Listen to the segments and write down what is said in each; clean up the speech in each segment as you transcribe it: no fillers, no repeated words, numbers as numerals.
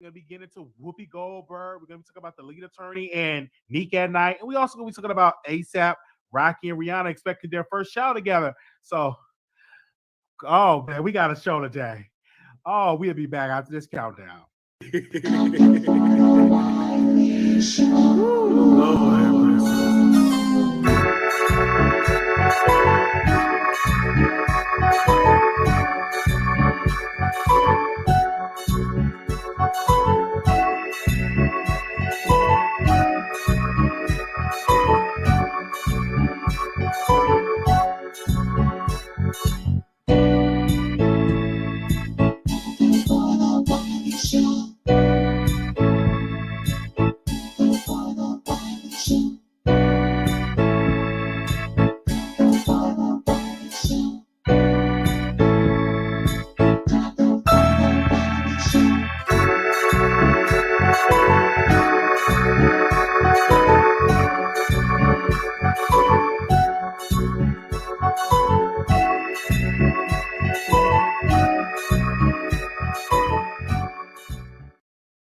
We're gonna be getting into Whoopi Goldberg. We're gonna be talking about the lead attorney and Nique at Nite, and we also gonna be talking about ASAP, Rocky, and Rihanna expecting their first show together. So, oh man, we got a show today. Oh, we'll be back after this countdown.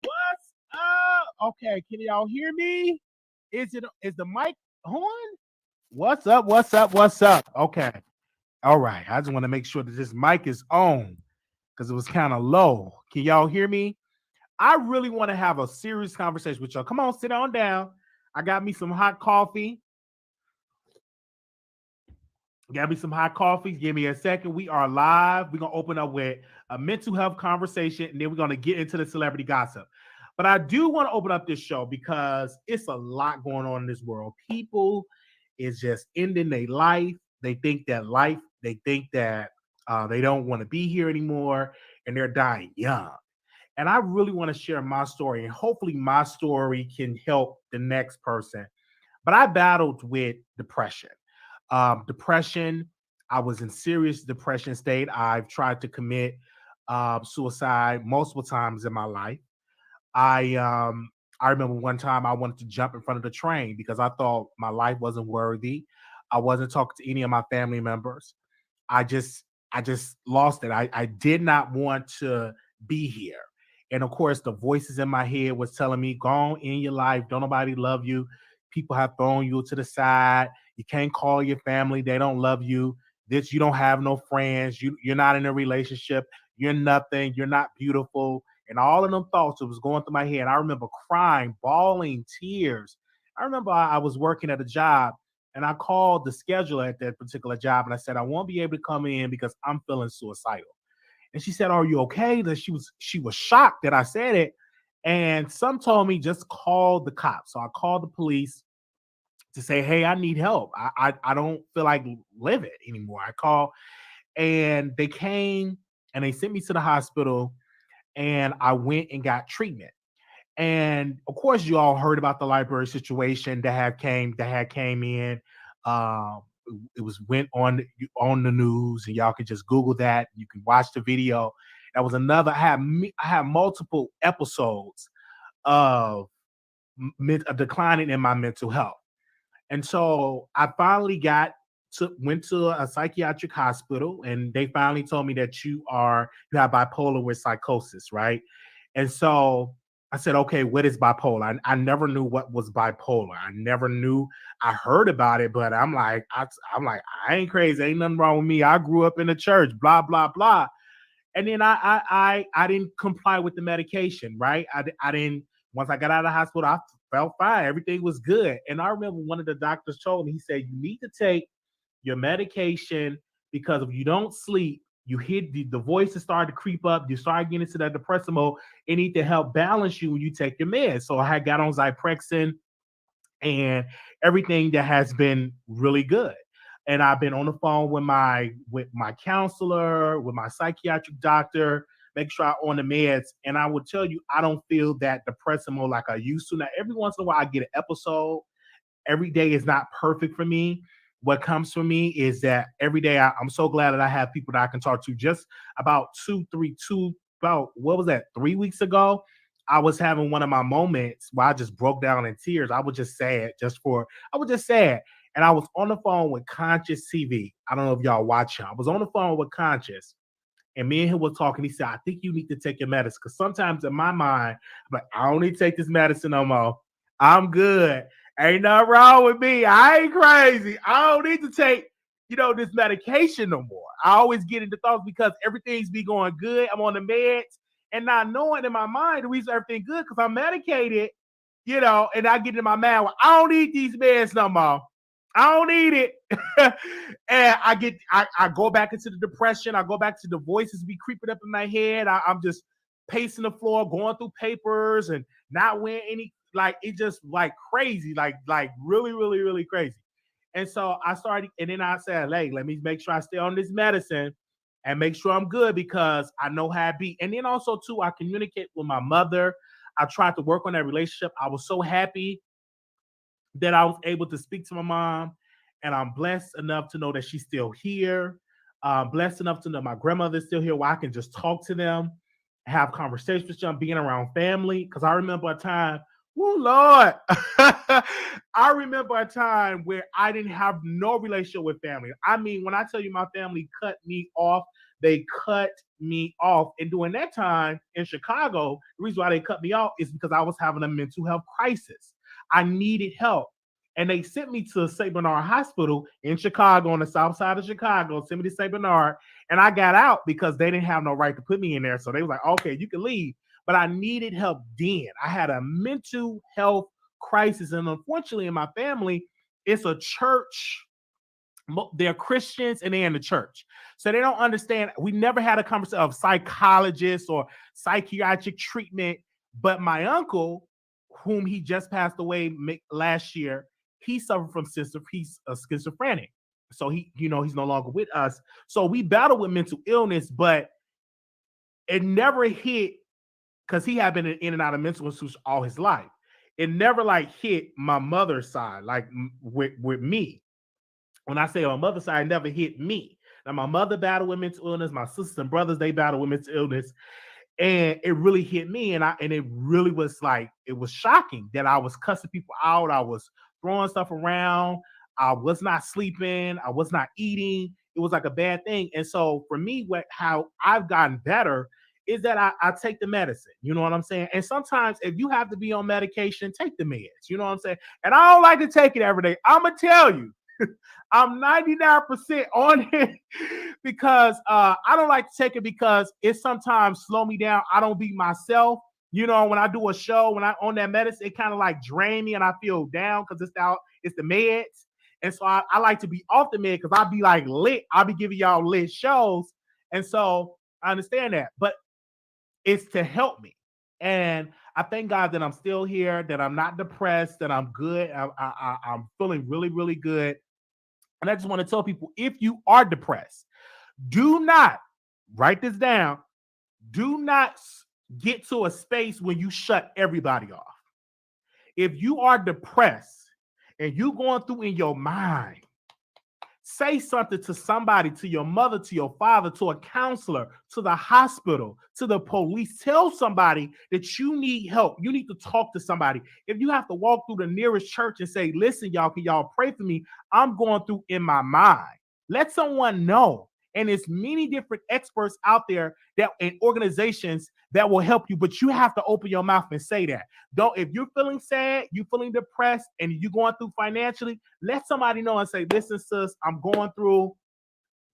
What's up? Okay, can y'all hear me? Is the mic on? What's up? What's up? What's up? Okay. All right. I just want to make sure that this mic is on because it was kind of low. Can y'all hear me? I really want to have a serious conversation with y'all. Come on, sit on down. I got me some hot coffee. Got me some hot coffee. Give me a second. We are live. We're going to open up with a mental health conversation, and then we're going to get into the celebrity gossip. But I do want to open up this show because it's a lot going on in this world. People is just ending their life. They think that they don't want to be here anymore, and they're dying young. And I really want to share my story, and hopefully my story can help the next person. But I battled with depression. Depression, I was in serious depression state. I've tried to commit suicide multiple times in my life. I remember one time I wanted to jump in front of the train because I thought my life wasn't worthy. I wasn't talking to any of my family members. I just lost it. I did not want to be here. And of course, the voices in my head was telling me, go on in your life. Don't nobody love you. People have thrown you to the side. You can't call your family. They don't love you. This, you don't have no friends. You're not in a relationship. You're nothing. You're not beautiful. And all of them thoughts that was going through my head. I remember crying, bawling tears. I remember I was working at a job and I called the scheduler at that particular job and I said, I won't be able to come in because I'm feeling suicidal. And she said, are you okay? That she was shocked that I said it. And some told me just call the cops. So I called the police to say, hey, I need help. I don't feel like living anymore. I called and they came and they sent me to the hospital and I went and got treatment. And of course, you all heard about the library situation that had came in. Um, it was went on the news, and y'all can just Google that. You can watch the video. That was another. I had multiple episodes of declining in my mental health, and so I finally went to a psychiatric hospital, and they finally told me that you have bipolar with psychosis, right? And so I said, okay, what is bipolar? I never knew what was bipolar. I never knew. I heard about it, but I'm like, I ain't crazy. Ain't nothing wrong with me. I grew up in the church. Blah blah blah. And then I didn't comply with the medication, right? I didn't. Once I got out of the hospital, I felt fine. Everything was good. And I remember one of the doctors told me, he said, you need to take your medication because if you don't sleep, you hit the voices start to creep up. You start getting into that depressive mode. It need to help balance you when you take your meds. So I had got on Zyprexa and everything that has been really good. And I've been on the phone with my counselor, with my psychiatric doctor, make sure I'm on the meds. And I will tell you, I don't feel that depressive mode like I used to. Now, every once in a while, I get an episode. Every day is not perfect for me. What comes for me is that every day I'm so glad that I have people that I can talk to. Just about about what was that, 3 weeks ago? I was having one of my moments where I just broke down in tears. I was just sad, I was just sad. And I was on the phone with Conscious TV. I don't know if y'all watch him. I was on the phone with Conscious, And me and him were talking. He said, I think you need to take your medicine. Because sometimes in my mind, I'm like, I don't need to take this medicine no more. I'm good. Ain't nothing wrong with me. I ain't crazy. I don't need to take, this medication no more. I always get into thoughts because everything's be going good. I'm on the meds and not knowing in my mind the reason everything good because I'm medicated, and I get in my mind, well, I don't need these meds no more. I don't need it. And I go back into the depression. I go back to the voices be creeping up in my head. I'm just pacing the floor, going through papers and not wearing any, like, it just like crazy, like really, really, really crazy. And so I started, and then I said, hey, let me make sure I stay on this medicine and make sure I'm good because I know how I be. And then also too, I communicate with my mother. I tried to work on that relationship. I was so happy that I was able to speak to my mom, and I'm blessed enough to know that she's still here. Blessed enough to know my grandmother's still here where I can just talk to them, have conversations with them, being around family. Because I remember a time, oh Lord, I remember a time where I didn't have no relationship with family. I mean, when I tell you my family cut me off, they cut me off. And during that time in Chicago, the reason why they cut me off is because I was having a mental health crisis. I needed help. And they sent me to St. Bernard Hospital in Chicago, on the south side of Chicago, sent me to St. Bernard. And I got out because they didn't have no right to put me in there. So they were like, okay, you can leave. But I needed help then. I had a mental health crisis. And unfortunately, in my family, it's a church. They're Christians and they're in the church. So they don't understand. We never had a conversation of psychologists or psychiatric treatment. But my uncle, whom he just passed away last year, he suffered from he's a schizophrenic. So he's no longer with us. So we battled with mental illness, but it never hit because he had been in and out of mental institutions all his life. It never like hit my mother's side, like with me. When I say on my mother's side, it never hit me. Now my mother battled with mental illness. My sisters and brothers, they battled with mental illness. And it really hit me. And it really was like, it was shocking that I was cussing people out. I was throwing stuff around. I was not sleeping. I was not eating. It was like a bad thing. And so for me, how I've gotten better is that I take the medicine. You know what I'm saying? And sometimes if you have to be on medication, take the meds. You know what I'm saying? And I don't like to take it every day. I'm going to tell you. I'm 99% on it because I don't like to take it because it sometimes slow me down. I don't be myself. When I do a show, when I on that medicine, it kind of like drain me and I feel down because it's the meds. And so I like to be off the med because I'll be like lit. I'll be giving y'all lit shows. And so I understand that. But it's to help me. And I thank God that I'm still here, that I'm not depressed, that I'm good. I'm feeling really, really good. And I just want to tell people, if you are depressed, do not, write this down, do not get to a space when you shut everybody off. If you are depressed and you going through in your mind, say something to somebody, to your mother, to your father, to a counselor, to the hospital, to the police. Tell somebody that you need help. You need to talk to somebody. If you have to walk through the nearest church and say, listen, y'all, can y'all pray for me? I'm going through in my mind. Let someone know. And there's many different experts out there and organizations that will help you, but you have to open your mouth and say that. If you're feeling sad, you're feeling depressed, and you're going through financially, let somebody know and say, listen, sis, I'm going through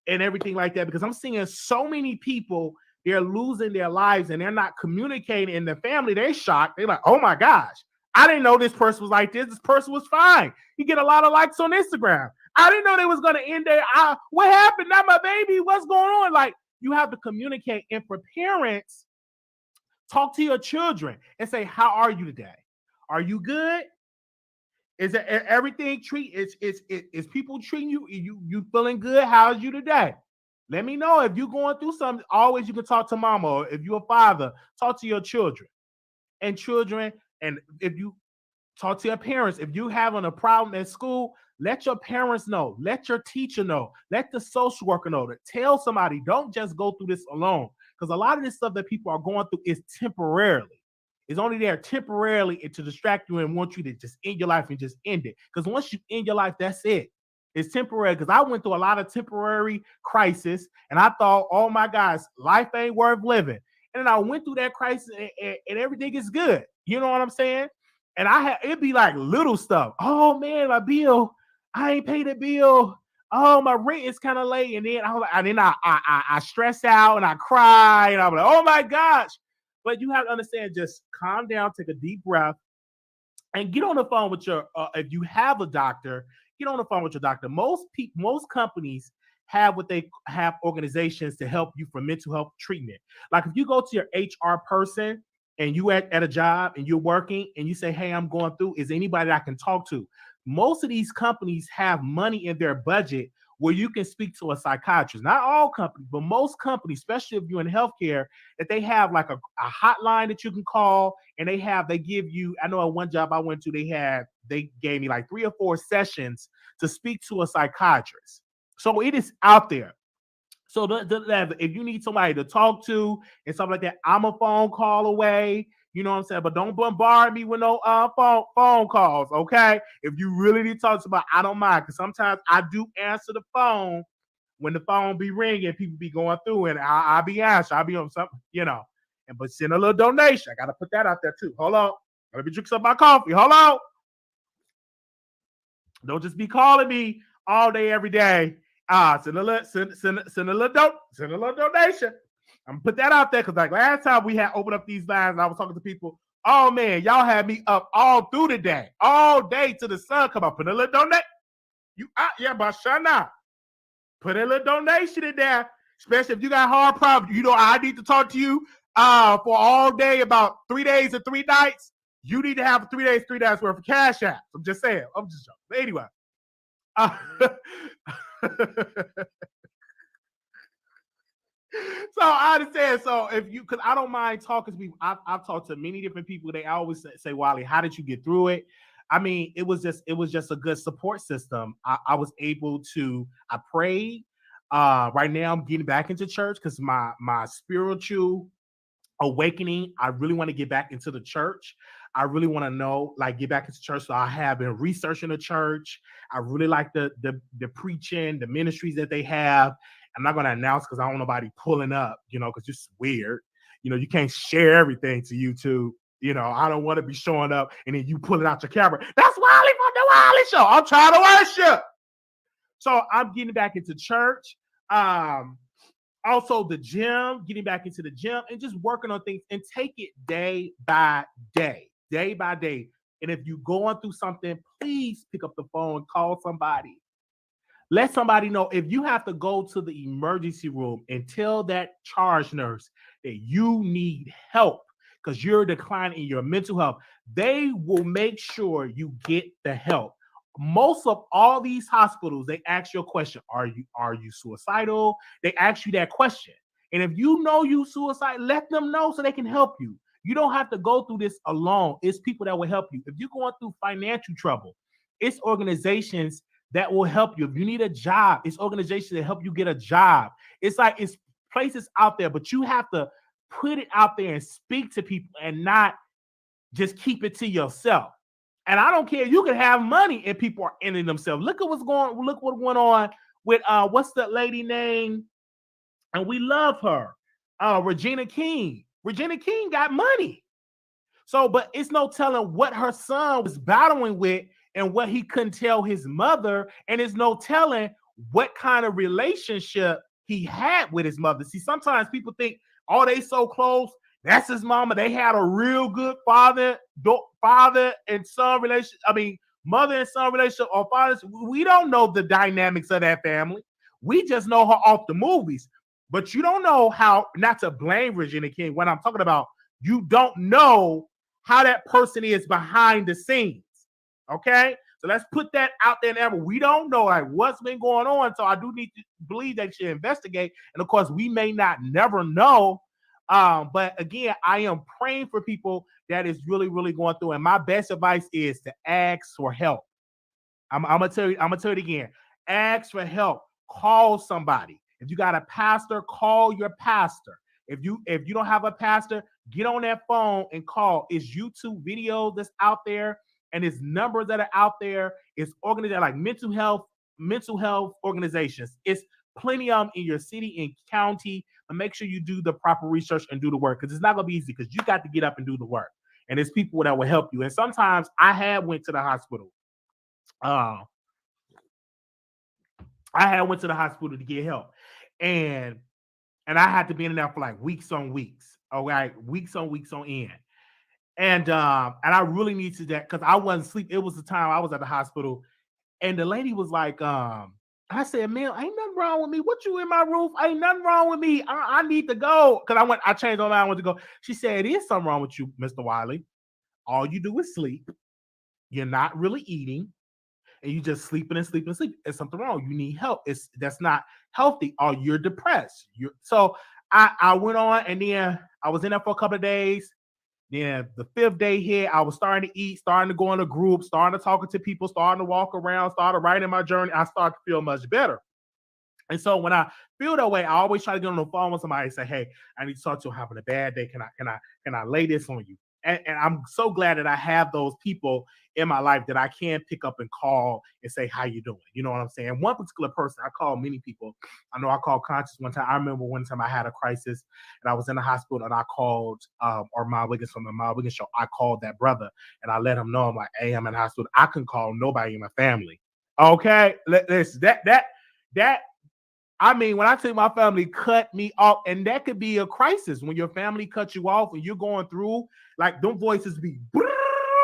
and everything like that, because I'm seeing so many people, they're losing their lives and they're not communicating in the family. They're shocked. They're like, oh my gosh, I didn't know this person was like this. This person was fine. You get a lot of likes on Instagram. I didn't know they was going to end there. What happened? Not my baby. What's going on? Like, you have to communicate. And for parents, talk to your children and say, how are you today? Are you good? Is it everything is people treating you? You feeling good? How's you today? Let me know if you're going through something. Always you can talk to mama, or if you're a father, talk to your children. And if you talk to your parents, if you're having a problem at school, let your parents know. Let your teacher know. Let the social worker know. Tell somebody. Don't just go through this alone. Because a lot of this stuff that people are going through is temporarily. It's only there temporarily to distract you and want you to just end your life and just end it. Because once you end your life, that's it. It's temporary because I went through a lot of temporary crisis, and I thought, oh my gosh, life ain't worth living. And then I went through that crisis, and everything is good. You know what I'm saying? And I had it'd be like little stuff. Oh man, my bill, I ain't paid the bill. Oh, my rent is kind of late, and then I stress out and I cry, and I'm like, oh my gosh. But you have to understand, just calm down, take a deep breath, and get on the phone with your if you have a doctor, get on the phone with your doctor. Most companies have what they have organizations to help you for mental health treatment. Like if you go to your HR person and you at a job and you're working and you say, hey, I'm going through, is anybody I can talk to? Most of these companies have money in their budget where you can speak to a psychiatrist. Not all companies, but most companies, especially if you're in healthcare, that they have like a hotline that you can call, and they give you, I know at one job I went to, they gave me like 3 or 4 sessions to speak to a psychiatrist. So it is out there. So if you need somebody to talk to and stuff like that, I'm a phone call away. You know what I'm saying? But don't bombard me with no phone calls, okay? If you really need to talk to somebody, I don't mind, because sometimes I do answer the phone when the phone be ringing, people be going through, and I'll be answering. I'll be on something, but send a little donation. I got to put that out there too. Hold on. Let me drink some of my coffee. Hold on. Don't just be calling me all day, every day. Send a little donation. I'm gonna put that out there because like last time we had opened up these lines and I was talking to people. Oh man, y'all had me up all through the day, all day till the sun come up. Put a little donation. Bashana. Put a little donation in there, especially if you got hard problems. I need to talk to you for all day about 3 days and 3 nights. You need to have 3 days, 3 nights worth of cash out. I'm just saying. I'm just joking. But anyway. So I understand. So because I don't mind talking to people. I've talked to many different people. They always say, Wiley, how did you get through it? I mean, it was just a good support system. I was able to, I prayed. Right now I'm getting back into church because my spiritual awakening, I really want to get back into the church. I really want to know, like, get back into church. So I have been researching the church. I really like the preaching, the ministries that they have. I'm not going to announce because I don't want nobody pulling up, because it's weird. You can't share everything to YouTube. I don't want to be showing up and then you pulling out your camera. That's Wiley from the Wiley Show. I'm trying to worship. So I'm getting back into church. Also the gym, getting back into the gym and just working on things, and take it day by day. And if you're going through something, please pick up the phone, call somebody. Let somebody know. If you have to go to the emergency room and tell that charge nurse that you need help because you're declining in your mental health, they will make sure you get the help. Most of all these hospitals, they ask you a question. Are you suicidal? They ask you that question. And if you know you suicide, let them know so they can help you. You don't have to go through this alone. It's people that will help you. If you're going through financial trouble, it's organizations that will help you. If you need a job, it's organizations that help you get a job. It's places out there, but you have to put it out there and speak to people and not just keep it to yourself. And I don't care. You can have money and people are ending themselves. Look what went on with what's that lady name? And we love her. Regina King. Regina King got money. So, but it's no telling what her son was battling with and what he couldn't tell his mother. And it's no telling what kind of relationship he had with his mother. See, sometimes people think, oh, they so close. That's his mama. They had a real good father and son relationship. I mean, mother and son relationship or fathers. We don't know the dynamics of that family. We just know her off the movies. But you don't know how, not to blame Regina King, when I'm talking about, you don't know how that person is behind the scenes. Okay? So let's put that out there. We don't know like what's been going on. So I do need to believe they should investigate. And of course, we may never know. But again, I am praying for people that is really, really going through. And my best advice is to ask for help. I'm gonna tell you it again. Ask for help. Call somebody. If you got a pastor, call your pastor. If you don't have a pastor, get on that phone and call. It's YouTube videos that's out there, and it's numbers that are out there. It's organizations like mental health mental health organizations. It's plenty of them in your city and county, but make sure you do the proper research and do the work because it's not gonna be easy because you got to get up and do the work. And there's people that will help you. And sometimes I had went to the hospital. Uh, I had went to the hospital to get help, and I had to be in there for like weeks on weeks. All right, weeks on end. And I really needed that because I wasn't sleep. It was the time I was at the hospital, and the lady was like, I said, man, ain't nothing wrong with me. What you in my roof? Ain't nothing wrong with me. I need to go. Cause I changed my mind, I went to go. She said, it is something wrong with you, Mr. Wiley. All you do is sleep. You're not really eating. And you just sleeping and sleeping and sleeping. There's something wrong. You need help. That's not healthy. Or you're depressed. So I went on and then I was in there for a couple of days. Then the 5th day hit, I was starting to eat, starting to go in a group, starting to talking to people, starting to walk around, started writing my journey. I started to feel much better. And so when I feel that way, I always try to get on the phone with somebody and say, hey, I need to talk to you. I'm having a bad day. Can I lay this on you? And I'm so glad that I have those people in my life that I can pick up and call and say, how you doing? You know what I'm saying? One particular person, I call many people. I know I called Conscious one time. I remember one time I had a crisis and I was in the hospital and I called Armand Wiggins from the Armand Wiggins Show. I called that brother and I let him know, I'm like, hey, I'm in the hospital. I couldn't call nobody in my family. Okay? That I mean, when I say my family cut me off, and that could be a crisis when your family cuts you off and you're going through, like, them voices be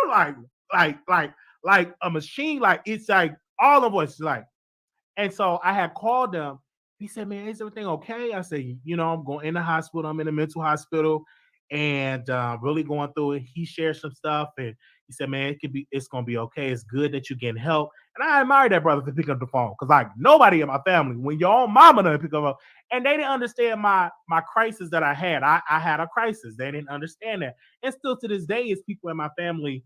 like a machine, like it's like all the voices, like. And so I had called them. He said, man, is everything okay? I said, I'm going in the hospital. I'm in a mental hospital and really going through it. He shared some stuff and he said, man, it's going to be okay. It's good that you're getting help. And I admire that brother for picking up the phone because like nobody in my family, when your own mama doesn't pick up, and they didn't understand my crisis that I had. I had a crisis. They didn't understand that. And still to this day, is people in my family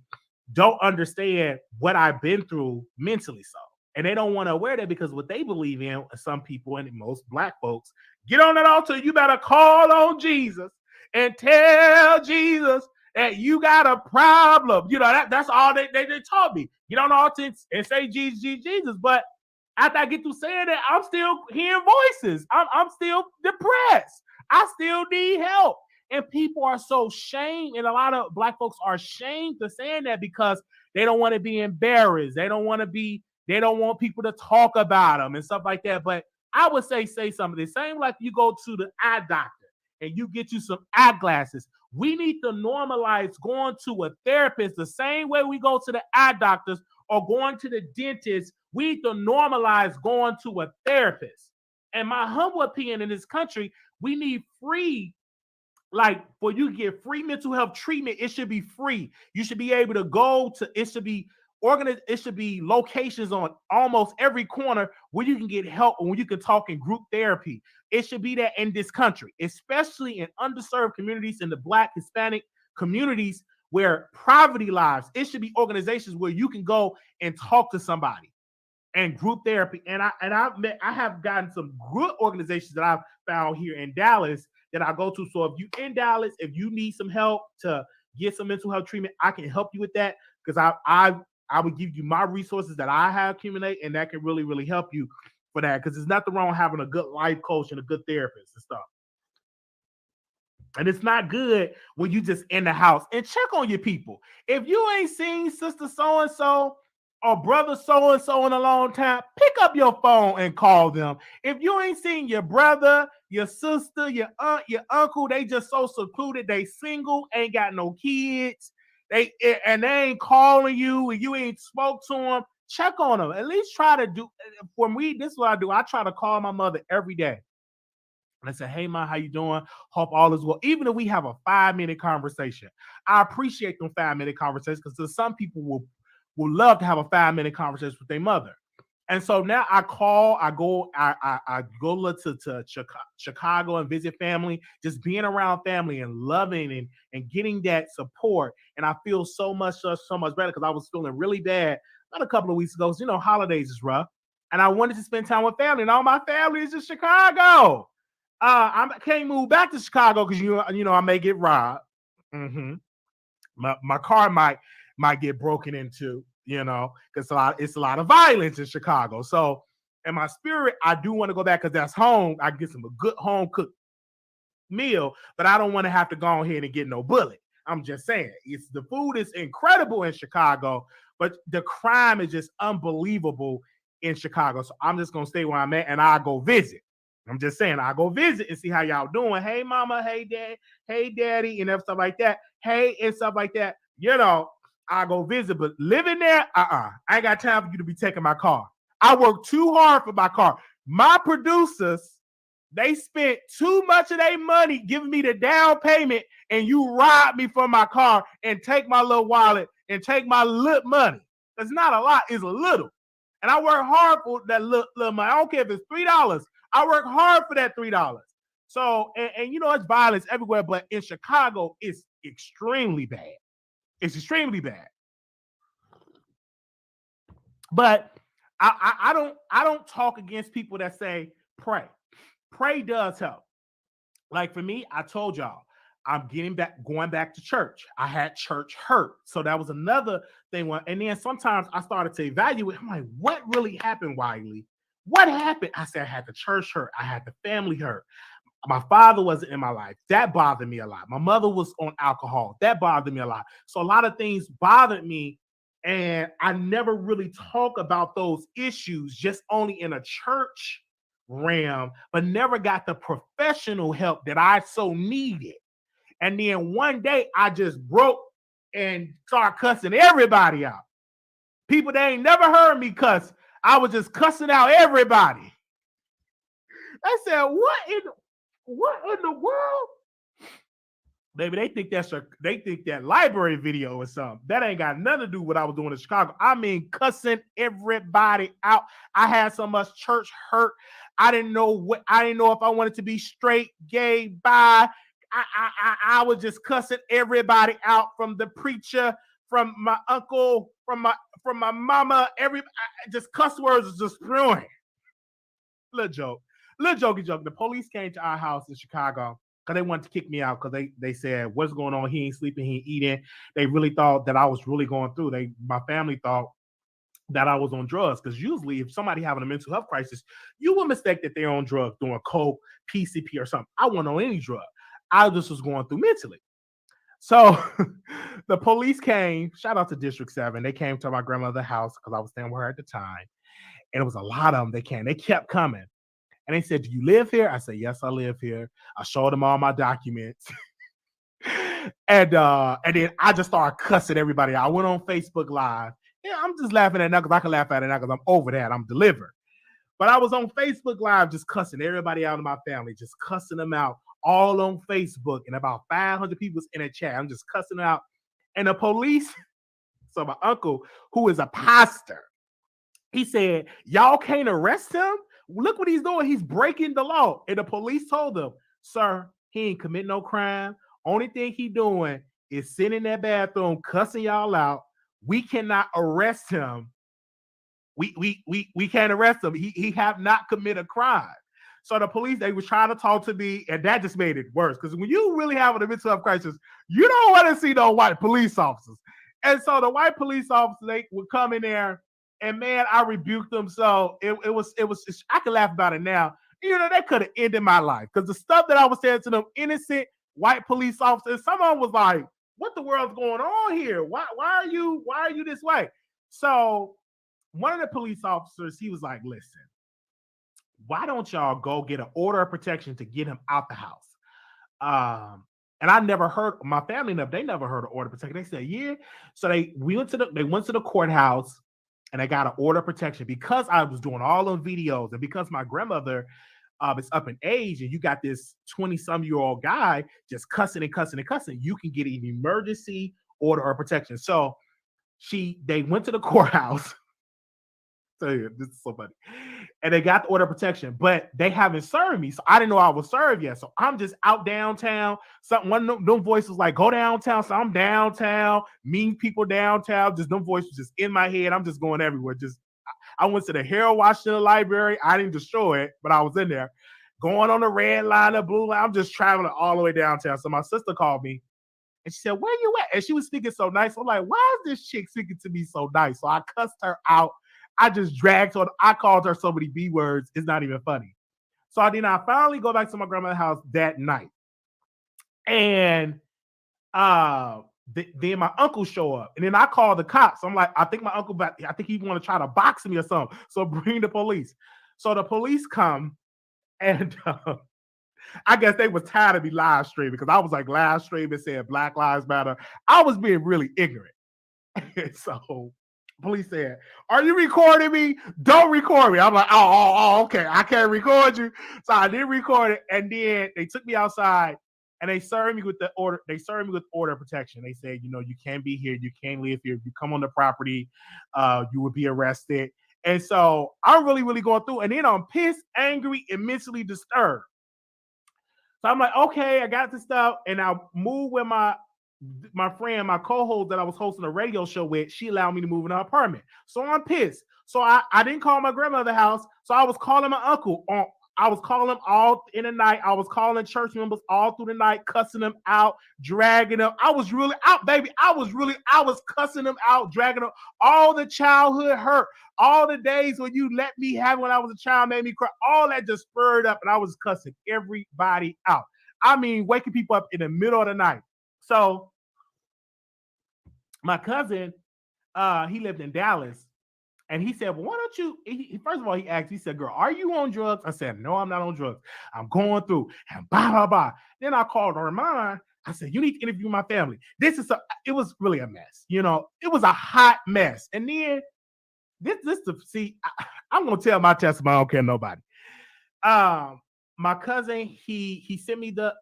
don't understand what I've been through mentally. So, and they don't want to aware that because what they believe in, some people and most Black folks, get on that altar, you better call on Jesus and tell Jesus that you got a problem. That's all they taught me. Get on the altar and say Jesus, Jesus, Jesus. But after I get through saying that, I'm still hearing voices. I'm still depressed. I still need help. And people are so shamed, and a lot of Black folks are shamed for saying that because they don't want to be embarrassed. They don't want people to talk about them and stuff like that. But I would say something. The same like you go to the eye doctor and you get you some eyeglasses. We need to normalize going to a therapist the same way we go to the eye doctors or going to the dentist. We need to normalize going to a therapist. And my humble opinion in this country, we need free. Like for you to get free mental health treatment, it should be free. You should be able to go to, it should be organized, it should be locations on almost every corner where you can get help and where you can talk in group therapy. It should be that in this country, especially in underserved communities, in the Black, Hispanic communities where poverty lives. It should be organizations where you can go and talk to somebody and group therapy. And I have gotten some good organizations that I've found here in Dallas that I go to. So if you in Dallas, if you need some help to get some mental health treatment, I can help you with that because I would give you my resources that I have accumulated, and that can really, really help you for that because there's nothing wrong with having a good life coach and a good therapist and stuff. And it's not good when you just in the house. And check on your people. If you ain't seen sister so-and-so or brother so-and-so in a long time, pick up your phone and call them. If you ain't seen your brother, your sister, your aunt, your uncle, they just so secluded, they single, ain't got no kids, they ain't calling you and you ain't spoke to them, check on them. At least try to do, for me, this is what I do. I try to call my mother every day. And I say, hey, Ma, how you doing? Hope all is well. Even if we have a 5-minute conversation, I appreciate them 5-minute conversations because some people will love to have a 5-minute conversation with their mother. And so now I go to Chicago and visit family, just being around family and loving and getting that support. And I feel so much better because I was feeling really bad about a couple of weeks ago. Holidays is rough. And I wanted to spend time with family, and all my family is in Chicago. I can't move back to Chicago because I may get robbed. Mm-hmm. My car might get broken into, because it's a lot of violence in Chicago. So In my spirit, I do want to go back because that's home. I get some good home cooked meal, but I don't want to have to go ahead and get no bullet. I'm just saying, it's the food is incredible in Chicago, but the crime is just unbelievable in Chicago. So I'm just gonna stay where I'm at and I'll go visit. I'm just saying, I'll go visit and see how y'all doing. Hey, mama, hey, dad, hey, daddy, and stuff like that. Hey, and stuff like that. You know, I'll go visit, but living there, I ain't got time for you to be taking my car. I work too hard for my car. My producers, they spent too much of their money giving me the down payment, and you rob me from my car and take my little wallet and take my little money. It's not a lot, it's a little. And I work hard for that little money. I don't care if it's $3. I work hard for that $3. So, and you know, it's violence everywhere, but in Chicago, it's extremely bad. It's extremely bad. But I don't talk against people that say pray. Pray does help. Like for me, I told y'all, I'm going back to church. I had church hurt. So that was another thing. And then sometimes I started to evaluate. I'm like, what really happened, Wiley? What happened? I said, I had the church hurt. I had the family hurt. My father wasn't in my life. That bothered me a lot. My mother was on alcohol. That bothered me a lot. So a lot of things bothered me. And I never really talk about those issues, just only in a church realm, but never got the professional help that I so needed. And then one day I just broke and started cussing everybody out. People that ain't never heard me cuss, I was just cussing out everybody. I said, what in the world? Baby, they think that library video or something. That ain't got nothing to do with what I was doing in Chicago. I mean, cussing everybody out. I had so much church hurt. I didn't know if I wanted to be straight, gay, bi. I was just cussing everybody out, from the preacher, from my uncle, from my mama. Just cuss words was just throwing. Little jokey joke. The police came to our house in Chicago because they wanted to kick me out because they said, what's going on? He ain't sleeping, he ain't eating. They really thought that I was really going through. My family thought that I was on drugs, because usually if somebody having a mental health crisis, you will mistake that they're on drugs, doing coke, PCP or something. I wasn't on any drug. I just was going through mentally. So the police came, shout out to District 7. They came to my grandmother's house because I was staying with her at the time. And it was a lot of them. They kept coming. And they said, do you live here? I said, yes, I live here. I showed them all my documents. and then I just started cussing everybody out. I went on Facebook Live. Yeah, I'm just laughing at it now because I can laugh at it now because I'm over that. I'm delivered. But I was on Facebook Live just cussing everybody out in my family, just cussing them out all on Facebook. And about 500 people was in a chat. I'm just cussing them out. And the police, so my uncle, who is a pastor, he said, y'all can't arrest him? Look what he's doing. He's breaking the law. And the police told them, sir, he ain't commit no crime. Only thing he doing is sitting in that bathroom cussing y'all out. We cannot arrest him. We can't arrest him. He have not committed a crime. So the police, they was trying to talk to me, and that just made it worse. Because when you really have a mental health crisis, you don't want to see no white police officers. And so the white police officers, they would come in there, and man, I rebuked them. So it was. I can laugh about it now. You know, that could have ended my life, because the stuff that I was saying to them innocent white police officers, someone was like, "What the world's going on here? Why are you this way?" So one of the police officers, he was like, "Listen, why don't y'all go get an order of protection to get him out the house?" And I never heard, my family, they never heard of order of protection. They said, yeah. So they went to the courthouse, and I got an order of protection because I was doing all those videos, and because my grandmother is up in age, and you got this 20-some-year-old guy just cussing and cussing and cussing, you can get an emergency order of protection. So they went to the courthouse. So yeah, this is so funny. And they got the order of protection, but they haven't served me. So I didn't know I was served yet. So I'm just out downtown. One of them voices like, go downtown. So I'm downtown, meeting people downtown. Just them voices just in my head. I'm just going everywhere. I went to the Harold Washington Library. I didn't destroy it, but I was in there. Going on the red line, the blue line. I'm just traveling all the way downtown. So my sister called me, and she said, where you at? And she was speaking so nice. I'm like, why is this chick speaking to me so nice? So I cussed her out. I just dragged her. I called her so many B words. It's not even funny. So I finally go back to my grandmother's house that night. And then my uncle show up, and then I call the cops. I'm like, I think my uncle, I think he want to try to box me or something. So bring the police. So the police come, and I guess they was tired of me live streaming because I was like live streaming saying Black Lives Matter. I was being really ignorant. So police said, "Are you recording me? Don't record me." I'm like, oh, okay. I can't record you. So I didn't record it. And then they took me outside and they served me with the order. They served me with order of protection. They said, you can't be here. You can't live here. If you come on the property, you would be arrested. And so I'm really, really going through. And then I'm pissed, angry, and mentally disturbed. So I'm like, okay, I got this stuff. And I moved with my friend, my co-host that I was hosting a radio show with. She allowed me to move in her apartment. So I'm pissed. So I didn't call my grandmother's house. So I was calling my uncle. I was calling them all in the night. I was calling church members all through the night, cussing them out, dragging them. I was really out, baby. I was cussing them out, dragging them. All the childhood hurt, all the days when you let me have when I was a child made me cry. All that just spurred up, and I was cussing everybody out. I mean, waking people up in the middle of the night. So my cousin, he lived in Dallas, and he said, well, why don't you, first of all, he asked, he said, girl, are you on drugs? I said, no, I'm not on drugs. I'm going through, and blah, blah, blah. Then I called her mine. I said, you need to interview my family. It was really a mess. It was a hot mess. And then I'm going to tell my testimony. I don't care nobody. My cousin, he sent me the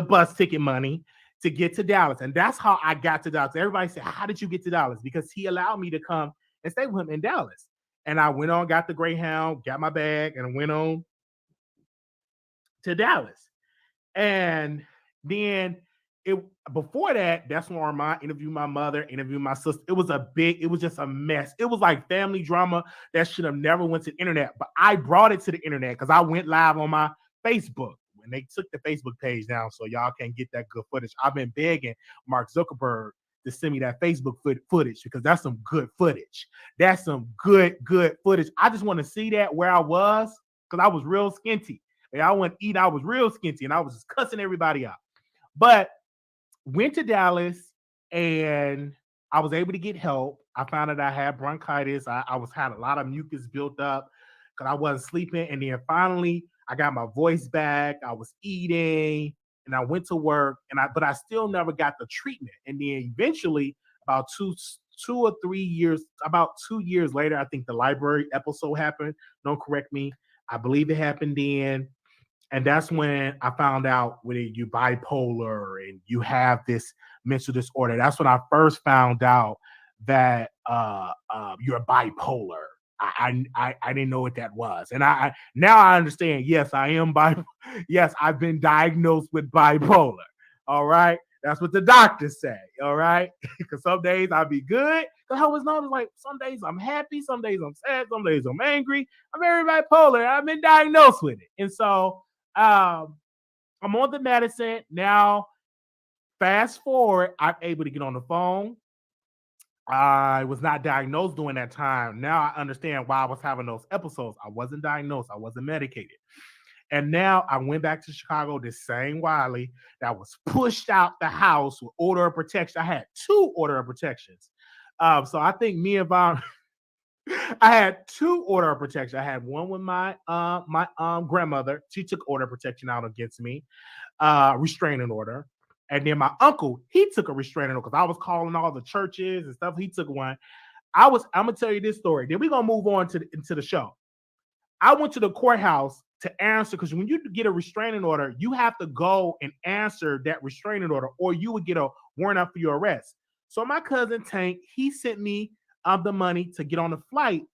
bus ticket money to get to Dallas. And that's how I got to Dallas. Everybody said, how did you get to Dallas? Because he allowed me to come and stay with him in Dallas. And I went on, got the Greyhound, got my bag, and went on to Dallas. And then before that, that's when Armand interviewed my mother, interviewed my sister. It was just a mess. It was like family drama that should have never went to the internet. But I brought it to the internet because I went live on my Facebook. And they took the Facebook page down, so y'all can't get that good footage. I've been begging Mark Zuckerberg to send me that Facebook footage because that's some good footage. That's some good footage. I just want to see that where I was because I was real skinty. And I wouldn't eat. I was real skinty, and I was just cussing everybody out. But went to Dallas, and I was able to get help. I found out I had bronchitis. I had a lot of mucus built up because I wasn't sleeping. And then finally, I got my voice back. I was eating, and I went to work, but I still never got the treatment. And then eventually, about 2 or 3 years, about 2 years later, I think the library episode happened. Don't correct me. I believe it happened then. And that's when I found out whether you're bipolar and you have this mental disorder. That's when I first found out that you're bipolar. I didn't know what that was. And now I understand, yes, I am bipolar. Yes, I've been diagnosed with bipolar. All right. That's what the doctors say. All right. Because some days I'll be good. Because I always know, like, some days I'm happy, some days I'm sad, some days I'm angry. I'm very bipolar. I've been diagnosed with it. And so I'm on the medicine. Now, fast forward, I'm able to get on the phone. I was not diagnosed during that time. Now I understand why I was having those episodes. I wasn't diagnosed. I wasn't medicated. And now I went back to Chicago, this same Wiley that was pushed out the house with order of protection. I had 2 order of protections. So I think me and Von, I had 2 order of protection. I had one with my grandmother. She took order of protection out against me, restraining order. And then my uncle, he took a restraining order because I was calling all the churches and stuff. He took one. I'm gonna tell you this story. Then we're gonna move on into the show. I went to the courthouse to answer because when you get a restraining order, you have to go and answer that restraining order, or you would get a warrant out for your arrest. So my cousin Tank, he sent me the money to get on the flight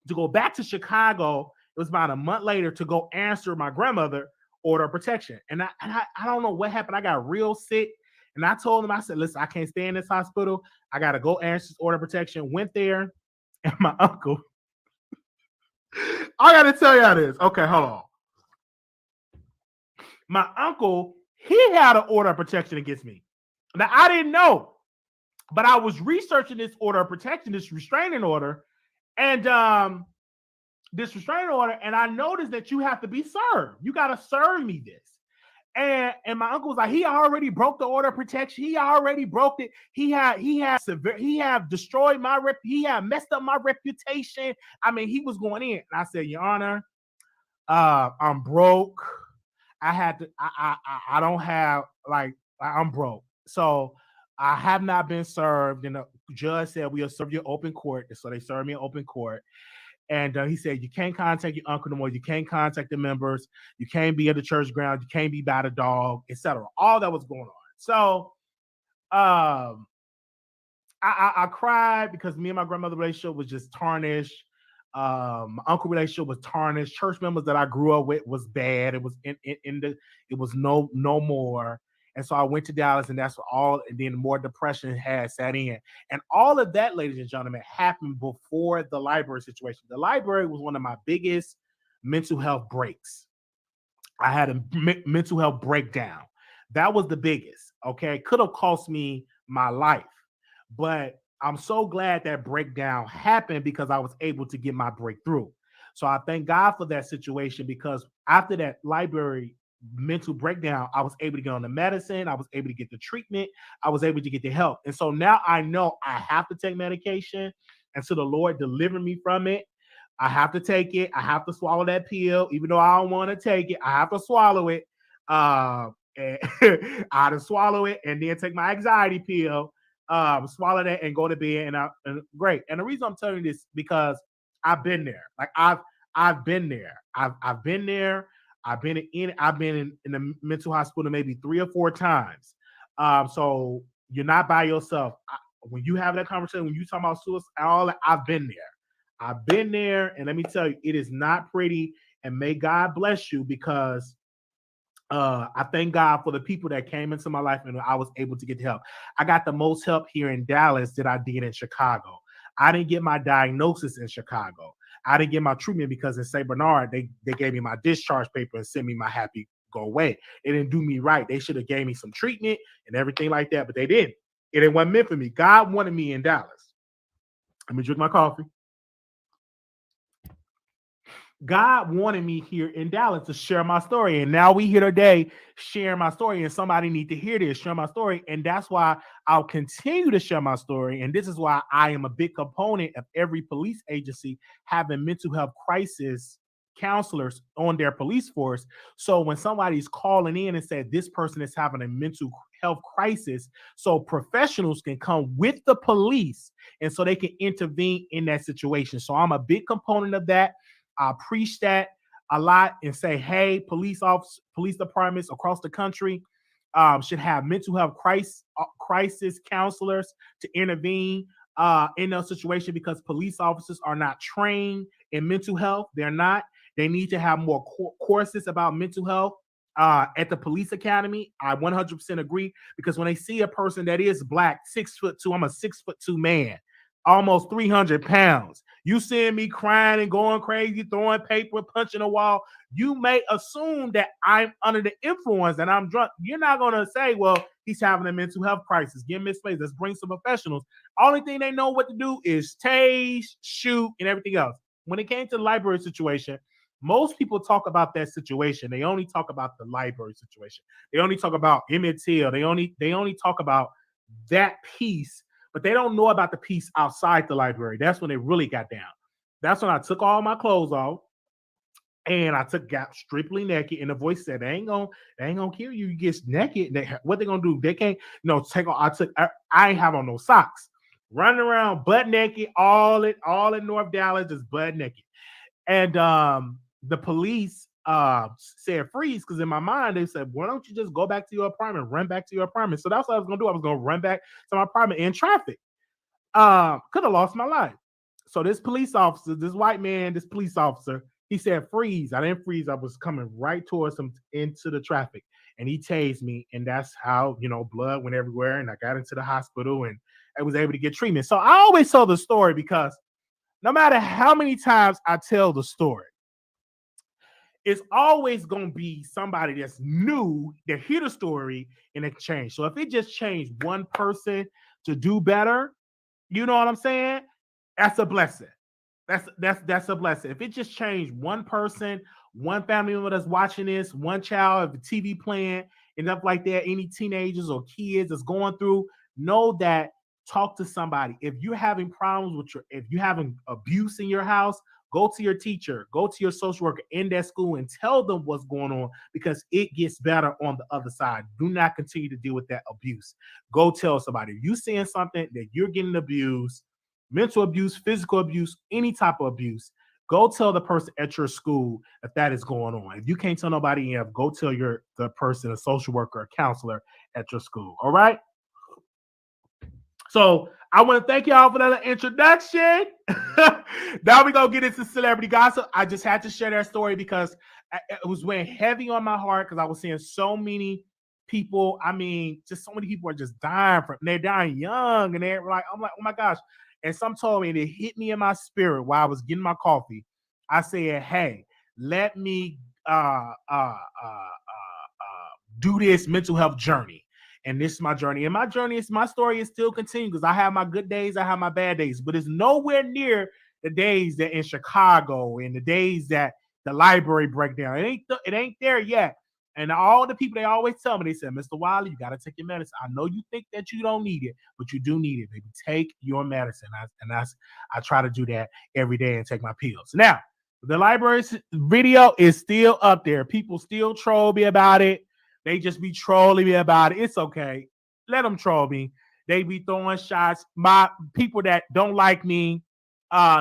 to go back to Chicago. It was about a month later to go answer my grandmother order of protection. And I don't know what happened. I got real sick. And I told him, I said, listen, I can't stay in this hospital. I got to go answer this order of protection. Went there, and my uncle, I got to tell y'all this. Okay, hold on. My uncle, he had an order of protection against me. Now, I didn't know, but I was researching this order of protection, this restraining order, And this restraining order, and I noticed that you have to be served. You got to serve me this. And my uncle was like, he already broke the order of protection. He already broke it. He had destroyed my he had messed up my reputation. I mean, he was going in. And I said, Your Honor, I'm broke. I don't have, like, I'm broke. So I have not been served. And the judge said, we'll serve you open court. So they served me in open court. And he said, you can't contact your uncle no more. You can't contact the members. You can't be at the church ground. You can't be by the dog, etc. All that was going on. So I cried because me and my grandmother relationship was just tarnished. My uncle relationship was tarnished. Church members that I grew up with was bad. It was it was no more. And so I went to Dallas, and that's all. And then more depression had sat in. And all of that, ladies and gentlemen, happened before the library situation. The library was one of my biggest mental health breaks. I had a mental health breakdown. That was the biggest. Okay. Could have cost me my life. But I'm so glad that breakdown happened because I was able to get my breakthrough. So I thank God for that situation, because after that library mental breakdown, I was able to get on the medicine. I was able to get the treatment. I was able to get the help. And so now I know I have to take medication until the Lord deliver me from it. I have to take it. I have to swallow that pill, even though I don't want to take it. I have to swallow it. And I have to swallow it and then take my anxiety pill, swallow that and go to bed. And great. And the reason I'm telling you this, because I've been there. Like I've been there. I've been there. I've been in the mental hospital maybe 3 or 4 times. So you're not by yourself. When you have that conversation, when you talk about suicide, all that, I've been there. I've been there, and let me tell you, it is not pretty. And may God bless you, because I thank God for the people that came into my life and I was able to get help. I got the most help here in Dallas that I did in Chicago. I didn't get my diagnosis in Chicago. I didn't get my treatment because in St. Bernard, they gave me my discharge paper and sent me my happy go away. It didn't do me right. They should have gave me some treatment and everything like that, but they didn't. It wasn't meant for me. God wanted me in Dallas. Let me drink my coffee. God wanted me here in Dallas to share my story. And now we here today sharing my story, and somebody need to hear this, share my story. And that's why I'll continue to share my story. And this is why I am a big component of every police agency having mental health crisis counselors on their police force. So when somebody's calling in and said this person is having a mental health crisis, so professionals can come with the police and so they can intervene in that situation. So I'm a big component of that. I preach that a lot and say, hey, police departments across the country should have mental health crisis counselors to intervene in those situations, because police officers are not trained in mental health. They're not. They need to have more courses about mental health at the police academy. I 100% agree, because when they see a person that is Black, 6'2", I'm a 6'2" man, almost 300 pounds. You seeing me crying and going crazy, throwing paper, punching a wall, you may assume that I'm under the influence and I'm drunk. You're not going to say, well, he's having a mental health crisis. Get misplaced. Let's bring some professionals. Only thing they know what to do is tase, shoot, and everything else. When it came to the library situation, most people talk about that situation. They only talk about the library situation. They only talk about Emmett Till. They only talk about that piece, but they don't know about the piece outside the library. That's when they really got down. That's when I took all my clothes off and I got strictly naked. And the voice said, they ain't gonna kill you. You get naked. What they gonna do? They can't, take on. I ain't have on no socks. Running around butt naked, all in North Dallas, just butt naked. And the police said freeze, because in my mind they said, why don't you just go back to your apartment, run back to your apartment? So that's what I was gonna do. I was gonna run back to my apartment in traffic. Could have lost my life. So this police officer, this white man, this police officer, he said freeze. I didn't freeze. I was coming right towards him into the traffic, and he tased me, and that's how blood went everywhere, and I got into the hospital and I was able to get treatment. So I always tell the story, because no matter how many times I tell the story, it's always going to be somebody that's new that hear the story and it change. So if it just changed one person to do better, you know what I'm saying? That's a blessing. That's a blessing. If it just changed one person, one family member that's watching this, one child, if the TV playing and stuff like that, any teenagers or kids that's going through, know that talk to somebody. If you're having problems with if you're having abuse in your house, go to your teacher, go to your social worker in that school and tell them what's going on because it gets better on the other side. Do not continue to deal with that abuse. Go tell somebody. If you're seeing something that you're getting abused, mental abuse, physical abuse, any type of abuse, go tell the person at your school if that is going on. If you can't tell nobody else, go tell the person, a social worker, a counselor at your school. All right. So I want to thank y'all for that introduction. Now we're going to get into celebrity gossip. I just had to share that story because it was weighing heavy on my heart because I was seeing so many people. I mean, just so many people are just dying from, they're dying young and they're like, I'm like, oh my gosh. And some told me, and it hit me in my spirit while I was getting my coffee. I said, hey, let me do this mental health journey. And this is my journey. And my journey is, my story is still continuing because I have my good days, I have my bad days, but it's nowhere near the days that in Chicago and the days that the library breakdown. It ain't there yet. And all the people, they always tell me, they said, Mr. Wiley, you got to take your medicine. I know you think that you don't need it, but you do need it, baby. Take your medicine. I try to do that every day and take my pills. Now, the library video is still up there. People still troll me about it. They just be trolling me about it. It's okay. Let them troll me. They be throwing shots. My people that don't like me,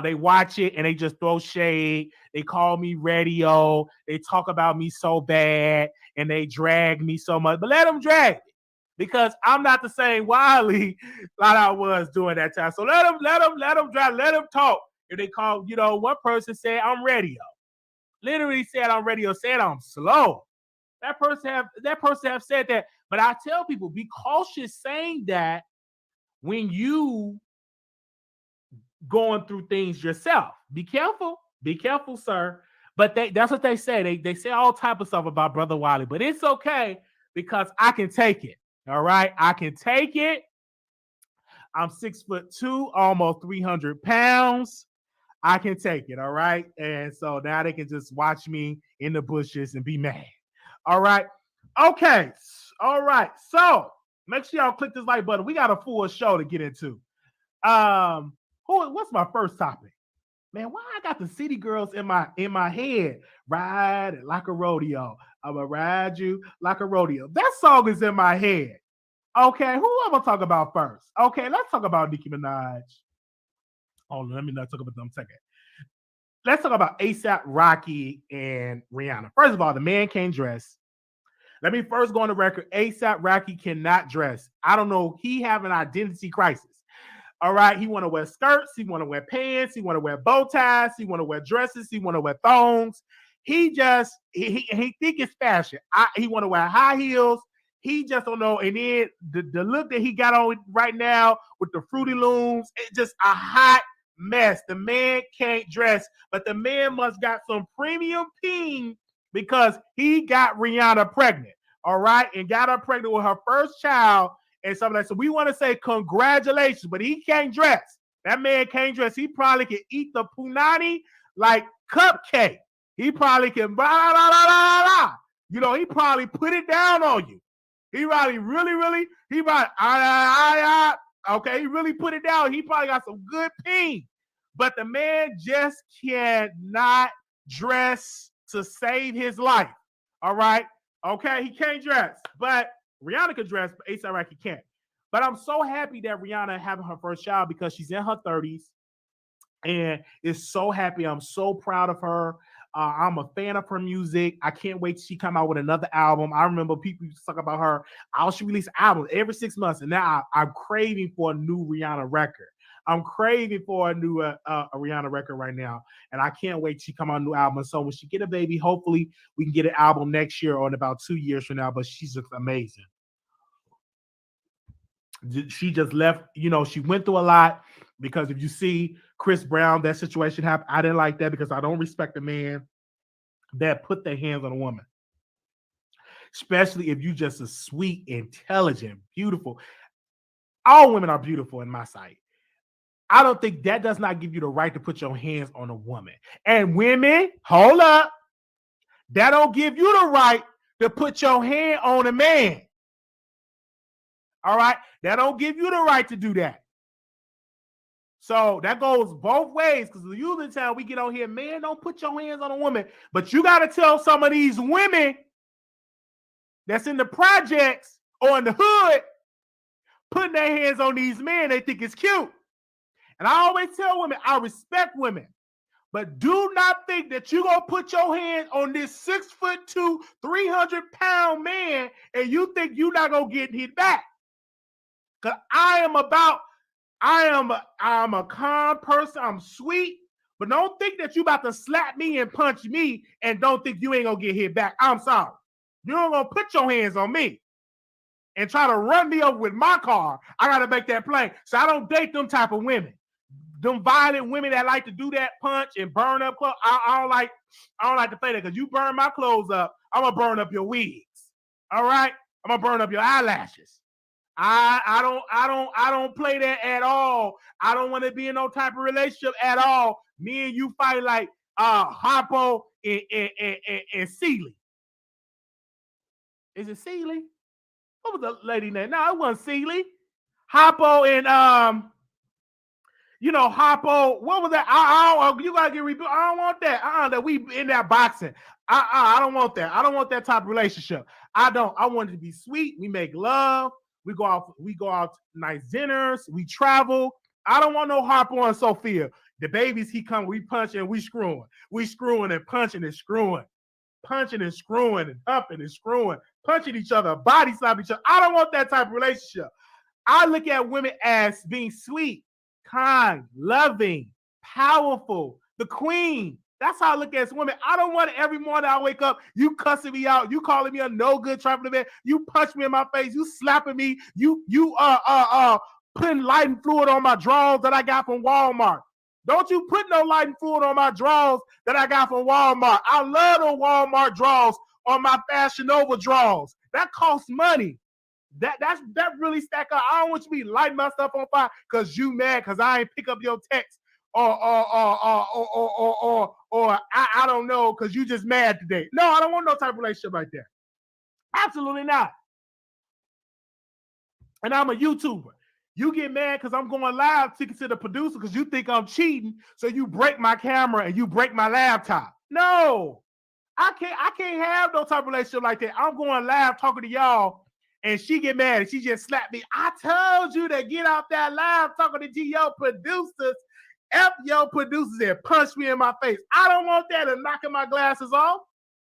they watch it and they just throw shade. They call me radio. They talk about me so bad and they drag me so much. But let them drag me because I'm not the same Wiley like I was during that time. So let them drag. Let them talk. If they call, one person said I'm radio. Literally said I'm radio. Said I'm slow. That person have said that. But I tell people, be cautious saying that when you going through things yourself. Be careful, sir. But that's what they say. They say all type of stuff about Brother Wiley, but it's okay because I can take it. All right, I can take it. I'm 6'2", almost 300 pounds. I can take it. All right, and so now they can just watch me in the bushes and be mad. All right. Okay. All right. So make sure y'all click this like button. We got a full show to get into. What's my first topic? Man, why I got the city girls in my head? Ride it like a rodeo. I'ma ride you like a rodeo. That song is in my head. Okay, who I'm gonna talk about first? Okay, let's talk about Nicki Minaj. Oh, let me not talk about them second. Let's talk about ASAP Rocky and Rihanna. First of all, the man can't dress. Let me first go on the record. ASAP Rocky cannot dress. I don't know. He have an identity crisis. All right. He want to wear skirts. He want to wear pants. He want to wear bow ties. He want to wear dresses. He want to wear thongs. He think it's fashion. He want to wear high heels. He just don't know. And then the look that he got on right now with the Fruity Looms, it's just a hot mess. The man can't dress, but the man must got some premium peen because he got Rihanna pregnant. All right, and got her pregnant with her first child and something like that. So we want to say congratulations, but he can't dress. That man can't dress. He probably can eat the punani like cupcake. He probably can blah, blah, blah, blah, blah. He probably put it down on you. He probably really, he probably, okay, he really put it down. He probably got some good peen. But the man just cannot dress to save his life. All right? Okay, he can't dress. But Rihanna can dress, but A$AP Rocky can't. But I'm so happy that Rihanna having her first child because she's in her 30s and is so happy. I'm so proud of her. I'm a fan of her music. I can't wait till she come out with another album. I remember people used to talk about her. She release albums every 6 months, and now I'm craving for a new Rihanna record. I'm craving for a new Rihanna record right now, and I can't wait till she come out a new album. So when she get a baby, hopefully we can get an album next year or in about 2 years from now. But she's just amazing. She just left. She went through a lot. Because if you see Chris Brown, that situation happened. I didn't like that because I don't respect a man that put their hands on a woman. Especially if you just a sweet, intelligent, beautiful. All women are beautiful in my sight. I don't think that does not give you the right to put your hands on a woman. And women, hold up. That don't give you the right to put your hand on a man. All right? That don't give you the right to do that. So that goes both ways, because usually time we get on here, man, don't put your hands on a woman. But you got to tell some of these women that's in the projects or in the hood putting their hands on these men, they think it's cute. And I always tell women, I respect women, but do not think that you're going to put your hands on this 6'2", 300-pound man and you think you're not going to get hit back. Because I'm a calm person. I'm sweet, but don't think that you about to slap me and punch me and don't think you ain't going to get hit back. I'm sorry. You don't going to put your hands on me and try to run me over with my car. I got to make that plain. So I don't date them type of women. Them violent women that like to do that, punch and burn up clothes. I don't like to play that, because you burn my clothes up, I'm gonna burn up your wigs. All right, I'm gonna burn up your eyelashes. I don't play that at all. I don't want to be in no type of relationship at all. Me and you fight like Harpo and Seeley. Is it Seeley? What was the lady name? No, it wasn't Seeley. Harpo and Harpo. What was that? You gotta get rebuilt. I don't want that. That we in that boxing. I don't want that. I don't want that type of relationship. I don't. I want it to be sweet. We make love. We go out nice dinners. We travel. I don't want no Harpo and Sophia. The babies, he come, we punch and we screwing. We screwing and punching and screwing. Punching and screwing and humping and screwing. Punching each other, body slap each other. I don't want that type of relationship. I look at women as being sweet, kind, loving, powerful, the queen. That's how I look at women. I don't want it every morning I wake up, you cussing me out, you calling me a no good trifling man, you punch me in my face, you slapping me, you putting lighting fluid on my drawers that I got from Walmart. Don't you put no lighting fluid on my drawers that I got from Walmart. I love those Walmart drawers on my Fashion Nova drawers. That costs money. That really stack up. I don't want you to be lighting my stuff on fire because you mad because I ain't pick up your text or I don't know because you just mad today. No, I don't want no type of relationship like that. Absolutely not. And I'm a YouTuber. You get mad because I'm going live to the producer because you think I'm cheating, so you break my camera and you break my laptop. No, I can't have no type of relationship like that. I'm going live talking to y'all, and she get mad and she just slapped me. I told you to get off that live talking to your producers. F your producers and punch me in my face. I don't want that and knocking my glasses off.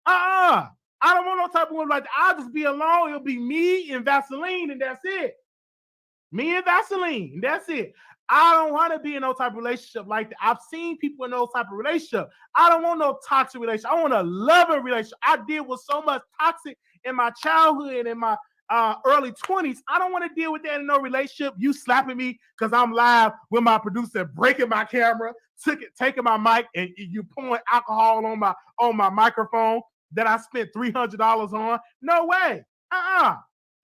I don't want no type of woman like that. I'll just be alone. It'll be me and Vaseline, and that's it. Me and Vaseline, that's it. I don't want to be in no type of relationship like that. I've seen people in those type of relationship. I don't want no toxic relationship. I want a loving relationship. I deal with so much toxic in my childhood and in my early 20s. I don't want to deal with that in no relationship. You slapping me because I'm live with my producer, breaking my camera, taking my mic, and you pouring alcohol on my microphone that I spent $300 on. No way.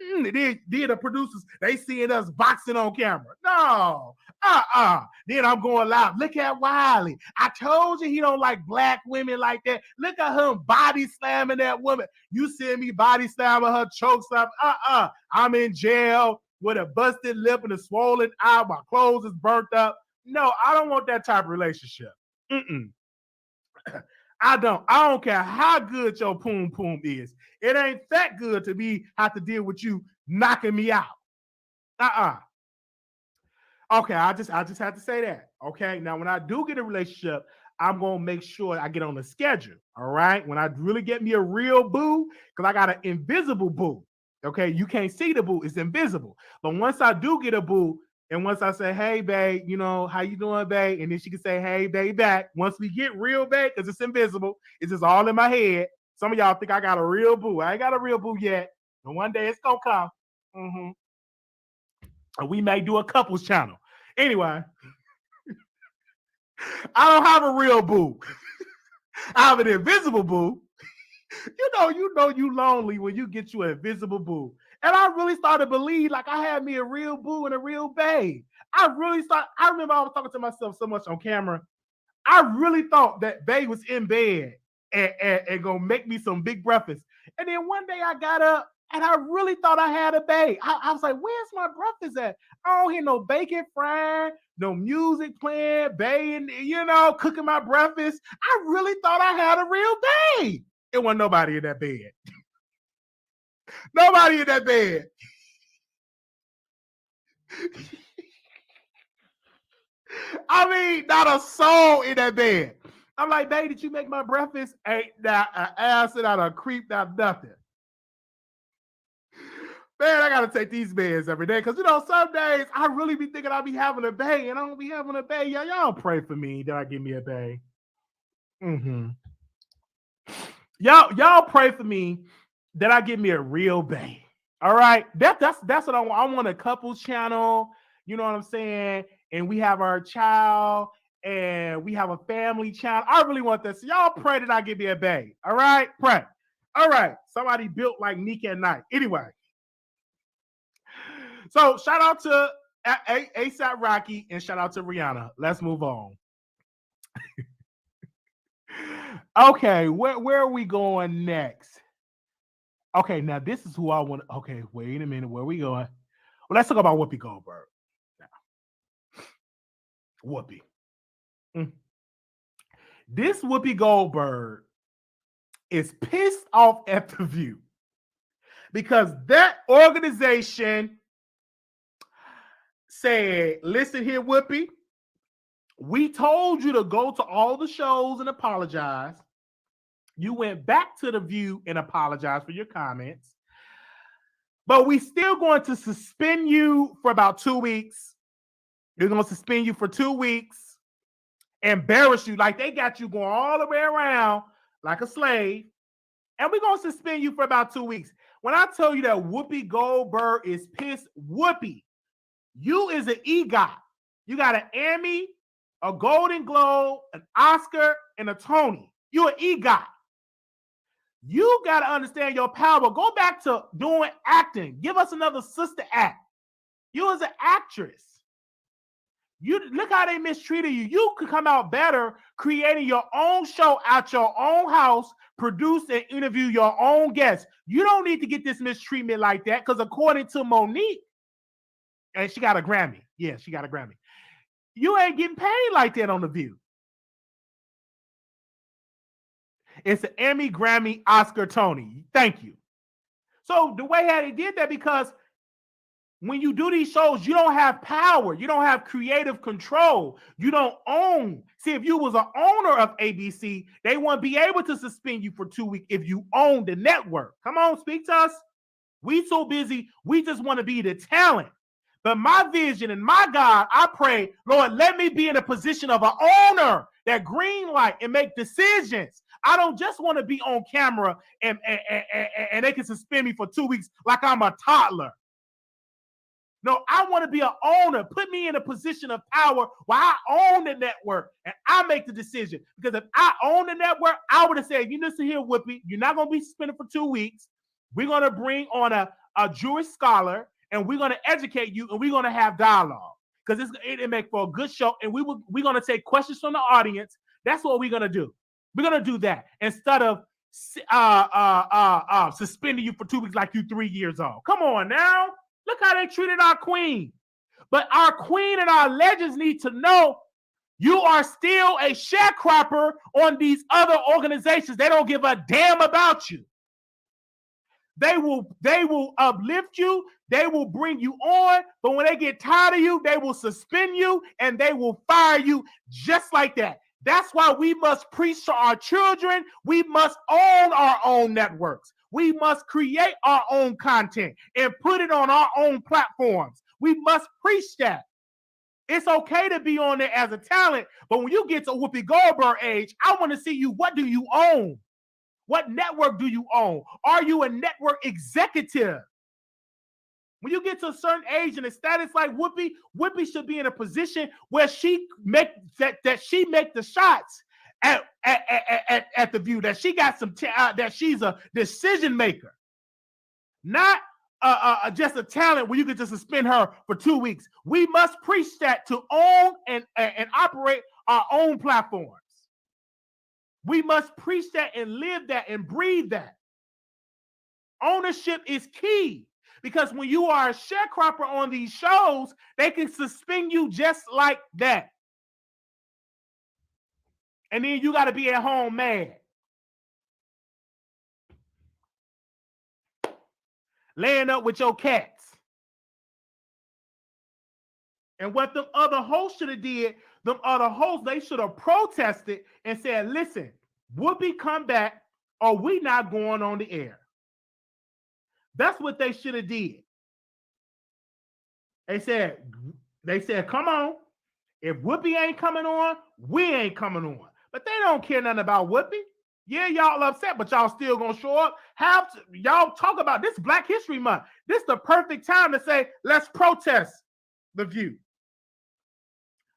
Then the producers, they seeing us boxing on camera. No. Then I'm going live. Look at Wiley. I told you he don't like black women like that. Look at him body slamming that woman. You see me body slamming her, choke slam. I'm in jail with a busted lip and a swollen eye. My clothes is burnt up. No, I don't want that type of relationship. I don't care how good your poom poom is. It ain't that good to me have to deal with you knocking me out. Okay, I just have to say that. Okay, now when I do get a relationship, I'm gonna make sure I get on the schedule. All right, when I really get me a real boo, because I got an invisible boo. Okay, you can't see the boo; it's invisible. But once I do get a boo, and once I say, hey, babe, how you doing, babe? And then she can say, hey, babe, back. Once we get real, babe, because it's invisible, it's just all in my head. Some of y'all think I got a real boo. I ain't got a real boo yet. And one day it's going to come. And we may do a couples channel. Anyway, I don't have a real boo. I have an invisible boo. You know you lonely when you get you an invisible boo. And I really started to believe like I had me a real boo and a real babe. I remember I was talking to myself so much on camera. I really thought that babe was in bed and gonna make me some big breakfast. And then one day I got up and I really thought I had a babe. I was like, where's my breakfast at? I don't hear no bacon frying, no music playing, babe, cooking my breakfast. I really thought I had a real babe. It wasn't nobody in that bed. Nobody in that bed. I mean, not a soul in that bed. I'm like, babe, did you make my breakfast? Ain't not an ass and not a creep, not nothing. Man, I gotta take these meds every day because some days I really be thinking I'll be having a bae and I don't be having a bae. Y'all pray for me that I give me a bae. Mm-hmm. Y'all pray for me that I get me a real bae. All right, that's what I want. I want a couples channel. You know what I'm saying? And we have our child, and we have a family channel. I really want this. So y'all pray that I get me a bae. All right, pray. All right, somebody built like Nique and Nite. Anyway, so shout out to ASAP Rocky and shout out to Rihanna. Let's move on. Okay, where are we going next? Okay, now this is who I want. Okay, wait a minute. Where are we going? Well, let's talk about Whoopi Goldberg. Now, Whoopi. This Whoopi Goldberg is pissed off at The View because that organization said, listen here, Whoopi, we told you to go to all the shows and apologize. You went back to The View and apologized for your comments. But we still going to suspend you for about 2 weeks. They're going to suspend you for 2 weeks, embarrass you like they got you going all the way around like a slave. And we're going to suspend you for about 2 weeks. When I tell you that Whoopi Goldberg is pissed, Whoopi, you is an EGOT. You got an Emmy, a Golden Globe, an Oscar, and a Tony. You're an EGOT. You got to understand your power. Go back to doing acting. Give us another sister act. You as an actress. You look how they mistreated you. You could come out better creating your own show at your own house, produce and interview your own guests. You don't need to get this mistreatment like that because according to Monique, and she got a Grammy. Yeah, she got a Grammy. You ain't getting paid like that on The View. It's an Emmy, Grammy, Oscar, Tony. Thank you. So the way how they did that, because when you do these shows, you don't have power. You don't have creative control. You don't own. See, if you was an owner of ABC, they wouldn't be able to suspend you for 2 weeks if you own the network. Come on, speak to us. We so busy. We just want to be the talent. But my vision and my God, I pray, Lord, let me be in a position of an owner that green light and make decisions. I don't just want to be on camera and they can suspend me for 2 weeks like I'm a toddler. No, I want to be an owner. Put me in a position of power where I own the network and I make the decision. Because if I own the network, I would have said, you listen here, Whoopi, you're not going to be suspended for 2 weeks. We're going to bring on a Jewish scholar and we're going to educate you and we're going to have dialogue. Because it make for a good show. And we're going to take questions from the audience. That's what we're going to do. We're going to do that instead of suspending you for 2 weeks like you 3 years old. Come on now. Look how they treated our queen. But our queen and our legends need to know you are still a sharecropper on these other organizations. They don't give a damn about you. They will uplift you. They will bring you on. But when they get tired of you, they will suspend you and they will fire you just like that. That's why we must preach to our children. We must own our own networks. We must create our own content and put it on our own platforms. We must preach that. It's okay to be on there as a talent, but when you get to Whoopi Goldberg age, I want to see you. What do you own? What network do you own? Are you a network executive? When you get to a certain age and a status like Whoopi, Whoopi should be in a position where she make the shots at The View, that she got some that she's a decision maker, not just a talent where you could just suspend her for 2 weeks. We must preach that to own and operate our own platforms. We must preach that and live that and breathe that. Ownership is key, because when you are a sharecropper on these shows, they can suspend you just like that. And then you got to be at home mad. Laying up with your cats. And what the other hosts should have did, the other hosts, they should have protested and said, listen, Whoopi, come back or we not going on the air. That's what they should have did. They said, come on. If Whoopi ain't coming on, we ain't coming on. But they don't care nothing about Whoopi. Yeah, y'all upset, but y'all still gonna show up. Y'all talk about this Black History Month. This is the perfect time to say, let's protest The View.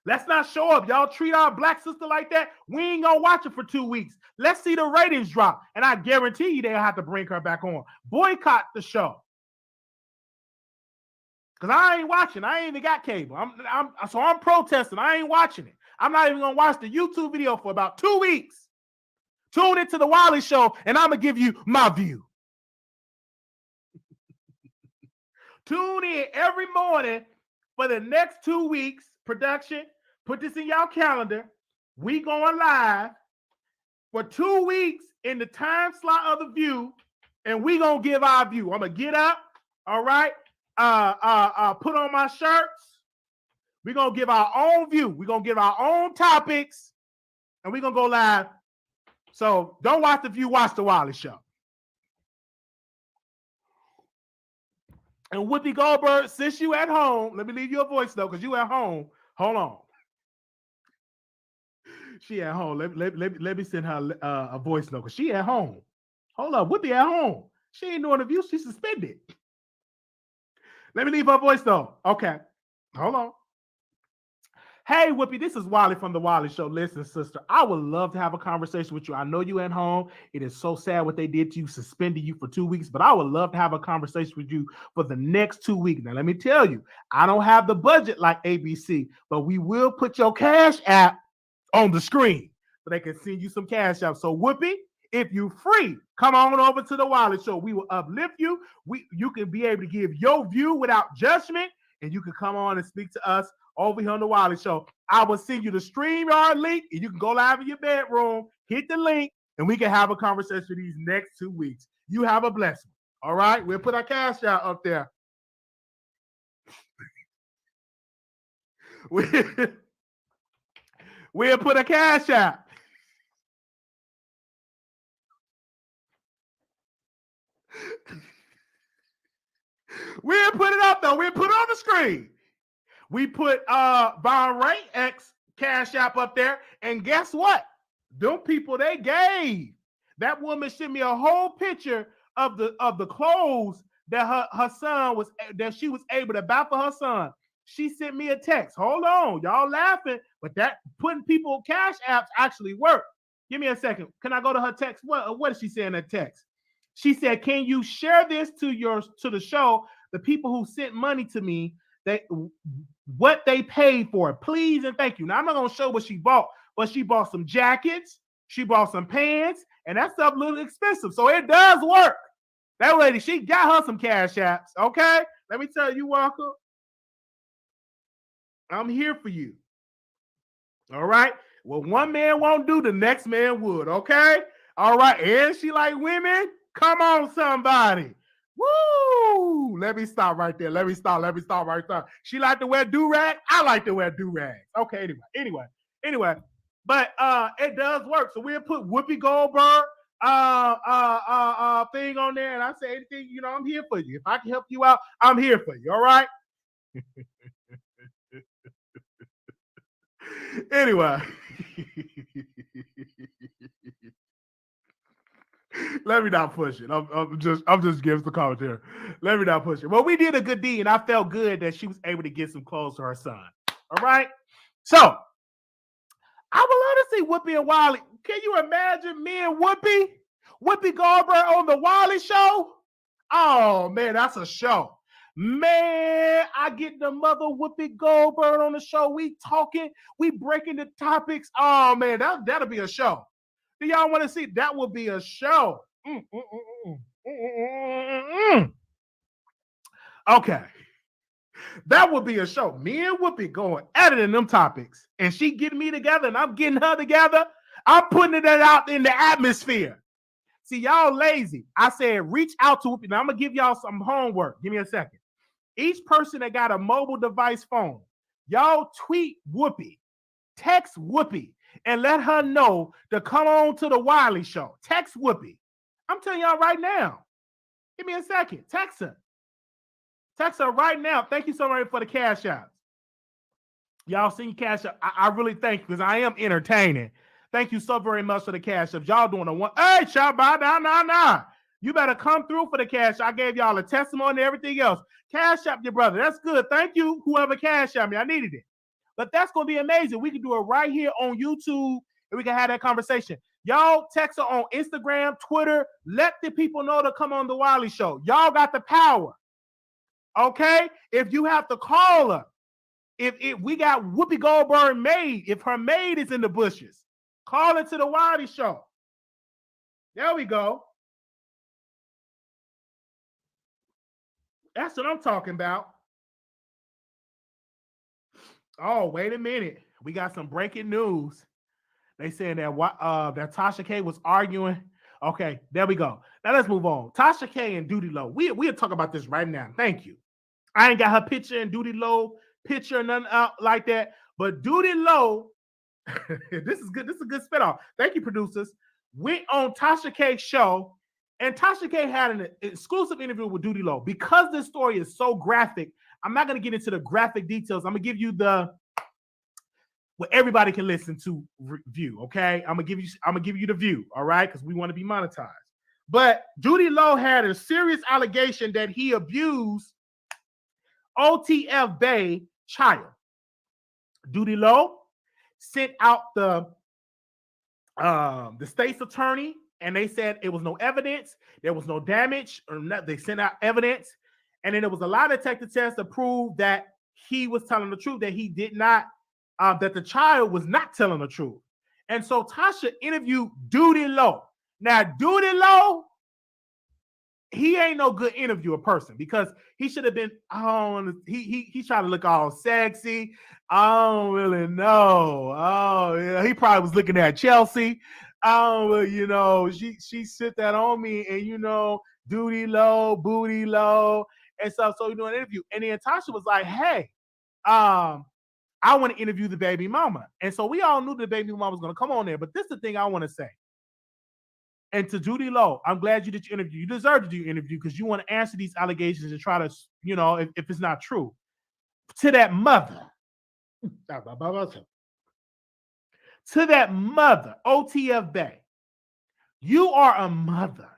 Let's not show up. Y'all treat our Black sister like that. We ain't gonna watch it for 2 weeks. Let's see the ratings drop. And I guarantee you they'll have to bring her back on. Boycott the show. Because I ain't watching. I ain't even got cable. So I'm protesting. I ain't watching it. I'm not even gonna watch the YouTube video for about 2 weeks. Tune into the Wiley Show, and I'm gonna give you my view. Tune in every morning for the next 2 weeks. Production, put this in y'all calendar. We going live for 2 weeks in the time slot of The View, and we gonna give our view. I'm gonna get up, all right. Put on my shirts. We're gonna give our own view. We're gonna give our own topics, and we're gonna go live. So don't watch The View, watch the Wiley Show. And Whoopi Goldberg, since you at home, let me leave you a voice though, because you at home. Hold on. She at home. Let me send her a voice note, because she at home. Hold up, Whoopi at home. She ain't doing The View. She's suspended. Let me leave her voice though. Okay. Hold on. Hey, Whoopi, this is Wiley from the Wiley Show. Listen, sister, I would love to have a conversation with you. I know you at home. It is so sad what they did to you, suspended you for 2 weeks, but I would love to have a conversation with you for the next 2 weeks. Now, let me tell you, I don't have the budget like ABC, but we will put your Cash App on the screen so they can send you some Cash App. So, Whoopi, if you're free, come on over to the Wiley Show. We will uplift you. You can be able to give your view without judgment, and you can come on and speak to us over here on the Wiley Show. I will send you the StreamYard link, and you can go live in your bedroom, hit the link, and we can have a conversation these next 2 weeks. You have a blessing. All right? We'll put our Cash out up there. We'll put a Cash out. We'll put it up though. We'll put it on the screen. We put Bahrain X Cash App up there, and guess what? Them people, they gave. That woman sent me a whole picture of the clothes that her son was, that she was able to buy for her son. She sent me a text. Hold on, y'all laughing, but that putting people Cash Apps actually work. Give me a second. Can I go to her text? What did she say in that text? She said, "Can you share this to the show? The people who sent money to me, what they paid for it, please and thank you." Now I'm not gonna show what she bought, but she bought some jackets, she bought some pants, and that stuff a little expensive. So it does work. That lady, she got her some Cash Apps. Okay, let me tell you, Walker, I'm here for you. All right. What one man won't do, the next man would. Okay. All right. And she like women. Come on, somebody. Woo! Let me stop right there. Let me stop right there. She like to wear do-rag. I like to wear do-rags. Okay, anyway. But it does work. So we'll put Whoopi Goldberg thing on there, and I say anything, I'm here for you. If I can help you out, I'm here for you. All right. Anyway. Let me not push it. I'm just giving some commentary. Let me not push it. Well, we did a good deed, and I felt good that she was able to get some clothes to her son. All right. So I would love to see Whoopi and Wiley. Can you imagine me and Whoopi Goldberg on the Wiley Show? Oh man, that's a show. Man, I get the mother Whoopi Goldberg on the show. We talking, we breaking the topics. Oh man, that'll be a show. Do y'all want to see? That will be a show. Okay, that would be a show. Me and Whoopi going at it in them topics, and she getting me together, and I'm getting her together. I'm putting it out in the atmosphere. See, y'all lazy. I said reach out to Whoopi. Now I'm gonna give y'all some homework. Give me a second. Each person that got a mobile device phone, y'all tweet Whoopi, text Whoopi, and let her know to come on to the Wiley Show. Text Whoopi. I'm telling y'all right now. Give me a second. Text her. Text her right now. Thank you so much for the cash out. Y'all seen cash up. I really thank you because I am entertaining. Thank you so very much for the cash up. Y'all doing a one. Hey, shout out, nah. You better come through for the cash. I gave y'all a testimony and everything else. Cash up your brother. That's good. Thank you, whoever cash up me. I needed it. But that's going to be amazing. We can do it right here on YouTube and we can have that conversation. Y'all text her on Instagram, Twitter. Let the people know to come on the Wiley Show. Y'all got the power. Okay? If you have to call her, if we got Whoopi Goldberg maid, if her maid is in the bushes, call into the Wiley Show. There we go. That's what I'm talking about. Oh, wait a minute. We got some breaking news. They saying that that Tasha K was arguing. Okay, there we go. Now let's move on. Tasha K and Duty Low. We'll talk about this right now. Thank you. I ain't got her picture and Duty Low picture and nothing out like that. But Duty Low, this is good. This is a good spinoff. Thank you, producers. Went on Tasha K's show, and Tasha K had an exclusive interview with Duty Low. Because this story is so graphic, I'm not going to get into the graphic details. I'm going to give you what everybody can listen to view. Okay, I'm gonna give you the view. All right, because we want to be monetized. But Duty Low had a serious allegation that he abused OTF Bay child. Duty Low sent out the state's attorney, and they said it was no evidence, there was no damage, or not. They sent out evidence, and then it was a lie detector test to prove that he was telling the truth, that he did not, that the child was not telling the truth. And so Tasha interviewed Duty Low. Now, Duty Low, he ain't no good interviewer person because he should have been he tried to look all sexy. I don't really know. Oh, yeah, he probably was looking at Chelsea. She sit that on me, and Duty Low, booty low, and stuff. So you do an interview, and then Tasha was like, "Hey, I want to interview the baby mama." And so we all knew the baby mama was going to come on there. But this is the thing I want to say. And to Duty Low, I'm glad you did your interview. You deserve to do your interview because you want to answer these allegations and try to, if it's not true. To that mother, OTF Bay, you are a mother.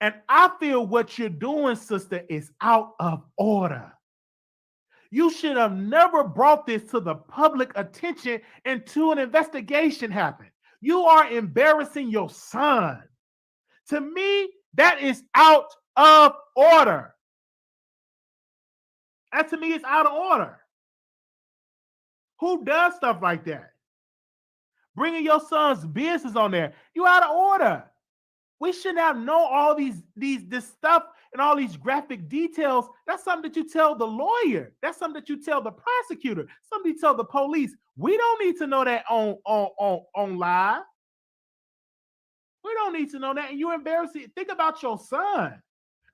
And I feel what you're doing, sister, is out of order. You should have never brought this to the public attention until an investigation happened. You are embarrassing your son. To me, that is out of order. That to me is out of order. Who does stuff like that? Bringing your son's business on there. You out of order. We shouldn't have known all this stuff and all these graphic details. That's something that you tell the lawyer. That's something that you tell the prosecutor. Something you tell the police. We don't need to know that on live. We don't need to know that. And you're embarrassing. Think about your son.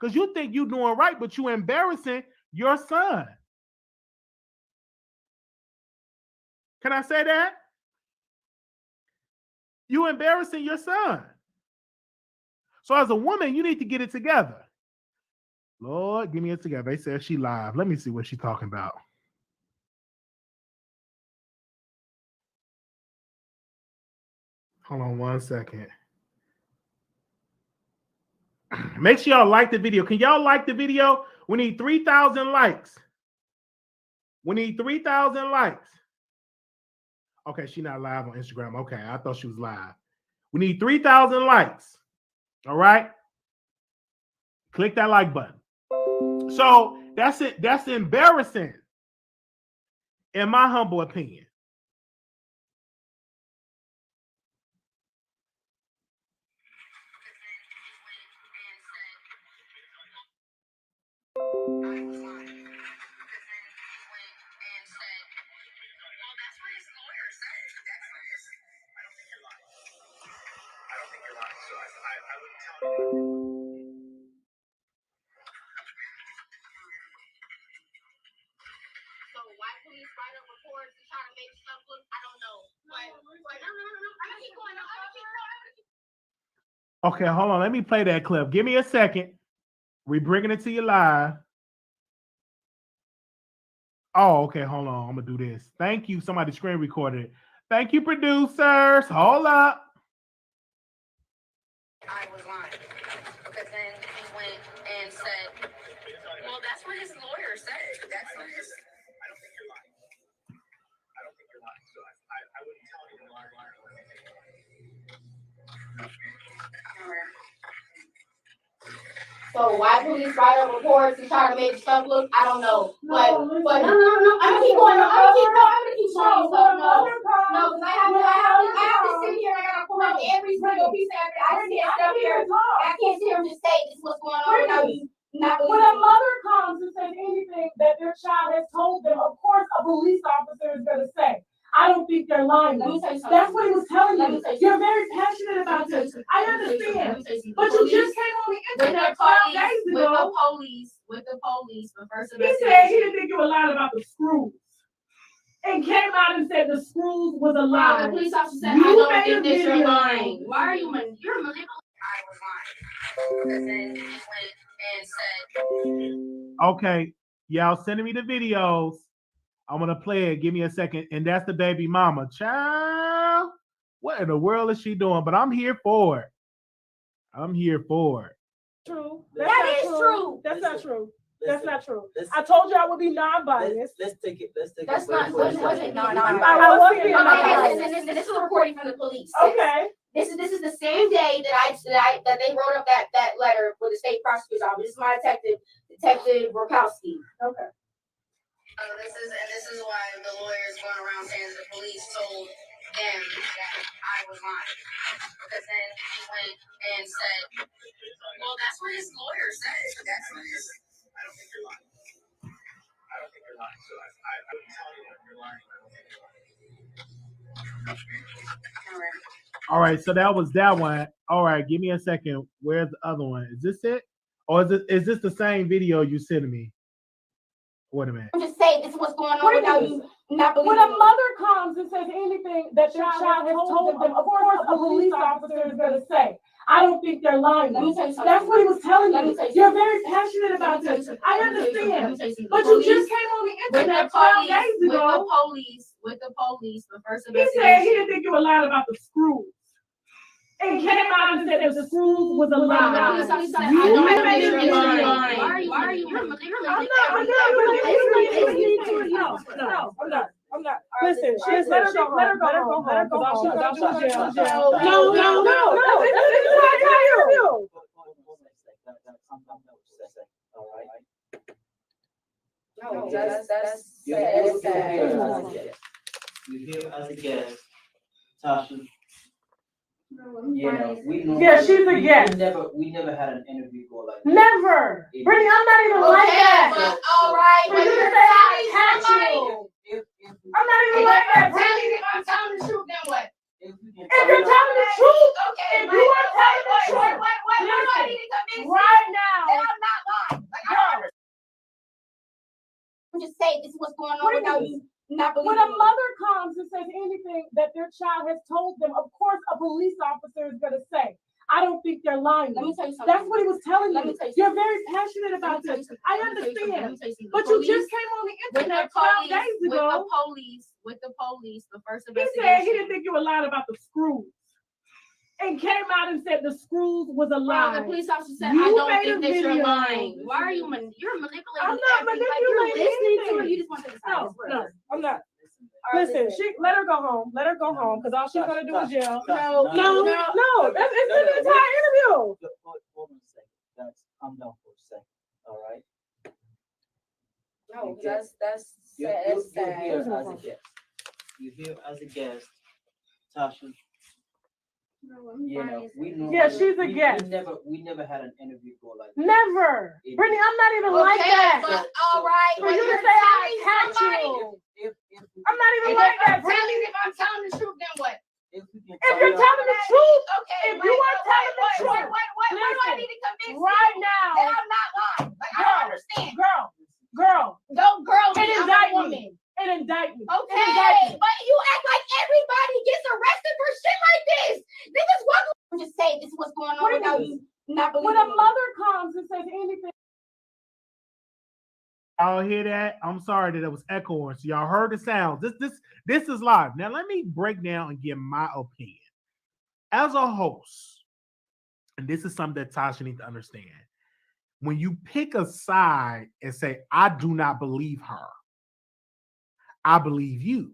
Because you think you're doing right, but you're embarrassing your son. Can I say that? You're embarrassing your son. So as a woman, you need to get it together. Lord, give me it together. They said she live. Let me see what she's talking about. Hold on one second. Make sure y'all like the video. Can y'all like the video? We need 3,000 likes. We need 3,000 likes. Okay, she's not live on Instagram. Okay, I thought she was live. We need 3,000 likes. All right? Click that like button. So that's it. That's embarrassing, in my humble opinion. Okay, hold on. Let me play that clip. Give me a second. We bringing it to you live. Oh, okay. Hold on. I'm gonna do this. Thank you. Somebody screen recorded it. Thank you, producers. Hold up. I was lying because then he went and said, "Well, that's what his lawyer said. That's what his." I don't think you're lying. I don't think you're lying. So I wouldn't tell you to lie. So why police write up reports and try to make stuff look? I don't know. But no. I'm gonna keep going. I'm gonna keep showing stuff. No, because I have to sit here and I gotta pull up every single piece of it. I can't sit here. I can't sit here and just say this is what's going on without you not believing. When a mother comes and says anything that their child has told them, of course a police officer is gonna say, I don't think they're lying. That's what he was telling you. You're very passionate about this. I understand. But you just came on the internet 12 days ago. With the police, but first he said he didn't think you were lying about the screws. And came out and said the screws was a lie. The police officer said, I don't think that you're lying. Why are you manipulating? You're manipulating. I was lying. Because then he went and said, okay, y'all sending me the videos. I'm gonna play it. Give me a second. And that's the baby mama. Child, what in the world is she doing? But I'm here for it. I'm here for it. True. That is true. That's not true. That's not true. I told you I would be non-biased. Let's take it. That's not. Wasn't non-biased. I was being non-biased. This is a recording from the police. Okay. This is the same day that they wrote up that letter for the state prosecutor's office. This is my Detective Rokowski. Okay. This is why the lawyers going around saying the police told them that I was lying. Because then he went and said, well, that's what his lawyer said. That's what his. I don't think you're lying. I don't think you're lying. So I wouldn't tell you that you're lying. All right, so that was that one. All right, give me a second. Where's the other one? Is this it? Or is this the same video you sent me? Wait a minute. I'm just saying this is what's going on without you not believing. When a mother comes and says anything that their child has told them, of course a police officer is going to say, I don't think they're lying. That's what he was telling you. You're very passionate about this. I understand. But you just came on the internet 12 days ago. With the police, the first investigation. He said he didn't think you were lying about the screws. And came out and said that the screws was a lie. I'm not. Listen, let her go home. Let her go home. No. No, that's sad. You're here as a guest, Tasha. She's a guest. We never had an interview go like that. Never. Brittany, I'm not even like that. But, all right. For you to say I catch you. I'm not even like that. If I'm telling the truth, then what? If you're telling the truth, okay. If you are telling the truth, right now. I'm not lying. I'm just saying this is what's going on without you not believing. When a mother comes and says anything that their child has told them, of course a police officer is going to say, I don't think they're lying. Let me tell you something. That's what he was telling you. You're very passionate about this. I understand. But you just came on the internet 12 days ago. With the police, the first investigation. He said he didn't think you were lying about the screws. And came out and said the screws was a lie. The police officer said, I don't think that you're lying. Why are you you're manipulating? I'm not manipulating anything. You just want to decide. No, I'm not. Listen, let her go home. Let her go home because all she's gonna do is yell. No. That's the entire interview. Hold on a second. Calm down for a All right. No, You that's You're sad. here as a guest. You're here as a guest, Tasha. You know, we know. Yeah, she's a guest. We never had an interview go like that. Never. Brittany, I'm not even like that. But all right. For you to say I attacked you. I'm not even like that, Brittany. If I'm telling the truth, then what? If you're telling the truth, Okay. if you are telling the truth, What do I need to convince you right that now, I'm not lying? Like, I don't understand. girl, Don't girl me. It I'm a indict woman. me. It indict me. Okay, but you act like everybody gets arrested for shit like this. Niggas walk around and just say this is what's going on without you not believing. When a mother comes and says anything. Y'all hear that? I'm sorry that it was echoing. So y'all heard the sound. This is live. Now let me break down and give my opinion. As a host, and this is something that Tasha needs to understand. When you pick a side and say, I do not believe her, I believe you.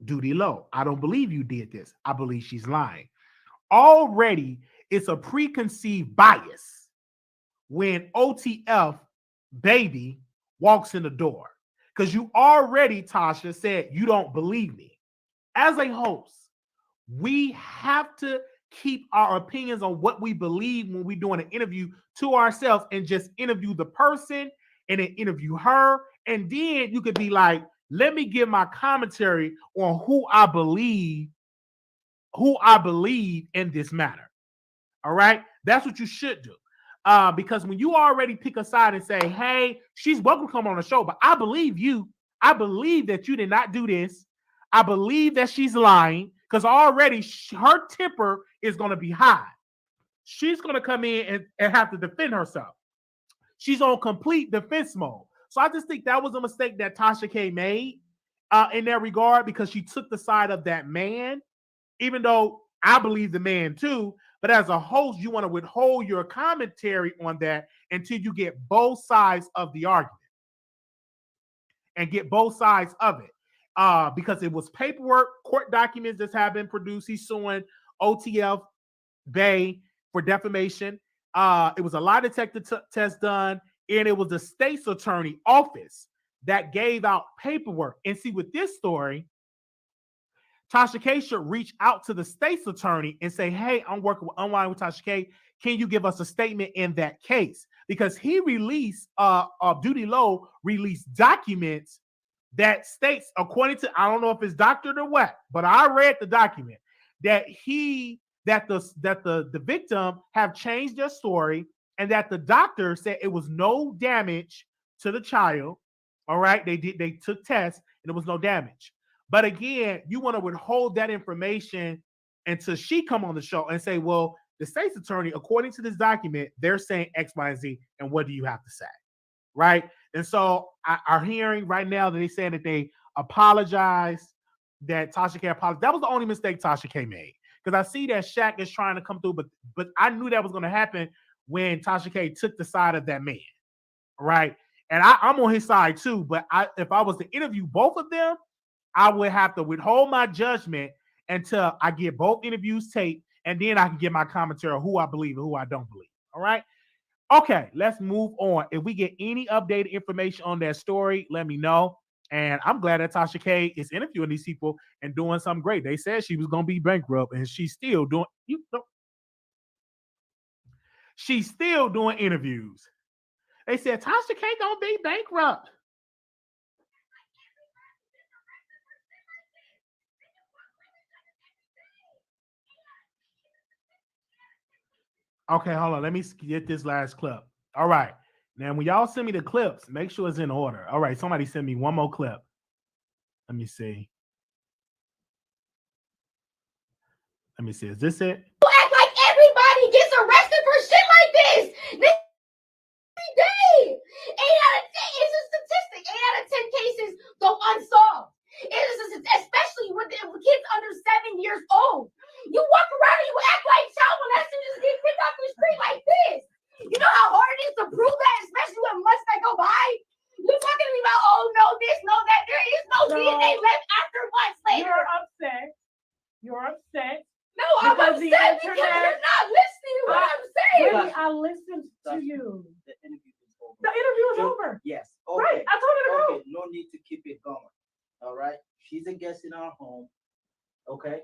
Duty low. I don't believe you did this. I believe she's lying. Already, it's a preconceived bias when OTF baby walks in the door. Because you already, Tasha, said you don't believe me. As a host, we have to keep our opinions on what we believe when we're doing an interview to ourselves and just interview the person and then interview her. And then you could be like, let me give my commentary on who I believe in this matter. All right. That's what you should do. Because when you already pick a side and say, hey, she's welcome to come on the show, but I believe you. I believe that you did not do this. I believe that she's lying because already her temper is going to be high. She's going to come in and have to defend herself. She's on complete defense mode. So I just think that was a mistake that Tasha K made in that regard because she took the side of that man, even though I believe the man too. But as a host, you want to withhold your commentary on that until you get both sides of the argument and get both sides of it. Because it was paperwork, court documents that have been produced. He's suing OTF Bay for defamation. It was a lie detector test done, and it was the state's attorney office that gave out paperwork. And see, with this story, Tasha K should reach out to the state's attorney and say, hey, I'm working online with Tasha K. Can you give us a statement in that case? Because he released, Duty Low released documents that states, according to, I don't know if it's doctored or what, but I read the document that the victim have changed their story and that the doctor said it was no damage to the child. All right. They took tests and there was no damage. But again, you want to withhold that information until she come on the show and say, well, the state's attorney, according to this document, they're saying X, Y, and Z. And what do you have to say? Right. And so our hearing right now that they're saying that they apologized, that Tasha K apologized. That was the only mistake Tasha K made. Because I see that Shaq is trying to come through, but I knew that was going to happen when Tasha K took the side of that man. Right. And I'm on his side too. But if I was to interview both of them, I would have to withhold my judgment until I get both interviews taped, and then I can get my commentary on who I believe and who I don't believe. All right. Okay, let's move on. If we get any updated information on that story, let me know. And I'm glad that Tasha K is interviewing these people and doing something great. They said she was going to be bankrupt, and she's still doing. She's still doing interviews. They said Tasha K gonna be bankrupt. Okay, hold on. Let me get this last clip. All right. Now, when y'all send me the clips, make sure it's in order. All right. Somebody send me one more clip. Let me see. Let me see. Is this it? You act like everybody gets arrested for shit like this. Every day. 8 out of 10 is a statistic. 8 out of 10 cases go unsolved. It is especially with kids under 7 years old. You walk around and you act like child molesters get picked off the street like this. You know how hard it is to prove that, especially when months that go by? You're talking to me about, oh, no this, no that. There is no DNA left after months later. You're upset. You're upset. No, I'm upset because you're not listening to what I'm saying. Really, I listened to you. The interview is over. home. Okay.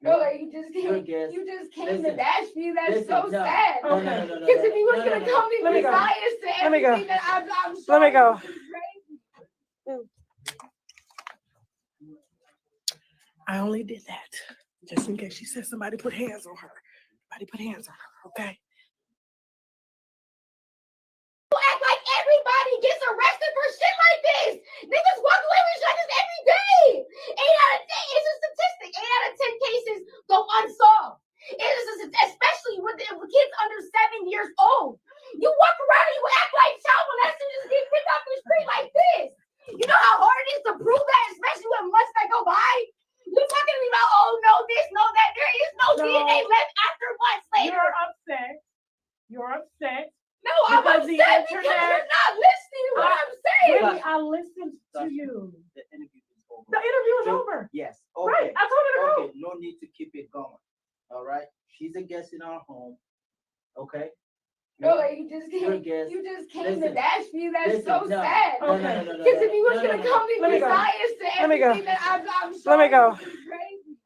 No, like you just Your came. guest. You just came Listen. to bash me. That's Listen, so no. sad. No, Okay. no, no, no, Because no, if he was no, gonna no, come no. me with go. bias to Let me go. everything that I'm Let me go. it's crazy. I only did that just in case she said somebody put hands on her. Somebody put hands on her, okay? You act like everybody gets arrested for shit like this. Niggas walk away with shit like this every day. 8 out of 10, it's a statistic. 8 out of 10 cases go unsolved. It is especially with kids under 7 years old. You walk around and you act like child molesters just get picked up the street like this. You know how hard it is to prove that, especially when months that go by? You talking to me about, oh, no this, no that. There is no DNA left after months later. You're upset. You're upset. No, I'm Because the upset because internet- you're not listening to what I'm saying. Baby, I listened to you. The interview is over. The interview is No. over. Yes. Right, Okay. I told her to go. Okay. No need to keep it going. All right. She's a guest in our home. Okay. No, like you just Your came. guest. You just came Listen. to bash me. That's Listen, so no. sad. No, no, Okay. no, no, no, Because if he was no, no, gonna no. come me Let me with go. bias to Let me go. everything that I'm Let me go. it's crazy.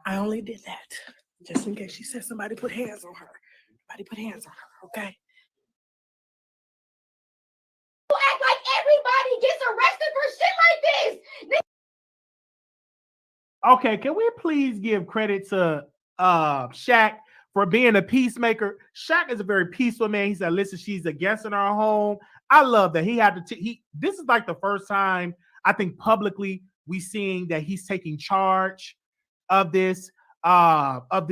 I only did that just in case she said somebody put hands on her. Somebody put hands on her, okay? You act like everybody gets arrested for shit like this. Okay, can we please give credit to Shaq for being a peacemaker? Shaq is a very peaceful man. He said, listen, she's a guest in our home. I love that he had to this is like the first time I think publicly we seeing that he's taking charge of this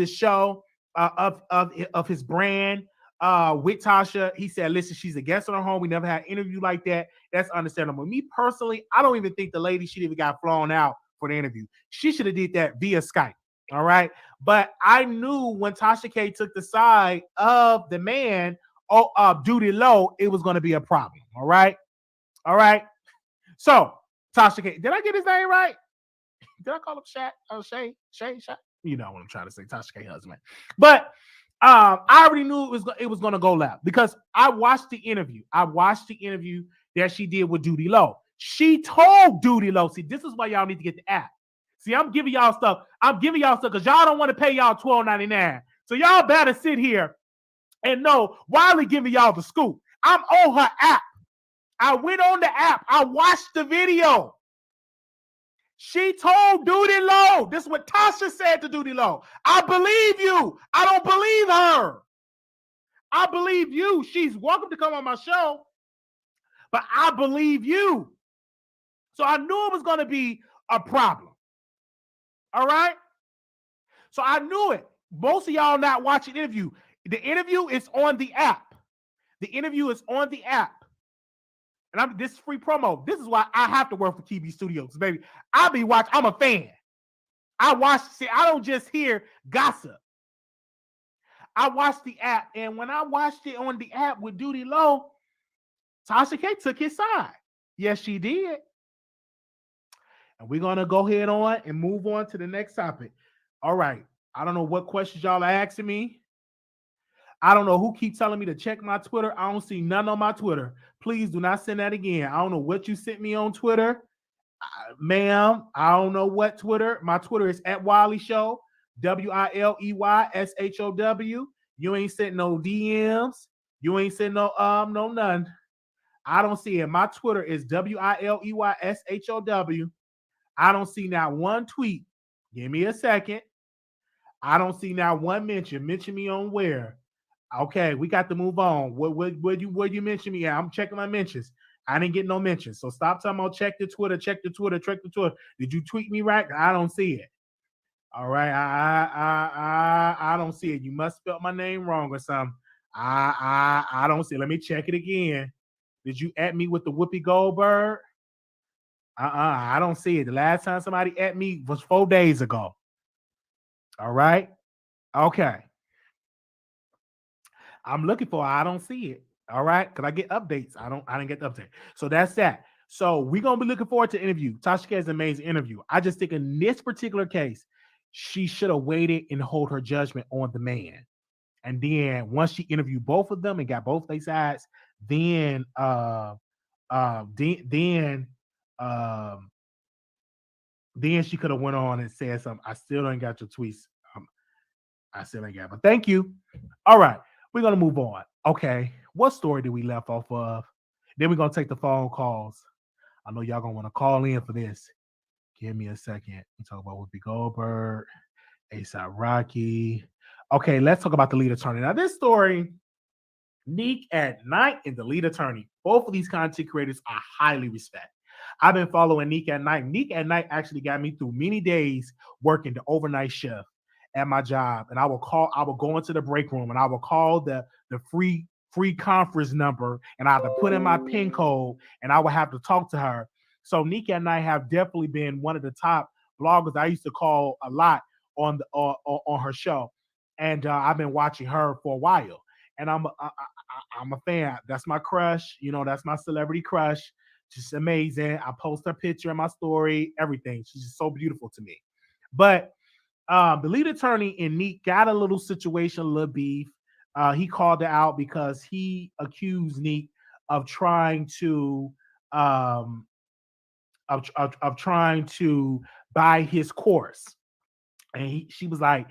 show, of his brand with Tasha. He said, listen, she's a guest in our home. We never had an interview like that. That's understandable. Me personally, I don't even think the lady should even got flown out for the interview. She should have did that via Skype. All right. But I knew when Tasha K took the side of the man Duty Low, it was going to be a problem. All right. All right. So Tasha K, did I get his name right? Did I call him Shaq? Oh, Shay? You know what I'm trying to say, Tasha K husband. But I already knew it was going to go left because I watched the interview. That she did with Duty Low. She told Duty Low, see, this is why y'all need to get the app. See, I'm giving y'all stuff because y'all don't want to pay y'all $12.99. So y'all better sit here and know Wiley giving y'all the scoop. I'm on her app. I went on the app. I watched the video. She told Duty Low. This is what Tasha said to Duty Low. I believe you. I don't believe her. I believe you. She's welcome to come on my show, but I believe you. So I knew it was going to be a problem. All right? So I knew it. Most of y'all not watching the interview. The interview is on the app. And this is free promo. This is why I have to work for TV Studios, baby. I'm a fan. I don't just hear gossip. I watched the app, and when I watched it on the app with Duty Low, Tasha K took his side. Yes, she did. And we're going to go ahead on and move on to the next topic. All right. I don't know what questions y'all are asking me. I don't know who keep telling me to check my Twitter. I don't see none on my Twitter. Please do not send that again. I don't know what you sent me on Twitter. Ma'am, I don't know what Twitter. My Twitter is at Wiley Show. WILEYSHOW. You ain't sent no DMs. You ain't sent no none. I don't see it. My Twitter is WILEYSHOW. I don't see not one tweet. Give me a second. I don't see not one mention. Mention me on where? Okay, we got to move on. Where you mention me at? I'm checking my mentions. I didn't get no mentions. So stop talking about check the Twitter. Did you tweet me right? I don't see it. All right. I don't see it. You must spell my name wrong or something. I don't see it. Let me check it again. Did you at me with the Whoopi Goldberg? I don't see it. The last time somebody at me was 4 days ago. All right. Okay. I'm looking for it. I don't see it. All right. Because I get updates. I didn't get the update. So that's that. So we're going to be looking forward to the interview. Tasha K is an amazing interview. I just think in this particular case, she should have waited and hold her judgment on the man. And then once she interviewed both of them and got both their sides, then Then um, then she could have went on and said something. I still ain't got your tweets. I still ain't got it, but thank you. All right, we're gonna move on. Okay, what story did we left off of? Then we're gonna take the phone calls. I know y'all gonna want to call in for this. Give me a second. We talk about Whoopi Goldberg, ASAP Rocky. Okay, let's talk about the lead attorney. Now, this story, Nique at Nite and the lead attorney. Both of these content creators I highly respect. I've been following Nique at Nite. Nique at Nite actually got me through many days working the overnight shift at my job. And I will go into the break room and I will call the free conference number and I have to put in my PIN code and I will have to talk to her. So Nique and I have definitely been one of the top bloggers I used to call a lot on her show. And I've been watching her for a while. And I'm a fan. That's my crush. You know, that's my celebrity crush. She's amazing. I post her picture in my story, everything. She's just so beautiful to me. But the lead attorney in Nique got a little situation, a little beef. He called her out because he accused Nique of trying to trying to buy his course. And she was like,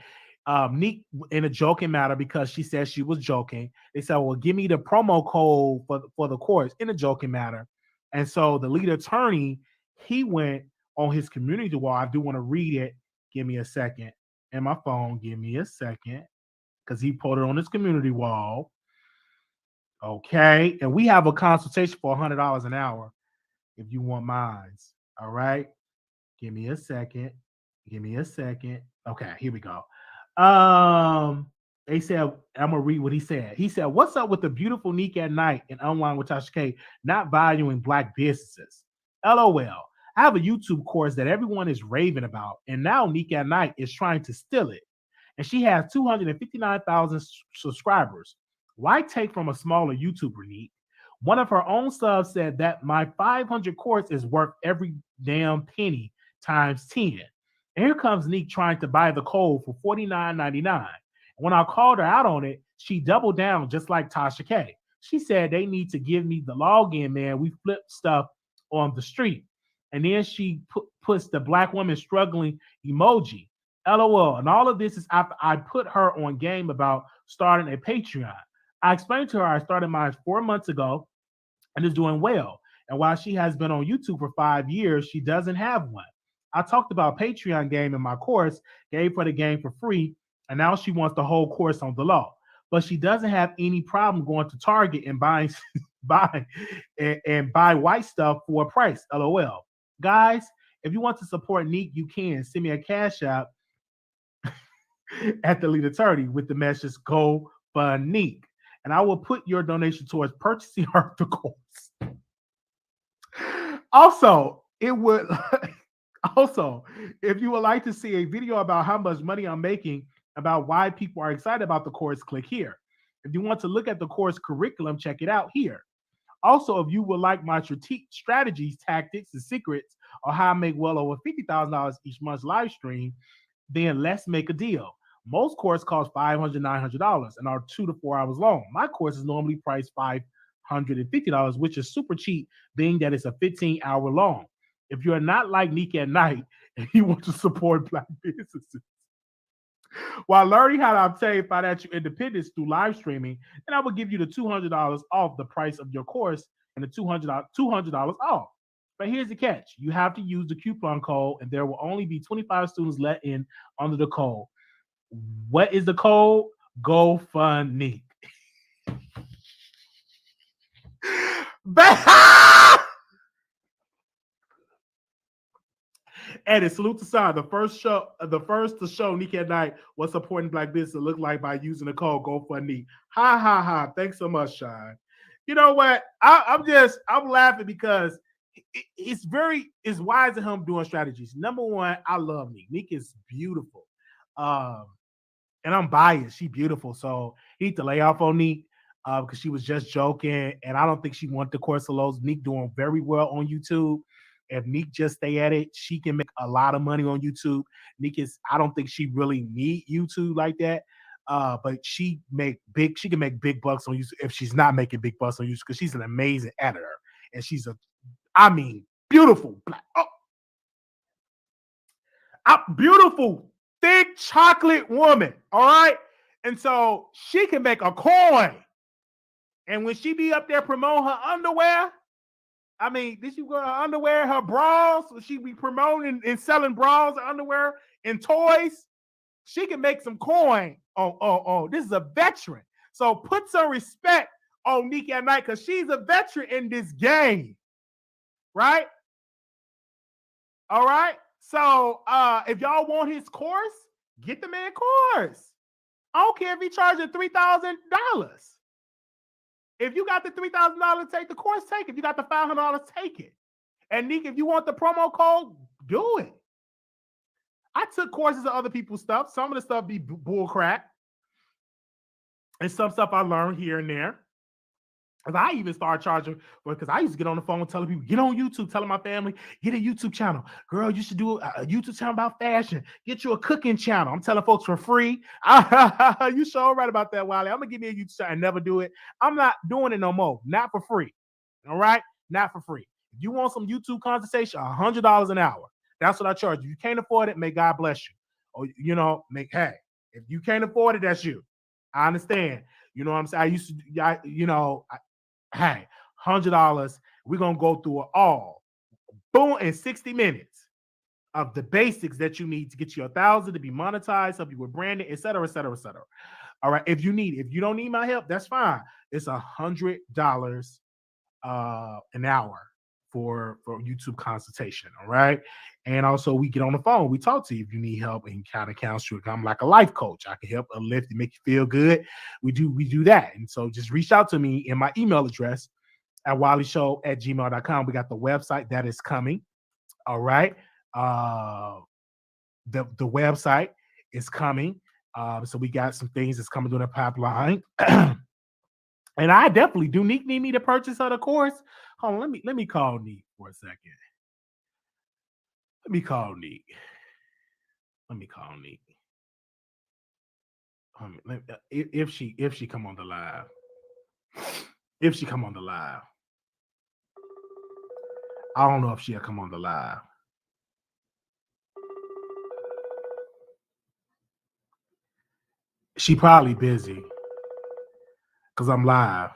Nique, in a joking matter, because she said she was joking. They said, well, give me the promo code for the course in a joking matter. And so the lead attorney, he went on his community wall. I do want to read it. Give me a second. And my phone, give me a second. Because he put it on his community wall. Okay. And we have a consultation for $100 an hour if you want mine. All right. Give me a second. Give me a second. Okay, here we go. They said, I'm gonna read what he said. He said, what's up with the beautiful Nique at Nite and Online with Tasha K not valuing black businesses? LOL. I have a YouTube course that everyone is raving about, and now Nique at Nite is trying to steal it. And she has 259,000 subscribers. Why take from a smaller YouTuber, Nique? One of her own subs said that my 500 course is worth every damn penny times 10. And here comes Nique trying to buy the code for $49.99. When I called her out on it, she doubled down just like Tasha K. She said they need to give me the login, man. We flip stuff on the street. And then she puts the black woman struggling emoji. LOL. And all of this is after I put her on game about starting a Patreon. I explained to her I started mine 4 months ago and is doing well. And while she has been on YouTube for 5 years, she doesn't have one. I talked about Patreon game in my course, gave her the game for free, and now she wants the whole course on the law. But she doesn't have any problem going to Target and buy white stuff for a price. LOL. Guys, if you want to support Nique, you can send me a cash app at the lead attorney with the message "Go for Nique," and I will put your donation towards purchasing her the course. Also, it would. Also, if you would like to see a video about how much money I'm making, about why people are excited about the course, click here. If you want to look at the course curriculum, check it out here. Also, if you would like my strategies, tactics, and secrets on how I make well over $50,000 each month's live stream, then let's make a deal. Most courses cost $500, $900 and are 2 to 4 hours long. My course is normally priced $550, which is super cheap, being that it's a 15-hour long. If you're not like Nique at Nite and you want to support black businesses while learning how to obtain financial independence through live streaming, then I will give you the $200 off the price of your course and the $200 off. But here's the catch. You have to use the coupon code, and there will only be 25 students let in under the code. What is the code? GoFundMe. And it salute to Sai. The first to show Nique at Nite what supporting black business look like by using the code GoFundMe. Ha ha ha. Thanks so much, Shine. You know what? I'm laughing because it's wise of him doing strategies. Number one, I love Nique. Nique is beautiful. And I'm biased. She's beautiful. So he need to lay off on Nique because she was just joking. And I don't think she wanted the course of lows. Nique doing very well on YouTube. If Nique just stay at it, she can make a lot of money on YouTube. I don't think she really need YouTube like that. But she can make big bucks on YouTube if she's not making big bucks on YouTube because she's an amazing editor and she's beautiful black, a beautiful thick chocolate woman. All right, and so she can make a coin. And when she be up there promoting her underwear, did she wear her underwear, her bras? She be promoting and selling bras, underwear, and toys. She can make some coin. Oh, this is a veteran. So put some respect on Nique at Nite because she's a veteran in this game. Right? All right. So if y'all want his course, get the man course. I don't care if he charging $3,000. If you got the $3,000 to take the course, take it. If you got the $500, take it. And Nique, if you want the promo code, do it. I took courses of other people's stuff. Some of the stuff be bull crap. And some stuff I learned here and there. Because I even started charging, because I used to get on the phone telling people, get on YouTube, telling my family, get a YouTube channel. Girl, you should do a YouTube channel about fashion. Get you a cooking channel. I'm telling folks for free. You sure right about that, Wiley. I'm going to give me a YouTube channel and never do it. I'm not doing it no more. Not for free. All right? Not for free. If you want some YouTube conversation, $100 an hour. That's what I charge. If you can't afford it, may God bless you. Or, hey, if you can't afford it, that's you. I understand. You know what I'm saying? I used to, hey, $100. We're going to go through it all. Boom, in 60 minutes of the basics that you need to get you 1,000 to be monetized, help you with branding, et cetera, et cetera, et cetera. All right. If you don't need my help, that's fine. It's $100 an hour for YouTube consultation. All right. And also we get on the phone. We talk to you if you need help and kind of counsel you. I'm like a life coach. I can help uplift and make you feel good. We do that. And so just reach out to me in my email address at wileyshow@gmail.com. We got the website that is coming. All right. The website is coming. So we got some things that's coming through the pipeline. And I definitely do. Nique need me to purchase her the course. Hold on, let me call Nique for a second. Let me call Nique. If she come on the live. If she come on the live. I don't know if she'll come on the live. She probably busy. Because I'm live.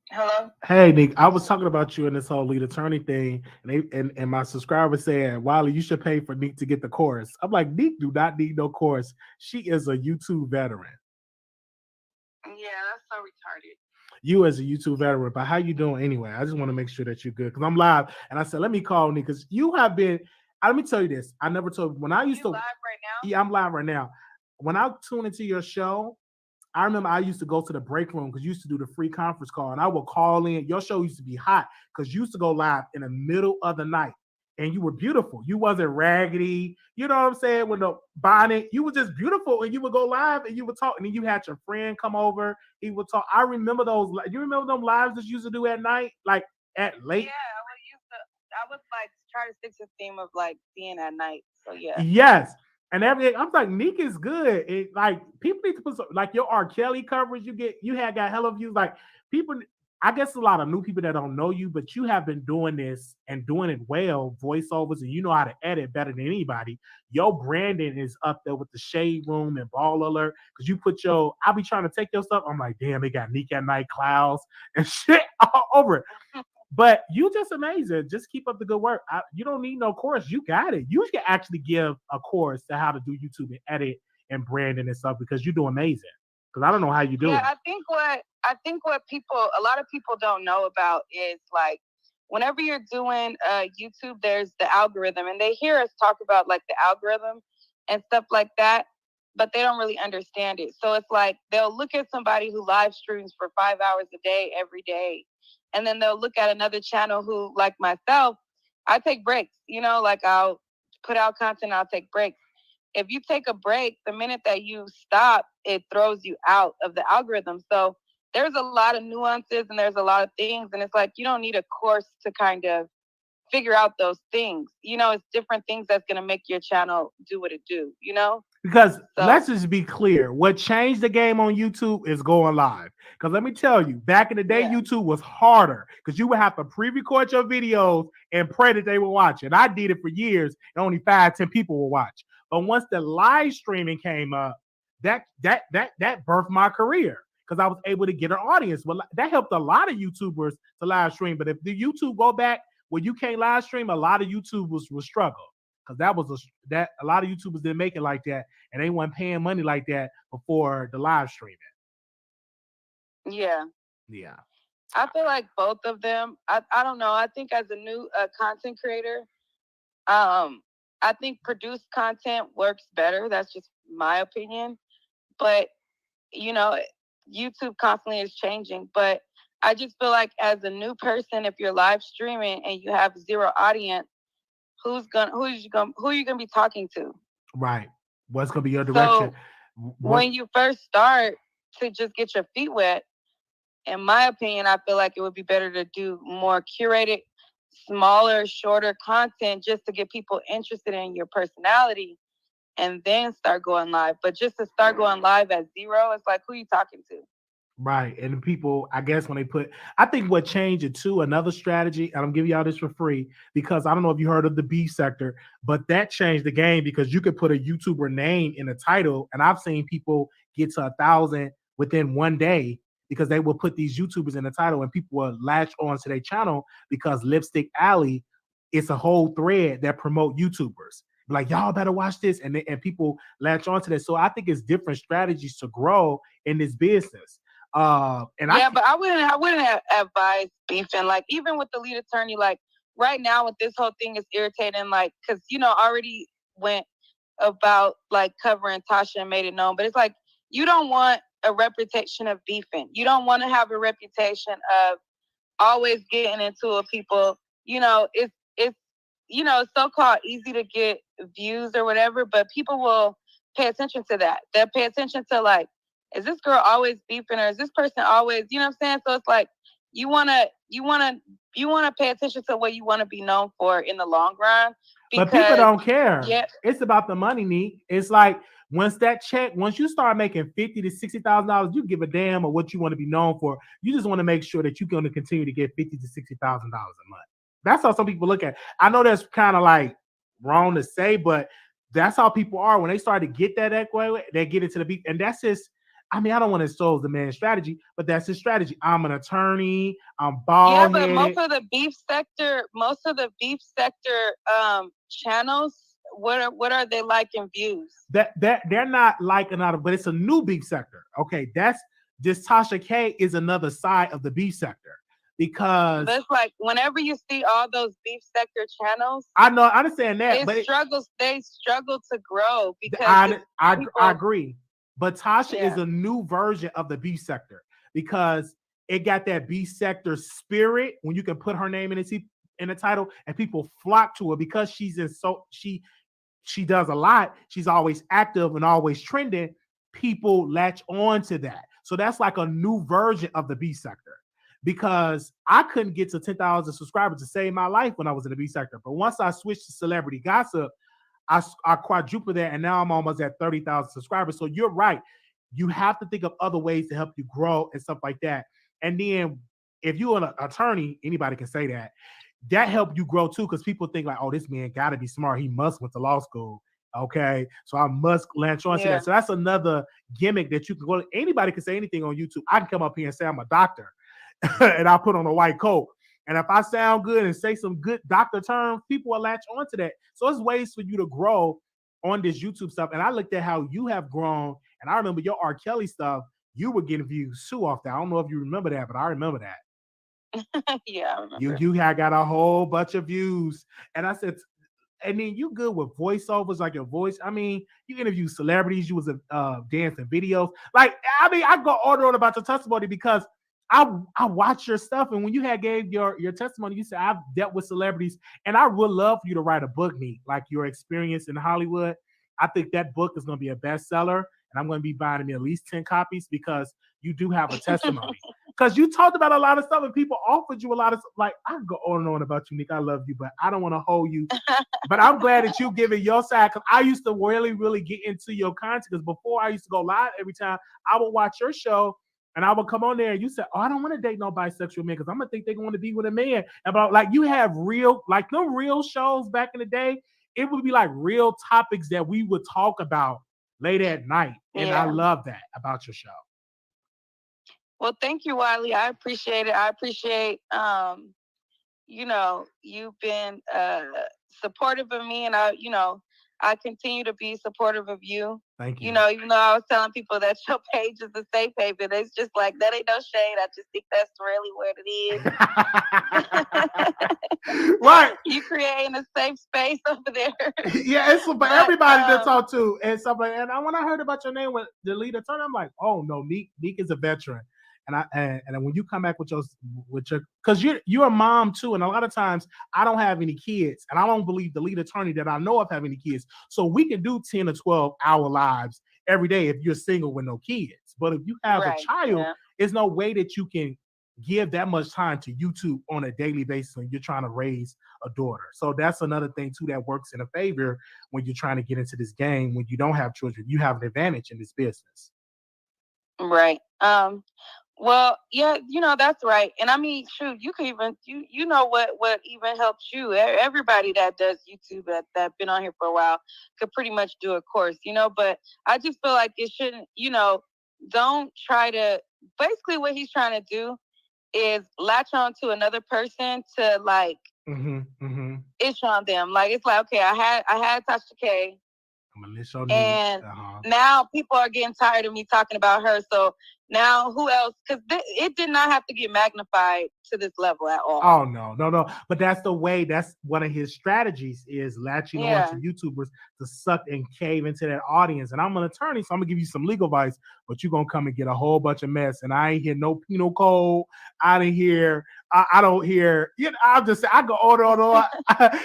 Hello. Hey, Nique, I was talking about you in this whole lead attorney thing, and my subscriber said, Wiley, you should pay for Nique to get the course. I'm like, Nique do not need no course. She is a YouTube veteran. Yeah, that's so retarded. You as a YouTube veteran, but how you doing anyway? I just want to make sure that you're good because I'm live, and I said, let me call Nique because you have been. Let me tell you this. I never told when I used to. Live right now? Yeah, I'm live right now. When I tune into your show, I remember I used to go to the break room because you used to do the free conference call, and I would call in. Your show used to be hot because you used to go live in the middle of the night, and you were beautiful. You wasn't raggedy. You know what I'm saying? With the bonnet, you were just beautiful, and you would go live and you would talk, and then you had your friend come over. He would talk. I remember those. You remember them lives that you used to do at night, like at late? Yeah, I was like trying to stick to the theme of like being at night. So yeah. Yes. And everything, I'm like, Nique is good. It, like people need to put like your R. Kelly coverage you had got hella views. Like people, I guess a lot of new people that don't know you, but you have been doing this and doing it well, voiceovers, and you know how to edit better than anybody. Your branding is up there with the Shade Room and Ball Alert because you put I'll be trying to take your stuff. I'm like, damn, they got Nique at Nite clouds and shit all over it. But you just amazing. Just keep up the good work. You don't need no course. You got it. You can actually give a course to how to do YouTube and edit and branding and stuff because you do amazing. Because I don't know how you do it. I think what a lot of people don't know about is like whenever you're doing YouTube, there's the algorithm, and they hear us talk about like the algorithm and stuff like that, but they don't really understand it. So it's like they'll look at somebody who live streams for 5 hours a day every day. And then they'll look at another channel who, like myself, I take breaks. Like I'll put out content, I'll take breaks. If you take a break, the minute that you stop, it throws you out of the algorithm. So there's a lot of nuances and there's a lot of things. And it's like you don't need a course to kind of figure out those things. It's different things that's going to make your channel do what it do, Because let's just be clear. What changed the game on YouTube is going live. Because let me tell you, back in the day, YouTube was harder because you would have to pre-record your videos and pray that they would watch. And I did it for years, and only 5-10 people will watch. But once the live streaming came up, that birthed my career because I was able to get an audience. Well, that helped a lot of YouTubers to live stream. But if the YouTube go back where you can't live stream, a lot of YouTubers will struggle. Because that a lot of YouTubers didn't make it like that, and they weren't paying money like that before the live streaming. Yeah. I feel like both of them. I don't know. I think as a new content creator, I think produced content works better. That's just my opinion. But YouTube constantly is changing. But I just feel like as a new person, if you're live streaming and you have zero audience, who are you gonna be talking to? Right. What's gonna be your direction? So when you first start to just get your feet wet, in my opinion, I feel like it would be better to do more curated, smaller, shorter content just to get people interested in your personality and then start going live. But just to start going live at zero, it's like, who are you talking to? Right. And people, I guess I think what changed it too, another strategy, and I'm giving y'all this for free because I don't know if you heard of the beef sector, but that changed the game because you could put a YouTuber name in the title. And I've seen people get to 1,000 within one day because they will put these YouTubers in the title and people will latch on to their channel because Lipstick Alley, it's a whole thread that promote YouTubers. Like, y'all better watch this. And people latch on to this. So I think it's different strategies to grow in this business. But I wouldn't advise beefing. Like, even with the lead attorney, like right now with this whole thing is irritating, like, because already went about like covering Tasha and made it known, but it's like you don't want a reputation of beefing. You don't want to have a reputation of always getting into it. People, it's so-called easy to get views or whatever, but people will pay attention to that. They'll pay attention to like, is this girl always beefing or is this person always, you know what I'm saying? So it's like you wanna pay attention to what you want to be known for in the long run. But people don't care. Yeah. It's about the money, Nique. It's like once you start making $50,000 to $60,000, you give a damn of what you want to be known for. You just want to make sure that you're going to continue to get $50,000 to $60,000 a month. That's how some people look at it. I know that's kind of like wrong to say, but that's how people are when they start to get that way. They get into the beef, and that's just. I mean, I don't want to expose the man's strategy, but that's his strategy. I'm an attorney. I'm bald. Yeah, but most of the beef sector channels, what are they like in views? That they're not like another, but it's a new beef sector. Okay, that's this Tasha K is another side of the beef sector because that's like whenever you see all those beef sector channels, I know, I understand that, they struggle to grow because I agree. But Tasha is a new version of the beef sector because it got that beef sector spirit when you can put her name in the title and people flock to her because she does a lot. She's always active and always trending. People latch on to that. So that's like a new version of the beef sector because I couldn't get to 10,000 subscribers to save my life when I was in the beef sector. But once I switched to celebrity gossip, I quadrupled that, and now I'm almost at 30,000 subscribers. So you're right. You have to think of other ways to help you grow and stuff like that. And then if you're an attorney, anybody can say that. That helped you grow too, because people think like, oh, this man got to be smart. He must went to law school. Okay, so I must latch on to that. So that's another gimmick that you can go. Anybody can say anything on YouTube. I can come up here and say I'm a doctor, and I put on a white coat. And if I sound good and say some good doctor terms, people will latch onto that. So it's ways for you to grow on this YouTube stuff. And I looked at how you have grown. And I remember your R. Kelly stuff, you were getting views too off that. I don't know if you remember that, but I remember that. Yeah, I remember. You had got a whole bunch of views. And I said, and then you good with voiceovers, like your voice. I mean, you interview celebrities, you was dancing videos. Like, I mean, I go on about your testimony because I watched your stuff, and when you gave your testimony, you said I've dealt with celebrities, and I would love for you to write a book, Nique, like your experience in Hollywood. I think that book is going to be a bestseller, and I'm going to be buying me at least 10 copies because you do have a testimony. because you talked about a lot of stuff and people offered you a lot of stuff. Like, I can go on and on about you, Nique. I love you, but I don't want to hold you. But I'm glad that you giving your side, because I used to really, really get into your content, because before I used to go live every time, I would watch your show and I would come on there and you said, oh, I don't want to date no bisexual man because I'm going to think they're going to be with a man. About like you have real, like the real shows back in the day, it would be like real topics that we would talk about late at night. And I love that about your show. Well, thank you, Wiley. I appreciate it. I appreciate, you know, you've been supportive of me, and I continue to be supportive of you. Thank you. You know, even though I was telling people that your page is a safe haven, it's just like, that ain't no shade. I just think that's really what it is. Right. You creating a safe space over there. Yeah, it's for everybody to talk to and stuff like that. And when I heard about your name with the lead attorney, I'm like, oh no, Nique is a veteran. And when you come back with your because you're a mom too, and a lot of times I don't have any kids, and I don't believe the lead attorney that I know of have any kids. So we can do 10 or 12-hour lives every day if you're single with no kids. But if you have a child, there's no way that you can give that much time to YouTube on a daily basis when you're trying to raise a daughter. So that's another thing too that works in a favor when you're trying to get into this game. When you don't have children, you have an advantage in this business. Right. Well, yeah, you know, that's right. And I mean, shoot, you can even, you know what even helps you. Everybody that does YouTube that been on here for a while could pretty much do a course, you know, but I just feel like it shouldn't, you know, don't try to, basically what he's trying to do is latch on to another person to like, itch on them. Like, it's like, okay, I had Tasha K. And now people are getting tired of me talking about her. So now who else? Because it did not have to get magnified to this level at all. Oh, no. But that's the way, that's one of his strategies is latching on to YouTubers to suck and cave into that audience. And I'm an attorney, so I'm going to give you some legal advice, but you're going to come and get a whole bunch of mess. And I ain't hear no penal code. I don't hear, you know, I'll just say, I go on.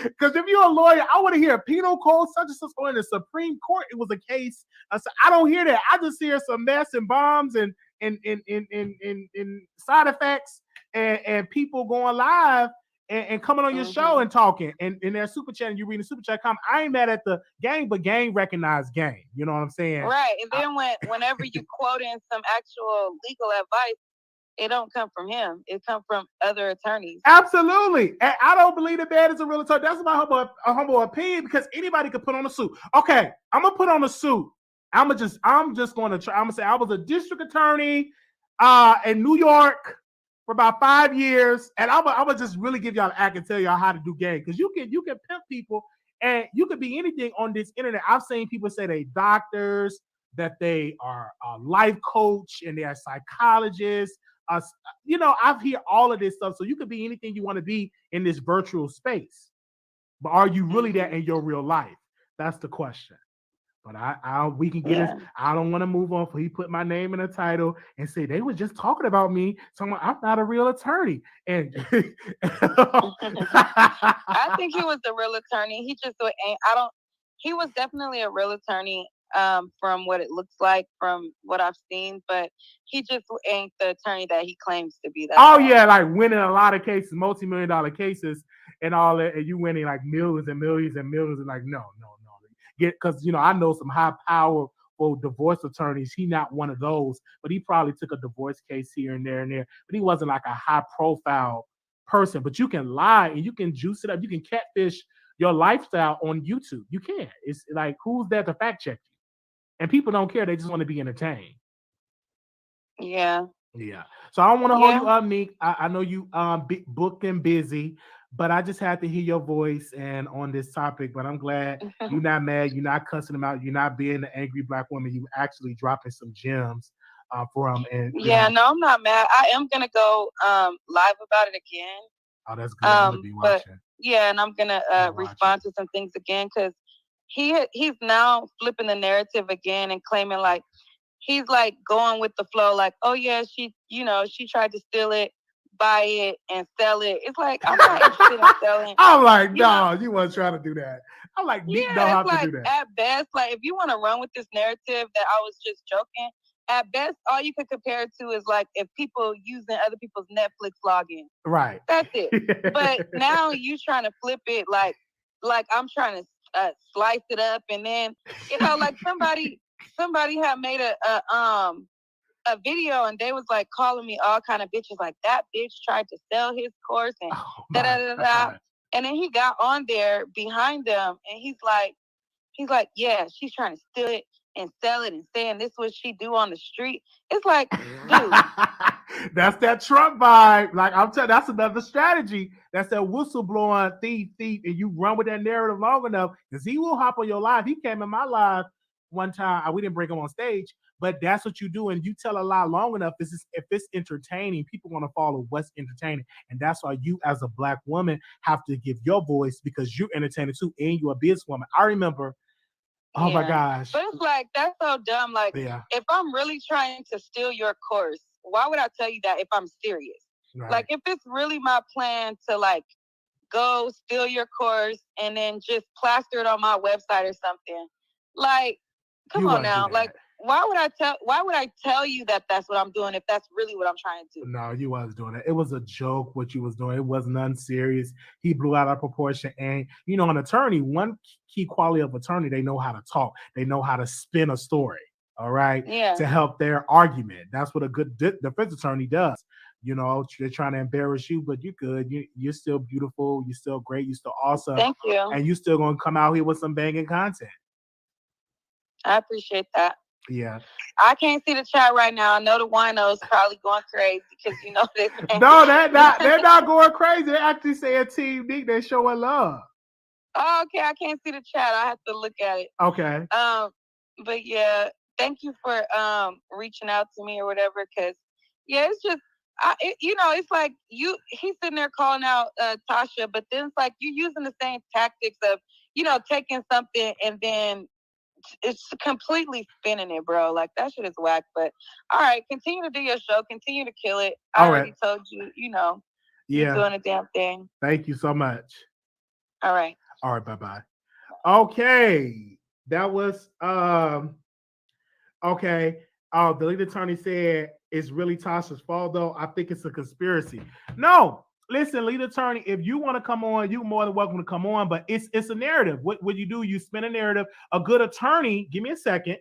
Because if you're a lawyer, I want to hear a penal code, such and such, or in the Supreme Court, it was a case. I don't hear that. I just hear some mess and bombs and side effects and people going live and coming on your show and talking and their super chat and you reading super chat comment. I ain't mad at the game, but game recognized game. You know what I'm saying? Right. And then whenever you quote in some actual legal advice, it don't come from him. It comes from other attorneys. Absolutely. And I don't believe the man is a real attorney. That's my humble opinion, because anybody could put on a suit. Okay, I'm gonna put on a suit. I'm just gonna try. I'm gonna say I was a district attorney in New York for about 5 years, and I'm gonna just really give y'all an act and tell y'all how to do game, because you can pimp people and you can be anything on this internet. I've seen people say they doctors, that they are a life coach, and they are psychologists. You know, I've heard all of this stuff. So you could be anything you want to be in this virtual space, but are you really that in your real life? That's the question. But we can get it. I don't want to move on. For he put my name in a title and say they were just talking about me. So I'm not a real attorney. And I think he was a real attorney. He just ain't. He was definitely a real attorney. From what it looks like, from what I've seen, but he just ain't the attorney that he claims to be. Yeah, like winning a lot of cases, multi-million-dollar cases, and all that, and you winning like millions and millions and millions, and like no. Because you know, I know some high powerful divorce attorneys. He not one of those, but he probably took a divorce case here and there, but he wasn't like a high-profile person. But you can lie and you can juice it up. You can catfish your lifestyle on YouTube. You can. It's like, who's there to fact check you? And people don't care. They just want to be entertained. Yeah. So I don't want to hold you up, Nique. I know you booked and busy, but I just had to hear your voice and on this topic. But I'm glad you're not mad. You're not cussing them out. You're not being the angry Black woman. You actually dropping some gems for them. And no, I'm not mad. I am gonna go live about it again. Oh, that's good. I'm gonna be watching. And I'm gonna respond to some things again, because he's now flipping the narrative again and claiming like he's like going with the flow, like, oh yeah, she tried to steal it, buy it, and sell it. It's like, I'm not interested in selling. I'm like, no, you wasn't trying to do that. I'm like, Nique don't have to do that. At best, like, if you want to run with this narrative that I was just joking, at best, all you could compare it to is like if people using other people's Netflix login. Right. That's it. But now you trying to flip it like I'm trying to slice it up, and then like somebody had made a video, and they was like calling me all kind of bitches, like that bitch tried to sell his course and da da da da. And then he got on there behind them, and he's like, yeah, she's trying to steal it and sell it and saying this what she do on the street. It's like, dude. That's that Trump vibe. Like I'm telling, that's another strategy. That's that whistleblowing thief, and you run with that narrative long enough, because he will hop on your live. He came in my live one time. We didn't bring him on stage, but that's what you do. And you tell a lie long enough, if it's entertaining, people want to follow what's entertaining. And that's why you, as a Black woman, have to give your voice, because you're entertaining too, and you're a businesswoman. I remember. Oh my gosh. But it's like, that's so dumb. Like, if I'm really trying to steal your course, why would I tell you that if I'm serious? Right. Like, if it's really my plan to like go steal your course and then just plaster it on my website or something, like, come on now. Like, why would I tell you that that's what I'm doing if that's really what I'm trying to do? No, you wasn't doing that. It was a joke what you was doing. It was none serious. He blew out of proportion. And, an attorney, one key quality of attorney, they know how to talk. They know how to spin a story, all right? Yeah. To help their argument. That's what a good defense attorney does. They're trying to embarrass you, but you're good. You're still beautiful. You're still great. You're still awesome. Thank you. And you're still going to come out here with some banging content. I appreciate that. Yeah. I can't see the chat right now. I know the winos probably going crazy because they. No, they're not going crazy. They're actually saying Team Nique. They're showing love. Oh, okay. I can't see the chat. I have to look at it. Okay. But yeah, thank you for reaching out to me or whatever. Because it's just it's like he's sitting there calling out Tasha, but then it's like you using the same tactics of taking something and then it's completely spinning it, bro. Like that shit is whack. But all right, continue to do your show, continue to kill it. I already told you, you're doing a damn thing. Thank you so much. All right. Bye-bye. Okay. That was okay. The lead attorney said it's really Tasha's fault, though. I think it's a conspiracy. No. Listen, lead attorney, if you want to come on, you're more than welcome to come on, but it's a narrative. What you do, you spin a narrative. A good attorney, give me a second.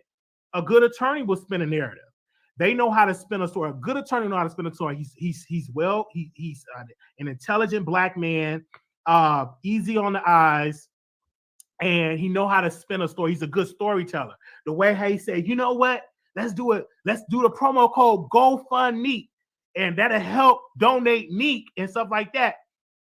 A good attorney will spin a narrative. They know how to spin a story. A good attorney knows how to spin a story. He's an intelligent Black man, easy on the eyes, and he know how to spin a story. He's a good storyteller. The way he said, you know what? Let's do it. Let's do the promo code GoFundMe. And that'll help donate Nique and stuff like that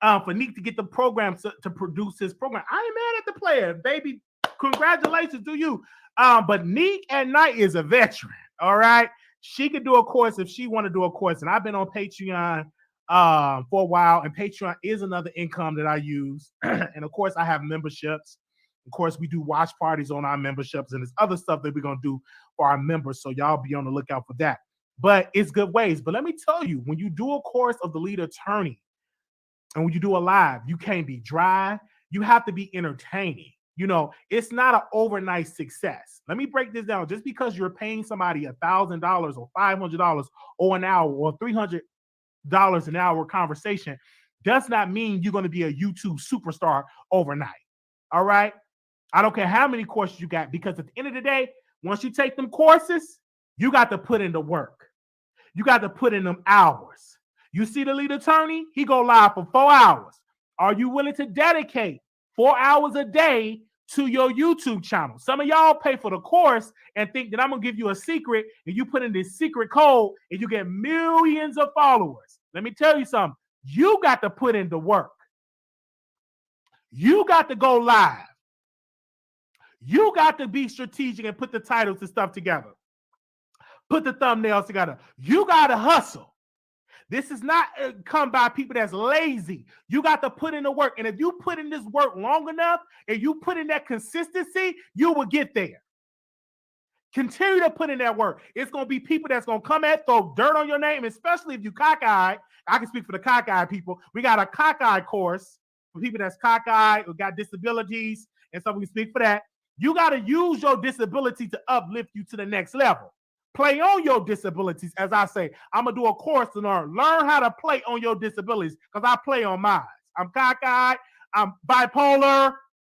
for Nique to get the program to produce his program. I ain't mad at the player, baby. Congratulations to you. But Nique at Nite is a veteran, all right? She could do a course if she want to do a course. And I've been on Patreon for a while, and Patreon is another income that I use. And, of course, I have memberships. Of course, we do watch parties on our memberships, and there's other stuff that we're going to do for our members, so y'all be on the lookout for that. But it's good ways. But let me tell you, when you do a course of the lead attorney and when you do a live, you can't be dry. You have to be entertaining. It's not an overnight success. Let me break this down. Just because you're paying somebody $1,000 or $500 or an hour or $300 an hour conversation does not mean you're going to be a YouTube superstar overnight. All right? I don't care how many courses you got, because at the end of the day, once you take them courses, you got to put in the work. You got to put in them hours. You see the lead attorney? He go live for 4 hours. Are you willing to dedicate 4 hours a day to your YouTube channel? Some of y'all pay for the course and think that I'm going to give you a secret, and you put in this secret code and you get millions of followers. Let me tell you something. You got to put in the work. You got to go live. You got to be strategic and put the titles and stuff together. Put the thumbnails together. You got to hustle. This is not come by people that's lazy. You got to put in the work. And if you put in this work long enough and you put in that consistency, you will get there. Continue to put in that work. It's going to be people that's going to come at, throw dirt on your name, especially if you cockeyed. I can speak for the cockeyed people. We got a cockeyed course for people that's cockeyed or got disabilities, and so we can speak for that. You got to use your disability to uplift you to the next level. play on your disabilities. As I say, I'm gonna do a course to learn how to play on your disabilities because I play on mine. I'm cockeyed, I'm bipolar,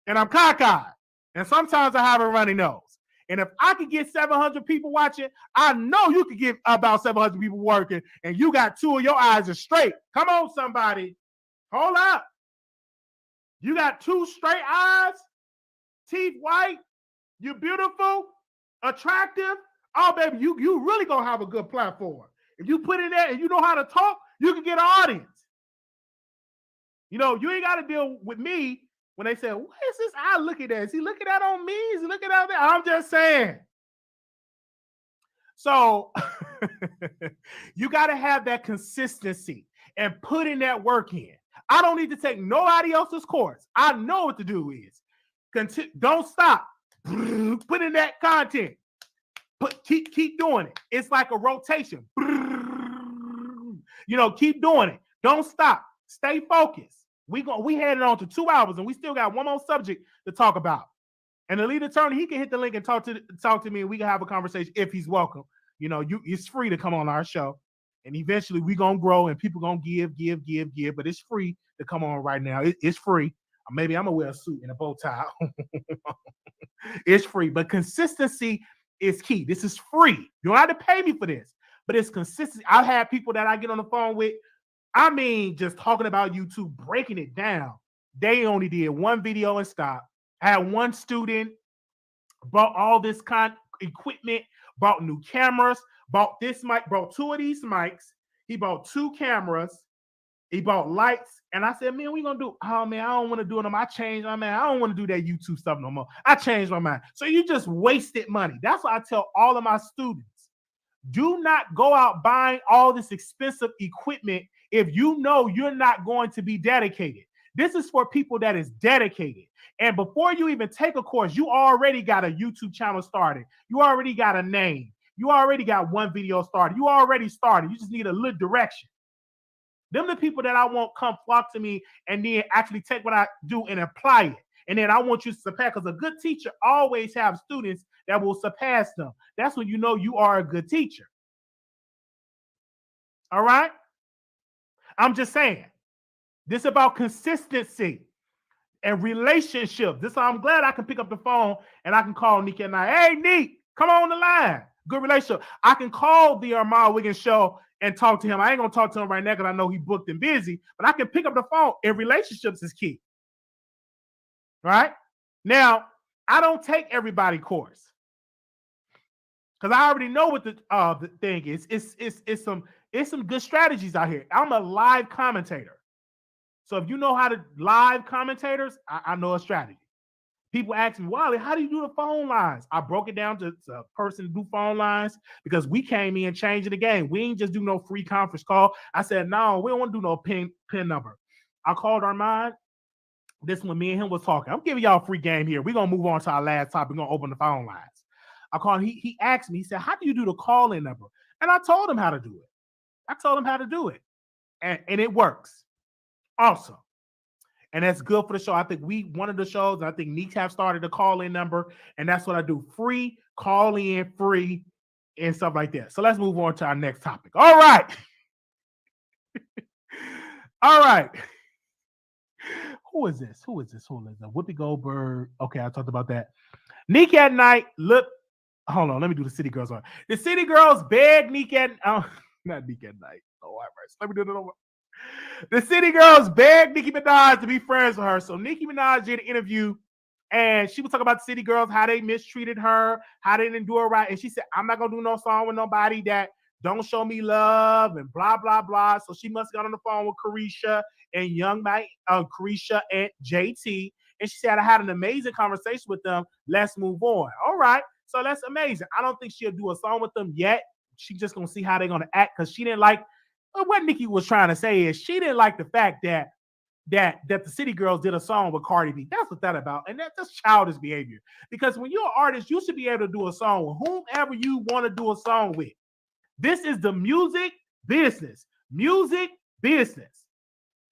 and I'm cockeyed. And sometimes I have a runny nose. And if I could get 700 people watching, I know you could get about 700 people working, and you got 2 of your eyes are straight. Come on, somebody. Hold up. You got 2 straight eyes, teeth white, you're beautiful, attractive. Oh, baby, you really gonna have a good platform. If you put in there and you know how to talk, you can get an audience. You know, you ain't got to deal with me when they say, what is this eye looking at? Is he looking at on me? Is he looking out there? I'm just saying. So you got to have that consistency and put in that work in. I don't need to take nobody else's course. I know what to do is. Don't stop. Put in that content. Keep doing it. It's like a rotation. You know, keep doing it. Don't stop. Stay focused. We had it on to 2 hours, and we still got one more subject to talk about. And the lead attorney, he can hit the link and talk to me, and we can have a conversation if he's welcome. You know, it's free to come on our show, and eventually we gonna grow, and people gonna give. But it's free to come on right now. It's free. Maybe I'm gonna wear a suit and a bow tie. It's free, but consistency is key. This is free. You don't have to pay me for this, but it's consistency. I've had people that I get on the phone with. I mean, just talking about YouTube, breaking it down. They only did one video and stopped. I had one student bought all this equipment, bought new cameras, bought this mic, bought 2 of these mics. He bought 2 cameras. He bought lights. And I said, man, we gonna do, oh man, I don't want to do it no more. I changed my mind. I don't want to do that YouTube stuff no more. I changed my mind. So you just wasted money. That's what I tell all of my students. Do not go out buying all this expensive equipment if you know you're not going to be dedicated. This is for people that is dedicated. And before you even take a course, you already got a YouTube channel started. You already got a name. You already got one video started. You already started. You just need a little direction. Them the people that I want come flock to me and then actually take what I do and apply it. And then I want you to surpass, because a good teacher always have students that will surpass them. That's when you know you are a good teacher. All right? I'm just saying. This is about consistency and relationships. This I'm glad I can pick up the phone and I can call Nique and Nite. Hey, Nique, come on the line. Good relationship. I can call the Armand Wiggins show and talk to him. I ain't going to talk to him right now because I know he's booked and busy, but I can pick up the phone, and relationships is key. Right? Now, I don't take everybody course because I already know what the thing is. It's some good strategies out here. I'm a live commentator. So if you know how to live commentators, I know a strategy. People ask me, Wiley, how do you do the phone lines? I broke it down to a person to do phone lines because we came in changing the game. We ain't just do no free conference call. I said, no, we don't want to do no pin number. I called Armand. This one, me and him was talking. I'm giving y'all a free game here. We're going to move on to our last topic. We're going to open the phone lines. I called him. He asked me, he said, how do you do the call-in number? And I told him how to do it. And it works. Awesome. And that's good for the show. I think one of the shows, and I think Nique have started a call-in number, and that's what I do. Free, call-in, free, and stuff like that. So let's move on to our next topic. All right. All right. Who is this? Whoopi Goldberg. Okay, I talked about that. Nique at Night. Look, hold on. Let me do the City Girls one. The City Girls beg Nique at not Nique at Night. Oh, all right. Let me do it over. The City Girls begged Nicki Minaj to be friends with her. So Nicki Minaj did an interview, and she was talking about the City Girls, how they mistreated her, how they didn't do her right. And she said, I'm not going to do no song with nobody that don't show me love and blah, blah, blah. So she must have got on the phone with Carisha and Carisha and JT. And she said, I had an amazing conversation with them. Let's move on. All right. So that's amazing. I don't think she'll do a song with them yet. She's just going to see how they're going to act, because she didn't like what Nicki was trying to say is she didn't like the fact that the City Girls did a song with Cardi B. That's what that's about. And that's childish behavior. Because when you're an artist, you should be able to do a song with whomever you want to do a song with. This is the music business. Music business.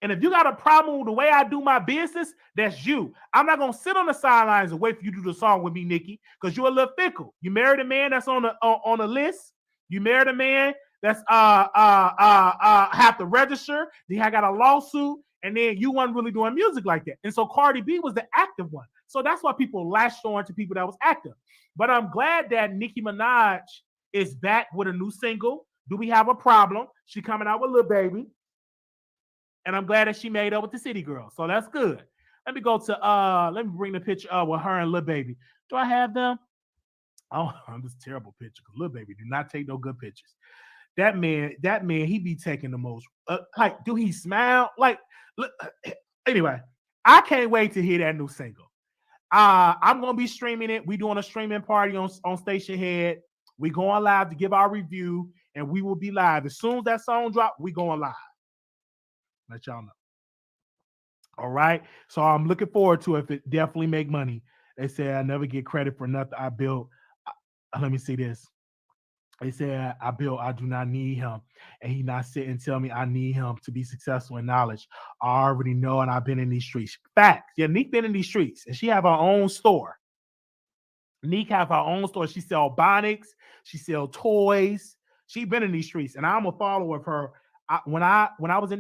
And if you got a problem with the way I do my business, that's you. I'm not gonna sit on the sidelines and wait for you to do the song with me, Nicki, because you're a little fickle. You married a man that's on the list. You married a man that's have to register. Then I got a lawsuit, and then you weren't really doing music like that. And so Cardi B was the active one. So that's why people latched on to people that was active. But I'm glad that Nicki Minaj is back with a new single. Do we have a problem? She coming out with Lil Baby. And I'm glad that she made up with the City Girl. So that's good. Let me go to let me bring the picture up with her and Lil Baby. Do I have them? Oh, this terrible picture because Lil Baby do not take no good pictures. That man, he be taking the most. Like, do he smile? Like, look, anyway, I can't wait to hear that new single. I'm gonna be streaming it. We doing a streaming party on Station Head. We going live to give our review, and we will be live as soon as that song drop. We going live. Let y'all know. All right. So I'm looking forward to it. If it definitely make money. They say I never get credit for nothing I built. Let me see this. They say I built, I do not need him. And he not sit and tell me I need him to be successful in knowledge. I already know, and I've been in these streets. Facts. Yeah, Nique been in these streets. And she have her own store. Nique have her own store. She sell bonics. She sell toys. She been in these streets. And I'm a follower of her. When I was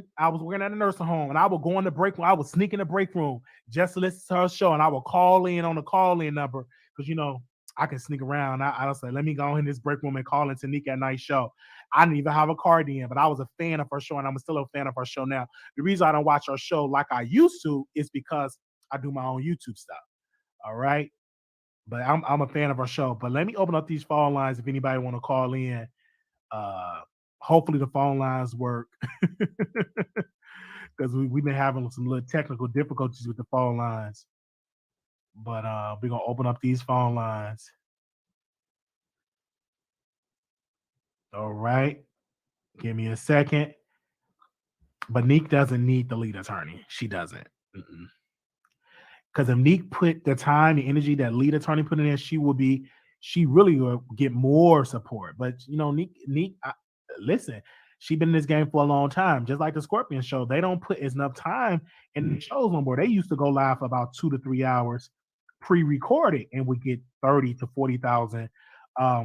working at a nursing home, and I would go in the break room. I would sneak in the break room just to listen to her show, and I would call in on the call-in number because I can sneak around. I was like, let me go in this break room and call into Nique at Night show. I didn't even have a card in, but I was a fan of her show, and I'm still a fan of her show now. The reason I don't watch her show like I used to is because I do my own YouTube stuff. All right, but I'm a fan of her show. But let me open up these phone lines if anybody want to call in. Hopefully the phone lines work because we've been having some little technical difficulties with the phone lines. But we're gonna open up these phone lines. All right, give me a second. But Nique doesn't need the lead attorney. She doesn't. Because if Nique put the time, the energy that lead attorney put in there, she really will get more support. But Nique, listen, she been in this game for a long time. Just like the Scorpion show, they don't put enough time in the shows no more. They used to go live for about 2 to 3 hours, pre-recorded, and would get 30 to 40,000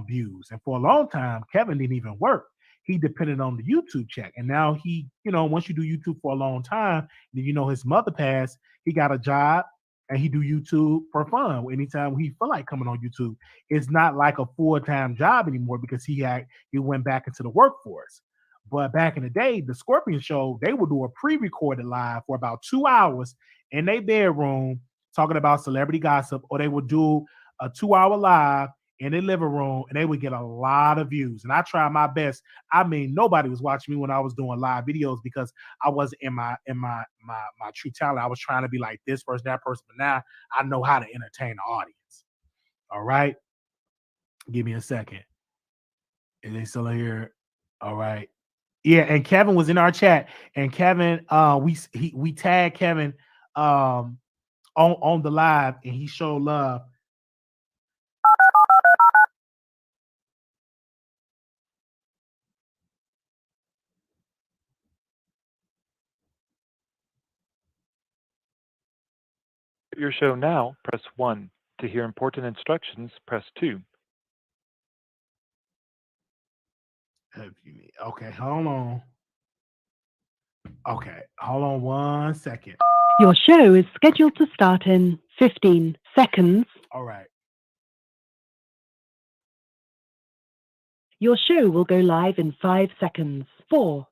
views. And for a long time, Kevin didn't even work. He depended on the YouTube check. And now he, once you do YouTube for a long time, then his mother passed. He got a job. And he do YouTube for fun. Anytime he feel like coming on YouTube, it's not like a full-time job anymore because he went back into the workforce. But back in the day, the Scorpion show, they would do a pre-recorded live for about 2 hours in their bedroom talking about celebrity gossip, or they would do a 2-hour live in their living room, and they would get a lot of views. And I tried my best. I mean, nobody was watching me when I was doing live videos because I wasn't in my true talent. I was trying to be like this person, that person, but now I know how to entertain the audience. All right, give me a second. Is they still here? All right. Yeah, and Kevin was in our chat, and Kevin, we tagged Kevin on the live, and he showed love. Your show now, press 1. To hear important instructions, press 2. Okay, hold on. Okay, hold on 1 second. Your show is scheduled to start in 15 seconds. All right. Your show will go live in 5 seconds. 4,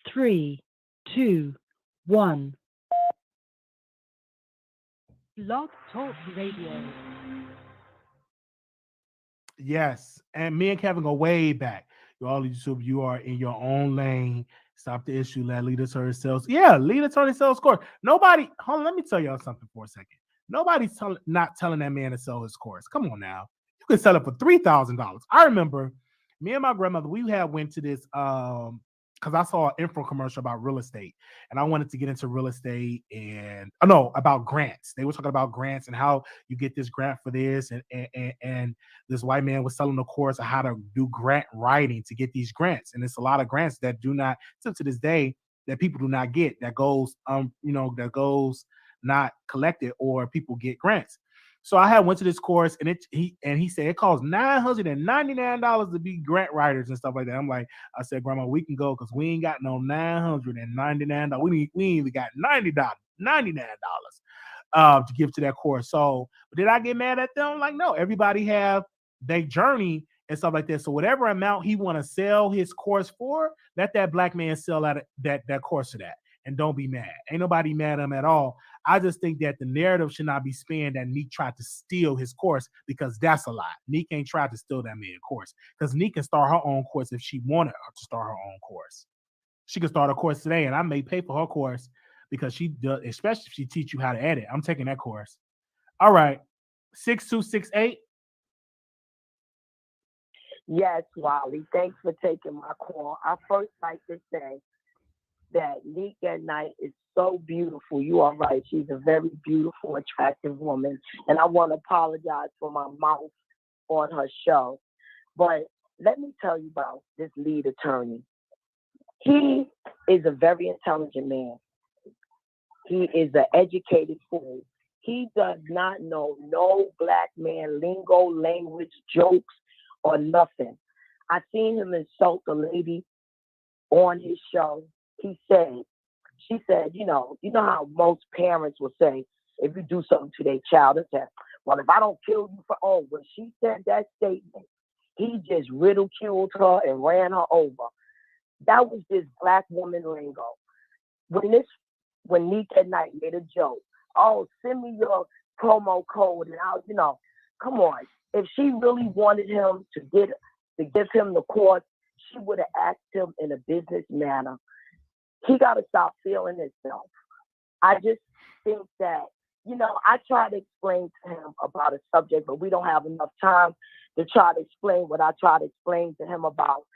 3, 2, 1. Blog Talk Radio. Yes, and me and Kevin go way back. All YouTube, you are in your own lane. Stop the issue. Let lead attorney sales. Yeah, lead attorney sales course. Nobody. Hold on. Let me tell y'all something for a second. Nobody's not telling that man to sell his course. Come on now. You can sell it for $3,000. I remember me and my grandmother. We had went to this because I saw an info commercial about real estate, and I wanted to get into real estate and about grants. They were talking about grants and how you get this grant for this, and this white man was selling the course of how to do grant writing to get these grants. And it's a lot of grants that do not, still to this day, that people do not get, that goes that goes not collected, or people get grants. So I had went to this course, and he said it costs $999 to be grant writers and stuff like that. I'm like, I said, Grandma, we can go because we ain't got no $999. We ain't even got $99 to give to that course. So did I get mad at them? Like, no, everybody have their journey and stuff like that. So whatever amount he want to sell his course for, let that black man sell out that course to that. And don't be mad. Ain't nobody mad at him at all. I just think that the narrative should not be spun that Nique tried to steal his course, because that's a lie. Nique ain't tried to steal that man's course, because Nique can start her own course if she wanted her to start her own course. She can start a course today, and I may pay for her course because she does, especially if she teach you how to edit. I'm taking that course. All right. 6268. Yes, Wiley. Thanks for taking my call. I first like to say that Nique at Nite is so beautiful. You are right. She's a very beautiful, attractive woman. And I want to apologize for my mouth on her show. But let me tell you about this lead attorney. He is a very intelligent man. He is an educated fool. He does not know no black man lingo, language, jokes, or nothing. I seen him insult a lady on his show. She said, you know how most parents will say, if you do something to their child, they say, well, if I don't kill you when she said that statement, he just ridiculed her and ran her over. That was this black woman lingo. When Nique at Nite made a joke, oh, send me your promo code and I'll, come on. If she really wanted him to give him the course, she would have asked him in a business manner. He got to stop feeling himself. I just think that, I try to explain to him about a subject, but we don't have enough time to try to explain what I try to explain to him about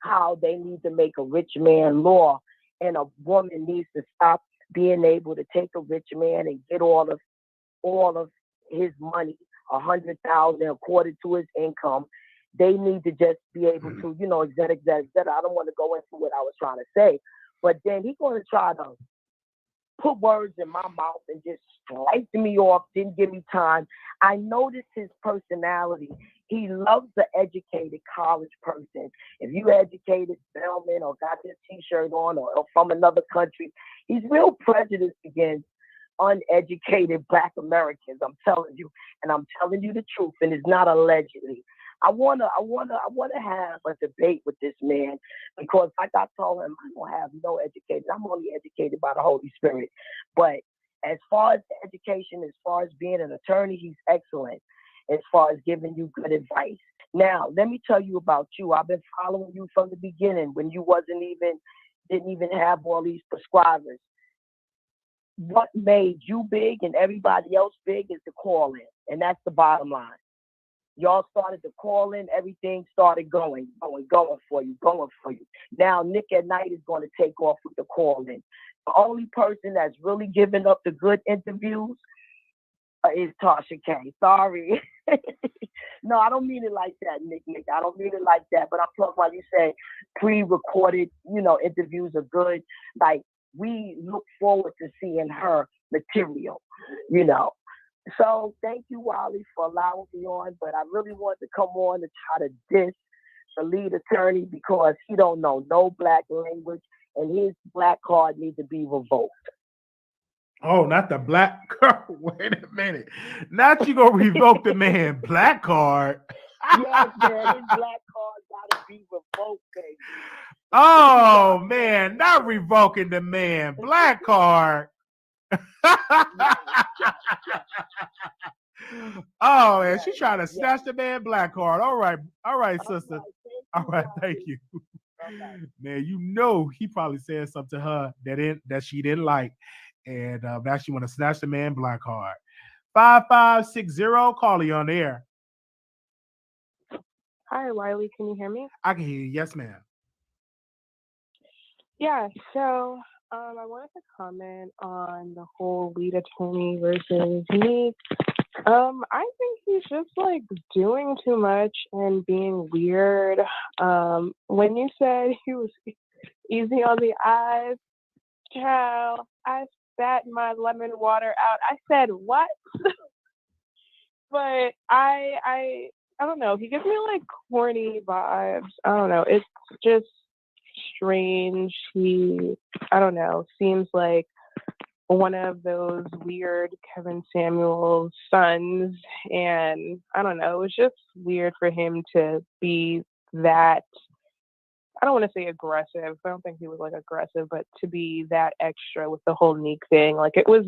how they need to make a rich man law, and a woman needs to stop being able to take a rich man and get all of his money, $100,000 according to his income. They need to just be able to, et cetera, et cetera, et cetera. I don't want to go into what I was trying to say, but then he's going to try to put words in my mouth and just slice me off, didn't give me time. I noticed his personality. He loves the educated college person. If you educated Spelman or got this T-shirt on or from another country, he's real prejudiced against uneducated Black Americans. I'm telling you, and I'm telling you the truth, and it's not allegedly. I wanna have a debate with this man, because like I told him, I don't have no education. I'm only educated by the Holy Spirit. But as far as education, as far as being an attorney, he's excellent as far as giving you good advice. Now, let me tell you about you. I've been following you from the beginning when you didn't even have all these prescribers. What made you big and everybody else big is the call-in, and that's the bottom line. Y'all started to call in, everything started going for you. Now, Nique at Nite is going to take off with the call in. The only person that's really giving up the good interviews is Tasha K. Sorry. No, I don't mean it like that, Nick. I don't mean it like that. But I'm talking about, you said pre-recorded, interviews are good. Like, we look forward to seeing her material, So thank you, Wiley, for allowing me on. But I really want to come on and try to diss the lead attorney, because he don't know no black language, and his black card needs to be revoked. Oh, not the black card. Wait a minute. Not you gonna revoke the man black card. Yes, man, his black card gotta be revoked, baby. Oh man, not revoking the man black card. Oh, and she's trying to snatch the man black card. All right, sister. All right, thank you. Man, he probably said something to her that she didn't like, and now she want to snatch the man black card. 5560, call you on the air. Hi, Wiley. Can you hear me? I can hear you. Yes, ma'am. Yeah. So, I wanted to comment on the whole lead attorney versus me. I think he's just like doing too much and being weird. When you said he was easy on the eyes, Child, I spat my lemon water out. I said, what? But I don't know. He gives me like corny vibes. I don't know. It's just strange. I don't know, seems like one of those weird Kevin Samuels sons. And I don't know, it was just weird for him to be that, I don't want to say aggressive. I don't think he was like aggressive, but to be that extra with the whole Nique thing. Like it was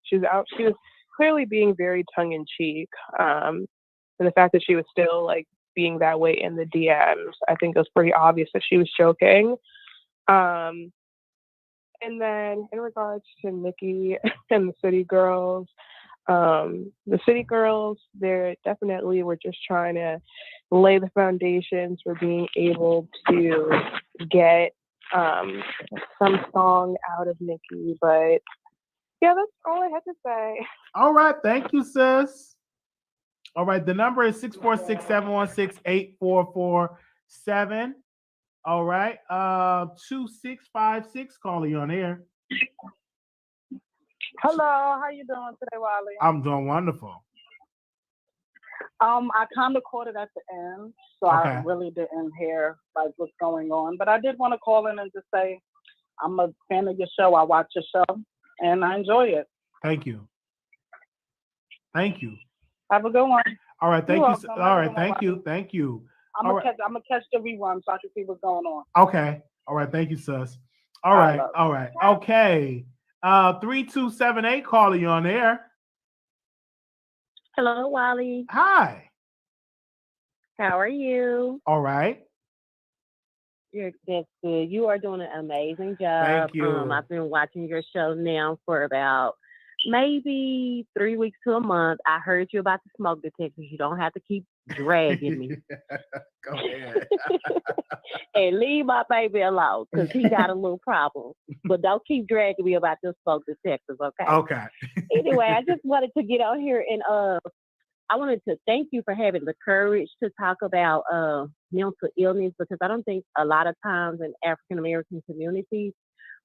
she was clearly being very tongue in cheek. And the fact that she was still like being that way in the DMs, I think it was pretty obvious that she was joking. And then in regards to Nicki and the City Girls, they definitely were just trying to lay the foundations for being able to get some song out of Nicki. But yeah, that's all I had to say. All right. Thank you, sis. All right. The number is 646-716-8447. All right. 2656 calling you on air. Hello, how you doing today, Wiley? I'm doing wonderful. I kind of caught it at the end, so Okay. I really didn't hear like what's going on. But I did want to call in and just say I'm a fan of your show. I watch your show and I enjoy it. Thank you. Thank you. Have a good one. All right. Thank You're you. welcome. All Have a right. good one, Thank you. Wiley. Thank you. I'm All gonna right. catch the rerun so I can see what's going on. Okay. All right. Thank you, sis. All I right. love All right. Okay. 3278 calling you on air. Hello, Wiley. Hi. How are you? All right. That's good. You are doing an amazing job. Thank you. I've been watching your show now for about maybe 3 weeks to a month. I heard you about the smoke detectors. You don't have to keep dragging me. Go ahead. And leave my baby alone because he got a little problem. But don't keep dragging me about the smoke detectors, okay? Okay. Anyway, I just wanted to get on here and I wanted to thank you for having the courage to talk about mental illness, because I don't think a lot of times in African American communities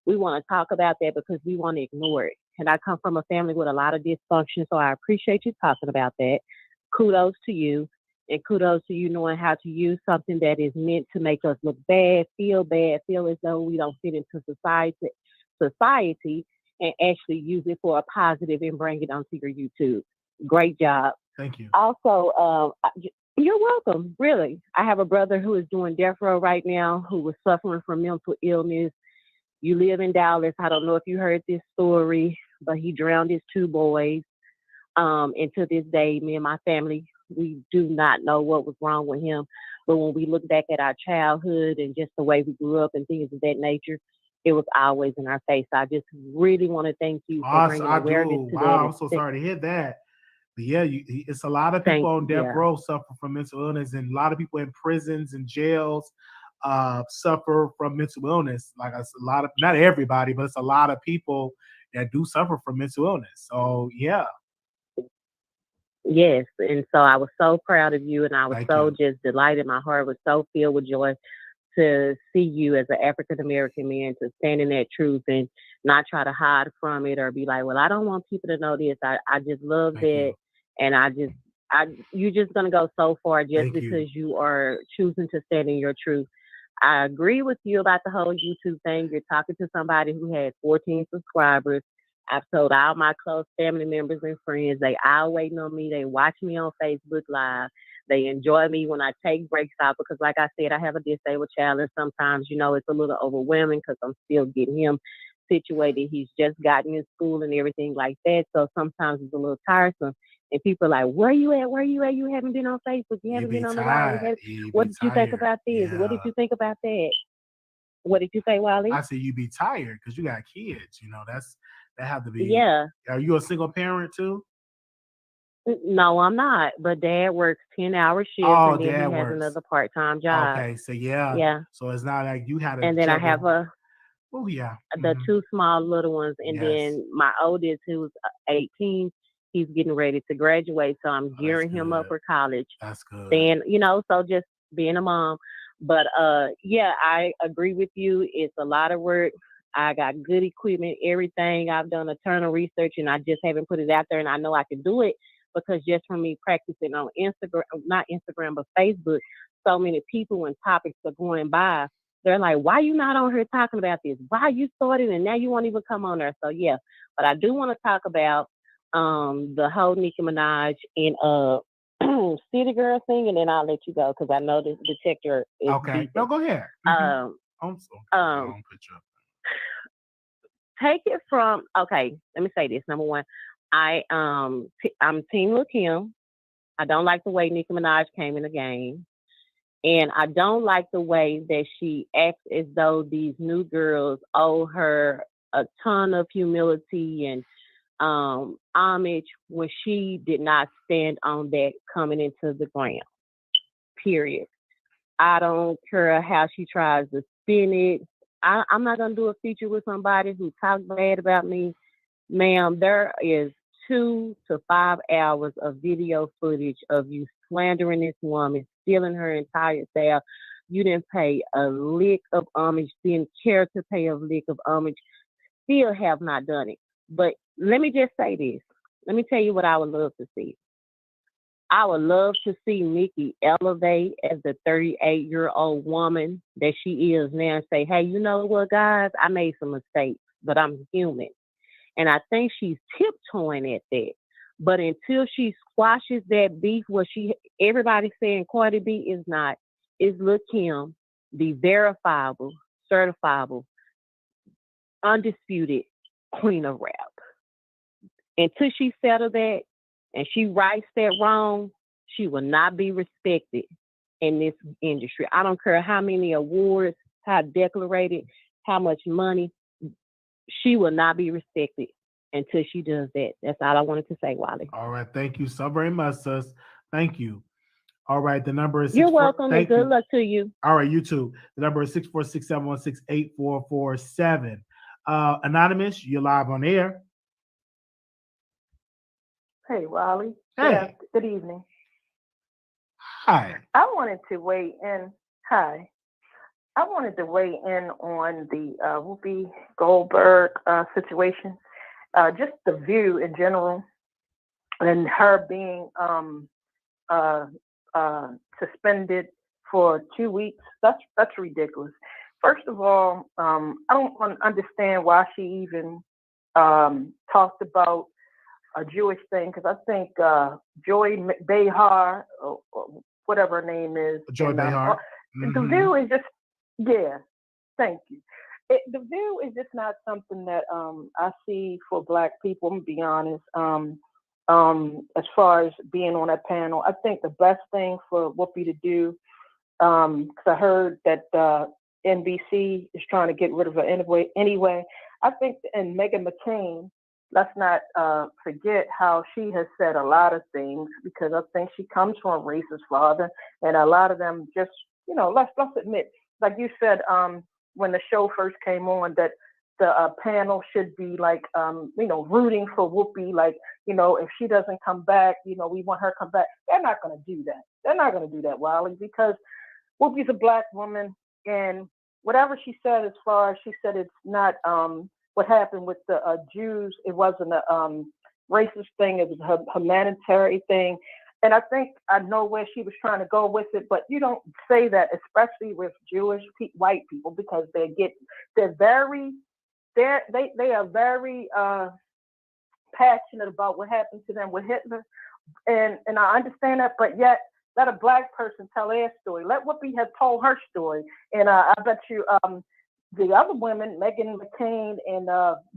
we want to talk about that because we want to ignore it. And I come from a family with a lot of dysfunction, so I appreciate you talking about that. Kudos to you, and kudos to you knowing how to use something that is meant to make us look bad, feel as though we don't fit into society, and actually use it for a positive and bring it onto your YouTube. Great job. Thank you. Also, you're welcome, really. I have a brother who is doing death row right now who was suffering from mental illness. You live in Dallas. I don't know if you heard this story, but he drowned his 2 boys. And to this day, me and my family, we do not know what was wrong with him. But when we look back at our childhood and just the way we grew up and things of that nature, it was always in our face. I just really want to thank you for bringing awareness to that. Wow, I'm so sorry to hear that. But yeah, it's a lot of people on death row suffer from mental illness, and a lot of people in prisons and jails suffer from mental illness. Like a lot of, not everybody, but it's a lot of people that do suffer from mental illness. So yeah. Yes, and so I was so proud of you, and I was just delighted. My heart was so filled with joy to see you as an African American man, to stand in that truth and not try to hide from it or be like, well, I don't want people to know this. I just love that. And you're just going to go so far just because you are choosing to stand in your truth. I agree with you about the whole YouTube thing. You're talking to somebody who has 14 subscribers. I've told all my close family members and friends, they all waiting on me. They watch me on Facebook Live. They enjoy me when I take breaks out because, like I said, I have a disabled child, and sometimes, it's a little overwhelming because I'm still getting him situated. He's just gotten in school and everything like that, so sometimes it's a little tiresome. And people are like, where you at? Where you at? You haven't been on Facebook. You haven't been on the live. What did you think about this? Yeah. What did you think about that? What did you say, Wiley? I said you be tired because you got kids. That have to be. Yeah. Are you a single parent too? No, I'm not. But Dad works 10-hour shifts, and then he has another part-time job. Okay, so yeah. Yeah. So it's not like you had. And then I have the 2 small little ones, and then my oldest, who's 18, he's getting ready to graduate, so I'm gearing him up for college. That's good. And so just being a mom. But yeah, I agree with you. It's a lot of work. I got good equipment, everything. I've done a ton of research and I just haven't put it out there, and I know I can do it because just from me practicing on Instagram, not Instagram, but Facebook, so many people and topics are going by. They're like, why you not on here talking about this? Why you started and now you won't even come on there? So yeah, but I do want to talk about the whole Nicki Minaj and City Girl thing, and then I'll let you go because I know the detector is okay. No, go ahead. Take it from, okay, let me say this. Number one, I'm Team Lil Kim. I don't like the way Nicki Minaj came in the game. And I don't like the way that she acts as though these new girls owe her a ton of humility and homage when she did not stand on that coming into the ground. Period. I don't care how she tries to spin it. I'm not going to do a feature with somebody who talks bad about me. Ma'am, there is 2 to 5 hours of video footage of you slandering this woman, stealing her entire style. You didn't pay a lick of homage, didn't care to pay a lick of homage, still have not done it. But let me just say this. Let me tell you what I would love to see. I would love to see Nique elevate as the 38-year-old woman that she is now and say, hey, you know what, guys? I made some mistakes, but I'm human. And I think she's tiptoeing at that. But until she squashes that beef where everybody's saying Cardi B is not, is Lil Kim, the verifiable, certifiable, undisputed queen of rap. Until she settles that and she rights that wrong, she will not be respected in this industry. I don't care how many awards, how decorated, how much money, she will not be respected until she does that. That's all I wanted to say, Wiley. All right. Thank you so very much, sis. Thank you. All right. The number is You're welcome and good luck to you. All right. You too. The number is 646-716-8447. Anonymous, you're live on air. Hey, Wiley. Hey. Good evening. Hi. I wanted to weigh in. Hi. I wanted to weigh in on the Whoopi Goldberg situation, just the View in general, and her being suspended for 2 weeks. That's ridiculous. First of all, I don't understand why she even talked about a Jewish thing, because I think Joy Behar, or whatever her name is, Joy Behar. The View is just, yeah, thank you. The View is just not something that I see for Black people. I'm gonna be honest. As far as being on that panel, I think the best thing for Whoopi to do, because I heard that NBC is trying to get rid of her anyway. I think, and Meghan McCain, let's not forget how she has said a lot of things, because I think she comes from a racist father, and a lot of them just, let's admit, like you said, when the show first came on, that the panel should be like, rooting for Whoopi, like, if she doesn't come back, we want her to come back. They're not going to do that. They're not going to do that, Wiley, because Whoopi's a Black woman, and whatever she said, as far as she said, it's not what happened with the Jews. It wasn't a racist thing. It was a humanitarian thing. And I think I know where she was trying to go with it, but you don't say that, especially with Jewish white people, because they are very passionate about what happened to them with Hitler, and I understand that, but yet let a Black person tell their story. Let Whoopi have told her story, and I bet you the other women, Meghan McCain and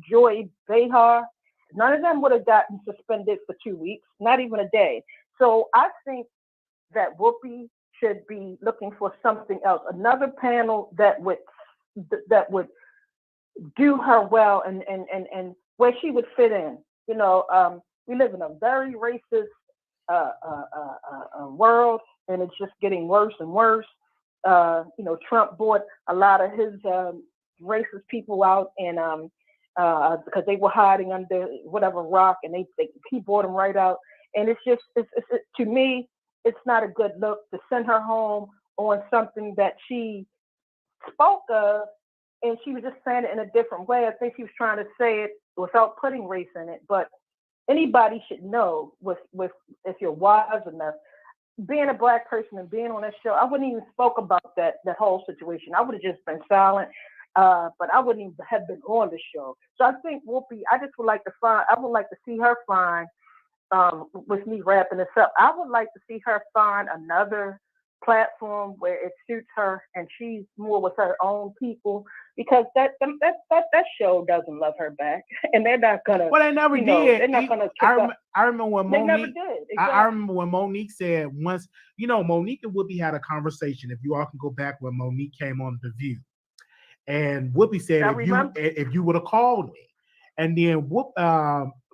Joy Behar, none of them would have gotten suspended for 2 weeks, not even a day. So I think that Whoopi should be looking for something else, another panel that would do her well, and where she would fit in. We live in a very racist world, and it's just getting worse and worse. Trump bought a lot of his racist people out, and because they were hiding under whatever rock, and he bought them right out. And it's just, to me, it's not a good look to send her home on something that she spoke of and she was just saying it in a different way. I think she was trying to say it without putting race in it. But anybody should know, with if you're wise enough, being a Black person and being on that show, I wouldn't even spoke about that whole situation. I would have just been silent. But I wouldn't even have been on the show. So I think Whoopi, I would like to see her find, with me wrapping this up, I would like to see her find another platform where it suits her and she's more with her own people, because that show doesn't love her back, and they're not gonna. Well, they never did. They're not gonna. I remember when They Monique. never did. Exactly. I remember when Monique said once. Monique and Whoopi had a conversation. If you all can go back when Monique came on The View, and Whoopi said, if you would have called me, and then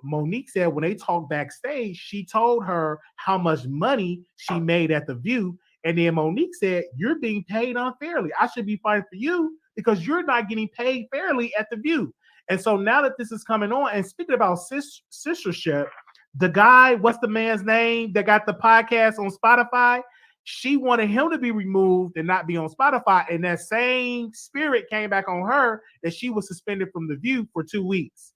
Monique said when they talked backstage, she told her how much money she made at The View. And then Monique said, you're being paid unfairly. I should be fighting for you because you're not getting paid fairly at The View. And so now that this is coming on, and speaking about sistership, the guy, what's the man's name that got the podcast on Spotify? She wanted him to be removed and not be on Spotify. And that same spirit came back on her that she was suspended from The View for 2 weeks.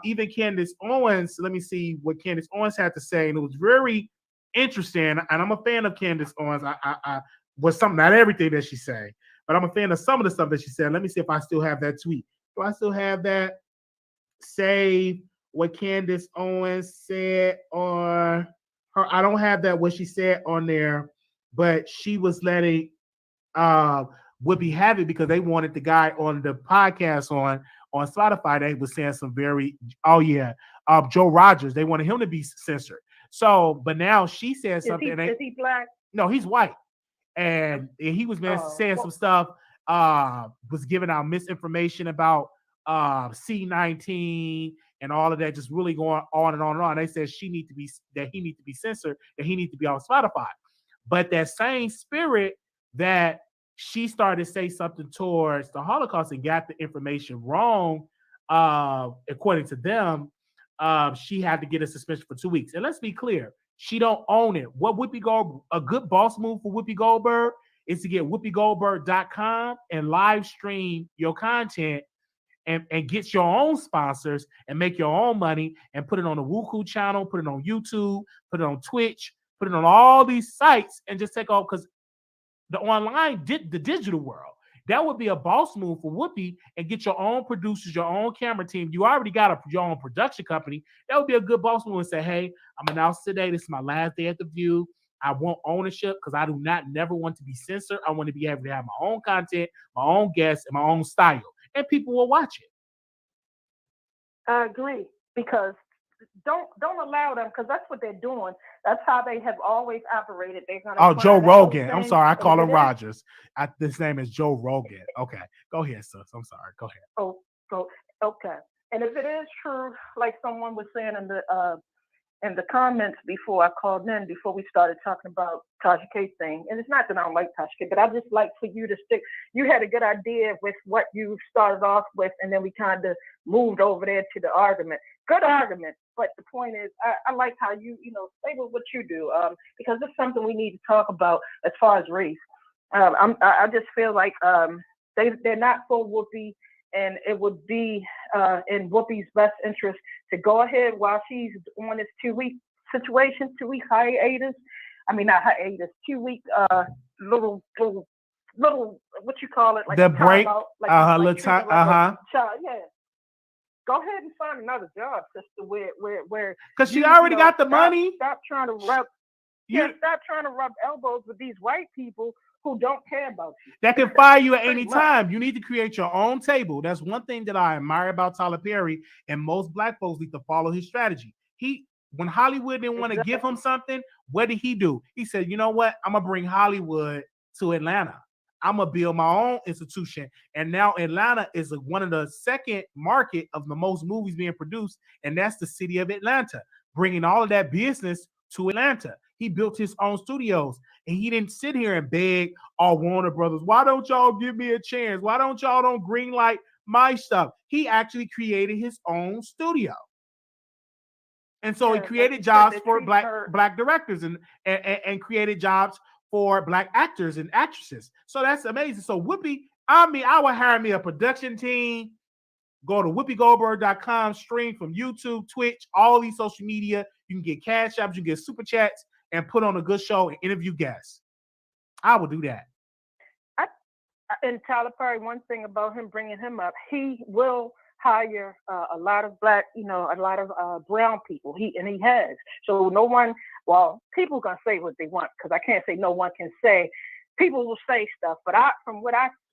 Even Candace Owens, let me see what Candace Owens had to say. And it was very interesting. And I'm a fan of Candace Owens. I was something, not everything that she said, but I'm a fan of some of the stuff that she said. Let me see if I still have that tweet. Do I still have that? Save what Candace Owens said on her. I don't have that, what she said on there, but she was letting Whoopi have it because they wanted the guy on the podcast on Spotify. They was saying some very, Joe Rogers. They wanted him to be censored. So, but now she said something. Is he Black? No, he's white. And he was saying some stuff, was giving out misinformation about C-19 and all of that, just really going on and on and on. They said he need to be censored, that he need to be on Spotify. But that same spirit that she started to say something towards the Holocaust and got the information wrong, according to them, she had to get a suspension for 2 weeks. And let's be clear, she don't own it. What a good boss move for Whoopi Goldberg is to get whoopigoldberg.com and live stream your content and get your own sponsors and make your own money and put it on the Wuku channel, put it on YouTube, put it on Twitch, put it on all these sites and just take off, because the online the digital world. That would be a boss move for Whoopi, and get your own producers, your own camera team. You already got your own production company. That would be a good boss move and say, hey, I'm announcing today, this is my last day at The View. I want ownership because I do not never want to be censored. I want to be able to have my own content, my own guests, and my own style. And people will watch it. I agree, because don't allow them, because that's what they're doing. That's how they have always operated. They're gonna Joe Rogan. I'm sorry, I call him Rogers. This name is Joe Rogan. Okay, go ahead, sis. I'm sorry. Go ahead. Okay. And if it is true, like someone was saying in the comments before I called in, before we started talking about Tasha K thing, and it's not that I don't like Tasha K, but I just like for you to stick. You had a good idea with what you started off with, and then we kind of moved over there to the argument. Good argument, but the point is, I like how you stay with what you do, because it's something we need to talk about as far as race. I just feel like they're not for Whoopi, and it would be in Whoopi's best interest to go ahead while she's on this 2 week situation, 2 week hiatus. I mean, not hiatus, 2 week little what you call it, like the break, yeah. Go ahead and find another job, sister. Where because she already got the money. Stop trying to rub. Stop trying to rub elbows with these white people who don't care about you. That can fire you at any time. You need to create your own table. That's one thing that I admire about Tyler Perry, and most Black folks need to follow his strategy. When Hollywood didn't want to give him something, what did he do? He said, you know what? I'm going to bring Hollywood to Atlanta. I'm going to build my own institution. And now Atlanta is one of the second market of the most movies being produced, and that's the city of Atlanta, bringing all of that business to Atlanta. He built his own studios, and he didn't sit here and beg all Warner Brothers, why don't y'all give me a chance? Why don't y'all greenlight my stuff? He actually created his own studio. And so he created jobs for black directors and created jobs for Black actors and actresses. So that's amazing. So Whoopi I mean, I would hire me a production team. Go to whoopigoldberg.com, stream from YouTube, Twitch, all these social media. You can get cash apps, you can get super chats, and put on a good show and interview guests. I would do that. And Tyler Perry, one thing about him bringing him up, he will hire a lot of black, a lot of brown people. He has. So no one, people gonna say what they want because I can't say no one can say. People will say stuff, but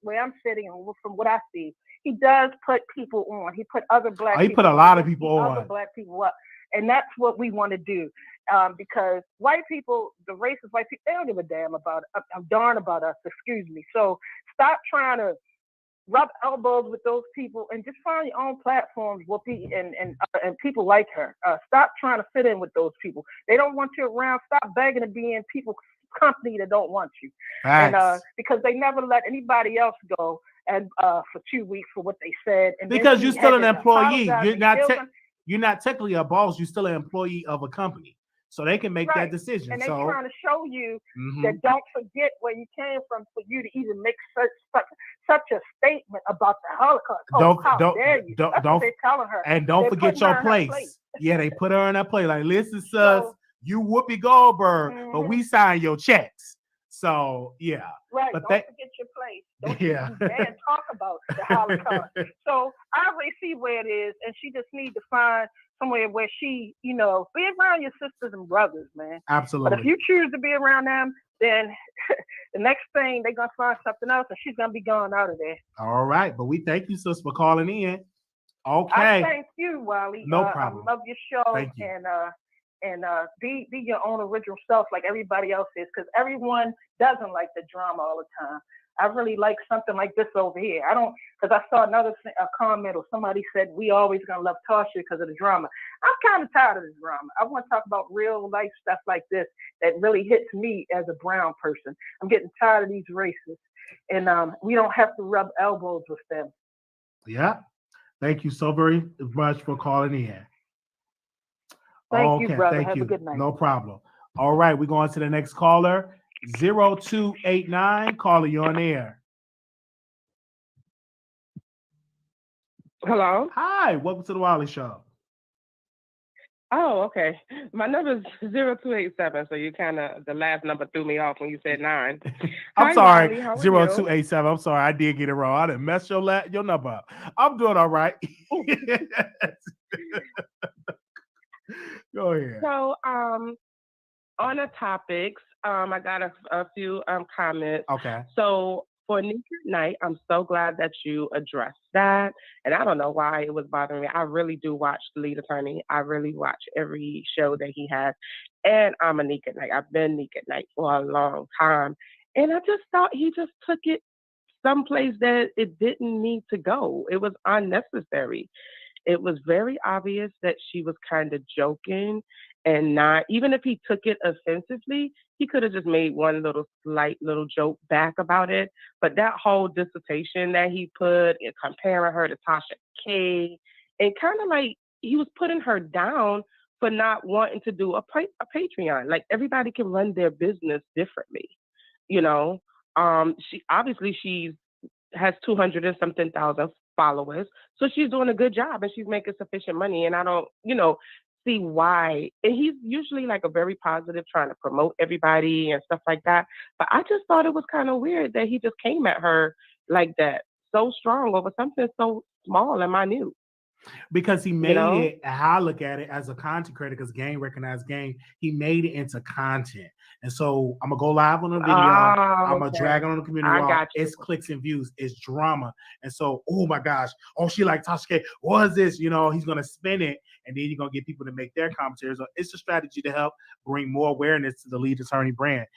where I'm sitting and from what I see, he does put people on. He put other black people. He put a lot of people on. Other black people up. And that's what we want to do. Because white people, the racist white people, they don't give a damn about darn about us, excuse me. So stop trying to rub elbows with those people and just find your own platforms, Whoopi, and people like her. Stop trying to fit in with those people. They don't want you around. Stop begging to be in people's company that don't want you. Facts. And because they never let anybody else go and for 2 weeks for what they said. And because you're still an employee. You're not technically a boss. You're still an employee of a company. So they can make that decision. And they're trying to show you that don't forget where you came from for you to even make such a statement about the Holocaust. How dare you? That's what they're telling her. And don't forget your place. Yeah, they put her in that place. Like, listen, sis, you Whoopi Goldberg, but we sign your checks. So, yeah. Right, but don't forget your place. Don't you dare talk about the Holocaust. So I already see where it is, and she just needs to find somewhere where she, be around your sisters and brothers, man. Absolutely. But if you choose to be around them, then the next thing they're gonna find something else, and she's gonna be gone out of there. All right, but we thank you, sis, for calling in. Okay. I thank you, Wiley. No problem. I love your show. Thank you. And be your own original self like everybody else is, because everyone doesn't like the drama all the time. I really like something like this over here. I don't, because I saw another comment or somebody said we always gonna love Tasha because of the drama. I'm kind of tired of the drama. I want to talk about real life stuff like this that really hits me as a brown person. I'm getting tired of these races, and we don't have to rub elbows with them. Yeah. Thank you so very much for calling in. Thank you, brother. Have a good night. No problem. All right, we're going to the next caller. 0289. Caller, you're on air. Hello. Hi, welcome to the Wiley Show. Oh, okay. My number is 0287, so you the last number threw me off when you said 9. I'm sorry, 0287. I'm sorry, I did get it wrong. I didn't mess your number up. I'm doing all right. Go ahead. So, on the topics, I got a few comments. Okay. So for Nique Nite, I'm so glad that you addressed that. And I don't know why it was bothering me. I really do watch The Lead Attorney. I really watch every show that he has. And I'm a Nique Nite. I've been Nique Nite for a long time. And I just thought he just took it someplace that it didn't need to go. It was unnecessary. It was very obvious that she was kind of joking and not, even if he took it offensively, he could have just made one slight little joke back about it. But that whole dissertation that he put, comparing her to Tasha K, and kind of like he was putting her down for not wanting to do a Patreon. Like, everybody can run their business differently, She obviously has 200 and something thousand followers, so she's doing a good job and she's making sufficient money. And I don't, see why. And he's usually like a very positive, trying to promote everybody and stuff like that. But I just thought it was kind of weird that he just came at her like that, so strong over something so small and minute. Because he made it, how I look at it as a content creator, because Game recognized Game, he made it into content. And so I'm gonna go live on the video. I'm gonna drag it on the community wall. It's clicks and views. It's drama. And so, oh my gosh, she like Tasha K. What is this? He's gonna spin it, and then you're gonna get people to make their commentaries. So it's a strategy to help bring more awareness to the Lead Attorney brand.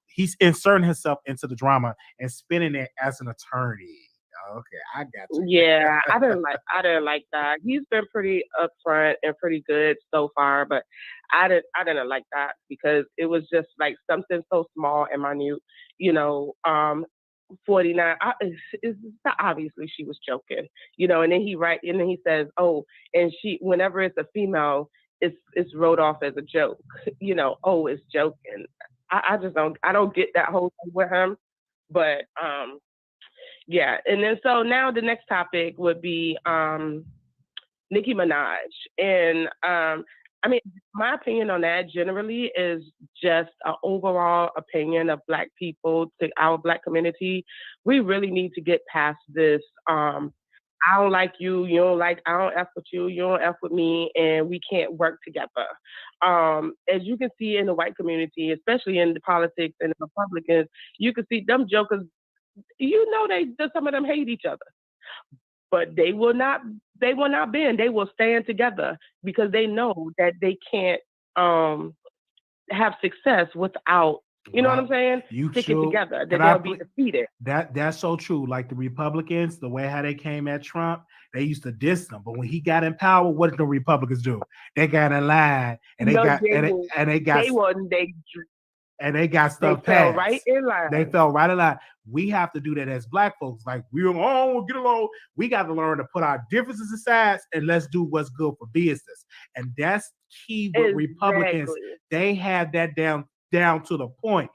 He's inserting himself into the drama and spinning it as an attorney. Okay, I got you. Yeah, I didn't like that. He's been pretty upfront and pretty good so far, but I didn't like that because it was just like something so small and minute. 49. Obviously she was joking, and then he says, and she, whenever it's a female, it's wrote off as a joke. It's joking. I just don't get that whole thing with him, but Yeah, and then so now the next topic would be Nicki Minaj, and I mean, my opinion on that generally is just an overall opinion of Black people, to our Black community. We really need to get past this. I don't like you, you don't like, I don't F with you don't F with me, and we can't work together. As you can see in the white community, especially in the politics and the Republicans, you can see them jokers, some of them hate each other. But they will not bend. They will stand together because they know that they can't have success without, you know what I'm saying? Sticking together, that they'll be defeated. That's so true. Like the Republicans, the way how they came at Trump, they used to diss them. But when he got in power, what did the Republicans do? They got in line and they got stuff passed. They fell right in line. They fell right in line. We have to do that as Black folks. Like, we don't get along. We got to learn to put our differences aside and let's do what's good for business. And that's key with Republicans. They have that down to the point.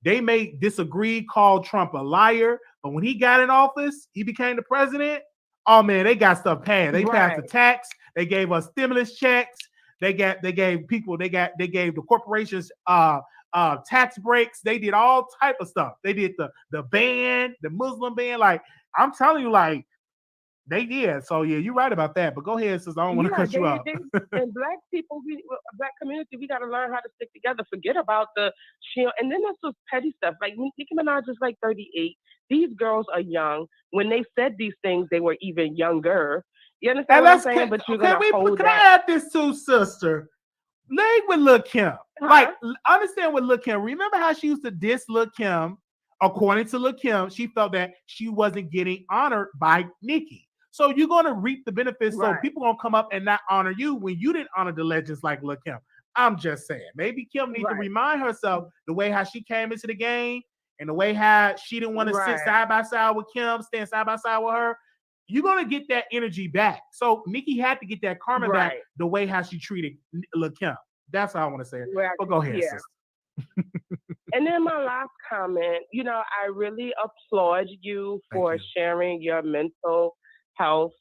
They may disagree, call Trump a liar, but when he got in office, he became the president. Oh man, they got stuff passed. They passed the tax. They gave us stimulus checks. They gave the corporations tax breaks. They did all type of stuff. They did the ban, the Muslim ban. Like, I'm telling you, like, they did. So yeah, you're right about that. But go ahead, sis. I don't want to cut you off. And Black people, Black community, we got to learn how to stick together. Forget about the shield. And then there's some petty stuff. Like, Nicki Minaj is like 38. These girls are young. When they said these things, they were even younger. You understand what I'm saying? But can I add this too, sister? Leg with Lil' Kim. Like, understand what Lil' Kim. Remember how she used to diss Lil' Kim? According to Lil' Kim, she felt that she wasn't getting honored by Nicki. So you're going to reap the benefits. So people going to come up and not honor you when you didn't honor the legends like Lil' Kim. I'm just saying. Maybe Kim needs to remind herself the way how she came into the game and the way how she didn't want to sit side by side with Kim, stand side by side with her. You're going to get that energy back. So Nicki had to get that karma back the way how she treated Lil' Kim. That's how I want to say it. But go ahead, sister. And then my last comment, I really applaud you for sharing your mental health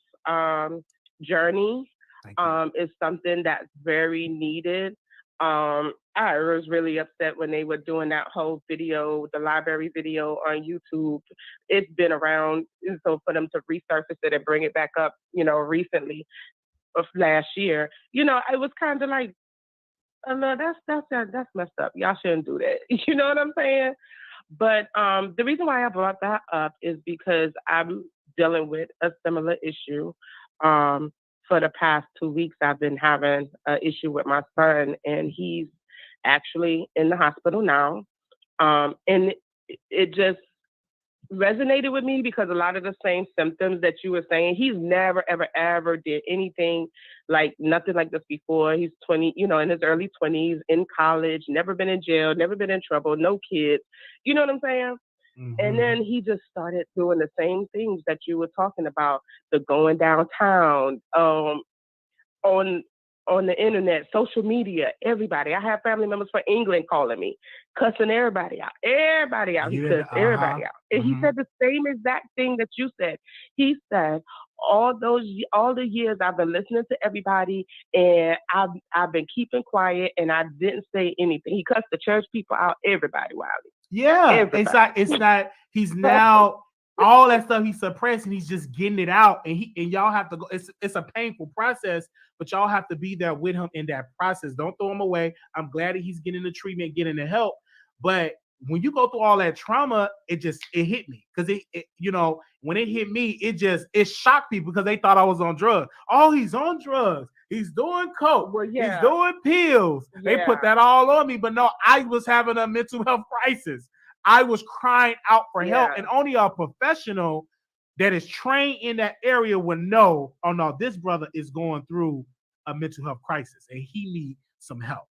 journey. It's something that's very needed. I was really upset when they were doing that whole video, the library video on YouTube. It's been around, and so for them to resurface it and bring it back up, recently, of last year, it was kind of like, no, that's messed up. Y'all shouldn't do that. You know what I'm saying? But the reason why I brought that up is because I'm dealing with a similar issue. For the past 2 weeks, I've been having an issue with my son, and he's actually in the hospital now. And it just resonated with me because a lot of the same symptoms that you were saying, he's never, ever, ever did anything like nothing like this before. He's 20, in his early 20s, in college, never been in jail, never been in trouble, no kids. You know what I'm saying? Mm-hmm. And then he just started doing the same things that you were talking about, the going downtown, on the internet, social media, everybody. I have family members from England calling me, cussing everybody out. He cussed everybody out. And he said the same exact thing that you said. He said, all the years I've been listening to everybody, and I've been keeping quiet, and I didn't say anything. He cussed the church people out, everybody, Wiley. Yeah, everybody. It's not. He's now all that stuff he's suppressing. He's just getting it out, and y'all have to go. It's a painful process, but y'all have to be there with him in that process. Don't throw him away. I'm glad that he's getting the treatment, getting the help, but when you go through all that trauma, it hit me because it when it hit me, it shocked people because they thought I was on drugs. Oh, he's on drugs. He's doing coke. Well, yeah. He's doing pills. Yeah. They put that all on me, but no, I was having a mental health crisis. I was crying out for help, and only a professional that is trained in that area would know, oh no, this brother is going through a mental health crisis and he needs some help.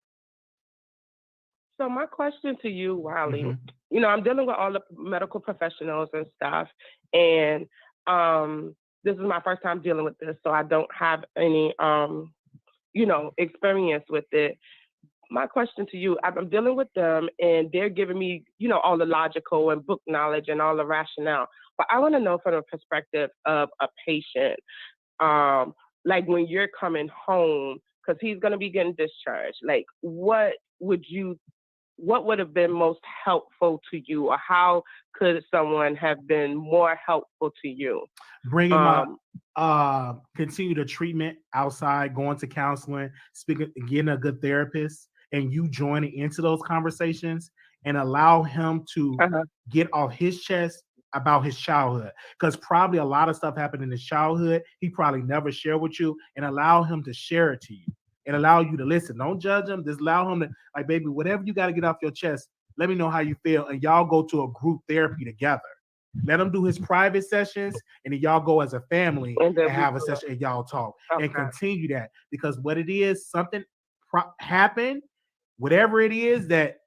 So my question to you, Wiley, I'm dealing with all the medical professionals and stuff, and this is my first time dealing with this, so I don't have any, experience with it. my question to you, I'm dealing with them and they're giving me, all the logical and book knowledge and all the rationale. But I want to know from the perspective of a patient, like when you're coming home, because he's going to be getting discharged, like what would have been most helpful to you, or how could someone have been more helpful to you? Bringing continue the treatment outside, going to counseling, speaking, getting a good therapist, and you joining into those conversations and allow him to get off his chest about his childhood, because probably a lot of stuff happened in his childhood he probably never shared with you, and allow him to share it to you and allow you to listen. Don't judge him. Just allow him to, like, baby, whatever you got to get off your chest, let me know how you feel, and y'all go to a group therapy together. Let him do his private sessions, and then y'all go as a family and have a session and y'all talk and continue that, because what it is, something happened, whatever it is that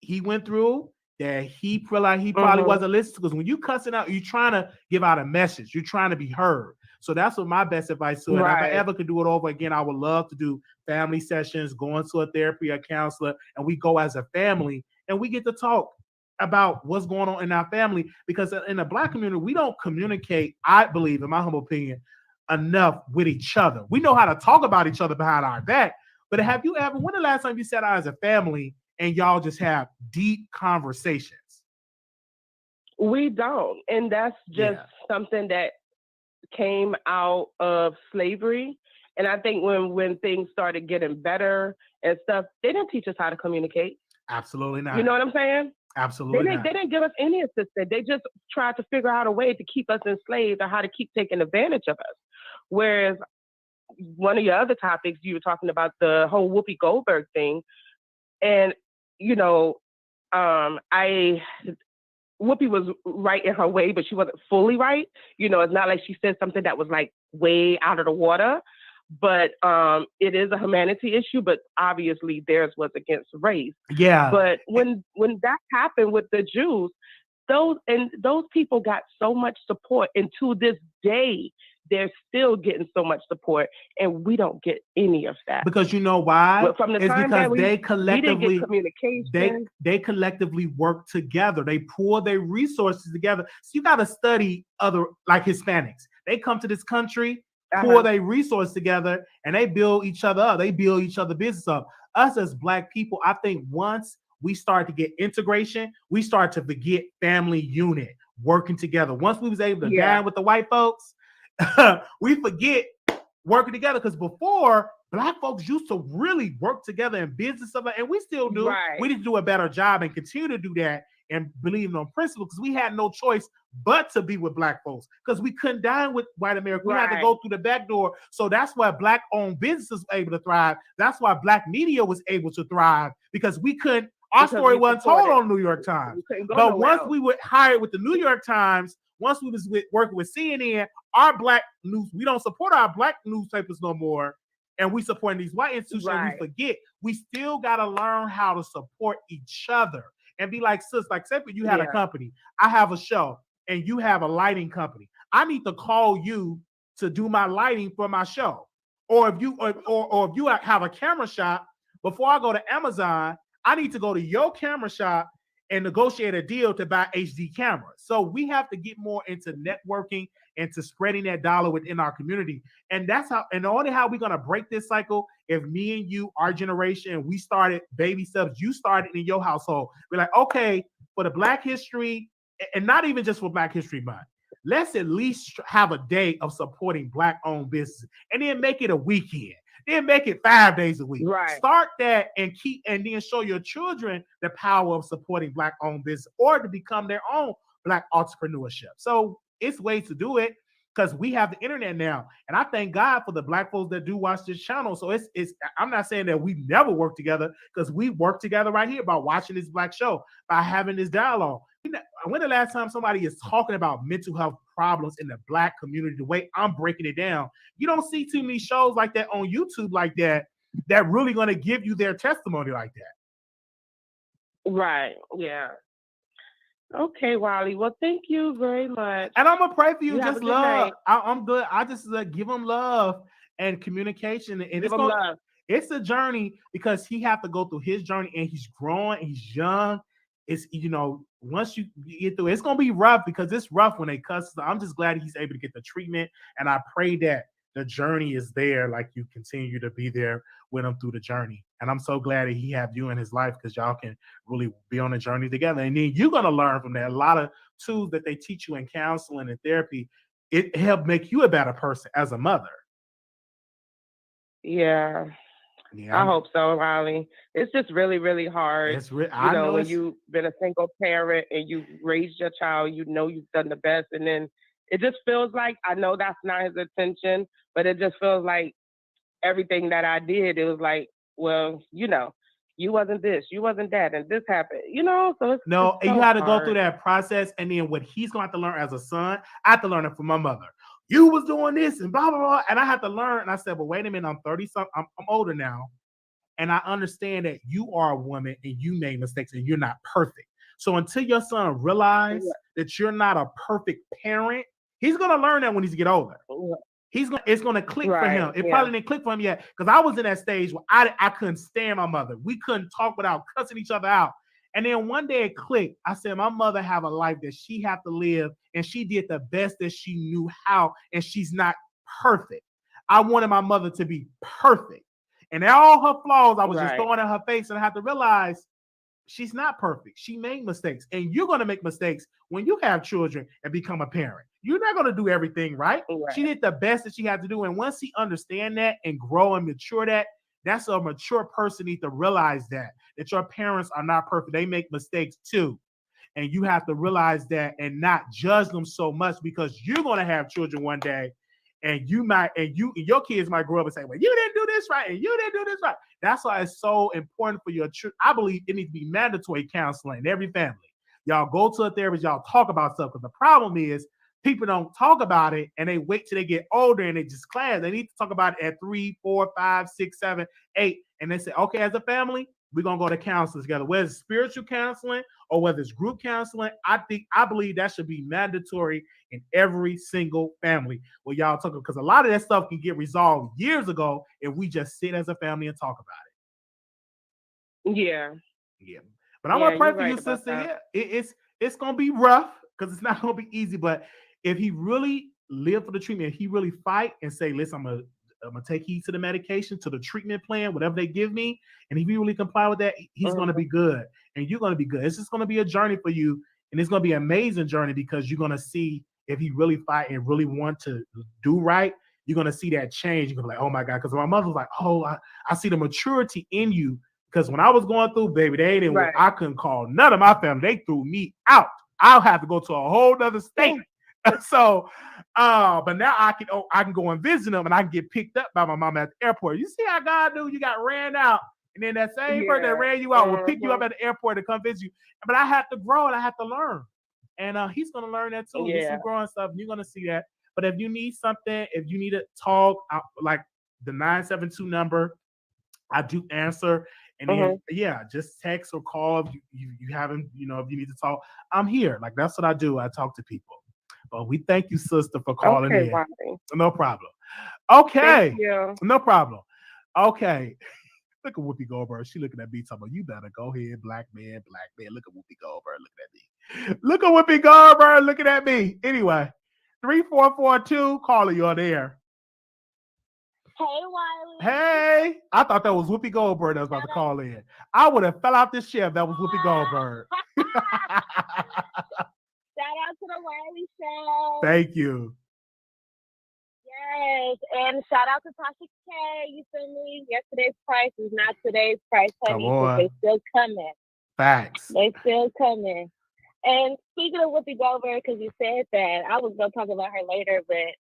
he went through, that he probably wasn't listening to. Because when you cussing out, you're trying to give out a message. You're trying to be heard. So that's what my best advice to it. If I ever could do it over again, I would love to do family sessions, going to a therapy, a counselor, and we go as a family and we get to talk about what's going on in our family. Because in the Black community, we don't communicate, I believe, in my humble opinion, enough with each other. We know how to talk about each other behind our back. But have you ever, when the last time you sat out as a family and y'all just have deep conversations? We don't. And that's just something that came out of slavery. And I think when things started getting better and stuff, they didn't teach us how to communicate. Absolutely not. You know what I'm saying? Absolutely They didn't give us any assistance. They just tried to figure out a way to keep us enslaved or how to keep taking advantage of us. Whereas one of your other topics, you were talking about the whole Whoopi Goldberg thing. And, Whoopi was right in her way, but she wasn't fully right. It's not like she said something that was like way out of the water, but it is a humanity issue, but obviously theirs was against race. Yeah. But when that happened with the Jews, those people got so much support, and to this day, they're still getting so much support, and we don't get any of that. Because you know why? But from the it's time because that we they collectively didn't get communication. They collectively work together. They pool their resources together. So you got to study other, like Hispanics. They come to this country, pour their resources together, and they build each other up. They build each other business up. Us as Black people, I think once we start to get integration, we start to forget family unit, working together. Once we was able to dine with the white folks, we forget working together, because before, Black folks used to really work together in business stuff, and we still do. We need to do a better job and continue to do that and believe on principle, because we had no choice but to be with Black folks, because we couldn't dine with white America. We had to go through the back door. So that's why Black-owned businesses were able to thrive. That's why Black media was able to thrive, because we couldn't. Our story wasn't told on New York Times. But once we were hired with the New York Times, once we was working with CNN, our Black news, we don't support our Black newspapers no more, and we support these white institutions. We forget. We still got to learn how to support each other and be like, sis, like, say you had a company, I have a show, and you have a lighting company. I need to call you to do my lighting for my show. Or if you or if you have a camera shop, before I go to Amazon, I need to go to your camera shop and negotiate a deal to buy HD cameras. So we have to get more into networking and to spreading that dollar within our community. And that's how, and the only how we're going to break this cycle, if me and you, our generation, we started baby steps, you started in your household. We're like, okay, for the Black History, and not even just for Black History Month, let's at least have a day of supporting Black-owned businesses, and then make it a weekend. Then make it 5 days a week. Start that and then show your children the power of supporting Black-owned business, or to become their own Black entrepreneurship. So it's ways to do it, because we have the internet now, and I thank God for the Black folks that do watch this channel. So it's I'm not saying that we never work together, because we work together right here by watching this Black show, by having this dialogue. When the last time somebody is talking about mental health problems in the Black community, the way I'm breaking it down, you don't see too many shows like that on YouTube like that really going to give you their testimony like that. Right. Yeah. Okay, Wiley. Well, thank you very much. And I'm gonna pray for you. Just love. Night. I'm good. I just give them love and communication, and It's a journey because he have to go through his journey and he's growing, he's young. It's, once you get through it, it's gonna be rough because it's rough when they cuss. So I'm just glad he's able to get the treatment, and I pray that the journey is there, like you continue to be there with him through the journey. And I'm so glad that he have you in his life because y'all can really be on a journey together. And then you're gonna learn from that. A lot of tools that they teach you in counseling and therapy, it help make you a better person as a mother. Yeah. Yeah, I hope so, Riley. It's just really, really hard. I know when it's you've been a single parent and you raised your child, you've done the best, and then it just feels like, I know that's not his intention, but it just feels like everything that I did, it was like, well, you wasn't this, you wasn't that, and this happened, so it's no, so you had to go hard. through that process, and then what he's going to have to learn as a son, I have to learn it from my mother. You was doing this and blah blah blah, and I had to learn. And I said, "Well, wait a minute, I'm 30 something. I'm older now, and I understand that you are a woman and you made mistakes and you're not perfect. So until your son realizes that you're not a perfect parent, he's gonna learn that when he's get older. It's gonna click for him. It probably didn't click for him yet because I was in that stage where I couldn't stand my mother. We couldn't talk without cussing each other out. And then one day it clicked. I said, my mother have a life that she have to live, and she did the best that she knew how, and she's not perfect. I wanted my mother to be perfect. And all her flaws, I was just throwing in her face, and I had to realize she's not perfect. She made mistakes, and you're going to make mistakes when you have children and become a parent. You're not going to do everything right. She did the best that she had to do, and once she understand that and grow and mature that's a mature person need to realize that your parents are not perfect. They make mistakes too. And you have to realize that and not judge them so much because you're going to have children one day and your kids might grow up and say, well, you didn't do this right and you didn't do this right. That's why it's so important for your children. I believe it needs to be mandatory counseling in every family. Y'all go to a therapist, y'all talk about stuff because the problem is people don't talk about it and they wait till they get older and they just clash. They need to talk about it at 3, 4, 5, 6, 7, 8. And they say, okay, as a family, we're going to go to counseling together. Whether it's spiritual counseling or whether it's group counseling, I believe that should be mandatory in every single family where y'all talk, because a lot of that stuff can get resolved years ago if we just sit as a family and talk about it. Yeah. But I'm gonna pray for you, sister. Yeah, it's gonna be rough because it's not gonna be easy. But if he really live for the treatment, he really fight and say, listen, I'm gonna take heed to the medication, to the treatment plan, whatever they give me. And if you really comply with that, he's gonna be good. And you're gonna be good. It's just gonna be a journey for you. And it's gonna be an amazing journey because you're gonna see if he really fight and really want to do right, you're gonna see that change. You're gonna be like, oh my God, because my mother was like, oh, I see the maturity in you. Because when I was going through, baby, they didn't. I couldn't call none of my family. They threw me out. I'll have to go to a whole other state. So, but now I can go and visit them, and I can get picked up by my mom at the airport. You see how God do? You got ran out, and then that same person that ran you out will pick you up at the airport to come visit you. But I have to grow and I have to learn, and he's gonna learn that too. There's some growing stuff. And you're gonna see that. But if you need something, if you need to talk, like the 972 number, I do answer. And then, just text or call if you haven't, if you need to talk. I'm here. Like, that's what I do. I talk to people. But we thank you, sister, for calling in. Wow. No problem. Okay. Thank you. No problem. Okay. Look at Whoopi Goldberg. She looking at me talking about, you better go ahead, black man. Look at Whoopi Goldberg looking at me. Look at Whoopi Goldberg looking at me. Anyway, 3442, caller, you're there. Hey, Wiley. Hey, I thought that was Whoopi Goldberg that was about to call in. I would have fell out this chair if that was Whoopi Goldberg. Shout out to the Wiley Show. Thank you. Yes, and shout out to Tasha K. You feel me? Yesterday's price is not today's price, honey. But they still coming. Facts. They still coming. And speaking of Whoopi Goldberg, because you said that, I was going to talk about her later, but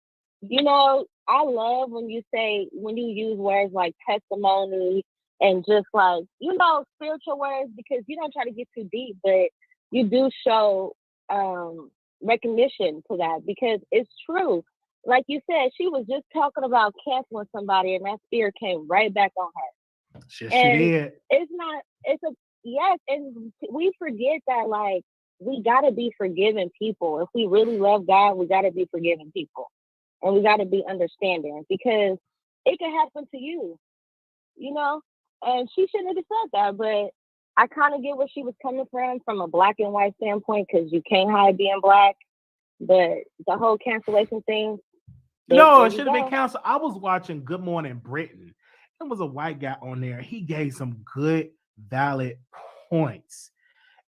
I love when you use words like testimony and just like, spiritual words, because you don't try to get too deep, but you do show recognition to that because it's true. Like you said, she was just talking about canceling somebody and that spirit came right back on her. She did. And we forget that, like, we got to be forgiving people. If we really love God, we got to be forgiving people. And we got to be understanding because it can happen to you. you know? And she shouldn't have said that, but I kind of get where she was coming from a black and white standpoint, because you can't hide being black. But the whole cancellation thing. No, it should have been canceled. I was watching Good Morning Britain. There was a white guy on there. He gave some good, valid points.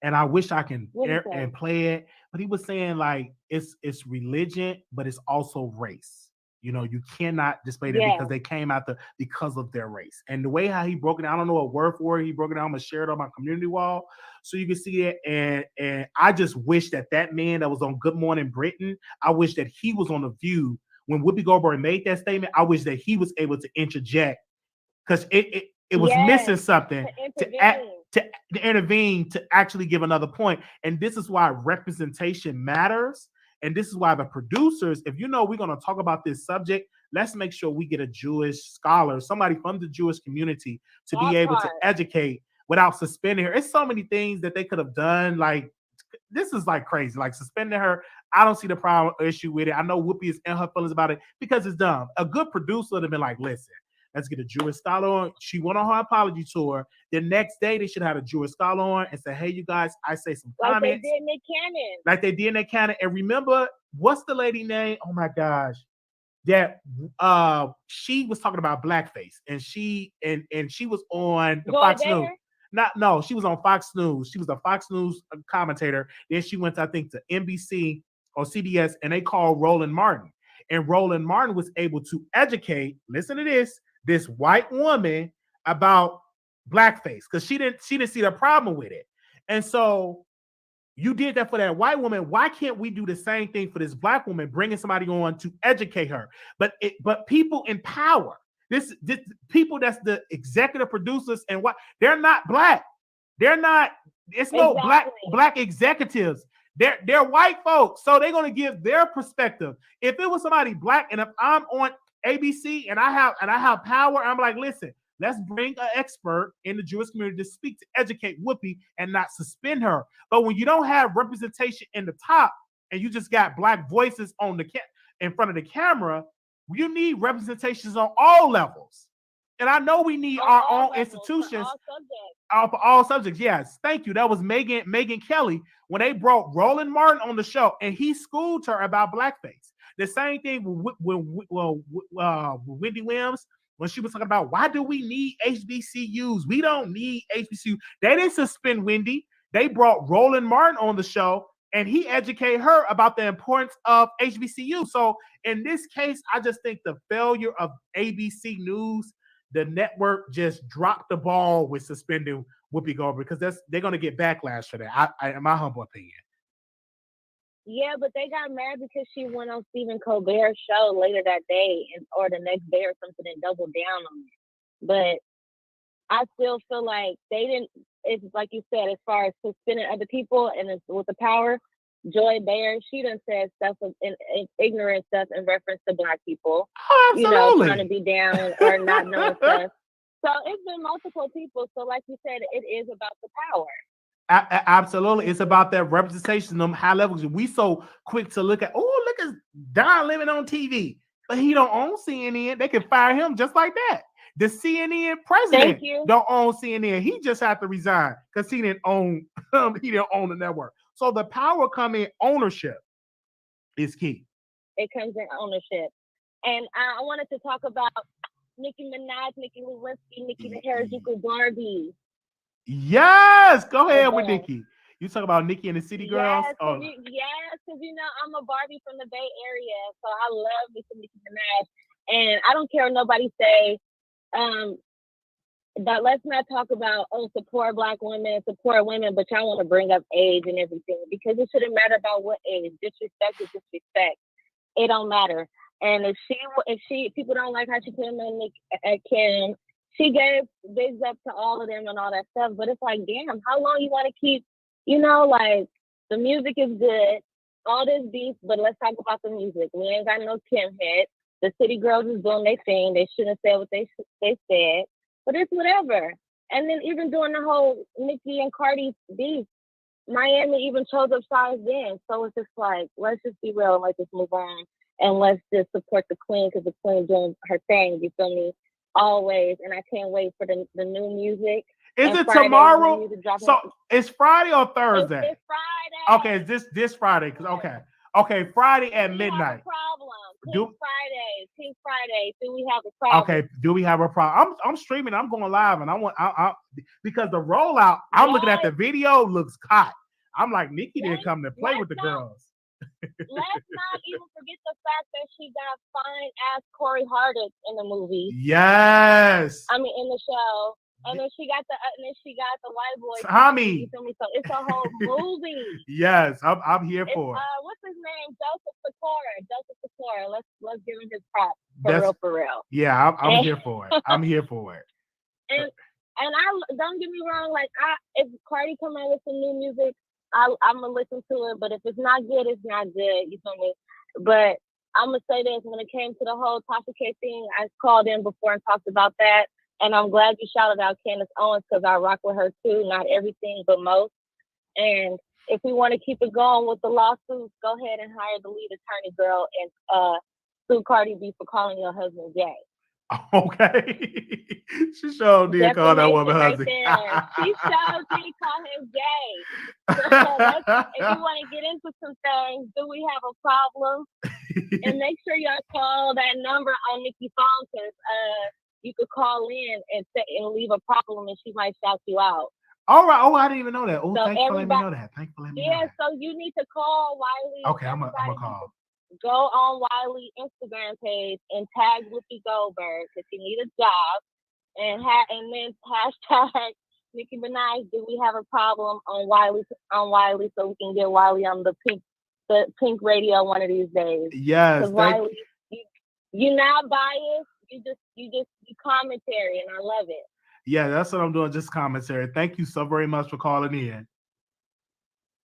And I wish I can and play it. But he was saying like it's religion, but it's also race. You know, you cannot display that because they came out because of their race. And the way how he broke it down, I don't know a word for it. He broke it down. I'm gonna share it on my community wall so you can see it. And I just wish that man that was on Good Morning Britain, I wish that he was on The View when Whoopi Goldberg made that statement. I wish that he was able to interject because it was missing something to intervene to actually give another point. And this is why representation matters. And this is why the producers, if you know we're going to talk about this subject, let's make sure we get a Jewish scholar, somebody from the Jewish community to be able to educate without suspending her. It's so many things that they could have done. Like, this is like crazy. Like suspending her, I don't see the problem issue with it. I know Whoopi is in her feelings about it because it's dumb. A good producer would have been like, listen, let's get a Jewish scholar on. She went on her apology tour. The next day, they should have a Jewish scholar on and say, hey, you guys, I say some comments. Like they did in Nick Cannon. And remember, what's the lady name? Oh my gosh. That she was talking about blackface. And she was on the Fox News. No, she was on Fox News. She was a Fox News commentator. Then she went, I think, to NBC or CBS, and they called Roland Martin. And Roland Martin was able to educate, listen to this white woman about blackface because she didn't see the problem with it. And so you did that for that white woman. Why can't we do the same thing for this black woman, bringing somebody on to educate her? But people in power, this people that's the executive producers and what, they're not black. They're not. It's no black executives. They're white folks, so they're gonna give their perspective. If it was somebody black, and if I'm on ABC and I have power, I'm like, listen, let's bring an expert in the Jewish community to speak to educate Whoopi and not suspend her. But when you don't have representation in the top and you just got black voices on in front of the camera, you need representations on all levels. And I know we need our own institutions for all subjects. Yes, thank you. That was Megan Kelly when they brought Roland Martin on the show, and he schooled her about blackface. The same thing with Wendy Williams when she was talking about why do we need HBCUs? We don't need HBCUs. They didn't suspend Wendy. They brought Roland Martin on the show, and he educated her about the importance of HBCU. So in this case, I just think the failure of ABC News, the network just dropped the ball with suspending Whoopi Goldberg because they're going to get backlash for that. In my humble opinion. Yeah, but they got mad because she went on Stephen Colbert's show later that day or the next day or something and doubled down on it. But I still feel like they didn't. It's like you said, as far as suspending other people and it's with the power. Joy Behar, she done said stuff in ignorant stuff in reference to Black people. Oh, absolutely. Trying to be down or not knowing stuff. So it's been multiple people. So like you said, it is about the power. Absolutely. It's about that representation on high levels. We so quick to look at, look at Don Lemon on TV. But he don't own CNN. They can fire him just like that. The CNN president don't own CNN. He just had to resign because he didn't own the network. So the power come in ownership is key. It comes in ownership. And I wanted to talk about Nicki Minaj, Nicki Lewinsky, Nicki the Harajuku Barbie. Yes, go ahead with Nicki. You talk about Nicki and the City Girls? Yes, because I'm a Barbie from the Bay Area, so I love Nicki Minaj. And I don't care what nobody say. But let's not talk about support Black women, support women, but y'all want to bring up age and everything because it shouldn't matter about what age. Disrespect is disrespect. It don't matter. And if people don't like how she came in Kim, she gave bigs up to all of them and all that stuff. But it's like, damn, how long you want to keep? Like the music is good, all this beef, but let's talk about the music. We ain't got no Kim hit. The City Girls is doing their thing. They shouldn't have said what they said. But it's whatever. And then even during the whole Nicki and Cardi beef, Miami even chose up sides then. So it's just like, let's just be real and let's just move on. And let's just support the queen because the queen doing her thing. You feel me? always, and I can't wait for the new music. Is And it Friday, tomorrow? the new music dropping. So it's Friday or Thursday? It's Friday. Okay, is this Friday? Okay, Friday at midnight. Pink Friday. Do we have a problem? Okay, do we have a problem? I'm streaming. I'm going live, and I because the rollout. I'm looking at the video. Looks hot. I'm like, Nicki didn't come to play with the girls. Let's not even forget the fact that she got fine ass Corey Hardwick in the movie. Yes. I mean, in the show. And then she got the white boy Tommy. You feel me? So it's a whole movie. Yes, I'm here for it. What's his name? Joseph Secora. Let's give him his props for real. Yeah, I'm here for it. I'm here for it. And I don't get me wrong. Like if Cardi come out with some new music, I'm gonna listen to it. But if it's not good, it's not good. You feel me? But I'm gonna say this: when it came to the whole Tasha K thing, I called in before and talked about that. And I'm glad you shouted out Candace Owens because I rock with her too. Not everything, but most. And if we want to keep it going with the lawsuits, go ahead and hire the lead attorney girl and sue Cardi B for calling your husband gay. Okay. She showed did call that woman husband. She showed did call him gay. So if you want to get into some things, do we have a problem? And make sure y'all call that number on Nicki's phone because you could call in and leave a problem and she might shout you out. All right. Oh, I didn't even know that. Oh, so thanks for letting me know that. Thanks for letting me know that. So you need to call Wiley. Okay, I'm gonna call. Go on Wiley Instagram page and tag Whoopi Goldberg because she need a job, and then hashtag Nicki Minaj. Do we have a problem on Wiley so we can get Wiley on the pink radio one of these days? Yes, Wiley, you're not biased. You commentary, and I love it. Yeah, that's what I'm doing. Just commentary. Thank you so very much for calling in.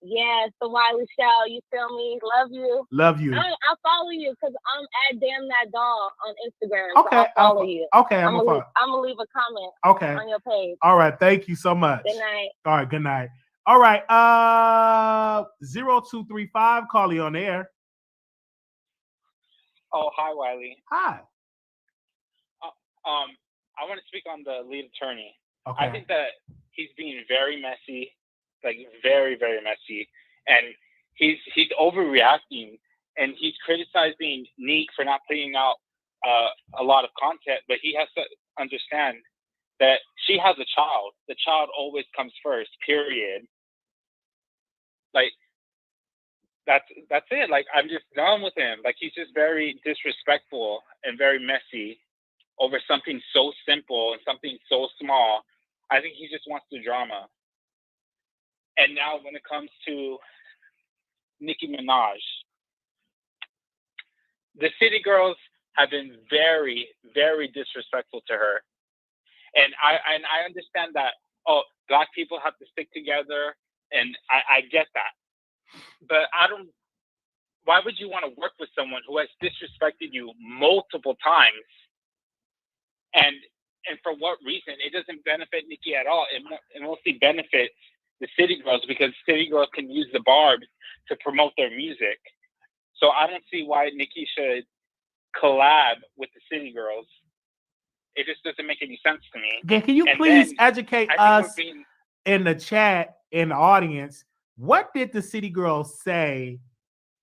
Yeah, it's the Wiley Show. You feel me? Love you. Love you. I'll follow you because I'm at Damn That Doll on Instagram. Okay, so I'll follow you. Okay, I'm gonna leave a comment. Okay. On your page. All right. Thank you so much. Good night. All right. Good night. All right. 0235. Call you on air. Oh, hi, Wiley. Hi. I want to speak on the lead attorney. Okay. I think that he's being very messy, like very, very messy, and he's overreacting, and he's criticizing Nique for not putting out a lot of content, but he has to understand that she has a child. The child always comes first. Period. Like that's it. Like I'm just done with him. Like he's just very disrespectful and very messy over something so simple and something so small. I think he just wants the drama. And now when it comes to Nicki Minaj, the city girls have been very, very disrespectful to her. And I understand that, Black people have to stick together, and I get that. But why would you want to work with someone who has disrespected you multiple times? And for what reason? It doesn't benefit Nicki at all. It mostly benefits the city girls because city girls can use the barbs to promote their music. So I don't see why Nicki should collab with the city girls. It just doesn't make any sense to me. Yeah, can you please educate us in the chat, in the audience? What did the city girls say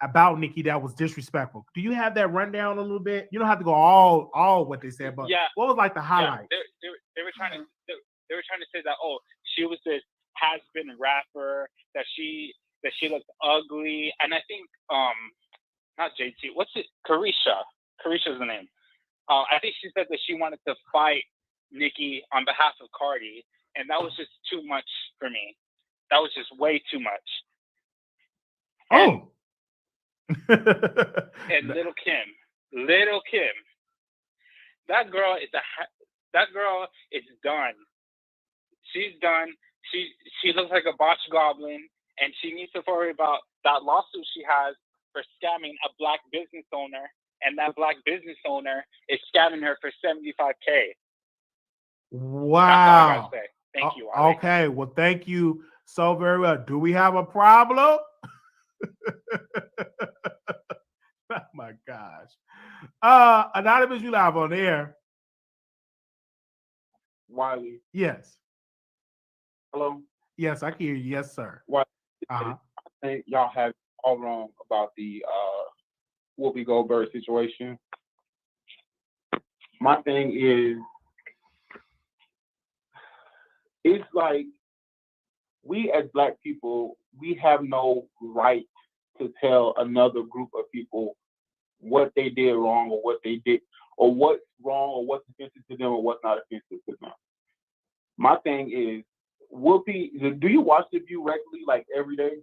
about Nicki that was disrespectful? Do you have that rundown a little bit? You don't have to go all what they said, but what was like the highlight? Yeah, they were trying to say that she was this has-been rapper, that she looked ugly, and I think not JT, what's it? Carisha's the name. I think she said that she wanted to fight Nicki on behalf of Cardi, and that was just too much for me. That was just way too much. And Little Kim, that girl is done. She's done. She looks like a botched goblin, and she needs to worry about that lawsuit she has for scamming a Black business owner, and that Black business owner is scamming her for $75K. Wow. That's all I gotta say. Thank you, Wiley. Okay, well, thank you so very much. Do we have a problem? Oh my gosh. Anonymous, you live on air. Wiley. Yes. Hello? Yes, I can hear you. Yes, sir. Wiley, Uh-huh. I think y'all have all wrong about the Whoopi Goldberg situation. My thing is, it's like we as Black people, we have no right to tell another group of people what they did wrong or what they did, or what's wrong or what's offensive to them or what's not offensive to them. My thing is, Whoopi, do you watch The View regularly, like every day?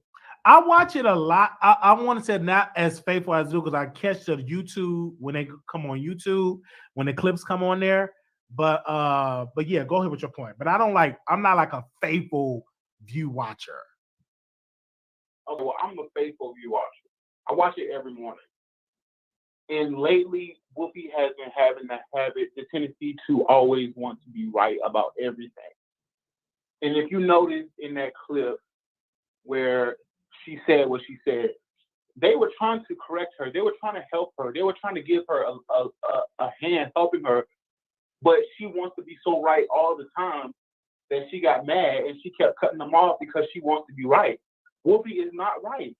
I watch it a lot. I want to say not as faithful as I do because I catch the YouTube when they come on YouTube, when the clips come on there. But yeah, go ahead with your point. But I'm not like a faithful View watcher. Okay, well, I'm a faithful View watcher. I watch it every morning. And lately, Whoopi has been having the tendency to always want to be right about everything. And if you notice in that clip where she said what she said, they were trying to correct her. They were trying to help her. They were trying to give her a hand helping her. But she wants to be so right all the time that she got mad and she kept cutting them off because she wants to be right. Whoopi is not right.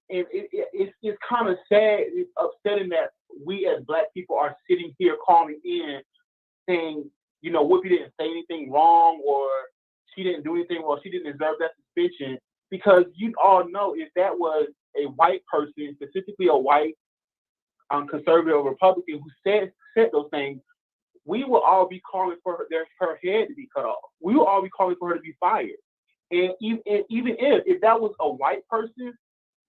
And it's kind of sad, it's upsetting that we as Black people are sitting here calling in saying, you know, Whoopi didn't say anything wrong or she didn't do anything wrong, she didn't deserve that suspension. Because you all know if that was a white person, specifically a white conservative Republican who said those things, we will all be calling for her head to be cut off. We will all be calling for her to be fired. And even if that was a white person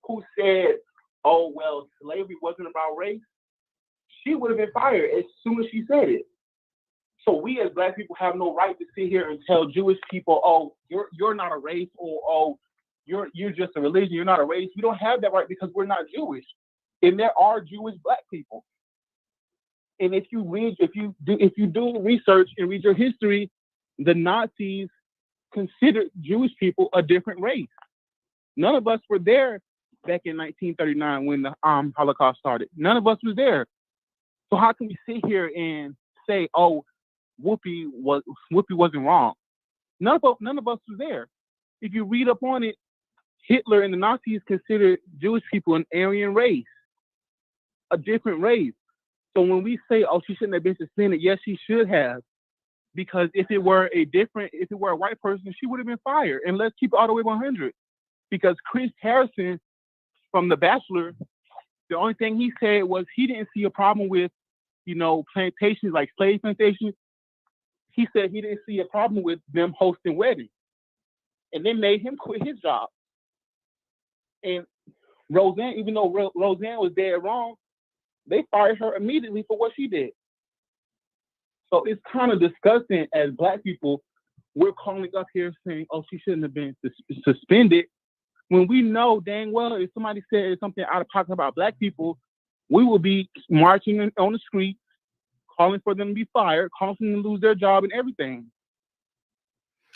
who said, oh, well, slavery wasn't about race, she would have been fired as soon as she said it. So we as Black people have no right to sit here and tell Jewish people, oh, you're not a race, or oh, you're just a religion, you're not a race. We don't have that right because we're not Jewish. And there are Jewish Black people. And if you do research and read your history, the Nazis considered Jewish people a different race. None of us were there back in 1939 when the Holocaust started. None of us was there. So how can we sit here and say, oh, Whoopi wasn't wrong? None of us was there. If you read up on it, Hitler and the Nazis considered Jewish people an Aryan race, a different race. So when we say, oh, she shouldn't have been suspended, yes, she should have. Because if it were a white person, she would have been fired. And let's keep it all the way 100. Because Chris Harrison from The Bachelor, the only thing he said was he didn't see a problem with, plantations like slave plantations. He said he didn't see a problem with them hosting weddings. And they made him quit his job. And Roseanne, even though Roseanne was dead wrong, they fired her immediately for what she did. So it's kind of disgusting as Black people, we're calling up here saying, oh, she shouldn't have been suspended. When we know dang well, if somebody said something out of pocket about Black people, we will be marching on the streets, calling for them to be fired, calling for them to lose their job and everything.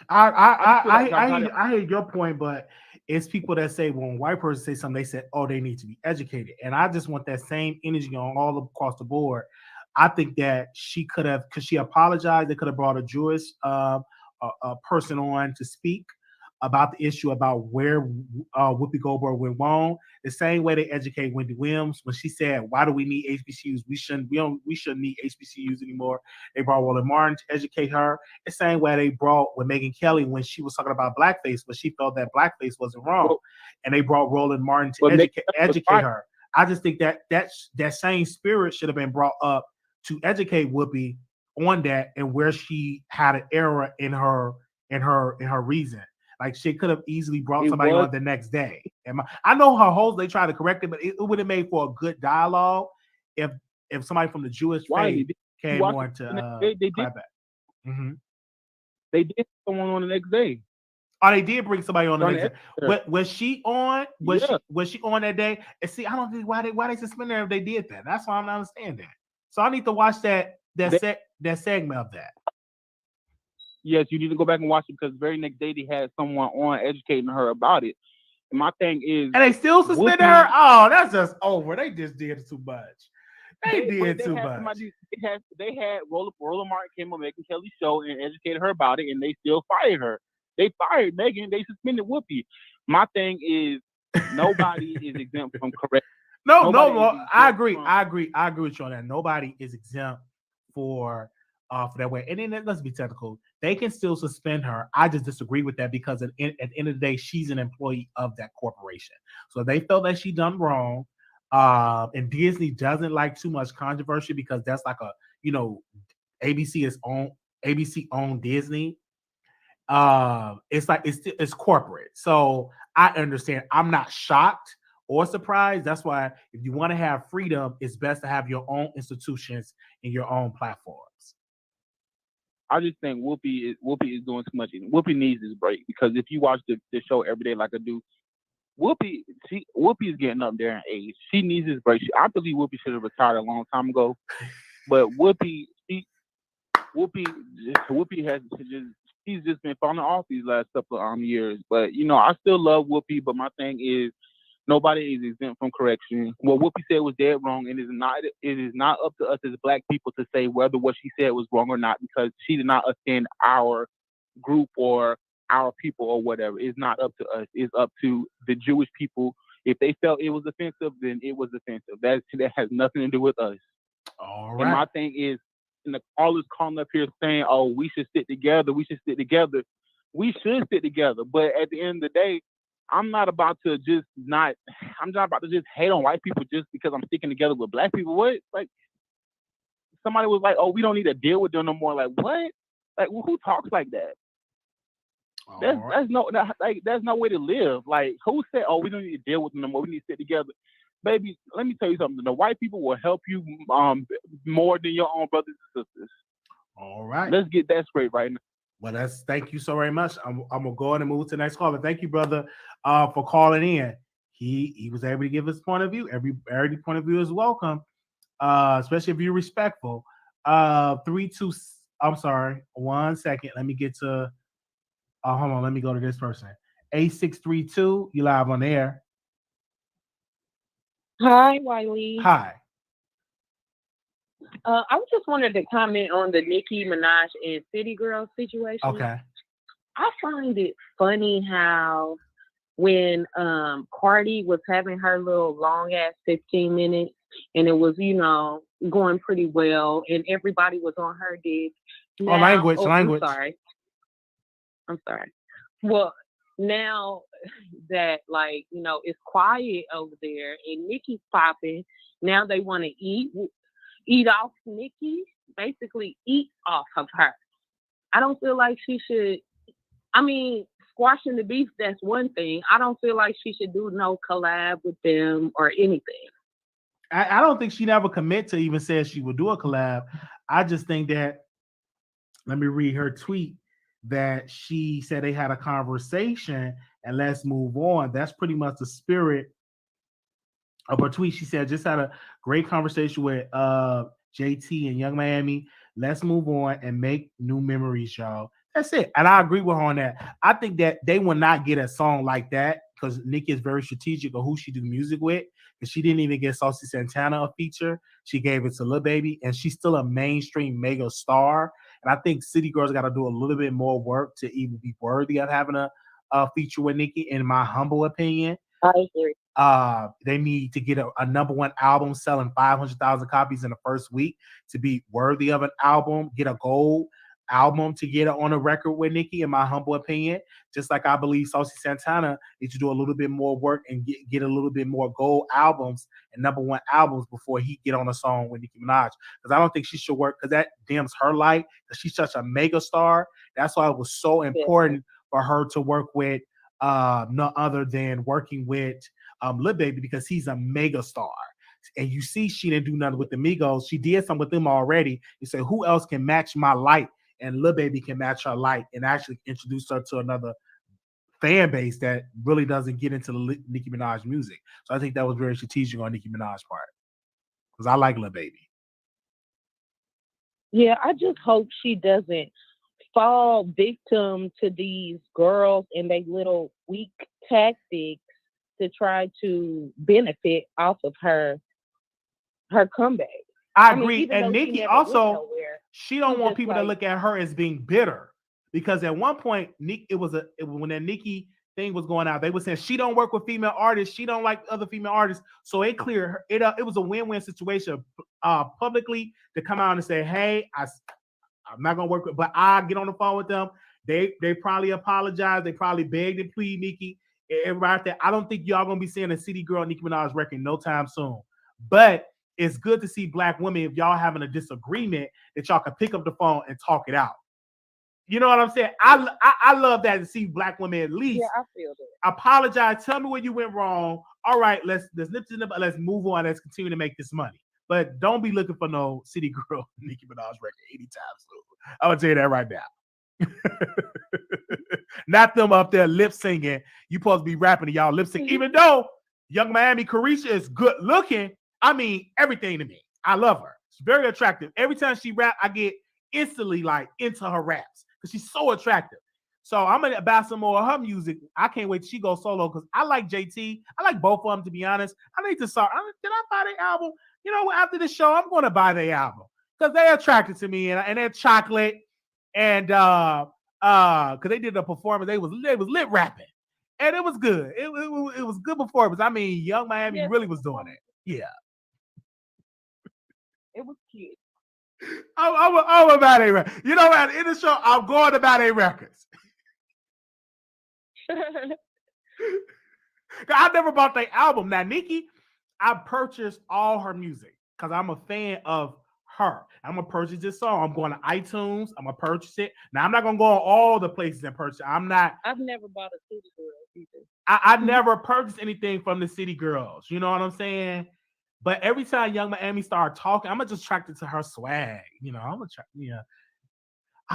I hear your point, but it's people that say when a white person say something, they say, oh, they need to be educated. And I just want that same energy on all across the board. I think that she could have, because she apologized, they could have brought a Jewish person on to speak about the issue about where Whoopi Goldberg went wrong. The same way they educate Wendy Williams when she said, "Why do we need HBCUs? We shouldn't need HBCUs anymore." They brought Roland Martin to educate her. The same way they brought with Megyn Kelly when she was talking about blackface, but she felt that blackface wasn't wrong, and they brought Roland Martin to educate her. I just think that same spirit should have been brought up to educate Whoopi on that and where she had an error in her reason. Like she could have easily brought somebody on the next day. I know her hosts, they try to correct it, but it would have made for a good dialogue if somebody from the Jewish faith came on to clap back. Mm-hmm. They did someone on the next day. Oh, they did bring somebody on the next day. Was she on? Was she on that day? And see, I don't think why they suspended her if they did that. That's why I'm not understanding. So I need to watch that segment of that. Yes, you need to go back and watch it because the very next day they had someone on educating her about it. And my thing is, and they still suspended her. Oh, that's just over. They just did too much. They did they too had much. somebody. They had Roland Martin came on Megyn Kelly's show and educated her about it, and they still fired her. They fired Megan. They suspended Whoopi. My thing is nobody is exempt from correct. No, Nobody is I exempt agree. from- I agree with you on that. Nobody is exempt for that way. And then let's be technical. They can still suspend her. I just disagree with that because at the end of the day, she's an employee of that corporation. So they felt that she done wrong. And Disney doesn't like too much controversy because that's like ABC owned Disney. It's like it's corporate. So I understand. I'm not shocked or surprised. That's why if you want to have freedom, it's best to have your own institutions and your own platforms. I just think Whoopi is doing too much. Whoopi needs this break because if you watch the show every day like I do, Whoopi is getting up there in age. She needs this break. I believe Whoopi should have retired a long time ago. But Whoopi has she's just been falling off these last couple of years. But I still love Whoopi. But my thing is nobody is exempt from correction. What Whoopi said was dead wrong, and it is not up to us as Black people to say whether what she said was wrong or not because she did not offend our group or our people or whatever. It's not up to us. It's up to the Jewish people. If they felt it was offensive, then it was offensive. That has nothing to do with us. All right. And my thing is, all is calling up here saying, "Oh, we should stick together. We should stick together." We should stick together. But at the end of the day, I'm not about to just hate on white people just because I'm sticking together with Black people. What? Like somebody was like, "Oh, we don't need to deal with them no more." Like what? Like who talks like that? That's no way to live. Like who said, "Oh, we don't need to deal with them no more. We need to sit together." Baby, let me tell you something. The white people will help you more than your own brothers and sisters. All right. Let's get that straight right now. Well, thank you so very much. I'm gonna go ahead and move to the next caller. Thank you, brother, for calling in. He was able to give his point of view. Every point of view is welcome, especially if you're respectful. 3-2. I'm sorry. 1 second. Let me get to. Hold on. Let me go to this person. 8632. You live on air. Hi, Wiley. Hi. I just wanted to comment on the Nicki Minaj and City Girl situation. Okay. I find it funny how when Cardi was having her little long ass 15 minutes and it was, going pretty well and everybody was on her dick. Language. I'm sorry. Well, now that it's quiet over there and Nicki's popping, now they want to eat off Nicki, basically eat off of her. I don't feel like she should. I mean, squashing the beef, that's one thing. I don't feel like she should do no collab with them or anything. I don't think she never commit to even said she would do a collab. I just think that, let me read her tweet, that she said they had a conversation and let's move on. That's pretty much the spirit of her tweet. She said, just had a great conversation with JT and Young Miami. Let's move on and make new memories, y'all. That's it. And I agree with her on that. I think that they will not get a song like that because Nicki is very strategic of who she do music with. Because she didn't even get Saucy Santana a feature. She gave it to Lil Baby, and she's still a mainstream mega star. And I think City Girls got to do a little bit more work to even be worthy of having a feature with Nicki, in my humble opinion. I agree. They need to get a number one album selling 500,000 copies in the first week to be worthy of an album. Get a gold album to get on a record with Nicki, in my humble opinion. Just like I believe Saucy Santana needs to do a little bit more work and get a little bit more gold albums and number one albums before he get on a song with Nicki Minaj. Because I don't think she should work, because that dims her light, because she's such a mega star. That's why it was so important for her to work with no other than working with Lil Baby, because he's a mega star. And you see, she didn't do nothing with the Migos. She did something with them already. You say, who else can match my light? And Lil Baby can match her light and actually introduce her to another fan base that really doesn't get into the Nicki Minaj music. So I think that was very strategic on Nicki Minaj's part, because I like Lil Baby. Yeah, I just hope she doesn't fall victim to these girls and their little weak tactics to try to benefit off of her comeback. I mean, agree. even And though she Nicki never went also, nowhere, she don't she want just people to like, look at her as being bitter because at one point, when that Nicki thing was going out, they were saying she don't work with female artists, she don't like other female artists. So it cleared her. It was a win-win situation publicly to come out and say, hey, I'm not gonna work with, but I get on the phone with them. They probably apologize. They probably begged and plead Nicki. Everybody out there. I don't think y'all gonna be seeing a City Girl Nicki Minaj record no time soon. But it's good to see black women, if y'all having a disagreement, that y'all can pick up the phone and talk it out. You know what I'm saying? I love that, to see black women at least yeah, I feel that. apologize. Tell me where you went wrong. All right, let's nip to nip. Let's move on. Let's continue to make this money. But don't be looking for no City Girl Nicki Minaj record anytime soon. I'm gonna tell you that right now. Not them up there lip singing. You supposed to be rapping and y'all lip sync. Even though Young Miami Carisha is good looking, I mean everything to me. I love her. She's very attractive. Every time she rap, I get instantly like into her raps because she's so attractive. So I'm gonna buy some more of her music. I can't wait till she goes solo because I like JT. I like both of them, to be honest. I need to start. Did I buy their album? You know, after the show, I'm gonna buy their album because they're attracted to me and they're chocolate and because they did a performance, they was lit rapping and it was good. It was good performance. I mean, Young Miami really was doing it. Yeah. It was cute. I'm about a record. You know what? In the show, I'm going about a records. I never bought their album. Now, Nicki, I purchased all her music because I'm a fan of her. I'm gonna purchase this song. I'm going to iTunes. I'm gonna purchase it. Now, I'm not gonna go on all the places and purchase it. I've never bought a City Girl either. I never purchased anything from the City Girls. You know what I'm saying? But every time Young Miami started talking, I'm just attracted to her swag. You know, I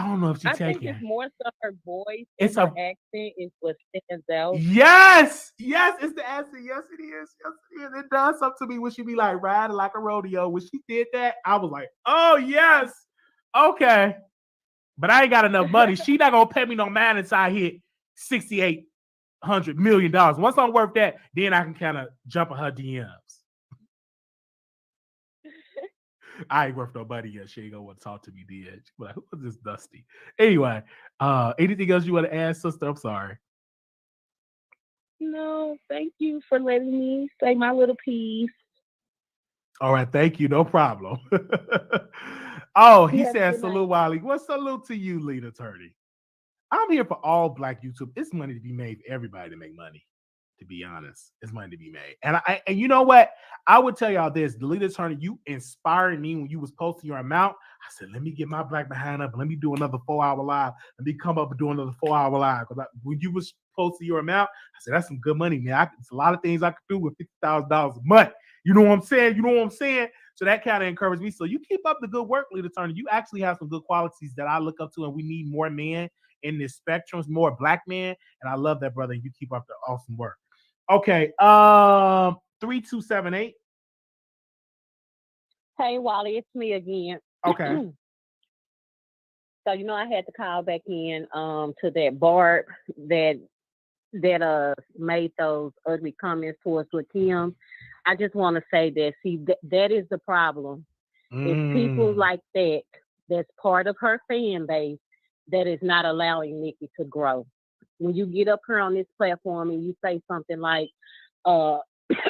don't know if she's taking. I think it's more so her voice It's and her accent is what stands out. Yes, it's the accent. Yes, it is. Yes, it is. It does something to me when she be like riding like a rodeo. When she did that, I was like, oh yes, okay. But I ain't got enough money. She not gonna pay me no man until I hit $6,800 million. Once I'm worth that, then I can kind of jump in her DMs. I ain't worth no money yet. She ain't gonna want to talk to me, then. She be like, who is this Dusty? Anyway, anything else you want to add, sister? I'm sorry. No, thank you for letting me say my little piece. All right, thank you. No problem. Oh, he You have a said good salute, night. Wiley. Well, salute to you, lead attorney. I'm here for all black YouTube. It's money to be made for everybody to make money. To be honest, it's money to be made. And you know what? I would tell y'all this, the lead attorney, you inspired me when you was posting your amount. I said, let me get my black behind up. Let me do another 4-hour live. Let me come up and do another 4-hour live. Because when you was posting your amount, I said, that's some good money, man. It's a lot of things I could do with $50,000 a month. You know what I'm saying? So that kind of encouraged me. So you keep up the good work, lead attorney. You actually have some good qualities that I look up to, and we need more men in this spectrum, more black men. And I love that, brother. You keep up the awesome work. Okay, 3278. Hey, Wally, it's me again. Okay. So I had to call back in to that Barb that made those ugly comments towards Lakim. I just want to say that that is the problem. It's people like that that's part of her fan base that is not allowing Nicki to grow. When you get up here on this platform and you say something like,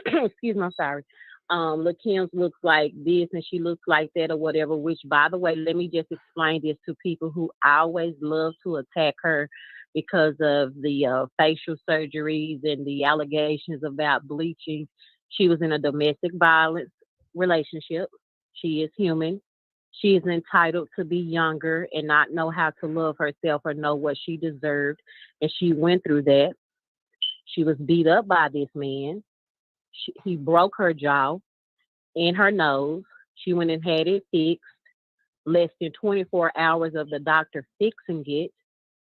excuse me, I'm sorry, Lakim's looks like this and she looks like that or whatever, which, by the way, let me just explain this to people who always love to attack her because of the facial surgeries and the allegations about bleaching. She was in a domestic violence relationship. She is human. She is entitled to be younger and not know how to love herself or know what she deserved. And she went through that. She was beat up by this man. He broke her jaw and her nose. She went and had it fixed. Less than 24 hours of the doctor fixing it,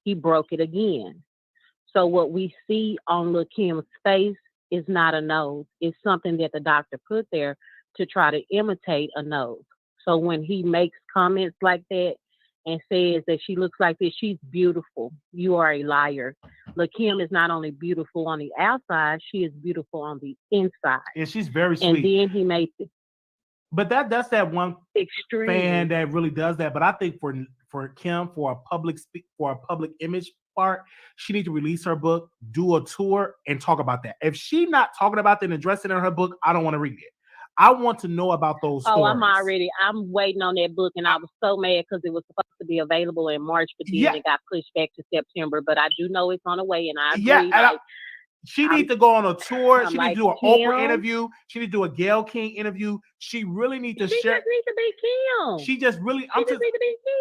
he broke it again. So what we see on Lakim's face is not a nose. It's something that the doctor put there to try to imitate a nose. So when he makes comments like that and says that she looks like this, she's beautiful. You are a liar. Lakim is not only beautiful on the outside, she is beautiful on the inside. And she's very sweet. And then he made But that's that one Extreme fan that really does that. But I think for Kim, for a public image part, she needs to release her book, do a tour, and talk about that. If she's not talking about that and addressing it in her book, I don't want to read it. I want to know about those stories. I'm waiting on that book, and I was so mad because it was supposed to be available in March, but then it got pushed back to September. But I do know it's on the way, and I agree. She needs to go on a tour. She needs to do an Kim. Oprah interview. She needs to do a Gayle King interview. She really needs to share. Just needs to be Kim. She just really, needs to be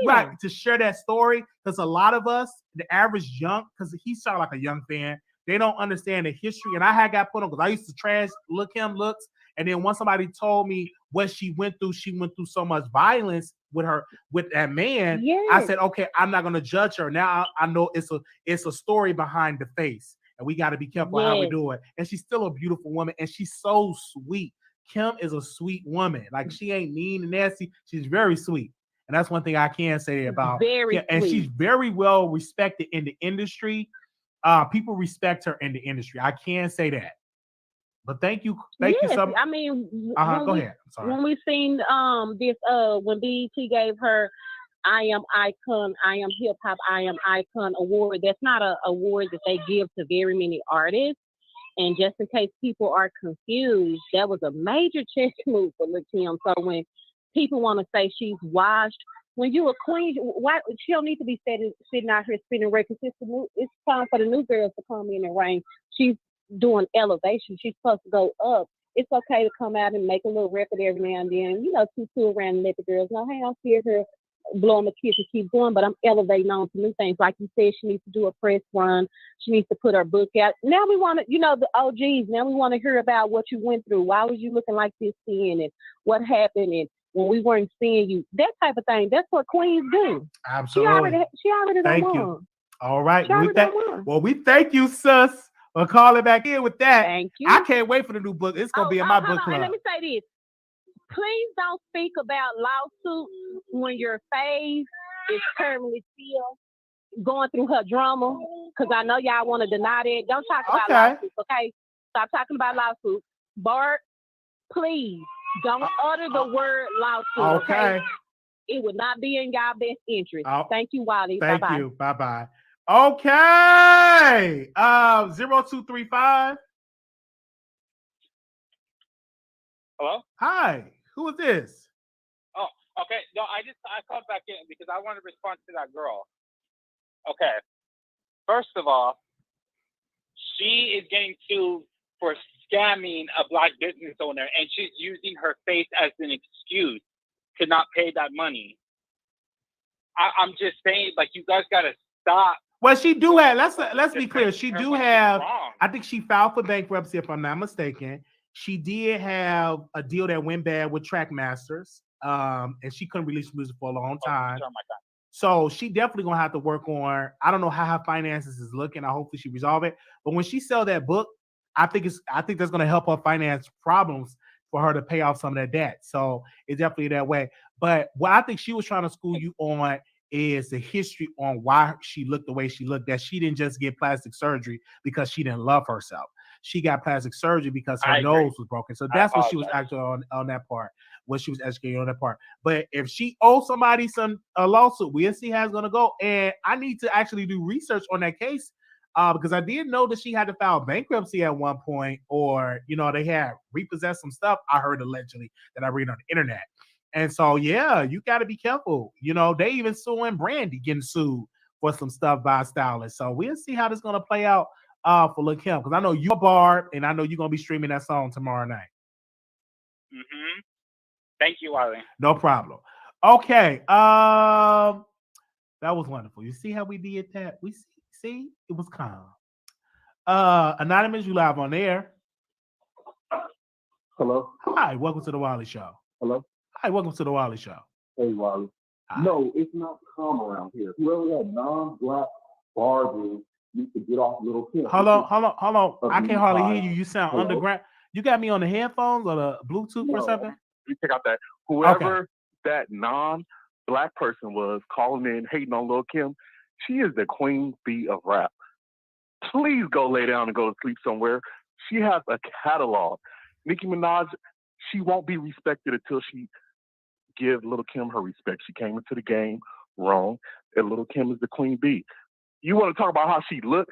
Kim. Right, to share that story, because a lot of us, the average young, because he sounded like a young fan, they don't understand the history. And I had got put on because I used to trash Kim looks. And then once somebody told me what she went through so much violence with that man. Yes. I said, okay, I'm not going to judge her. Now I know it's a story behind the face, and we got to be careful how we do it. And she's still a beautiful woman, and she's so sweet. Kim is a sweet woman. Like, she ain't mean and nasty. She's very sweet. And that's one thing I can say about very Kim. And she's very well respected in the industry. People respect her in the industry. I can say that. But thank you so much. I mean, go ahead. I'm sorry. When we seen this when BET gave her I Am Icon, I Am Hip Hop, I Am Icon award, that's not an award that they give to very many artists. And just in case people are confused, that was a major chess move for Lil Kim. So when people want to say she's washed, when you a queen, why she don't need to be sitting out here spinning records. It's time for the new girls to come in and reign. She's doing elevation. She's supposed to go up. It's okay to come out and make a little record every now and then. Two around and let the girls know, hey, I'm here to blow them a kiss and keep going, but I'm elevating on to new things. Like you said, she needs to do a press run. She needs to put her book out. Now we want to, the OGs, now we want to hear about what you went through. Why was you looking like this then? And what happened? And when we weren't seeing you, that type of thing. That's what queens do. Absolutely. She already done Thank won. you. All right. Well, we thank you, sis, for calling back in with that. Thank you. I can't wait for the new book. It's going to be in my book club. And let me say this. Please don't speak about lawsuits when your fave is currently still going through her drama, because I know y'all want to deny that. Don't talk about lawsuits, okay? Stop talking about lawsuits. Bart, please don't utter the word lawsuit, okay? It would not be in y'all best interest. Thank you, Wiley. Thank Bye-bye. you. Bye-bye. Okay. 0235. Hello? Hi. Who is this? Oh, okay. No, I called back in because I want to respond to that girl. Okay. First of all, she is getting sued for scamming a Black business owner, and she's using her face as an excuse to not pay that money. I'm just saying, like, you guys got to stop. Well, she do have, let's be clear. She do have, I think she filed for bankruptcy, if I'm not mistaken. She did have a deal that went bad with Trackmasters, and she couldn't release music for a long time. So she definitely gonna have to work on. I don't know how her finances is looking. I hopefully she resolve it. But when she sell that book, I think that's gonna help her finance problems for her to pay off some of that debt. So it's definitely that way. But what I think she was trying to school you on is the history on why she looked the way she looked. That she didn't just get plastic surgery because she didn't love herself. She got plastic surgery because her nose was broken. So that's what she was actually on that part. What she was educated on that part. But if she owes somebody a lawsuit, we'll see how it's gonna go. And I need to actually do research on that case because I didn't know that she had to file bankruptcy at one point, or they had repossessed some stuff. I heard allegedly that I read on the internet. And so you got to be careful. They even suing Brandy, getting sued for some stuff by a stylist. So we'll see how this is gonna play out for Lil Kim, because I know you're Barb, and I know you're gonna be streaming that song tomorrow night. Mm-hmm. Thank you, Wiley. No problem. Okay. That was wonderful. You see how we did that? We see it was calm. Anonymous, you live on air. Hello. Hi, welcome to the Wiley Show. Hello. Hi, welcome to the Wiley Show. Hey, Wiley. Hi. No, it's not calm around here. Whoever that non-black barbers needs to get off Little Kim. Hold on. I can't hardly hear you. You sound underground. You got me on the headphones or the Bluetooth or something? You check out that. Whoever that non-black person was calling in, hating on Lil Kim, she is the queen bee of rap. Please go lay down and go to sleep somewhere. She has a catalog. Nicki Minaj, she won't be respected until she give Little Kim her respect. She came into the game wrong, and Little Kim is the queen bee. You want to talk about how she looked?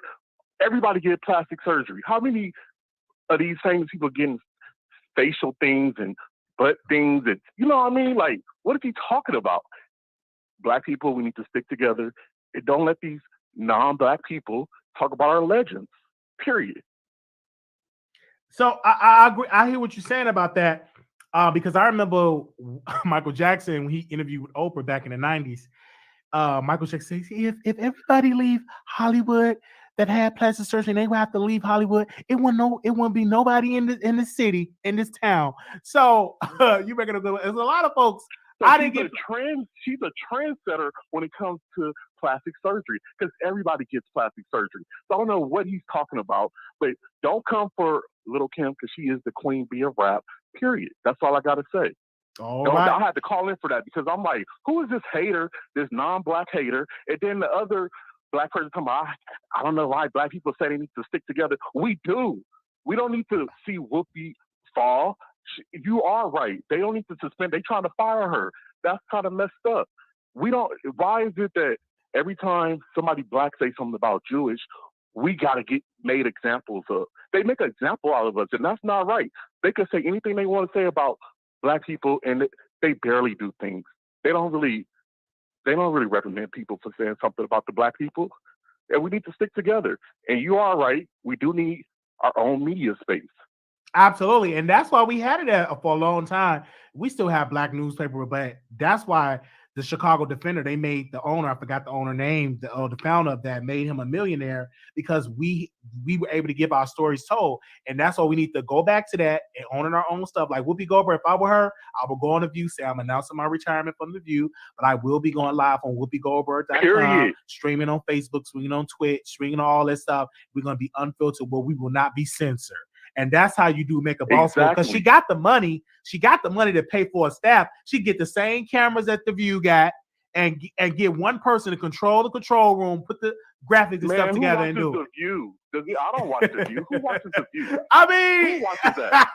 Everybody get plastic surgery. How many of these famous people getting facial things and butt things? And you know what I mean? Like, what is he talking about? Black people, we need to stick together and don't let these non-Black people talk about our legends. Period. So I agree. I hear what you're saying about that because I remember Michael Jackson when he interviewed with Oprah back in the 90s. Michael Jackson says, if everybody leave Hollywood that had plastic surgery, they would have to leave Hollywood. It wouldn't be nobody in the city, in this town. So you making a good one. There's a lot of folks. So she's a trendsetter when it comes to plastic surgery because everybody gets plastic surgery. So I don't know what he's talking about, but don't come for Little Kim because she is the queen bee of rap. Period. That's all I got to say. I had to call in for that because I'm like, who is this hater, this non-Black hater? And then the other Black person come out, I don't know why Black people say they need to stick together. We do. We don't need to see Whoopi fall. You are right. They don't need to suspend. They trying to fire her. That's kind of messed up. Why is it that every time somebody Black say something about Jewish, we got to get made examples of? They make an example out of us, and that's not right. They can say anything they want to say about Black people, and they barely do things. They don't really recommend people for saying something about the Black people, and we need to stick together. And you are right. We do need our own media space. Absolutely. And that's why we had it for a long time. We still have Black newspaper, but that's why the Chicago Defender, they made the owner, I forgot the owner name, the founder of that, made him a millionaire because we were able to give our stories told. And that's why we need to go back to that and owning our own stuff. Like Whoopi Goldberg, if I were her, I would go on The View, say I'm announcing my retirement from The View, but I will be going live on WhoopiGoldberg.com, streaming on Facebook, streaming on Twitch, streaming all that stuff. We're going to be unfiltered, but we will not be censored. And that's how you do make a boss move. Because she got the money. She got the money to pay for a staff. She get the same cameras that The View got and get one person to control the control room, put the graphics and stuff together and do it. The View? I don't watch The View. Who watches The View? I mean, who watches that?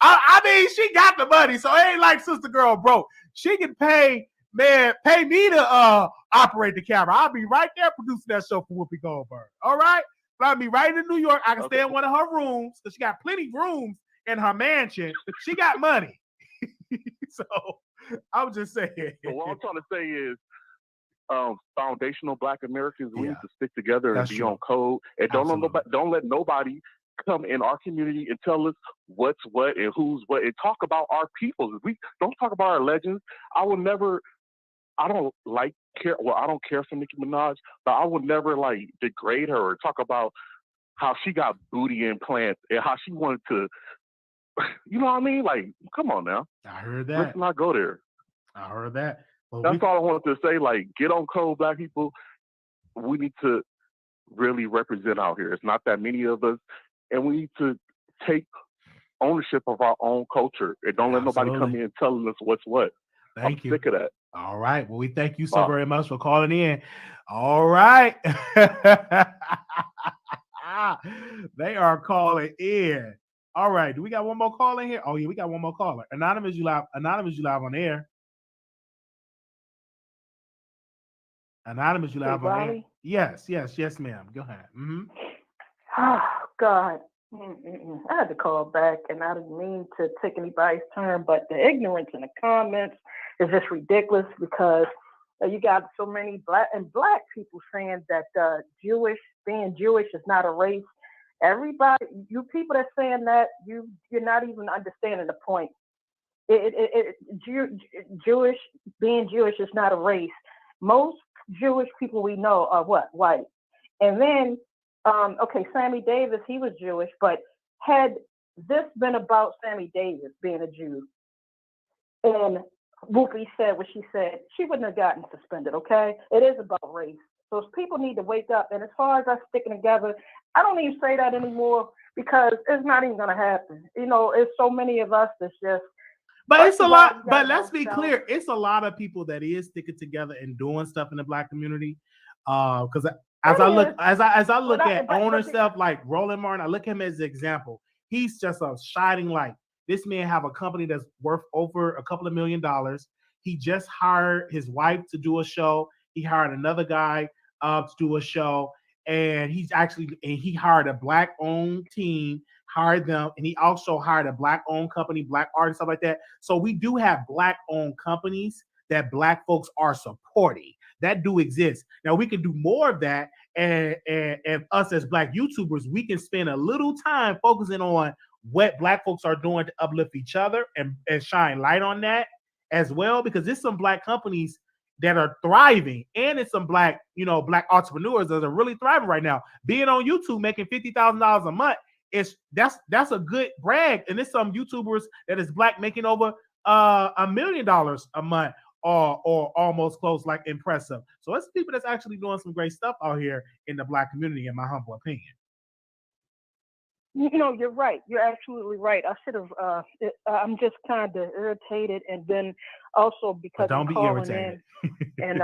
I mean, she got the money, so it ain't like Sister Girl broke. She can pay me to operate the camera. I'll be right there producing that show for Whoopi Goldberg. All right? I'll be right in New York. I can stay in one of her rooms because she got plenty of rooms in her mansion. She got money. So I was just saying. So what I'm trying to say is foundational Black Americans, we need to stick together and be on code. And don't let nobody come in our community and tell us what's what and who's what and talk about our people. We don't talk about our legends. I don't care for Nicki Minaj, but I would never degrade her or talk about how she got booty implants and how she wanted to, you know what I mean? Like, come on now. I heard that. Let's not go there. I heard that. Well, that's all I wanted to say. Like, get on code, Black people. We need to really represent out here. It's not that many of us, and we need to take ownership of our own culture and don't let nobody come in telling us what's what. Thank you. I'm sick of that. All right. Well, we thank you so very much for calling in. All right. They are calling in. All right. Do we got one more call in here? Oh, yeah, we got one more caller. Anonymous, you live on air. Anonymous, you live on air. Yes, ma'am. Go ahead. Mm-hmm. Oh, God. I had to call back, and I didn't mean to take anybody's turn, but the ignorance in the comments is just ridiculous because you got so many black people saying that being Jewish is not a race. Everybody, you people that's saying that, you're not even understanding the point. Being Jewish is not a race. Most Jewish people we know are what? White. And then, Sammy Davis, he was Jewish, but had this been about Sammy Davis being a Jew, and Whoopi said what she said, she wouldn't have gotten suspended, okay? It is about race. So people need to wake up. And as far as us sticking together, I don't even say that anymore because it's not even going to happen. You know, it's so many of us that's just. But it's a lot. But let's be clear. It's a lot of people that is sticking together and doing stuff in the Black community. Because as I look at owner stuff like Roland Martin, I look at him as an example. He's just a shining light. This man have a company that's worth over a couple of $1 million. He just hired his wife to do a show. He hired another guy to do a show, and he hired a black-owned team, hired them, and he also hired a black-owned company, black artists, stuff like that. So we do have black-owned companies that black folks are supporting. That do exist. Now we can do more of that, and us as black YouTubers, we can spend a little time focusing on what black folks are doing to uplift each other and shine light on that as well, because there's some black companies that are thriving, and it's some black entrepreneurs that are really thriving right now. Being on YouTube making $50,000 a month, that's a good brag. And there's some YouTubers that is black making over $1 million a month, or almost close, like impressive. So it's people that's actually doing some great stuff out here in the black community, in my humble opinion. You're right. You're absolutely right. I should have. I'm just kind of irritated, and then also because Don't I'm be calling irritated. in, and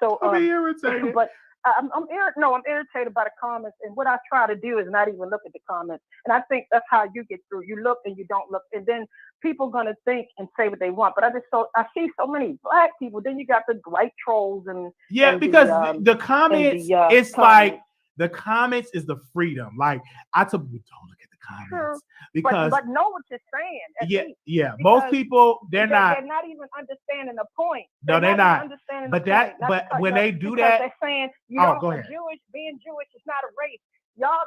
so Don't be irritated. But I'm irritated by the comments, and what I try to do is not even look at the comments. And I think that's how you get through. You look and you don't look, and then people gonna think and say what they want. But I see so many black people. Then you got the white trolls and because the comments, it's comments. like. The comments is the freedom. Like, I tell people, don't look at the comments, because but know what you're saying. Most people they're not even understanding the point. No, they're not. But when they do that, they're saying go ahead. Being Jewish is not a race. Y'all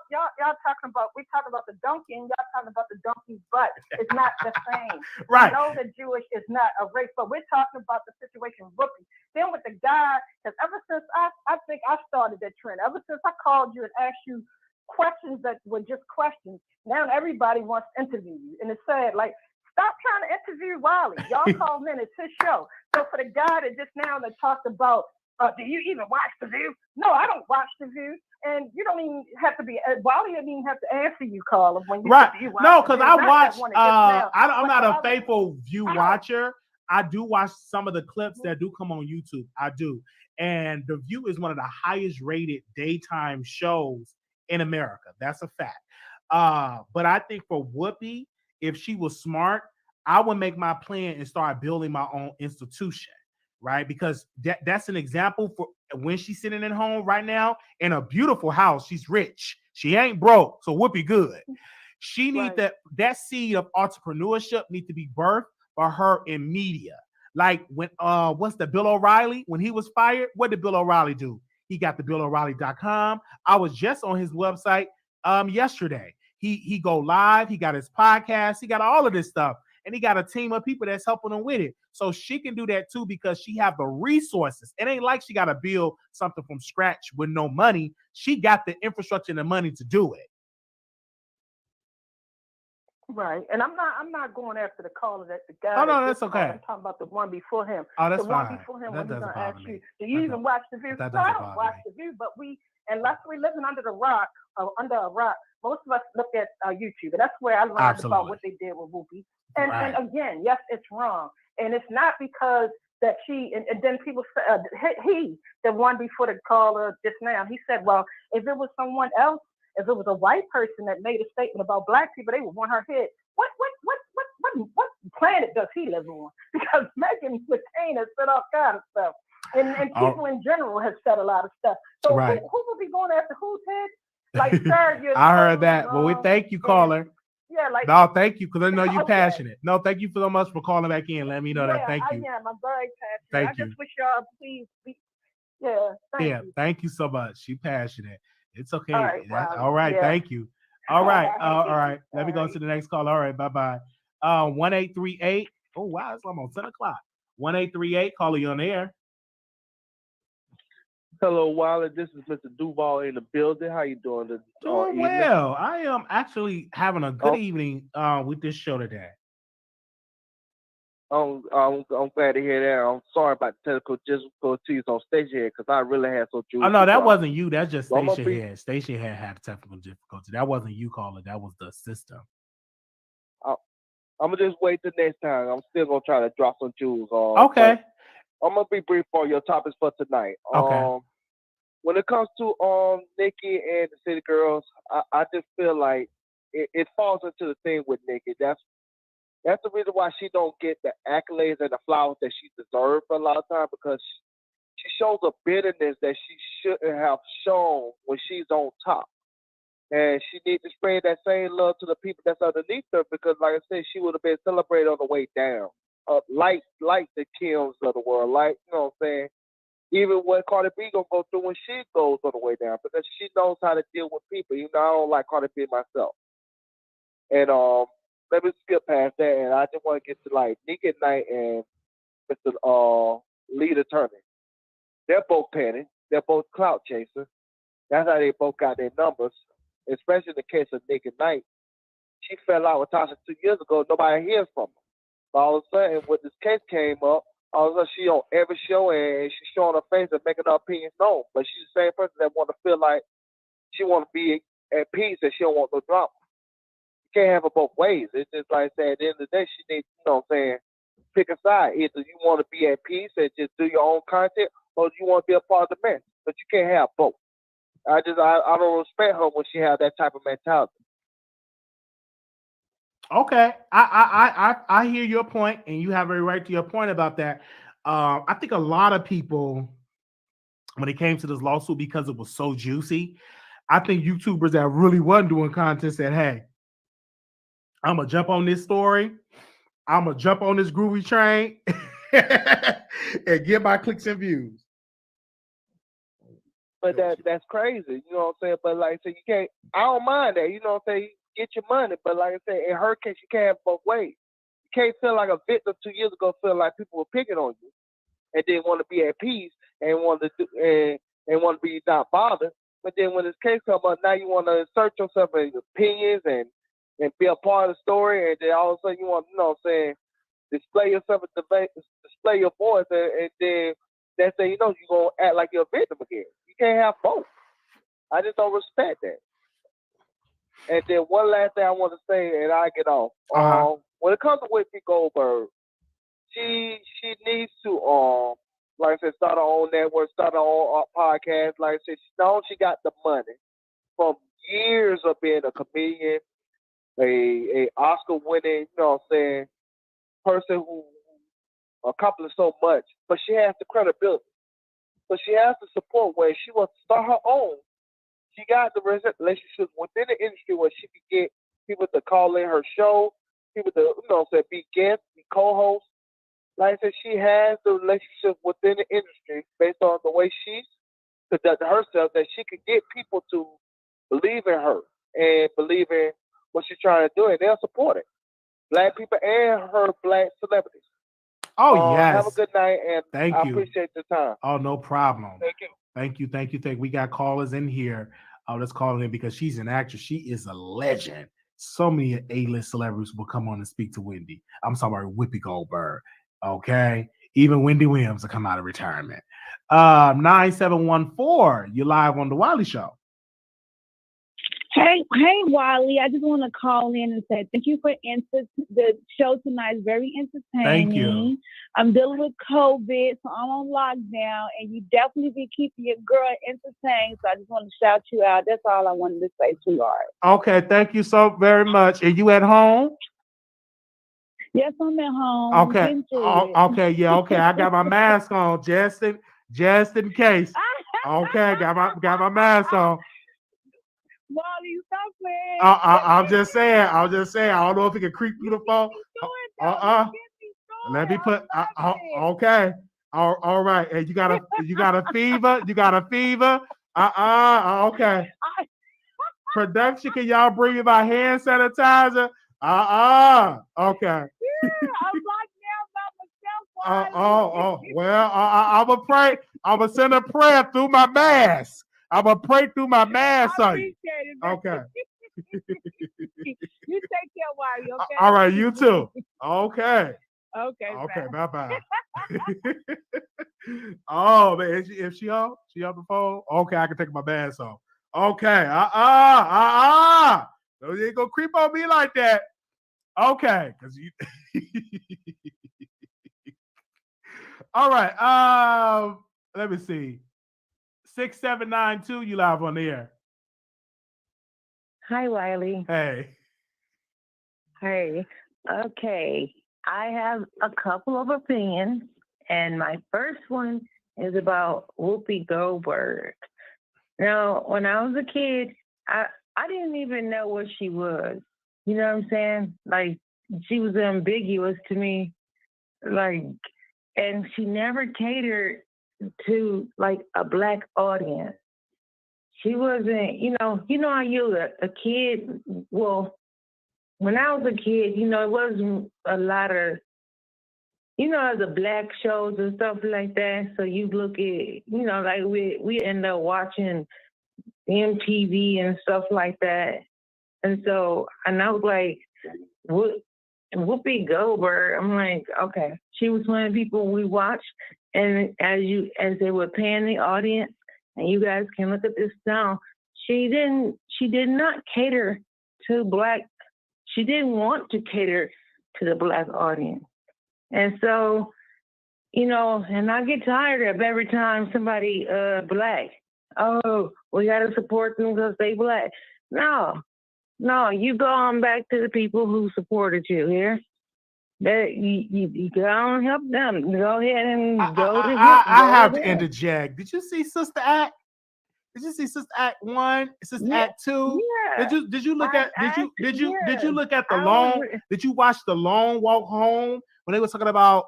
talking about, we talking about the donkey, and y'all talking about the donkey's butt. It's not the same. Right. I know that Jewish is not a race, but we're talking about the situation with Whoopi. Then with the guy, because ever since I think I started that trend, ever since I called you and asked you questions that were just questions, now everybody wants to interview you. And it's sad, like, stop trying to interview Wiley. Y'all called in, it's his show. So for the guy that just now that talked about, do you even watch The View? No, I don't watch The View. And you don't even have to be, Wiley didn't even have to answer you, caller, when you right. You watch No, because I watch, I'm not a faithful View watcher. I do watch some of the clips that do come on YouTube. I do. And The View is one of the highest rated daytime shows in America. That's a fact. But I think for Whoopi, if she was smart, I would make my plan and start building my own institution, right? Because that's an example for when she's sitting at home right now in a beautiful house. She's rich. She ain't broke. So Whoopi good. She need that seed of entrepreneurship need to be birthed by her in media. Like when what's the Bill O'Reilly? When he was fired, what did Bill O'Reilly do? He got the BillO'Reilly.com. I was just on his website yesterday. He go live. He got his podcast. He got all of this stuff. And he got a team of people that's helping him with it. So she can do that too because she have the resources. It ain't like she got to build something from scratch with no money. She got the infrastructure and the money to do it. Right. And I'm not going after the caller that the guy. Oh, no, that's okay. I'm talking about the one before him. Oh, that's the fine. one before him That when he's doesn't gonna ask bother you, me. do you even watch The View? That No, I doesn't don't bother watch The View, but unless we're living under a rock, most of us look at YouTube. And that's where I learned about what they did with Whoopi. And again, yes, it's wrong. And it's not because that she, and then people say, the one before the caller just now, he said, well, if it was someone else, if it was a white person that made a statement about black people, they would want her head. What planet does he live on? Because Megan McCain has said all kinds of stuff. And people in general have said a lot of stuff. So who will be going after whose head? Like, sir, I heard that. Well, we thank you, caller. Yeah, like, no, thank you, because I know you're passionate. No, thank you so much for calling back in. Let me know that. Thank you. I am. I'm very passionate. Thank I you. just wish y'all please be. Thank you. Thank you so much. She's passionate. It's okay. All right. All right. Yeah. Thank you. All right. All right. Let me go to the next call. All right. Bye-bye. 1838. Oh, wow. It's almost 10 o'clock. 1838. Caller, you on the air. Hello, Wiley. This is Mr. Duval in the building. How you doing? Doing well. I am actually having a good evening with this show today. I'm glad to hear that. I'm sorry about the technical difficulties on stage here because I really had so. Oh no, that wasn't you. That's just Station Head. Station Head had technical difficulty. That wasn't you calling. That was the system. I'm gonna just wait the next time. I'm still gonna try to drop some jewels on. Okay. I'm gonna be brief on your topics for tonight. Okay. When it comes to Nique and the City Girls, I just feel like it falls into the thing with Nique. That's That's the reason why she don't get the accolades and the flowers that she deserves for a lot of time, because she shows a bitterness that she shouldn't have shown when she's on top. And she needs to spread that same love to the people that's underneath her, because, like I said, she would have been celebrated on the way down. Like the Kims of the world, like, you know what I'm saying? Even what Cardi B gonna go through when she goes on the way down, because she knows how to deal with people. You know, I don't like Cardi B myself. And let me skip past that, and I just want to get to like Nique and Nite and Mr. Lead Attorney. They're both petty. They're both clout chasers. That's how they both got their numbers. Especially in the case of Nique and Nite. She fell out with Tasha 2 years ago. Nobody hears from her. But all of a sudden, when this case came up, all of a sudden she on every show and she's showing her face and making her opinions known. But she's the same person that want to feel like she want to be at peace and she don't want no drama. You can't have it both ways. It's just like I said, at the end of the day, she needs, you know what I'm saying, pick a side. Either you want to be at peace and just do your own content, or you want to be a part of the mess. But you can't have both. I don't respect her when she has that type of mentality. Okay, I hear your point, and you have a right to your point about that. I think a lot of people, when it came to this lawsuit, because it was so juicy, I think YouTubers that really wasn't doing content said, "Hey, I'm gonna jump on this story. I'm gonna jump on this groovy train and get my clicks and views." But that's crazy, you know what I'm saying? But like I said, you can't. I don't mind that, you know what I'm saying? Get your money, but like I said, in her case, you can't have both ways. You can't feel like a victim 2 years ago, feel like people were picking on you, and then want to be at peace and want to do, and want to be not bothered. But then when this case comes up, now you want to insert yourself in opinions and be a part of the story, and then all of a sudden you want, you know what I'm saying, display yourself, display your voice, and then they say, you know, you're going to act like you're a victim again. You can't have both. I just don't respect that. And then one last thing I want to say, and I get off. When it comes to Whoopi Goldberg, she needs to, like I said, start her own network, start her own podcast. Like I said, she got the money from years of being a comedian, a Oscar winning, you know what I'm saying, person who accomplished so much. But she has the credibility. But she has the support where she wants to start her own. She got the relationships within the industry where she can get people to call in her show, people to, you know, say, be guests, be co-hosts. Like I said, she has the relationship within the industry based on the way she's conducted herself, that she could get people to believe in her and believe in what she's trying to do, and they'll support it. Black people and her black celebrities. Oh, yes. Have a good night, and Thank I you. appreciate the time. Oh, no problem. Thank you. Thank you. We got callers in here. Let's call her in because she's an actress. She is a legend. So many A-list celebrities will come on and speak to Wendy. I'm talking about Whoopi Goldberg. Okay. Even Wendy Williams will come out of retirement. 9714, you're live on the Wiley Show. Hey, Wiley. I just want to call in and say thank you for the show tonight. Is very entertaining. Thank you. I'm dealing with COVID, so I'm on lockdown, and you definitely be keeping your girl entertained. So I just want to shout you out. That's all I wanted to say, sweetheart. Okay, thank you so very much. Are you at home? Yes, I'm at home. Okay. Okay. Yeah. Okay. I got my mask on just in case. Okay. Got my mask on. Molly, stop playing. I'm just saying. I don't know if it can creep through the phone. Let me put. Okay. All right. And you got a fever. Okay. Production, can y'all bring me my hand sanitizer? Okay. Yeah, I'm locked down by myself. Well, I'm gonna pray. I'm gonna send a prayer through my mask. I'm gonna pray through my mask. I appreciate it. Okay. You take care, Wiley. Okay. All right, you too. Okay. Okay. Bye. Oh man, is she on? She on the phone? Okay, I can take my mask off. Okay. No, you ain't gonna creep on me like that. Okay, because you. All right. Let me see. 6792, you live on the air. Hi, Wiley. Hey. Hey. Okay, I have a couple of opinions, and my first one is about Whoopi Goldberg. Now, when I was a kid, I didn't even know what she was. You know what I'm saying? Like, she was ambiguous to me. Like, and she never catered to like a black audience. She wasn't, how you a kid. Well, when I was a kid, it wasn't a lot of, the black shows and stuff like that. So you look at, like we end up watching MTV and stuff like that. And I was like, Whoopi Goldberg, I'm like, okay. She was one of the people we watched. And as they were paying the audience, and you guys can look at this now, she did not cater to black. She didn't want to cater to the black audience. And so, and I get tired of every time somebody black, oh, we got to support them because they black. No, you go on back to the people who supported you here. That you go on and help them. Go ahead and go to him. I have to interject. Did you see Sister Act? Did you see Sister Act 1? Sister Act 2? Yeah. Did you look at did you look at the long did you watch the long walk home when they were talking about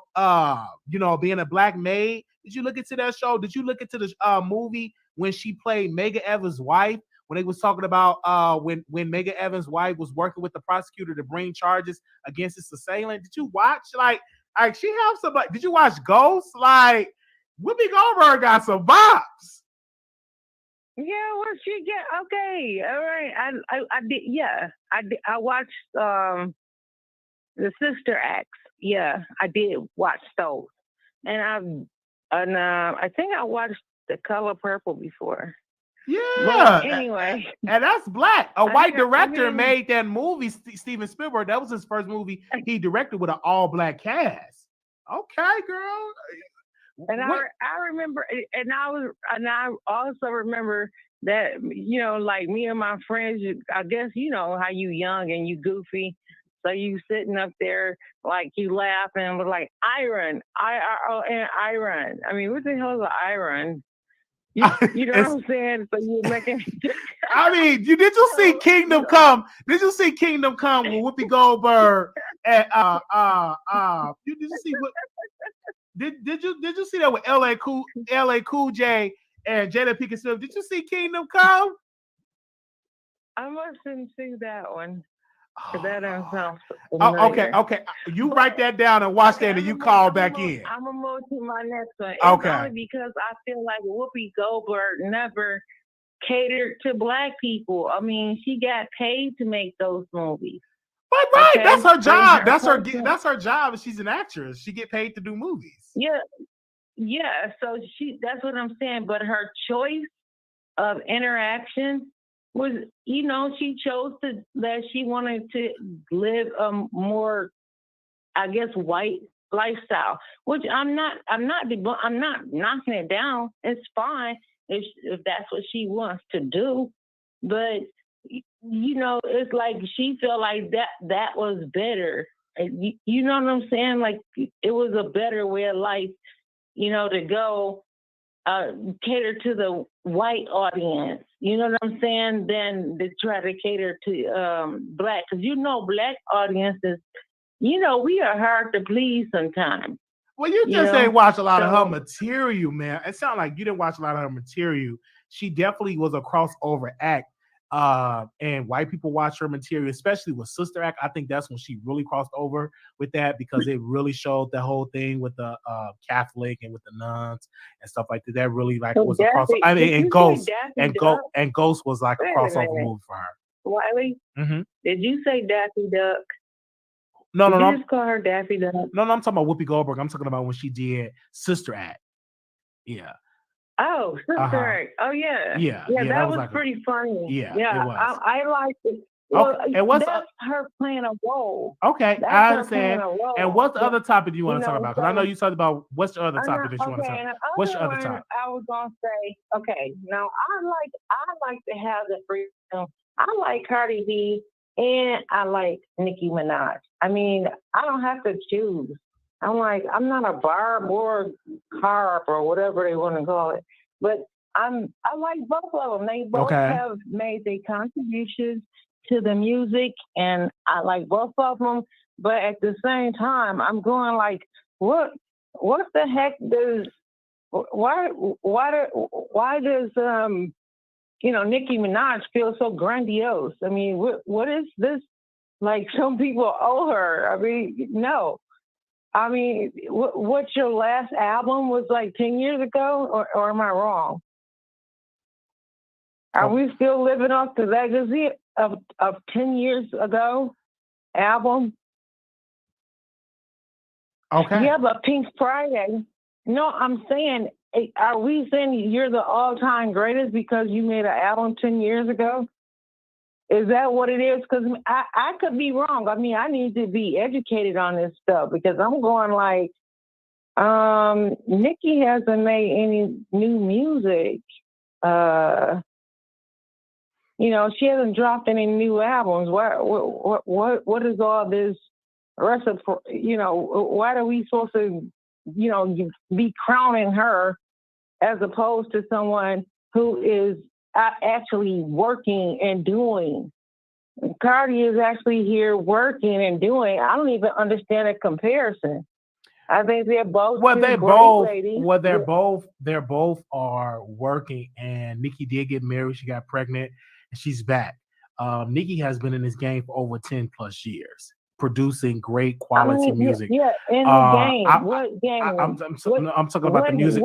being a black maid? Did you look into that show? Did you look into the movie when she played Megan Evans' wife? When they was talking about when Megan Evans' wife was working with the prosecutor to bring charges against his assailant. Did you watch like she have some like? Did you watch Ghost? Like Whoopi Goldberg got some bops. Yeah, well, she get okay. All right, I did. Yeah, I watched the Sister Acts. Yeah, I did watch those, and I think I watched The Color Purple before. Yeah. But anyway, and that's black. A white director made that movie. Steven Spielberg. That was his first movie he directed with an all-black cast. Okay, girl. And I remember, and I also remember that like me and my friends. I guess how you young and you goofy, so you sitting up there like you laughing with like iron, iron. I mean, what the hell is an iron? You know what I'm saying? So you making. I mean, did you see Kingdom Come? Did you see Kingdom Come with Whoopi Goldberg? And did you see what? Did you see that with LA Cool J and Jada Pinkett Smith? Did you see Kingdom Come? I mustn't see that one. That don't sound okay. You write that down and watch that, and you call back in. I'm gonna move to my next one. It's okay. Only because I feel like Whoopi Goldberg never catered to black people. I mean, she got paid to make those movies. But right, okay? That's her job. That's her job. She's an actress. She get paid to do movies. Yeah. So that's what I'm saying. But her choice of interaction was, she chose that she wanted to live a more, I guess, white lifestyle. Which I'm not knocking it down. It's fine if that's what she wants to do. But it's like she felt like that was better. You know what I'm saying? Like it was a better way of life, to go cater to the white audience. You know what I'm saying? Than to try to cater to black, because black audiences, we are hard to please sometimes. Well, you just ain't watch a lot of her material, man. It sounds like you didn't watch a lot of her material. She definitely was a crossover act. And white people watch her material, especially with Sister Act. I think that's when she really crossed over with that, because it really showed the whole thing with the Catholic and with the nuns and stuff like that. That really was a crossover. I mean, and Ghost was like a crossover movie for her. Wiley, did you say Daffy Duck? No. Did you just call her Daffy Duck? No, I'm talking about Whoopi Goldberg. I'm talking about when she did Sister Act. Yeah. Oh, Sister Act. Oh, yeah. Yeah, that was like pretty funny. Yeah, it was. I liked it. Well, and what's that's her playing a role. Okay, that's I understand. And what's the other topic you want to talk about? Because I know you talked about what's the other topic that you want to talk about? What's your other topic? I was gonna say, okay, now I like to have the freedom. I like Cardi B and I like Nicki Minaj. I mean, I don't have to choose. I'm like, I'm not a barb or carp or whatever they want to call it, but I like both of them. They both have made their contributions to the music, and I like both of them. But at the same time, I'm going like, what the heck does why does Nicki Minaj feel so grandiose? I mean, what is this? Like, some people owe her. I mean, no. I mean, what's your last album was like 10 years ago, or am I wrong? Are we still living off the legacy of 10 years ago album? Okay. Yeah, but Pink Friday. No, I'm saying, are we saying you're the all-time greatest because you made an album 10 years ago? Is that what it is? Because I could be wrong. I mean, I need to be educated on this stuff because I'm going like, Nicki hasn't made any new music. She hasn't dropped any new albums. What is all this recipe? Why are we supposed to, be crowning her as opposed to someone who is actually working and doing? Cardi is actually here working and doing. I don't even understand a comparison. I think they're both ladies. Well, they're both are working, and Nicki did get married. She got pregnant, and she's back. Nicki has been in this game for over 10 plus years, producing great quality music. Yeah, in the game. What game? I'm talking about the music.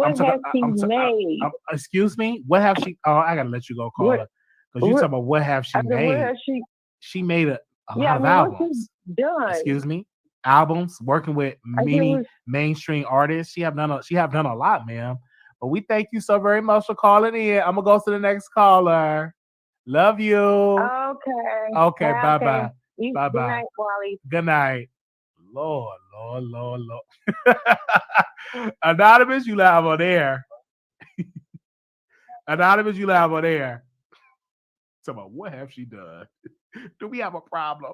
Excuse me? What have she? Oh, I gotta let you go, caller, because you talking about what have she made? What has she made a lot of albums. Done? Excuse me? Albums, working with many mainstream artists. She have done a lot, ma'am. But we thank you so very much for calling in. I'm gonna go to the next caller. Love you. Okay. Bye bye. Good night, Wally. Good night. Lord. Anonymous, you live on air. Anonymous, you live on air. So, what have she done? Do we have a problem?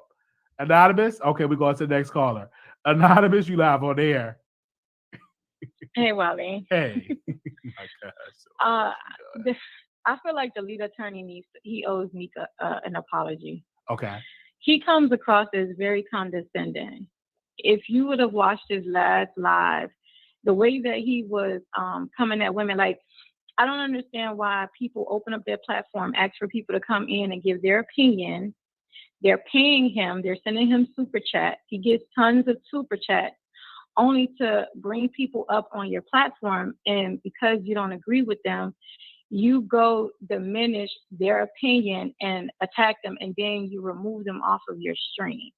Anonymous? Okay, we go to the next caller. Anonymous, you live on air. Hey, Wally. Hey. My gosh. I feel like the lead attorney owes Nique an apology. Okay. He comes across as very condescending. If you would have watched his last live, the way that he was coming at women, like, I don't understand why people open up their platform, ask for people to come in and give their opinion. They're paying him. They're sending him super chats. He gets tons of super chats only to bring people up on your platform. And because you don't agree with them, you go diminish their opinion and attack them, and then you remove them off of your stream.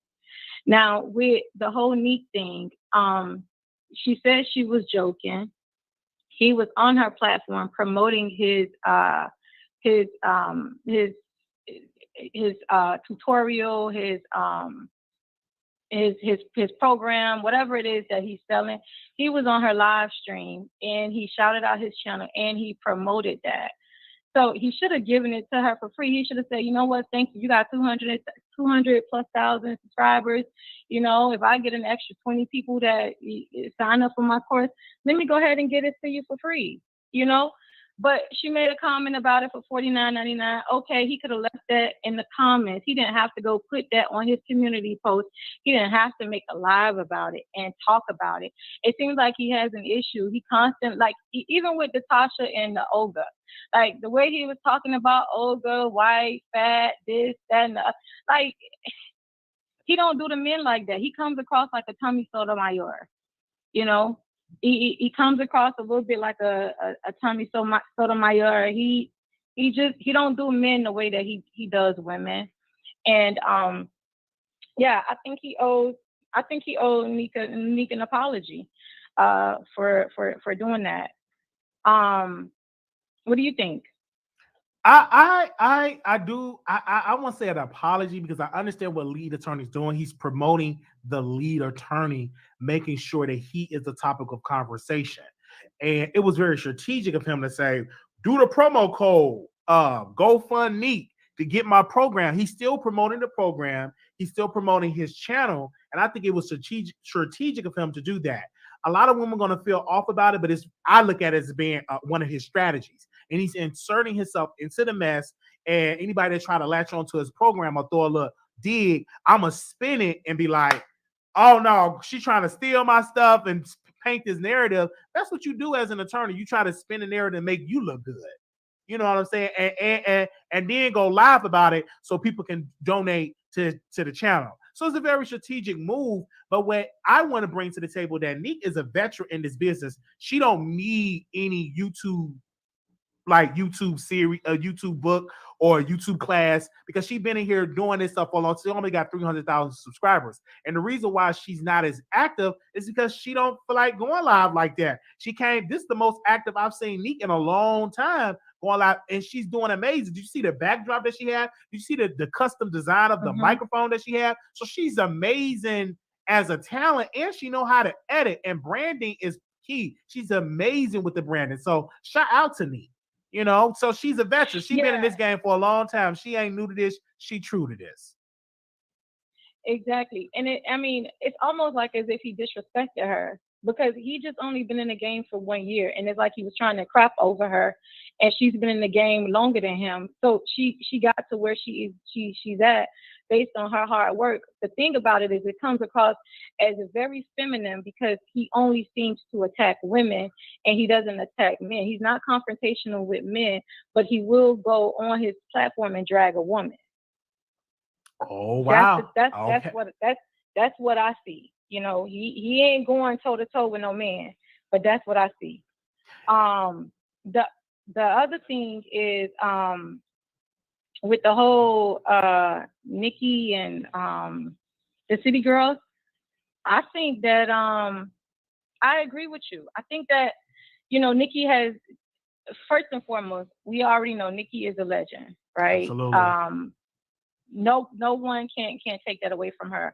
Now, with the whole Nique thing, she said she was joking. He was on her platform promoting his tutorial, his program, whatever it is that he's selling. He was on her live stream and he shouted out his channel and he promoted that. So he should have given it to her for free. He should have said, you know what, thank you. You got 200 plus thousand subscribers. If I get an extra 20 people that sign up for my course, let me go ahead and get it to you for free, But she made a comment about it for $49.99. Okay, he could have left that in the comments. He didn't have to go put that on his community post. He didn't have to make a live about it and talk about it. It seems like he has an issue. Even with the Tasha and the Olga, like the way he was talking about Olga, white, fat, this, that, and the, like, he don't do the men like that. He comes across like a Tommy Sotomayor, He comes across a little bit like a Tommy Sotomayor. He don't do men the way that he does women. And I think he owes Nique an apology for doing that. What do you think? I do. I won't say an apology because I understand what lead attorney's doing. He's promoting the lead attorney, making sure that he is the topic of conversation. And it was very strategic of him to say, do the promo code, GoFundMe. to get my program. He's still promoting the program. He's still promoting his channel. And I think it was strategic of him to do that. A lot of women are going to feel off about it, but I look at it as being one of his strategies. And he's inserting himself into the mess. And anybody that try to latch onto his program or throw a little dig, I'm going to spin it and be like, oh no, she's trying to steal my stuff and paint this narrative. That's what you do as an attorney. You try to spin a narrative and make you look good. You know what I'm saying? And then go live about it so people can donate to the channel. So it's a very strategic move. But what I want to bring to the table, that Nique is a veteran in this business. She don't need any YouTube series, a YouTube book or a YouTube class, because she's been in here doing this stuff for a long time. She only got 300,000 subscribers. And the reason why she's not as active is because she don't feel like going live like that. This is the most active I've seen Nique in a long time going live, and she's doing amazing. Did you see the backdrop that she had? Did you see the custom design of the microphone that she had? So she's amazing as a talent, and she know how to edit, and branding is key. She's amazing with the branding. So shout out to Nique. You know, so she's a veteran. She's been in this game for a long time. She ain't new to this. She true to this. Exactly. And it's almost like as if he disrespected her, because he just only been in the game for 1 year, and it's like he was trying to crap over her, and she's been in the game longer than him. So she got to where she's at based on her hard work. The thing about it is it comes across as very feminine, because he only seems to attack women and he doesn't attack men. He's not confrontational with men, but he will go on his platform and drag a woman. Oh wow. That's what I see. You know, he ain't going toe to toe with no man, but that's what I see. The other thing is with the whole Nique and the City Girls, I think that I agree with you. I think that, you know, Nique has, first and foremost, we already know Nique is a legend, right? Absolutely. No one can take that away from her.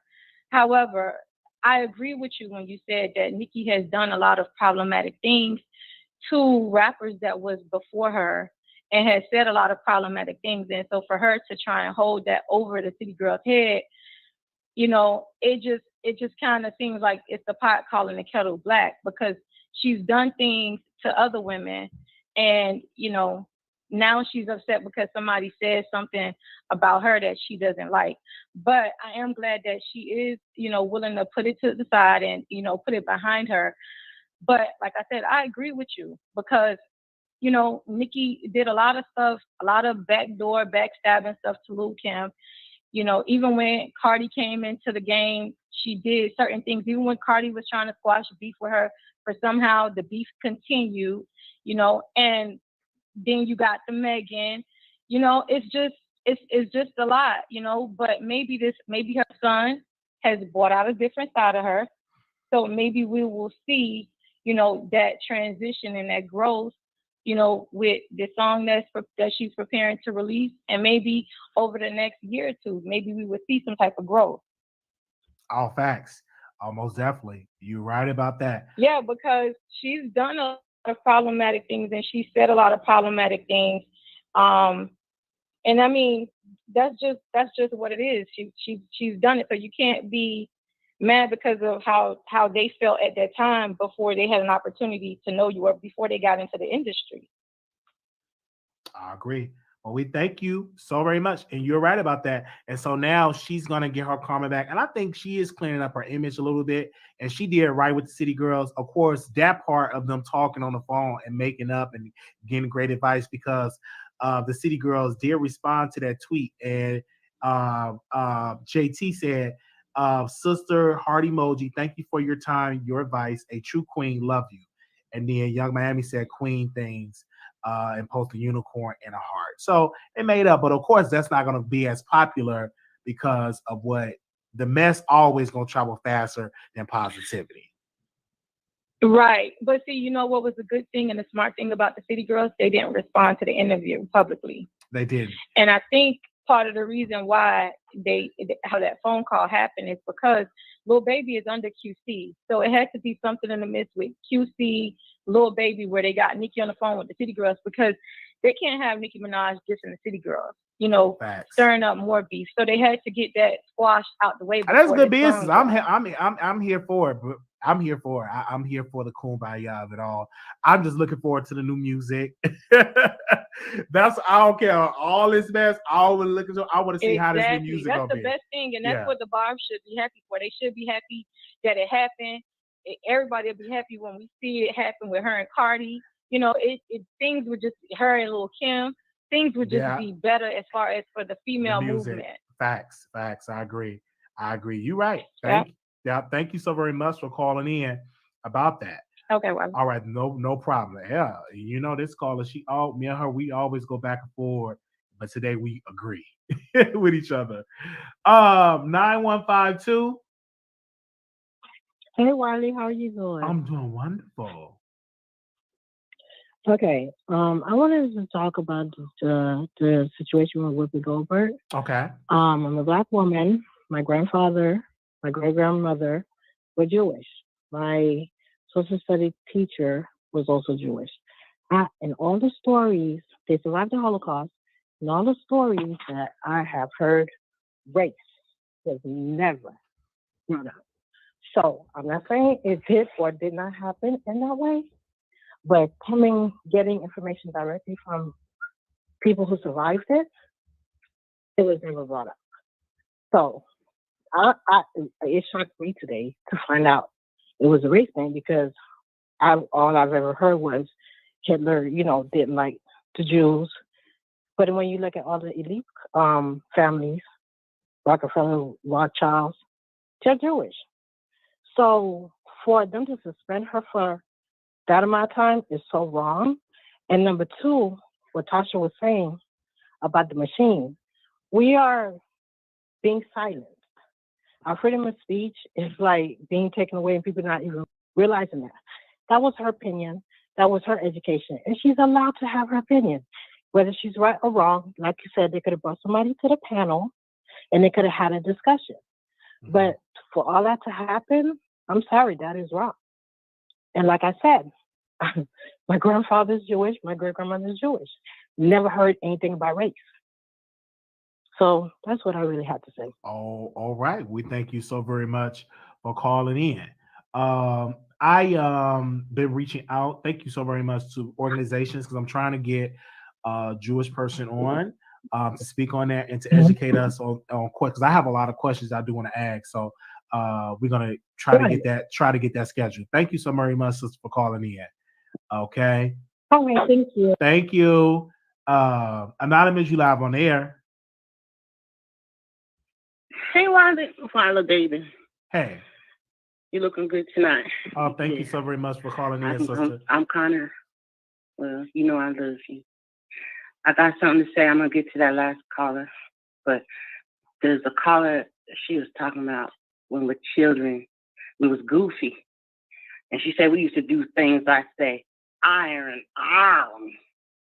However, I agree with you when you said that Nique has done a lot of problematic things to rappers that was before her, and has said a lot of problematic things. And so for her to try and hold that over the City Girl's head, you know, it just kind of seems like it's the pot calling the kettle black, because she's done things to other women, and, you know, now she's upset because somebody said something about her that she doesn't like. But I am glad that she is, you know, willing to put it to the side and, you know, put it behind her. But like I said, I agree with you, because, you know, Nique did a lot of stuff, a lot of backdoor, backstabbing stuff to Lil' Kim. You know, even when Cardi came into the game, she did certain things. Even when Cardi was trying to squash beef with her, for somehow the beef continued, you know, and then you got the Megan, you know, it's just a lot, you know, but maybe her son has brought out a different side of her. So maybe we will see, you know, that transition and that growth, you know, with the song that she's preparing to release, and maybe over the next year or two, maybe we would see some type of growth. All facts. Most definitely. You're right about that. Yeah, because she's done a lot of problematic things, and she said a lot of problematic things. And I mean, that's just what it is. She's done it. So you can't be mad because of how they felt at that time before they had an opportunity to know you, or before they got into the industry. I agree. Well, we thank you so very much. And you're right about that. And so now she's going to get her karma back. And I think she is cleaning up her image a little bit. And she did right with the City Girls. Of course, that part of them talking on the phone and making up and getting great advice, because the City Girls did respond to that tweet. And JT said, sister, heart emoji, thank you for your time, your advice. A true queen, love you. And then Young Miami said queen things and post a unicorn and a heart. So it made up. But of course, that's not going to be as popular because of what the mess always going to travel faster than positivity. Right. But see, you know what was a good thing and the smart thing about the City Girls? They didn't respond to the interview publicly. They did. And I think part of the reason why how that phone call happened is because Lil Baby is under QC. So it had to be something in the midst with QC, Lil Baby, where they got Nique on the phone with the City Girls, because They can't have Nicki Minaj dissing the city girls, you know, Facts. stirring up more beef. So they had to get that squashed out the way. And that's before good this song business. dropped. I'm here for it. But I'm here for it. I'm here for the kumbaya of it all. I'm just looking forward to the new music. I don't care all this mess. I want to see how this new music That's gonna the be. best thing, and that's Yeah. what the barbs should be happy for. They should be happy that it happened. Everybody will be happy when we see it happen with her and Cardi. You know, things would just her and Lil Kim. Things would just be better as far as for the female The music. movement. Facts. I agree. You're right. Thank you so very much for calling in about that. Okay, well. All right, no problem. Yeah, you know this caller, me and her, we always go back and forth, but today we agree with each other. 9152. Hey Wiley, how are you doing? I'm doing wonderful. Okay, I wanted to talk about the situation with Whoopi Goldberg. Okay. I'm a Black woman. My grandfather, my great-grandmother were Jewish. My social studies teacher was also Jewish. And all the stories, they survived the Holocaust, and all the stories that I have heard, race was never brought up. So I'm not saying it did or did not happen in that way, but getting information directly from people who survived it, it was never brought up. So it shocked me today to find out it was a race thing, because all I've ever heard was Hitler, didn't like the Jews. But when you look at all the elite families, Rockefeller, Rothschilds, they're Jewish. So for them to suspend her for that amount of time is so wrong. And number two, what Tasha was saying about the machine, we are being silenced. Our freedom of speech is like being taken away, and people not even realizing that. That was her opinion. That was her education. And she's allowed to have her opinion. Whether she's right or wrong, like you said, they could have brought somebody to the panel and they could have had a discussion. Mm-hmm. But for all that to happen, I'm sorry, that is wrong. And like I said, my grandfather's Jewish, my great-grandmother's Jewish. Never heard anything about race. So that's what I really had to say. Oh, all right. We thank you so very much for calling in. I been reaching out. Thank you so very much to organizations, because I'm trying to get a Jewish person on to speak on that and to educate us on because I have a lot of questions I do want to ask. So we're gonna try to get that scheduled. Thank you so very much for calling in. Okay. All right. Thank you. Thank you. Anonymous, you live on air. Hey, Wiley, baby. Hey. You looking good tonight. Oh, thank you so very much for calling in, sister. I'm kind of, well, I love you. I got something to say. I'm going to get to that last caller. But there's a caller, she was talking about when we're children, we was goofy. And she said we used to do things like say, iron.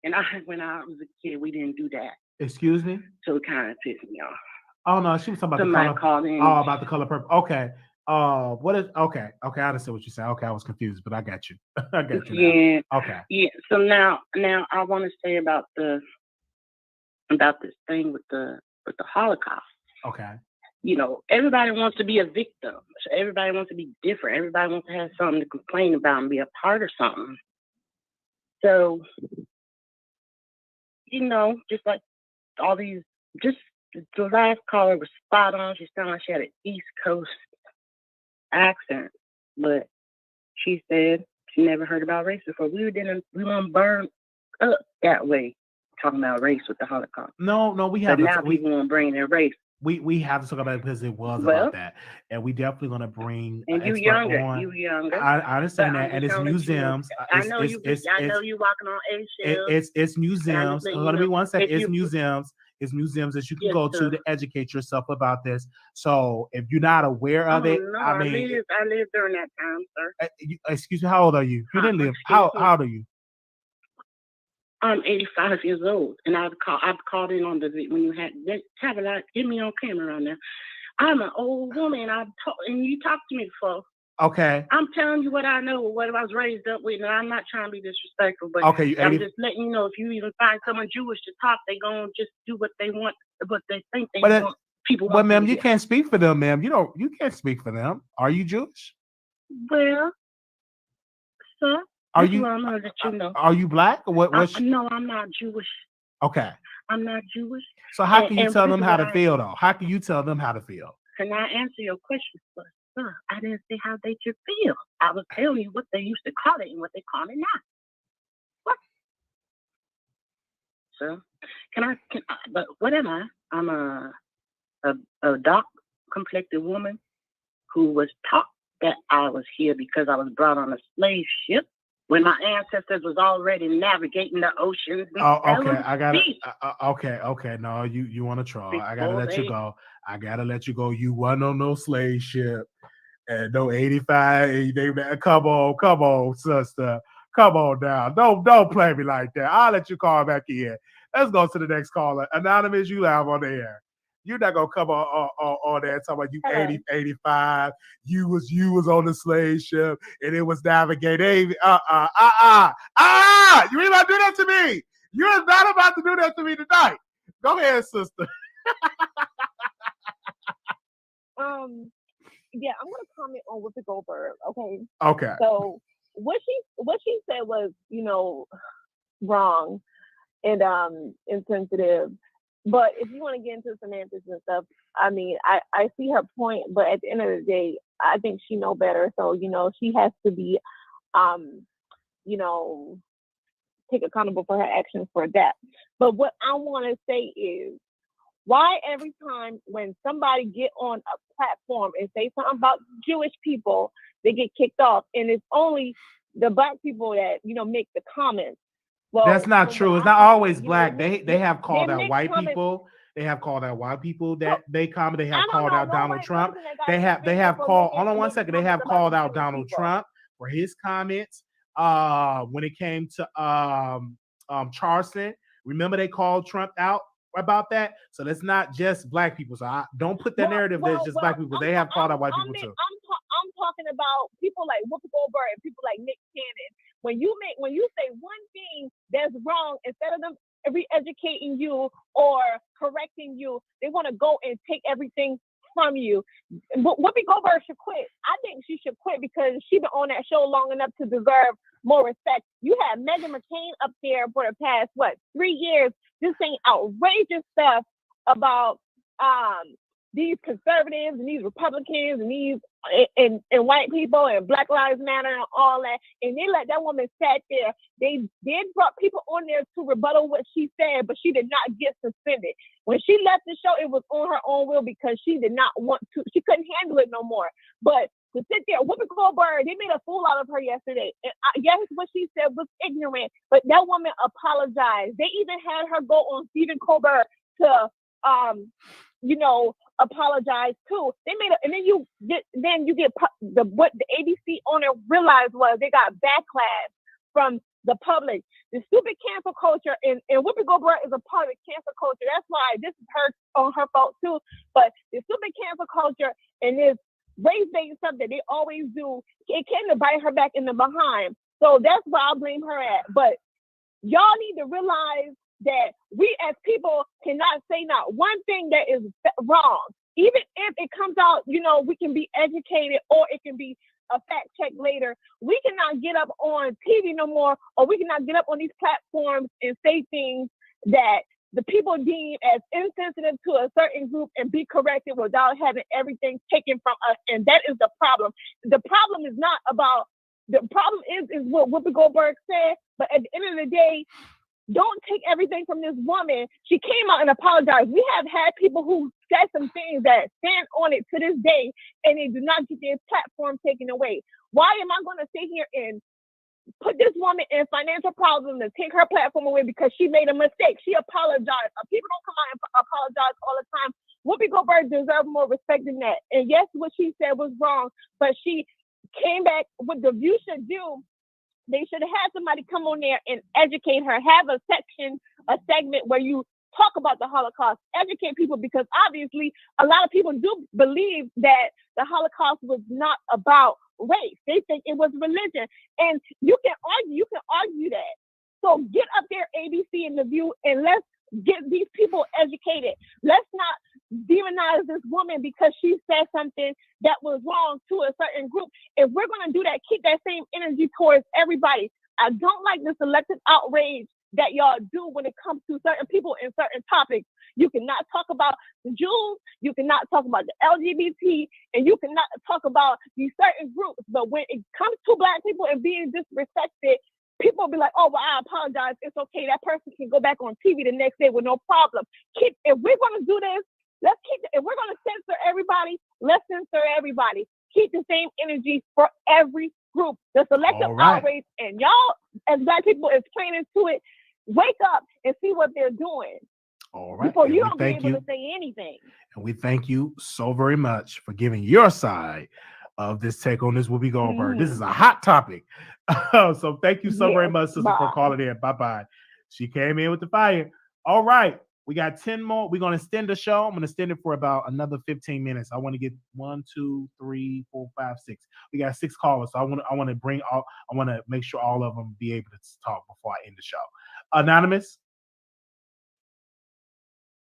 And when I was a kid, we didn't do that. Excuse me? So it kind of pissed me off. Oh no, she was talking about Somebody the color. Called in. Oh, about the color purple. Okay. What is okay? I understand what you said. Okay, I was confused, but I got you. I got you. Yeah. Now. Okay. Yeah. So now I want to say about this thing with the Holocaust. Okay. Everybody wants to be a victim. So everybody wants to be different. Everybody wants to have something to complain about and be a part of something. So, just like all these, just the last caller was spot on. She sounded like she had an East Coast accent, but she said she never heard about race before. We weren't burned up that way, talking about race with the Holocaust. No, we have. But now people want to bring their race. We have to talk about it because it was about that, and we definitely going to bring. And you younger. I understand that, and it's museums. I know you walking on eggshells. It's museums. Hold on, me one second. It's museums. It's museums that you can go to educate yourself about this. So if you're not aware of it, I lived during that time, sir. Excuse me, how old are you? You didn't live. How old are you? I'm 85 years old, and I've called in on when you had get me on camera on there. I'm an old woman. And you talked to me before. Okay. I'm telling you what I know, what I was raised up with, and I'm not trying to be disrespectful, but Okay, you I'm 80 just letting you know if you even find someone Jewish to talk, they gonna just do what they want, what they think they But want. People well, want them ma'am, to you do. can't speak for them, ma'am. You can't speak for them. Are you Jewish? Well, sir, Are this is you what I'm gonna let you know. are you black or what? No, I'm not Jewish. Okay. I'm not Jewish. So how can you And tell this them is how what to feel though? How can you tell them how to feel? Can I answer your question first? Sir, I didn't say how they should feel. I was telling you what they used to call it and what they call it now. What? Sir, but what am I? I'm a dark complected woman who was taught that I was here because I was brought on a slave ship when my ancestors was already navigating the ocean. Oh, okay. I gotta. Okay. No, you want to try? I gotta let you go. I gotta let you go. You wasn't on no slave ship, and no 85. Come on, sister. Come on down. Don't play me like that. I'll let you call back in. Let's go to the next caller. Anonymous, you live on the air. You're not gonna come on there and talk about you 85. You was on the slave ship and it was navigated. You ain't about to do that to me. You're not about to do that to me tonight. Go ahead, sister. Yeah, I'm gonna comment on Whoopi Goldberg. Okay. Okay. So what she said was, wrong and insensitive. But if you want to get into semantics and stuff, I mean, I see her point, but at the end of the day, I think she know better. So, she has to be, take accountable for her actions for that. But what I want to say is, why every time when somebody get on a platform and say something about Jewish people, they get kicked off, and it's only the black people that make the comments. Well, that's not true. It's not always black. They have called out white people. They have called out white people that they comment. They have called out Donald Trump. They have called. Hold on one second. They have called out Donald Trump for his comments. When it came to Charleston, remember they called Trump out about that. So that's not just black people. So I don't put that narrative that it's just black people. They have called out white people too. I'm talking about people like Whoopi Goldberg and people like Nick Cannon. When you say one thing that's wrong, instead of them re-educating you or correcting you, they want to go and take everything from you. Whoopi Goldberg should quit. I think she should quit because she's been on that show long enough to deserve more respect. You had Meghan McCain up there for the past 3 years, just saying outrageous stuff about these conservatives and these Republicans and these and white people and Black Lives Matter and all that, and they let that woman sat there. They did brought people on there to rebuttal what she said, but she did not get suspended. When she left the show, it was on her own will because she did not want to. She couldn't handle it no more. But to sit there, Whoopi Goldberg, they made a fool out of her yesterday. And yes, what she said was ignorant, but that woman apologized. They even had her go on Stephen Colbert to apologize too. They made it, and then you get what the ABC owner realized was they got backlash from the public. The stupid cancel culture, and Whoopi Goldberg is a part of cancel culture. That's why this is on her fault too. But the stupid cancel culture and this race-based stuff that they always do, it came to bite her back in the behind. So that's why I blame her at. But y'all need to realize that we as people cannot say not one thing that is wrong. Even if it comes out, we can be educated or it can be a fact check later. We cannot get up on TV no more, or we cannot get up on these platforms and say things that the people deem as insensitive to a certain group and be corrected without having everything taken from us. And that is the problem. The problem is what Whoopi Goldberg said, but at the end of the day, don't take everything from this woman. She came out and apologized. We have had people who said some things that stand on it to this day, and they do not get their platform taken away. Why am I going to sit here and put this woman in financial problems and take her platform away because she made a mistake? She apologized. People don't come out and apologize all the time. Whoopi Goldberg deserves more respect than that. And yes, what she said was wrong, but she came back with the view should do. They should have had somebody come on there and educate her, have a segment where you talk about the Holocaust, educate people, because obviously a lot of people do believe that the Holocaust was not about race. They think it was religion. And you can argue that. So get up there, ABC and The View, and let's get these people educated. Let's not demonize this woman because she said something that was wrong to a certain group. If we're going to do that, keep that same energy towards everybody. I don't like the selective outrage that y'all do when it comes to certain people and certain topics. You cannot talk about the Jews, you cannot talk about the LGBT, and you cannot talk about these certain groups. But when it comes to Black people and being disrespected, people be like, oh, well, I apologize. It's okay. That person can go back on TV the next day with no problem. If we're going to do this, if we're going to censor everybody, let's censor everybody. Keep the same energy for every group. The selective outrage, and y'all, as Black people, is playing into it. Wake up and see what they're doing. All right. Before you don't be able to say anything. And we thank you so very much for giving your side of this take on this Whoopi Goldberg. This is a hot topic. So thank you so very much, sister, for calling in. Bye-bye. She came in with the fire. All right. We got 10 more. We're going to extend the show. I'm going to extend it for about another 15 minutes. I want to get 1, 2, 3, 4, 5, 6. We got 6 callers. So I want to make sure all of them be able to talk before I end the show. Anonymous.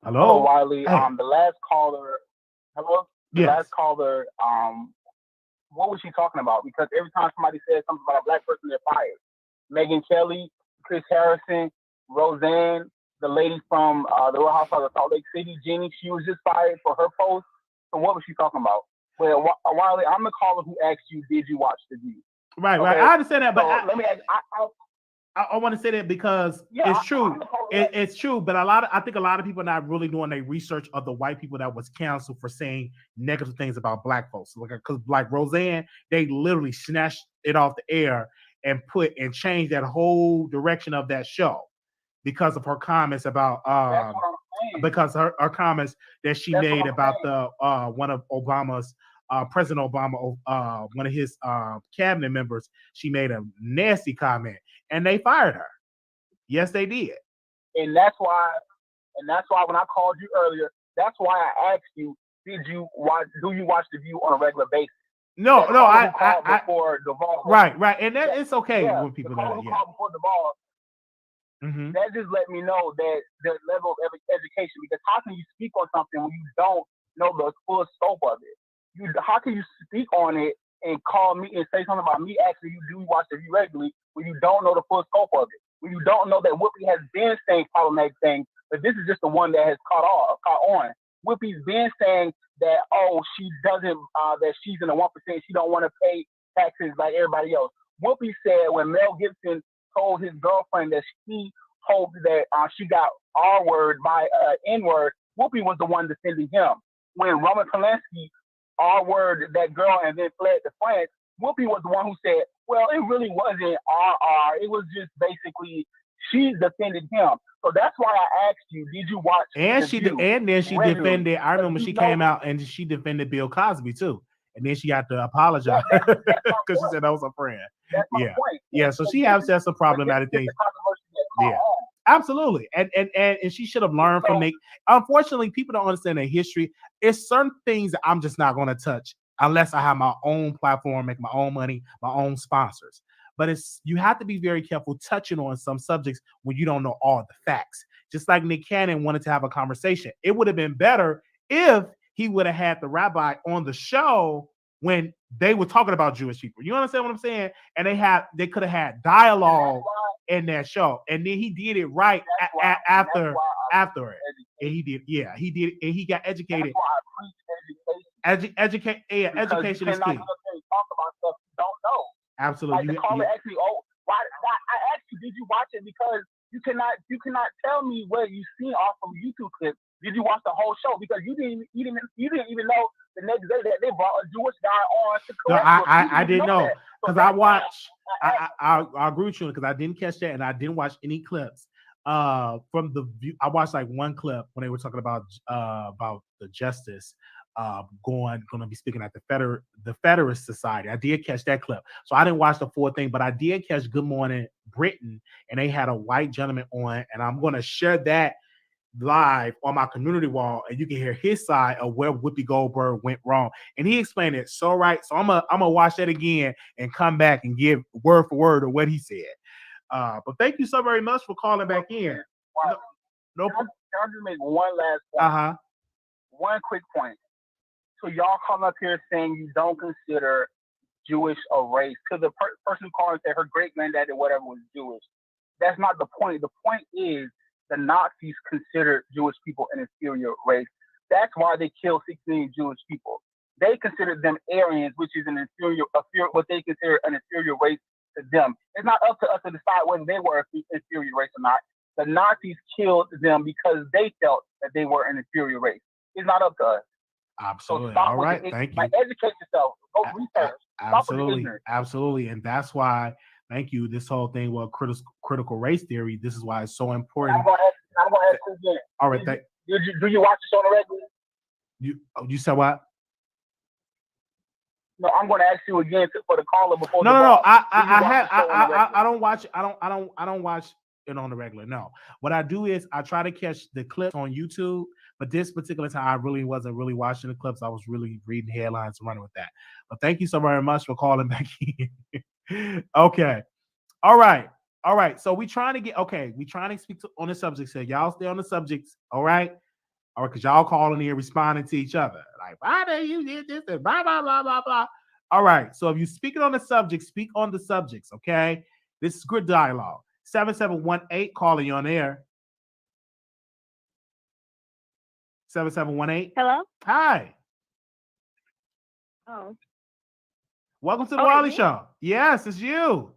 Hello, Wiley. The last caller. Hello. The last caller. What was she talking about? Because every time somebody says something about a Black person, they're fired. Megyn Kelly, Chris Harrison, Roseanne, the lady from the Real Housewives of Salt Lake City, Jeannie, she was just fired for her post. So what was she talking about? Well, Wiley, I'm the caller who asked you, did you watch The View? Right. I understand that, but so let me ask. I want to say that because it's true. It's true, but I think a lot of people are not really doing their research of the white people that was canceled for saying negative things about Black folks. Because like Roseanne, they literally snatched it off the air and changed that whole direction of that show because of her comments about because her comments that she made about the one of Obama's President Obama, one of his cabinet members. She made a nasty comment. And they fired her. Yes, they did. And that's why when I called you earlier, that's why I asked you, do you watch The View on a regular basis? No, I before Duvall. Right, and that it's okay when people do that. Yeah. Before Duvall, that just let me know that the level of education, because how can you speak on something when you don't know the full scope of it? How can you speak on it and call me and say something about me asking you, do we watch The View regularly, when you don't know the full scope of it? When you don't know that Whoopi has been saying problematic things, but this is just the one that has caught on. Whoopi's been saying that, she doesn't, that she's in the 1%, she don't want to pay taxes like everybody else. Whoopi said when Mel Gibson told his girlfriend that she hoped that she got R-word by N-word, Whoopi was the one defending him. When Roman Polanski R-word that girl and then fled to France, Whoopi was the one who said, well, it really wasn't RR. It was just basically she defended him. So that's why I asked you, did you watch then she defended, I remember she came out and she defended Bill Cosby too. And then she had to apologize because she said that was a friend. That's my point. Yeah, so she has said some problematic things. Yeah. Absolutely. And she should have learned from Nick. Unfortunately, people don't understand their history. It's certain things that I'm just not going to touch unless I have my own platform, make my own money, my own sponsors. But you have to be very careful touching on some subjects when you don't know all the facts. Just like Nick Cannon wanted to have a conversation. It would have been better if he would have had the rabbi on the show when they were talking about Jewish people. You understand what I'm saying? And they could have had dialogue in that show. And then he did it right after it. And he did, he did, and he got educated. Education is key. Talk about stuff you don't know. Absolutely. Like the caller asked me, why? I asked you, did you watch it? Because you cannot tell me what you seen off from YouTube clips. Did you watch the whole show? Because you didn't even know the next day that they brought a Jewish guy on to correct. No, I didn't know because I watched. I agree with you because I didn't catch that and I didn't watch any clips from the view. I watched like one clip when they were talking about the justice going to be speaking at the Federalist Society. I did catch that clip, so I didn't watch the full thing, but I did catch Good Morning Britain, and they had a white gentleman on, and I'm going to share that live on my community wall, and you can hear his side of where Whoopi Goldberg went wrong, and he explained it so right. So I'm gonna watch that again and come back and give word for word of what he said. But thank you so very much for calling back in. No. Can I just make one last point? One quick point. So y'all come up here saying you don't consider Jewish a race. Because the person who called and said her great granddad or whatever was Jewish. That's not the point. The point is the Nazis considered Jewish people an inferior race. That's why they killed 6 million Jewish people. They considered them Aryans, which is what they consider an inferior race to them. It's not up to us to decide whether they were an inferior race or not. The Nazis killed them because they felt that they were an inferior race. It's not up to us. Absolutely. So All right. Thank you. Educate yourself. Go research. Absolutely. And that's why, thank you, this whole thing with critical race theory, this is why it's so important. I'm going to ask you again. All right. Do you watch the show on the regular? You said what? No, I'm going to ask you again for the caller before. No. I don't watch. I don't watch it on the regular. No. What I do is I try to catch the clips on YouTube. But this particular time, I really wasn't watching the clips. I was really reading headlines and running with that. But thank you so very much for calling back in. Okay. All right. So we trying to speak on the subjects here. Y'all stay on the subjects. All right. Because y'all calling here responding to each other. Like, why do you did this and blah, blah, blah, blah, blah. All right. So if you're speaking on the subject, speak on the subjects. Okay. This is good dialogue. 7718, calling you on air. 7718. Hello? Hi. Oh. Welcome to the Wiley Show. Yes, it's you. Oh,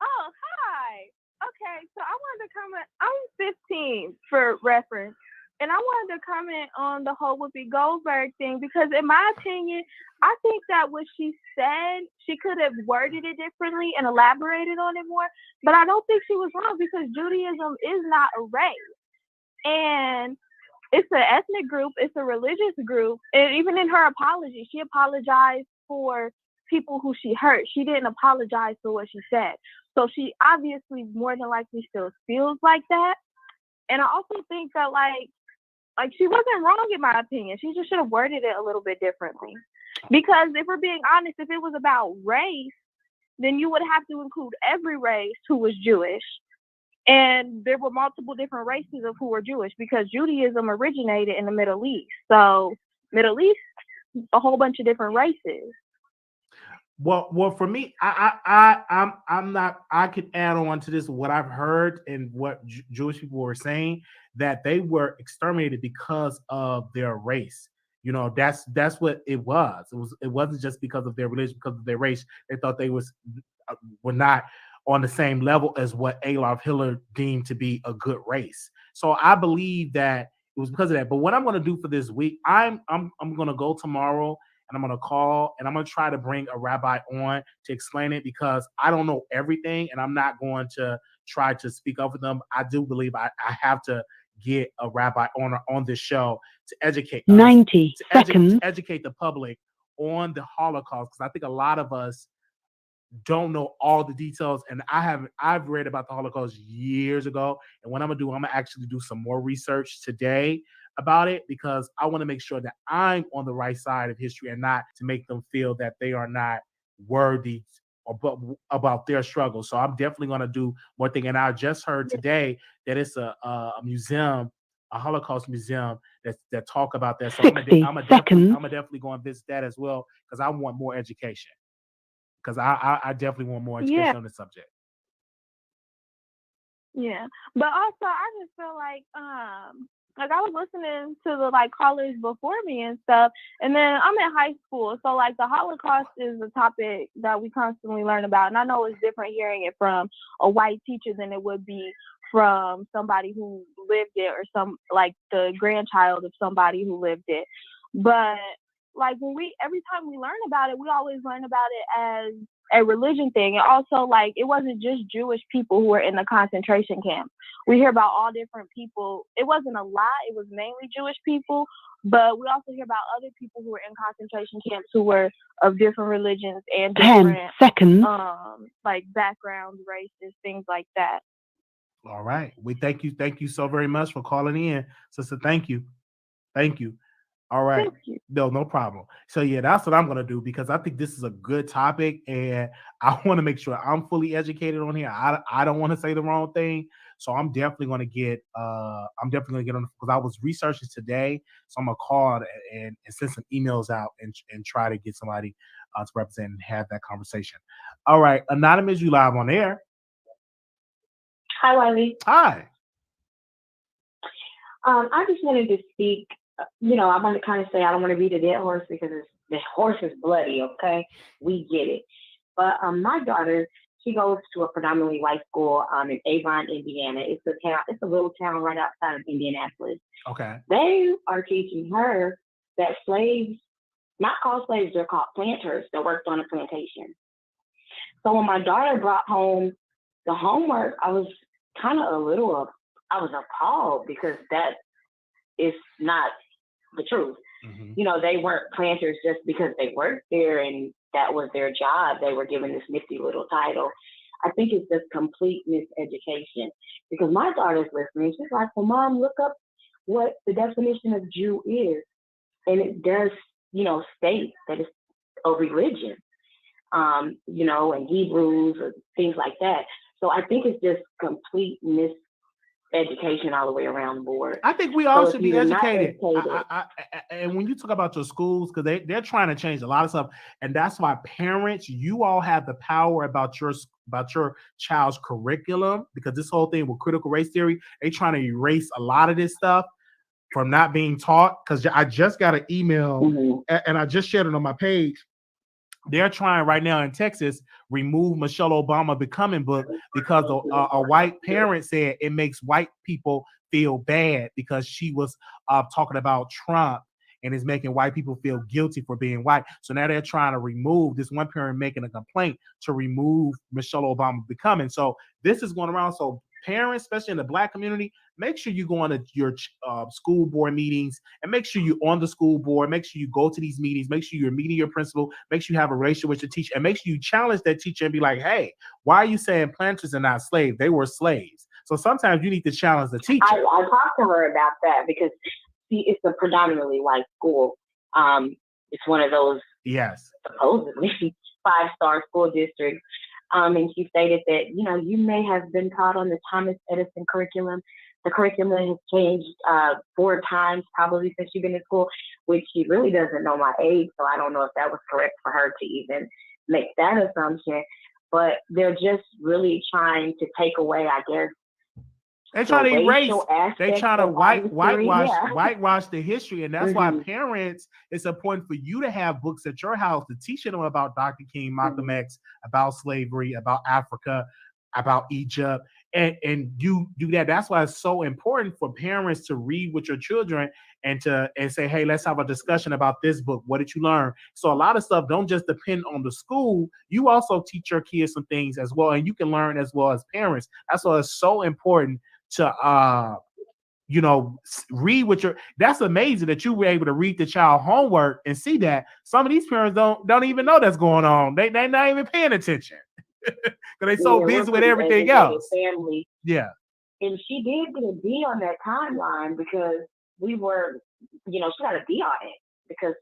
hi. Okay, so I wanted to comment. I'm 15 for reference. And I wanted to comment on the whole Whoopi Goldberg thing because in my opinion, I think that what she said, she could have worded it differently and elaborated on it more. But I don't think she was wrong because Judaism is not a race. And it's an ethnic group, it's a religious group, and even in her apology, she apologized for people who she hurt. She didn't apologize for what she said. So she obviously more than likely still feels like that. And I also think that like she wasn't wrong in my opinion. She just should have worded it a little bit differently. Because if we're being honest, if it was about race, then you would have to include every race who was Jewish. And there were multiple different races of who were Jewish because Judaism originated in the Middle East. So Middle East, a whole bunch of different races. Well, for me, I'm not. I could add on to this what I've heard and what Jewish people were saying that they were exterminated because of their race. You know, that's what it was. It wasn't just because of their religion, because of their race. They thought they were not on the same level as what Adolf Hitler deemed to be a good race. So I believe that it was because of that. But what I'm going to do for this week, I'm going to go tomorrow and I'm going to call and I'm going to try to bring a rabbi on to explain it because I don't know everything and I'm not going to try to speak up for them. I do believe I have to get a rabbi on this show to educate us, 90 seconds. To educate the public on the Holocaust because I think a lot of us don't know all the details, and I've read about the Holocaust years ago, and what I'm gonna actually do some more research today about it because I want to make sure that I'm on the right side of history and not to make them feel that they are not worthy about their struggle. So I'm definitely gonna do more thing, and I just heard today that it's a museum, a Holocaust museum that talk about that. So I'm gonna definitely go and visit that as well because I want more education. Because I definitely want more education on the subject. Yeah, but also I just feel like I was listening to the callers before me and stuff, and then I'm in high school, so the Holocaust is a topic that we constantly learn about, and I know it's different hearing it from a white teacher than it would be from somebody who lived it or the grandchild of somebody who lived it, but. Every time we learn about it, we always learn about it as a religion thing. And also, it wasn't just Jewish people who were in the concentration camp. We hear about all different people. It wasn't a lot. It was mainly Jewish people. But we also hear about other people who were in concentration camps who were of different religions and different 10 seconds. Backgrounds, races, things like that. All right. We thank you. Thank you so very much for calling in, sister. Thank you. Thank you. All right. Thank you. No problem. So yeah, that's what I'm gonna do because I think this is a good topic, and I want to make sure I'm fully educated on here. I don't want to say the wrong thing, so I'm definitely gonna get on because I was researching today, so I'm gonna call and send some emails out and try to get somebody to represent and have that conversation. All right, Anonymous, you live on air. Hi, Wiley. Hi. I just wanted to speak. I want to kind of say I don't want to beat a dead horse because the horse is bloody. Okay, we get it. But my daughter, she goes to a predominantly white school in Avon, Indiana. It's a little town right outside of Indianapolis. Okay. They are teaching her that slaves, not called slaves, they're called planters that worked on a plantation. So when my daughter brought home the homework, I was kind of I was appalled because that is not the truth. Mm-hmm. They weren't planters just because they worked there and that was their job. They were given this nifty little title. I think it's just complete miseducation because my daughter's listening. She's like, well, Mom, look up what the definition of Jew is. And it does, state that it's a religion, and Hebrews or things like that. So I think it's just complete miseducation all the way around the board. I think we all So should if be you're not educated. educated- And when you talk about your schools, because they're trying to change a lot of stuff, and that's why parents, you all have the power about your child's curriculum. Because this whole thing with critical race theory, they trying to erase a lot of this stuff from not being taught. Because I just got an email, and I just shared it on my page. They're trying right now in Texas remove Michelle Obama Becoming book because a white parent said it makes white people feel bad because she was talking about Trump and is making white people feel guilty for being white. So now they're trying to remove this one parent making a complaint to remove Michelle Obama Becoming. So this is going around. So parents, especially in the Black community, make sure you go on to your school board meetings and make sure you're on the school board. Make sure you go to these meetings. Make sure you're meeting your principal. Make sure you have a relationship with your teacher, and make sure you challenge that teacher and be like, hey, why are you saying planters are not slaves? They were slaves. So sometimes you need to challenge the teacher. I talked to her about that because it's a predominantly white school. It's one of those supposedly 5-star school districts. And she stated that, you may have been taught on the Thomas Edison curriculum. The curriculum has changed 4 times probably since you've been in school, which she really doesn't know my age. So I don't know if that was correct for her to even make that assumption. But they're just really trying to take away, I guess, they're trying to erase. They're aspects trying to of our history, whitewash the history, and that's why parents. It's important for you to have books at your house to teach them about Dr. King, Malcolm X, about slavery, about Africa, about Egypt, and you do that. That's why it's so important for parents to read with your children and say, hey, let's have a discussion about this book. What did you learn? So a lot of stuff don't just depend on the school. You also teach your kids some things as well, and you can learn as well as parents. That's why it's so important to read with your. That's amazing that you were able to read the child homework and see that. Some of these parents don't even know that's going on. They're not even paying attention because they're so busy with everything else. Family. Yeah. And she did get a D on that timeline because we were, she got a D on it because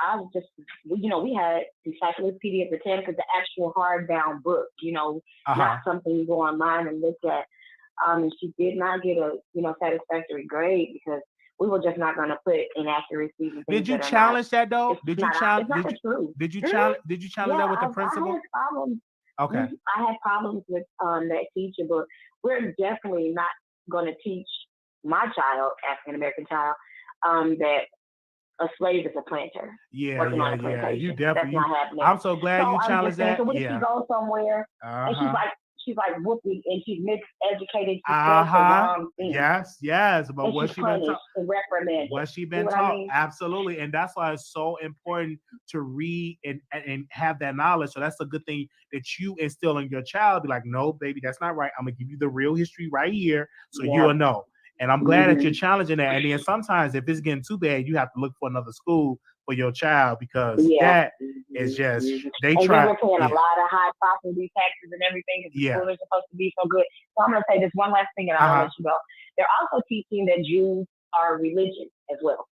I was just, we had Encyclopedia Britannica, the actual hardbound book, not something you go online and look at. And she did not get a, satisfactory grade because we were just not going to put inaccuracies. Did you challenge that though? Did you challenge? Did you challenge that with the principal? I had problems. Okay. I had problems with that teacher, but we're definitely not going to teach my child, African American child, that a slave is a planter. Yeah. That's You definitely. not happening. I'm so glad you challenged that. So what if she goes somewhere and she's like Whoopi and she's miseducated? She says the wrong thing. Yes. But what she been taught? Reprimanded. What she been taught? Absolutely, and that's why it's so important to read and have that knowledge. So that's a good thing that you instill in your child. Be like, no, baby, that's not right. I'm gonna give you the real history right here, so you'll know. And I'm glad that you're challenging that. And then sometimes if it's getting too bad, you have to look for another school for your child because that is just they and try. They're paying a lot of high property taxes and everything because the schools are supposed to be so good. So I'm going to say this one last thing and I'll let you go. They're also teaching that Jews are religion as well.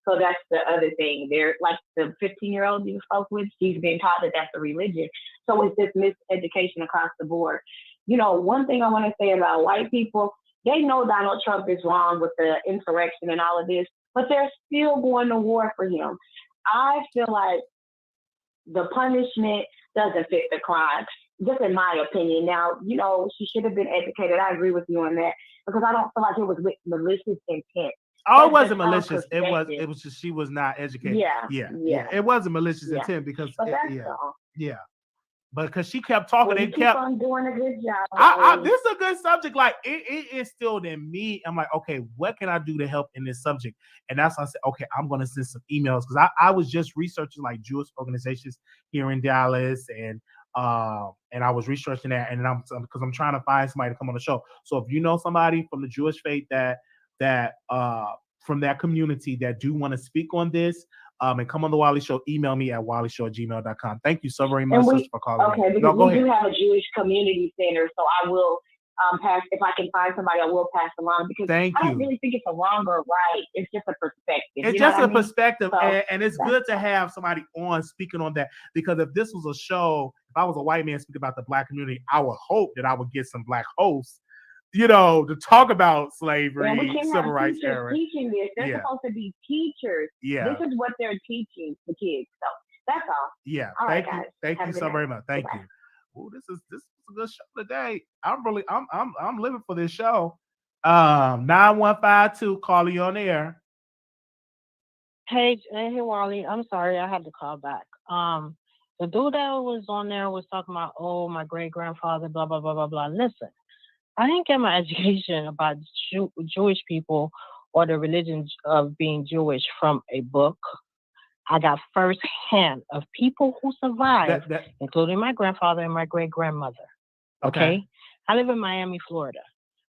So that's the other thing. They're like the 15-year-old you spoke with, she's being taught that that's a religion. So it's this miseducation across the board. You know, one thing I want to say about white people, they know Donald Trump is wrong with the insurrection and all of this, but they're still going to war for him. I feel like the punishment doesn't fit the crime, just in my opinion. Now, you know, she should have been educated. I agree with you on that because I don't feel like it was with malicious intent. Oh, it wasn't malicious. It was just she was not educated. Yeah. It wasn't malicious intent because but because she kept talking, well, they kept on doing a good job. This is a good subject. Like it instilled in me. I'm like, okay, what can I do to help in this subject? And that's why I said, okay, I'm gonna send some emails because I was just researching like Jewish organizations here in Dallas and I was researching that and I'm trying to find somebody to come on the show. So if you know somebody from the Jewish faith that from that community that do want to speak on this and come on the Wiley Show, email me at wileyshow@gmail.com. Thank you so very much for calling. Okay, because we do have a Jewish community center, so I will pass, if I can find somebody, I will pass along because I don't really think it's a wrong or right. It's just a perspective. It's just a perspective, and it's good to have somebody on speaking on that because if this was a show, if I was a white man speaking about the Black community, I would hope that I would get some Black hosts, you know, to talk about slavery, civil rights era. Teaching this, they're supposed to be teachers. Yeah, this is what they're teaching the kids. So that's all. Yeah, all thank right, you, guys. thank Have you a so good very night. much. Thank Bye-bye. you. Ooh, this is a good show today. I'm living for this show. 9152, call you on air. Hey, Wally. I'm sorry, I had to call back. The dude that was on there was talking about, oh, my great grandfather, blah blah blah blah blah. Listen, I didn't get my education about Jewish people or the religion of being Jewish from a book. I got firsthand of people who survived, including my grandfather and my great grandmother. Okay. I live in Miami, Florida.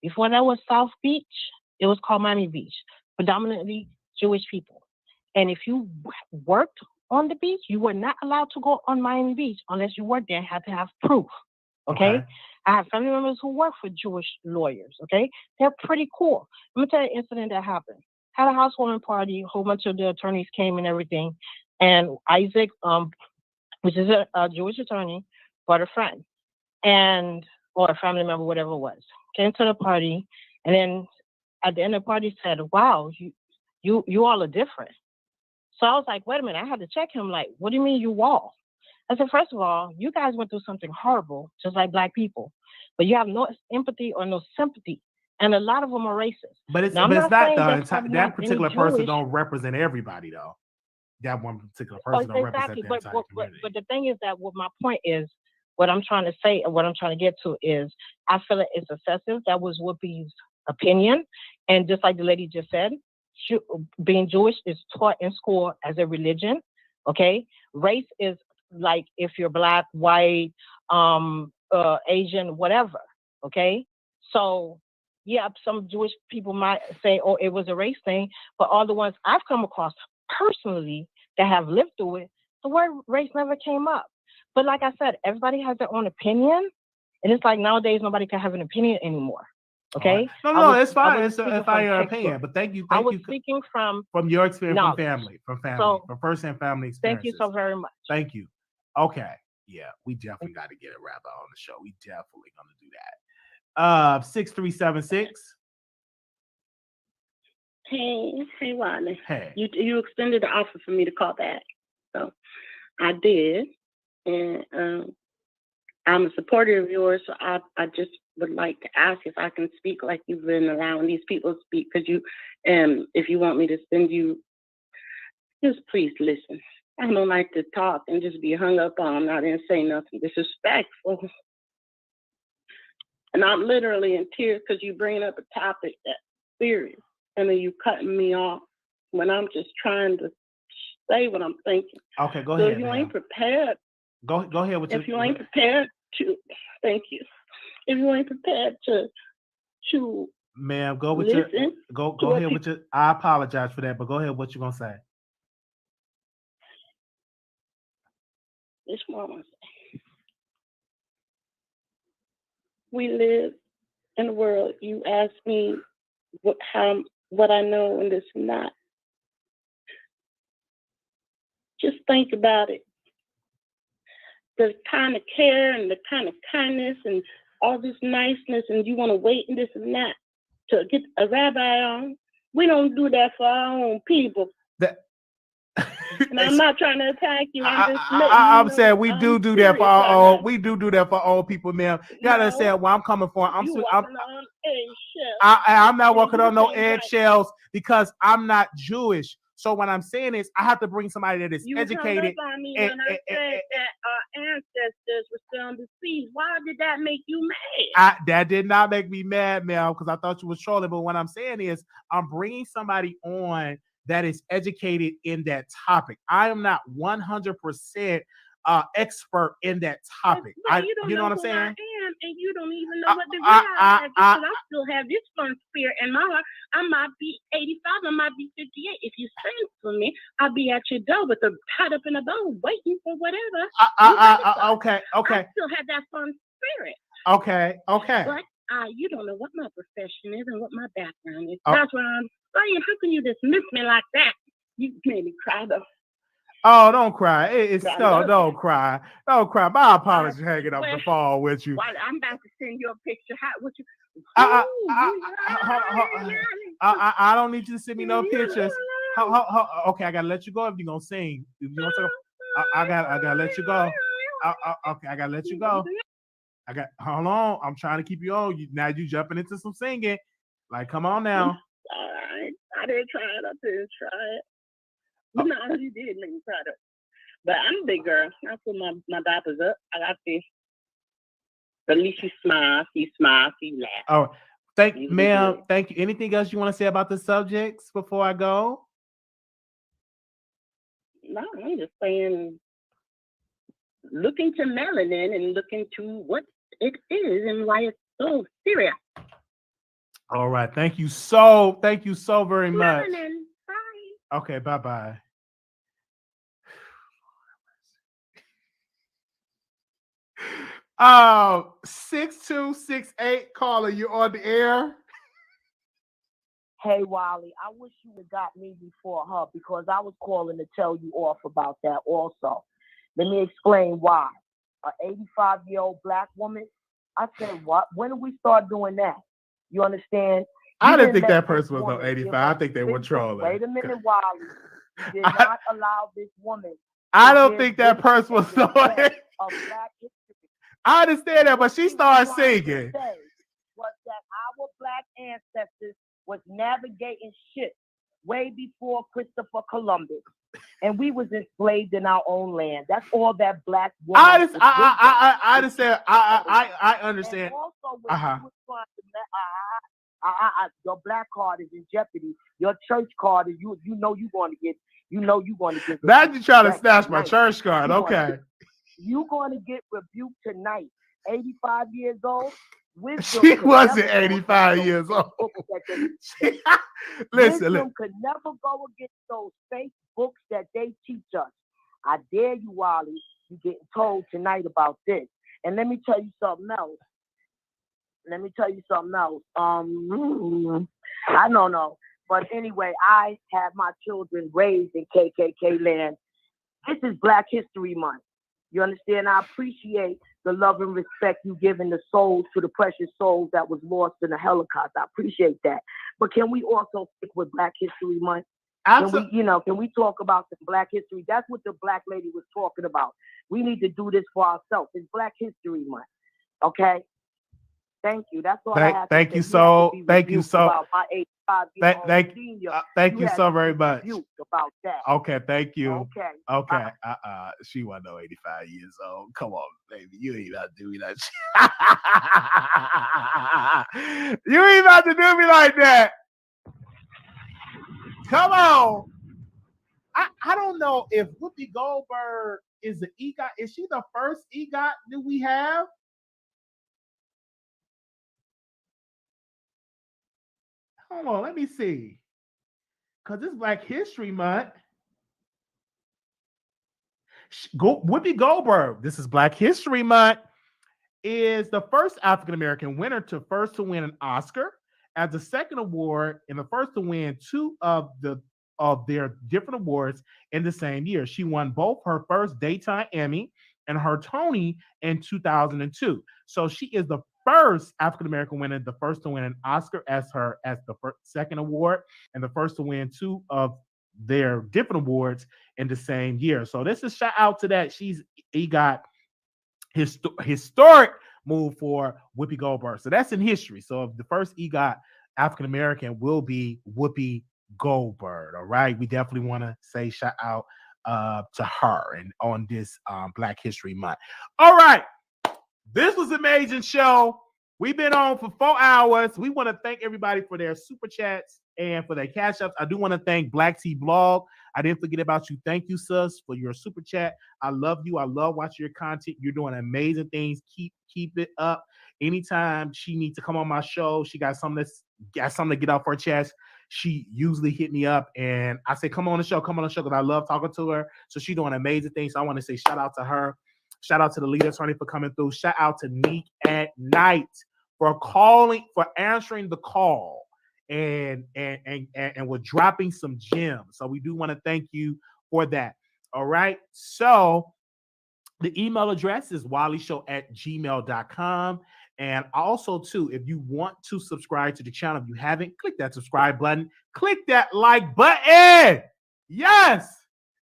Before that was South Beach, it was called Miami Beach, predominantly Jewish people. And if you worked on the beach, you were not allowed to go on Miami Beach unless you worked there and had to have proof. Okay? I have family members who work for Jewish lawyers. Okay? They're pretty cool. Let me tell you an incident that happened. Had a housewarming party, a whole bunch of the attorneys came and everything. And Isaac, which is a Jewish attorney, brought a friend or a family member, whatever it was, came to the party. And then at the end of the party said, wow, you all are different. So I was like, wait a minute, I had to check him. Like, what do you mean you all? I said, first of all, you guys went through something horrible, just like Black people, but you have no empathy or no sympathy. And a lot of them are racist. But it's now, not that particular person Jewish, don't represent everybody though. That one particular person don't represent the entire community. But the thing is that what my point is, what I'm trying to say and what I'm trying to get to is I feel that it's excessive. That was Whoopi's opinion. And just like the lady just said, being Jewish is taught in school as a religion. Okay. Race is like if you're Black, white, Asian, whatever. Okay. So yeah, some Jewish people might say, oh, it was a race thing, but all the ones I've come across personally that have lived through it, the word race never came up. But like I said, everybody has their own opinion, and it's like nowadays nobody can have an opinion anymore. Okay? No, it's fine. It's a fine opinion, but thank you. I was speaking from your experience, from first-hand family experiences. Thank you so very much. Thank you. Okay, yeah, we definitely got to get a rabbi on the show. We definitely gonna do that. 6376. Hey, Wiley. Hey. You extended the offer for me to call back, so I did, and I'm a supporter of yours. So I just would like to ask if I can speak like you've been allowing these people to speak. Could you, if you want me to send you, just please listen. I don't like to talk and just be hung up on. I didn't say nothing disrespectful. And I'm literally in tears because you bring up a topic that's serious. And then you cutting me off when I'm just trying to say what I'm thinking. Okay, go ahead. So if you ain't prepared, go ahead with if you ain't prepared to, thank you. If you ain't prepared to ma'am, go with listen, go ahead with your. I apologize for that, but go ahead. What you gonna say? This one. We live in the world. You ask me what I know and this and that. Just think about it. The kind of care and the kind of kindness and all this niceness, and you want to wait and this and that to get a rabbi on. We don't do that for our own people. And I'm not trying to attack you. I'm saying we do that for our own. We do that for all people, ma'am. You gotta understand where I'm coming from. I'm not walking on no eggshells because I'm not Jewish. So what I'm saying is, I have to bring somebody that is educated. You hung up on me when I said that our ancestors were still deceased. Why did that make you mad? That did not make me mad, ma'am, because I thought you was trolling. But what I'm saying is, I'm bringing somebody on that is educated in that topic. I am not 100% expert in that topic. But you know what I'm saying? I am, and you don't even know what degree I have, because I still have this fun spirit in my heart. I might be 85, I might be 58. If you send for me, I'll be at your door with a tied up in a bow, waiting for whatever. Okay. I still have that fun spirit. Okay. But you don't know what my profession is and what my background is. That's what I'm saying. How can you dismiss me like that? You made me cry though. Oh, don't cry. Don't cry. Don't cry. My apologies hanging up the phone with you. I'm about to send you a picture. I don't need you to send me no pictures. Okay, I gotta let you go if you're gonna sing. If you want to, I gotta let you go. Okay, I gotta let you go. Hold on. I'm trying to keep you on. Now you jumping into some singing. Like, come on now. All right. I didn't try it. You know, you did make me cry though. But I'm a big girl. I put my diapers up. I got this. But at least you smile, you laugh. Oh, thank you, ma'am. Thank you. Anything else you want to say about the subjects before I go? No, I'm just saying, look into melanin and look into what it is and why it's so serious. All right. Thank you so very much. Melanin. Bye. Okay, bye-bye. 6268 caller, you on the air? Hey, Wiley, I wish you would got me before her, because I was calling to tell you off about that also. Let me explain why. An 85-year-old black woman, I said, what? When did we start doing that? You understand? I didn't think that person was no 85. I think they were trolling. Wait a minute, Wiley. You did not allow this woman. I don't think that person was no 85. I understand that, but she started singing. Was that our black ancestors was navigating ships way before Christopher Columbus, and we was enslaved in our own land. That's all that black woman. I understand. I understand. And also, when you was trying to, your black card is in jeopardy. Your church card is you know you're going to get. Now you trying to snatch my church card. Okay. You're going to get rebuked tonight. 85 years old. She wasn't 85 years old. Listen. Could never go against those fake books that they teach us. I dare you, Wiley. You're getting told tonight about this. And let me tell you something else. I don't know. But anyway, I have my children raised in KKK land. This is Black History Month. You understand? I appreciate the love and respect you giving the souls to the precious souls that was lost in the Holocaust. I appreciate that. But can we also stick with Black History Month? Absolutely. Can we talk about the Black history? That's what the black lady was talking about. We need to do this for ourselves. It's Black History Month. Okay? Thank you. That's all I have to say. Thank you so. Thank you so very much. About that. Okay, thank you. Okay. She wasn't no 85 years old. Come on, baby. You ain't about to do me like that. You ain't about to do me like that. Come on. I don't know if Whoopi Goldberg is an EGOT. Is she the first EGOT that we have? Hold on, let me see. Because it's Black History Month. Whoopi Goldberg, this is Black History Month, is the first African American winner to win an Oscar, as the second award and the first to win two of their different awards in the same year. She won both her first daytime Emmy and her Tony in 2002. So she is the first African American winner, the first to win an Oscar as the second award, and the first to win two of their different awards in the same year. So this is shout out to that. He got historic move for Whoopi Goldberg. So that's in history. So the first EGOT African American will be Whoopi Goldberg. All right. We definitely want to say shout out to her and on this Black History Month. All right. This was an amazing show. We've been on for 4 hours. We want to thank everybody for their super chats and for their cash ups. I do want to thank Black Tea Blog. I didn't forget about you. Thank you, sis, for your super chat. I love you. I love watching your content. You're doing amazing things. Keep it up. Anytime she needs to come on my show, she got something to get off her chest, she usually hit me up and I say, come on the show, because I love talking to her. So she's doing amazing things. So I want to say shout out to her. Shout out to the lead attorney for coming through. Shout out to Nique at Nite for answering the call and we're dropping some gems. So we do want to thank you for that. All right. So the email address is wileyshow@gmail.com. And also, too, if you want to subscribe to the channel, if you haven't, click that subscribe button. Click that like button. Yes.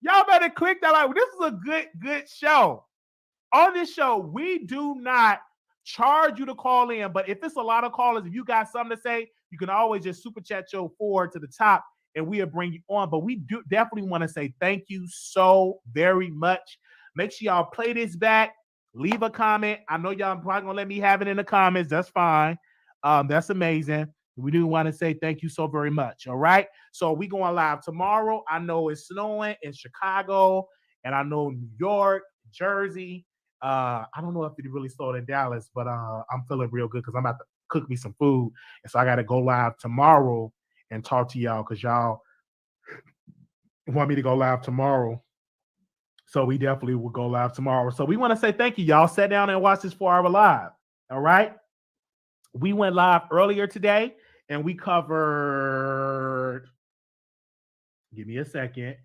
Y'all better click that like. This is a good show. On this show, we do not charge you to call in, but if it's a lot of callers, if you got something to say, you can always just super chat your forward to the top and we'll bring you on. But we do definitely want to say thank you so very much. Make sure y'all play this back. Leave a comment. I know y'all probably gonna let me have it in the comments. That's fine. That's amazing. We do want to say thank you so very much. All right. So we going live tomorrow. I know it's snowing in Chicago, and I know New York, Jersey. I don't know if it really snowed in Dallas, but I'm feeling real good because I'm about to cook me some food, and so I got to go live tomorrow and talk to y'all because y'all want me to go live tomorrow. So we definitely will go live tomorrow. So we want to say thank you. Y'all sat down and watched this 4-hour live. All right. We went live earlier today and we covered, give me a second.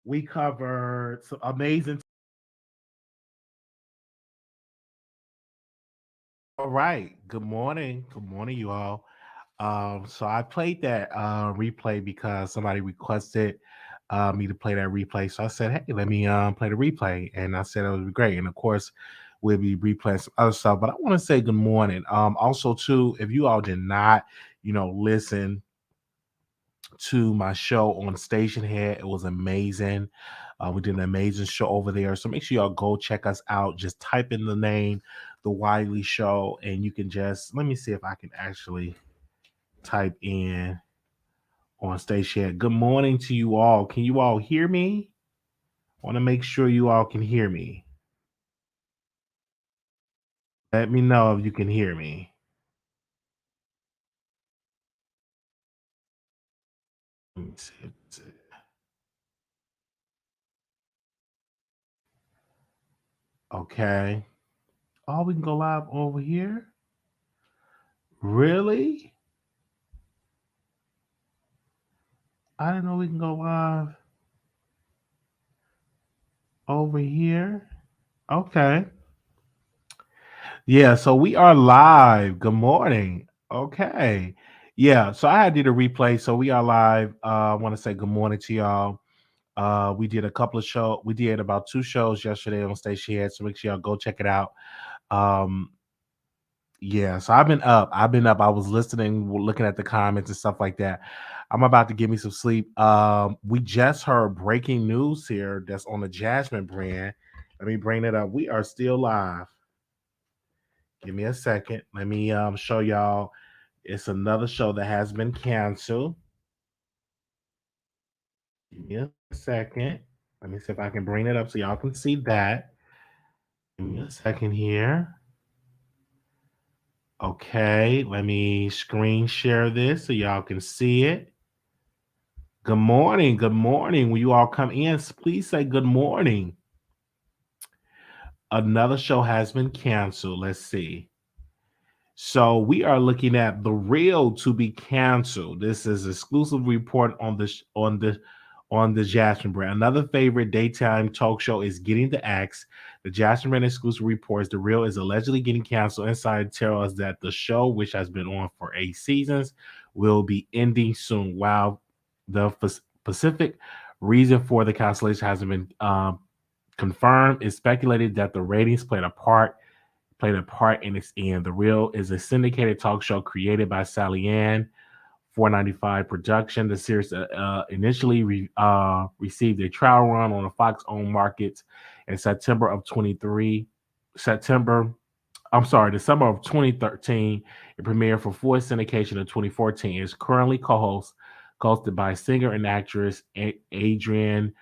We covered some amazing. All right. Good morning. Good morning, you all. So I played that replay because somebody requested me to play that replay. So I said, hey, let me play the replay. And I said it would be great. And of course, we'll be replaying some other stuff. But I want to say good morning. Also, too, if you all did not, listen to my show on Station Head, it was amazing. We did an amazing show over there. So make sure y'all go check us out. Just type in the name, The Wiley Show, and you can just, let me see if I can actually type in on Station. Good morning to you all. Can you all hear me? I want to make sure you all can hear me. Let me know if you can hear me. Let me see. Okay. Oh, we can go live over here? Really? I didn't know we can go live over here. Okay. Yeah, so we are live. Good morning. Okay. Yeah, so I did a replay. So we are live. I want to say good morning to y'all. We did a couple of shows. We did about 2 shows yesterday on Station Head. So make sure y'all go check it out. Yeah, so I've been up. I was listening, looking at the comments and stuff like that. I'm about to give me some sleep. We just heard breaking news here that's on the Jasmine brand. Let me bring it up. We are still live. Give me a second. Let me show y'all. It's another show that has been canceled. Give me a second. Let me see if I can bring it up so y'all can see that. Give me a second here. Okay, let me screen share this so y'all can see it. Good morning. Good morning. When you all come in, please say good morning. another show has been canceled. Let's see. So we are looking at The Real to be canceled. This is exclusive report on the Jasmine brand. Another favorite daytime talk show is getting the axe. The Jasmine brand exclusive reports The Real is allegedly getting canceled. Inside tell us that the show, which has been on for 8 seasons, will be ending soon. While the specific reason for the cancellation hasn't been confirmed, it's speculated that the ratings played a part in its end. The Real is a syndicated talk show created by Sally Ann, 495 production. The series initially received a trial run on the Fox-owned markets in December of 2013. It premiered for full syndication in 2014. It's currently hosted by singer and actress Adrienne,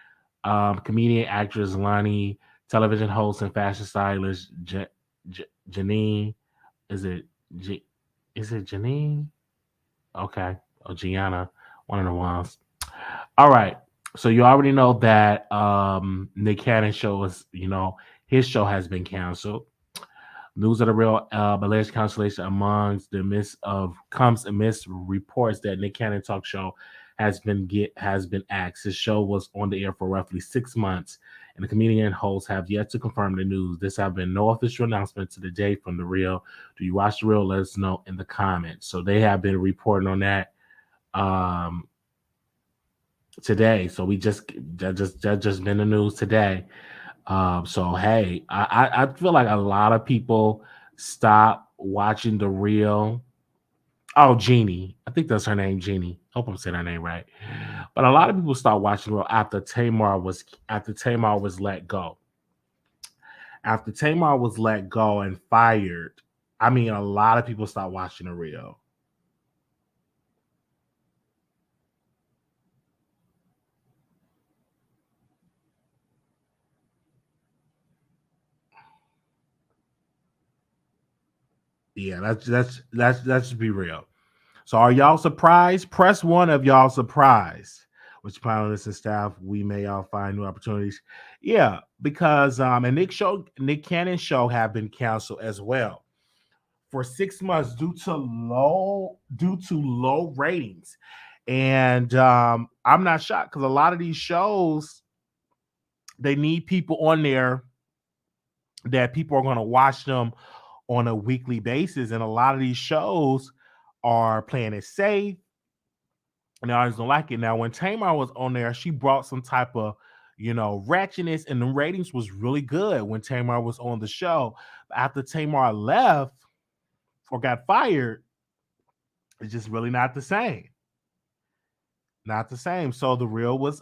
comedian actress Lonnie, television host and fashion stylist Janine. Is it Janine? Okay. Or Gianna, one of the ones. All right. So you already know that Nick Cannon show is, his show has been canceled. News of The Real alleged cancellation amongst the comes amidst reports that Nick Cannon talk show has been axed. His show was on the air for roughly 6 months, and the comedian and hosts have yet to confirm the news. There have been no official announcement to the date from The Real. Do you watch The Real? Let us know in the comments. So they have been reporting on that today. So that just been the news today. So hey, I feel like a lot of people stop watching The Real. Oh, Jeannie. I think that's her name, Jeannie. Hope I'm saying her name right. But a lot of people stopped watching The Real after Tamar was let go. After Tamar was let go and fired, I mean, a lot of people stopped watching The Real. Yeah, let's be real. So are y'all surprised? Press 1 if y'all surprised. Which panelists and staff, we may all find new opportunities. Yeah, because and Nick Cannon show have been canceled as well for 6 months due to low ratings. And I'm not shocked because a lot of these shows, they need people on there that people are going to watch them on a weekly basis. And a lot of these shows are playing it safe, and the audience don't like it. Now, when Tamar was on there, she brought some type of, ratchetness, and the ratings was really good when Tamar was on the show. After Tamar left or got fired, it's just really not the same. Not the same. So The Real was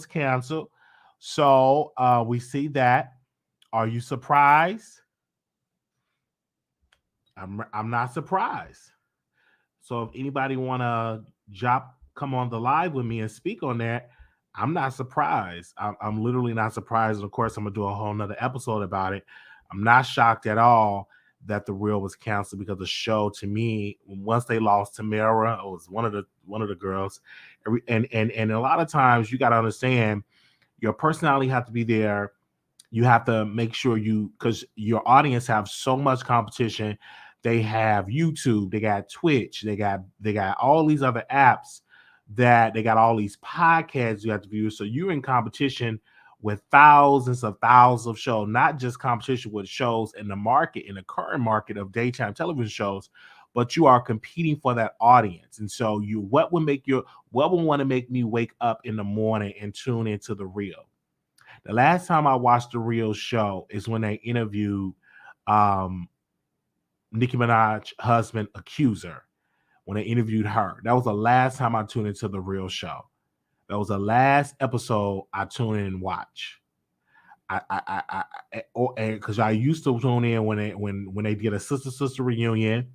canceled. So we see that. Are you surprised? I'm not surprised. So if anybody want to come on the live with me and speak on that, I'm not surprised. I'm literally not surprised. And of course, I'm going to do a whole nother episode about it. I'm not shocked at all that The Real was canceled because the show, to me, once they lost Tamara, it was one of the girls. And a lot of times you got to understand your personality have to be there. You have to make sure because your audience have so much competition. They have YouTube, they got Twitch, they got all these other apps, that they got all these podcasts you have to view. So you're in competition with thousands of shows, not just competition with shows in the market, in the current market of daytime television shows, but you are competing for that audience. And so what would want to make me wake up in the morning and tune into The Real? The last time I watched The Real show is when they interviewed Nicki Minaj husband Accuser. When they interviewed her, that was the last time I tuned into The Real show. That was the last episode I tuned in and watch. Because I used to tune in when they did a sister reunion.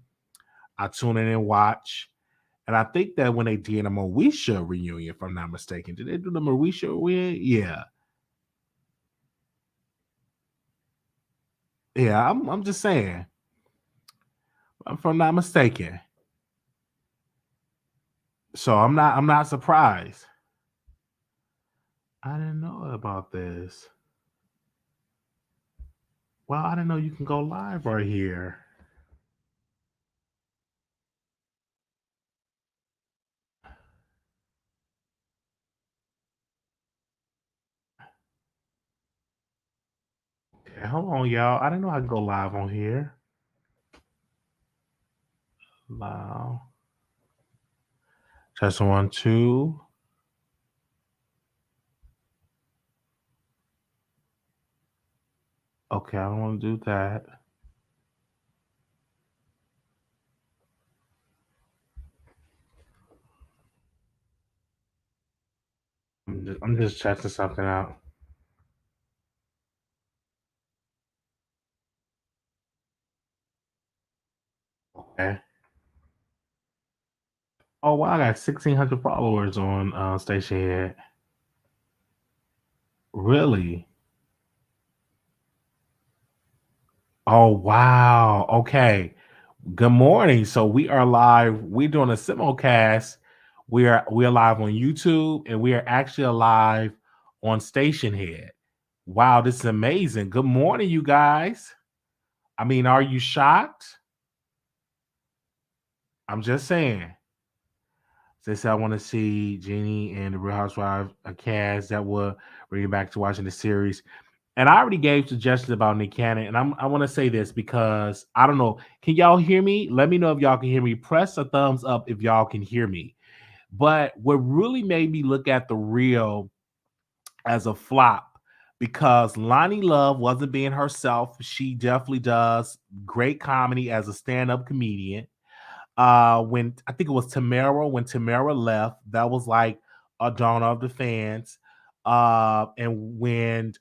I tune in and watch. And I think that when they did a Moesha reunion, if I'm not mistaken, did they do the Moesha reunion? Yeah. Yeah, I'm just saying. If I'm not mistaken. So I'm not surprised. I didn't know about this. Well, I didn't know you can go live right here. Okay, hold on, y'all. I didn't know I can go live on here. Wow. Test 1, 2. Okay, I don't want to do that. I'm just testing something out. Okay. Oh wow, I got 1,600 followers on Station Head. Really? Oh wow. Okay. Good morning. So we are live. We're doing a simulcast. We are live on YouTube, and we are actually live on Station Head. Wow, this is amazing. Good morning, you guys. I mean, are you shocked? I'm just saying. They said I want to see Jeannie and the Real Housewives a cast that will bring you back to watching the series. And I already gave suggestions about Nick Cannon, and I want to say this because I don't know. Can y'all hear me? Let me know if y'all can hear me. Press a thumbs up if y'all can hear me. But what really made me look at the Real as a flop because Lonnie Love wasn't being herself. She definitely does great comedy as a stand-up comedian. When I think it was Tamara, when Tamara left, that was like a dawn of the fans. And when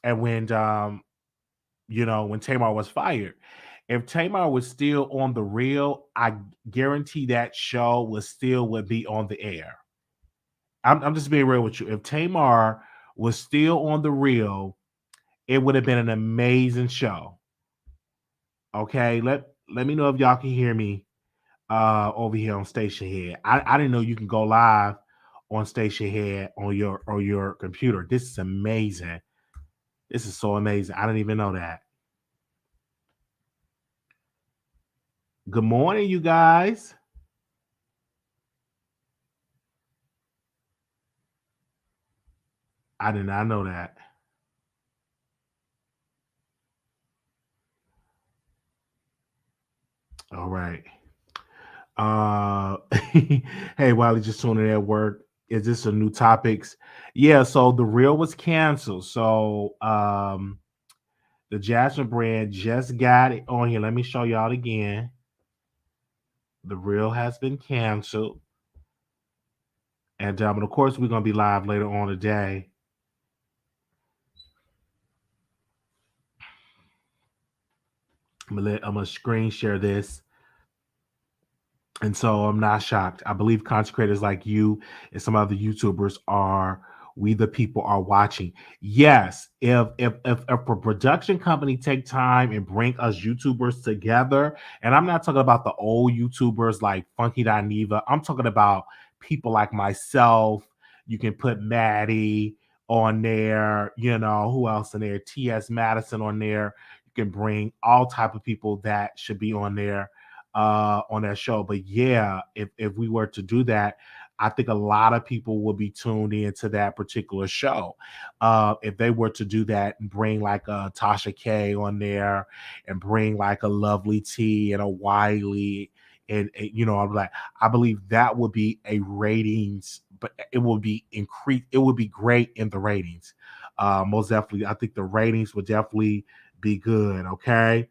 when Tamar was fired. If Tamar was still on the Real, I guarantee that show would be on the air. I'm just being real with you. If Tamar was still on the Real, it would have been an amazing show. Okay, let me know if y'all can hear me over here on Station Head. I didn't know you can go live on Station Head on your computer. This is amazing. This is so amazing. I didn't even know that. Good morning, you guys. I did not know that. All right. Hey, Wiley, just tuning in at work. Is this a new topics? Yeah, so the Real was canceled. So the Jasmine brand just got it on here. Let me show y'all again. The Real has been canceled. And of course, we're gonna be live later on today. I'm gonna screen share this. And so I'm not shocked. I believe content creators like you and some other YouTubers we the people are watching. Yes, if a production company take time and bring us YouTubers together, and I'm not talking about the old YouTubers like Funky Dineva. I'm talking about people like myself. You can put Maddie on there, who else in there? TS Madison on there. You can bring all type of people that should be on that show. But yeah, if we were to do that, I think a lot of people will be tuned into that particular show. If they were to do that and bring like a Tasha K on there and bring like a Lovely T and a Wiley, and I'm like, I believe that would be a ratings, but it will be increased. It would be great in the ratings. Most definitely, I think the ratings would definitely be good. Okay.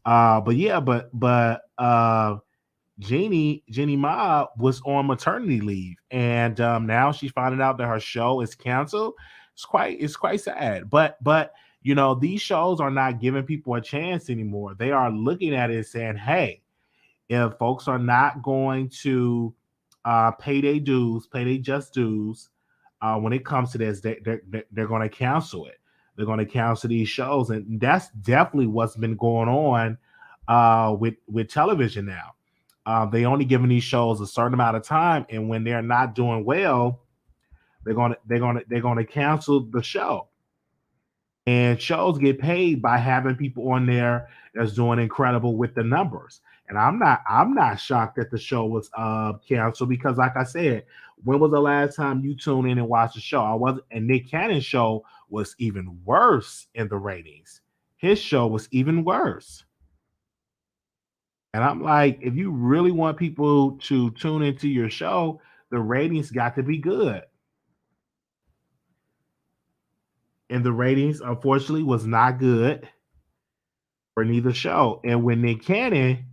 But yeah, but Jeannie Ma was on maternity leave, and now she's finding out that her show is canceled. It's quite sad. But these shows are not giving people a chance anymore. They are looking at it and saying, hey, if folks are not going to pay their dues, pay their just dues, when it comes to this, they're going to cancel it. They're going to cancel these shows, and that's definitely what's been going on with television now. They only giving these shows a certain amount of time, and when they're not doing well, they're gonna cancel the show. And shows get paid by having people on there that's doing incredible with the numbers. And I'm not shocked that the show was canceled because, like I said, when was the last time you tuned in and watched the show? I wasn't, and Nick Cannon's show was even worse in the ratings. His show was even worse. And I'm like, if you really want people to tune into your show, the ratings got to be good. And the ratings, unfortunately, was not good for neither show. And when Nick Cannon,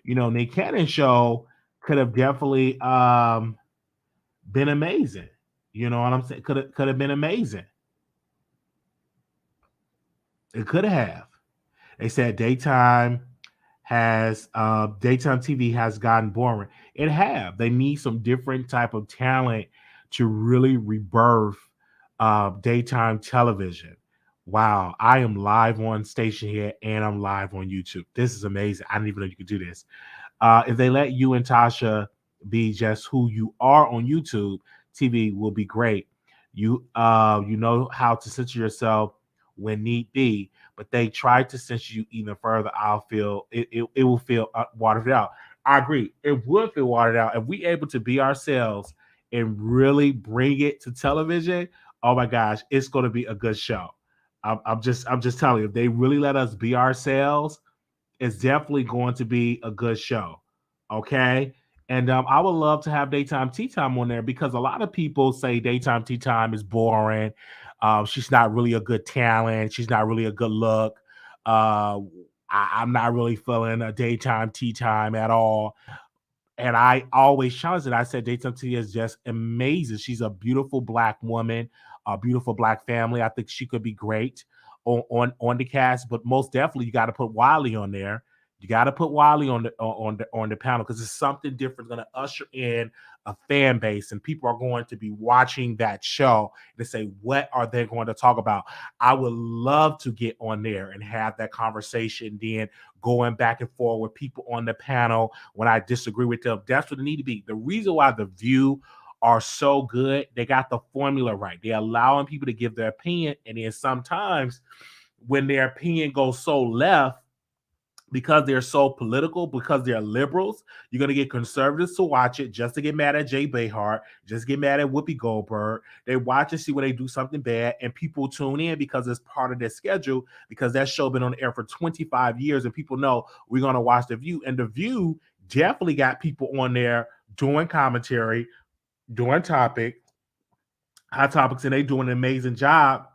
Nick Cannon's show could have definitely been amazing. You know what I'm saying? Could have been amazing. It could have. They said daytime TV has gotten boring. It have. They need some different type of talent to really rebirth daytime television. Wow, I am live on station here and I'm live on YouTube. This is amazing. I didn't even know you could do this. If they let you and Tasha be just who you are on YouTube, TV will be great. You know how to censor yourself when need be, but they try to censor you even further. I'll feel it will feel watered out. I agree. It would feel watered out if we able to be ourselves and really bring it to television. Oh my gosh, it's going to be a good show. I'm just telling you, if they really let us be ourselves, it's definitely going to be a good show. Okay. And I would love to have daytime tea time on there because a lot of people say daytime tea time is boring. She's not really a good talent. She's not really a good look. I'm not really feeling a daytime tea time at all. And I always challenge it. I said daytime tea is just amazing. She's a beautiful Black woman, a beautiful Black family. I think she could be great on the cast, but most definitely you got to put Wiley on there. You got to put Wiley on the panel because it's something different. Going to usher in a fan base, and people are going to be watching that show to say, what are they going to talk about? I would love to get on there and have that conversation, then going back and forth with people on the panel when I disagree with them. That's what it need to be. The reason why The View are so good, they got the formula right. They're allowing people to give their opinion, and then sometimes when their opinion goes so left, because they're so political, because they're liberals, you're going to get conservatives to watch it just to get mad at Jay Behar, just get mad at Whoopi Goldberg. They watch and see when they do something bad, and people tune in because it's part of their schedule, because that show been on the air for 25 years, and people know we're going to watch The View. And The View definitely got people on there doing commentary, doing hot topics, and they doing an amazing job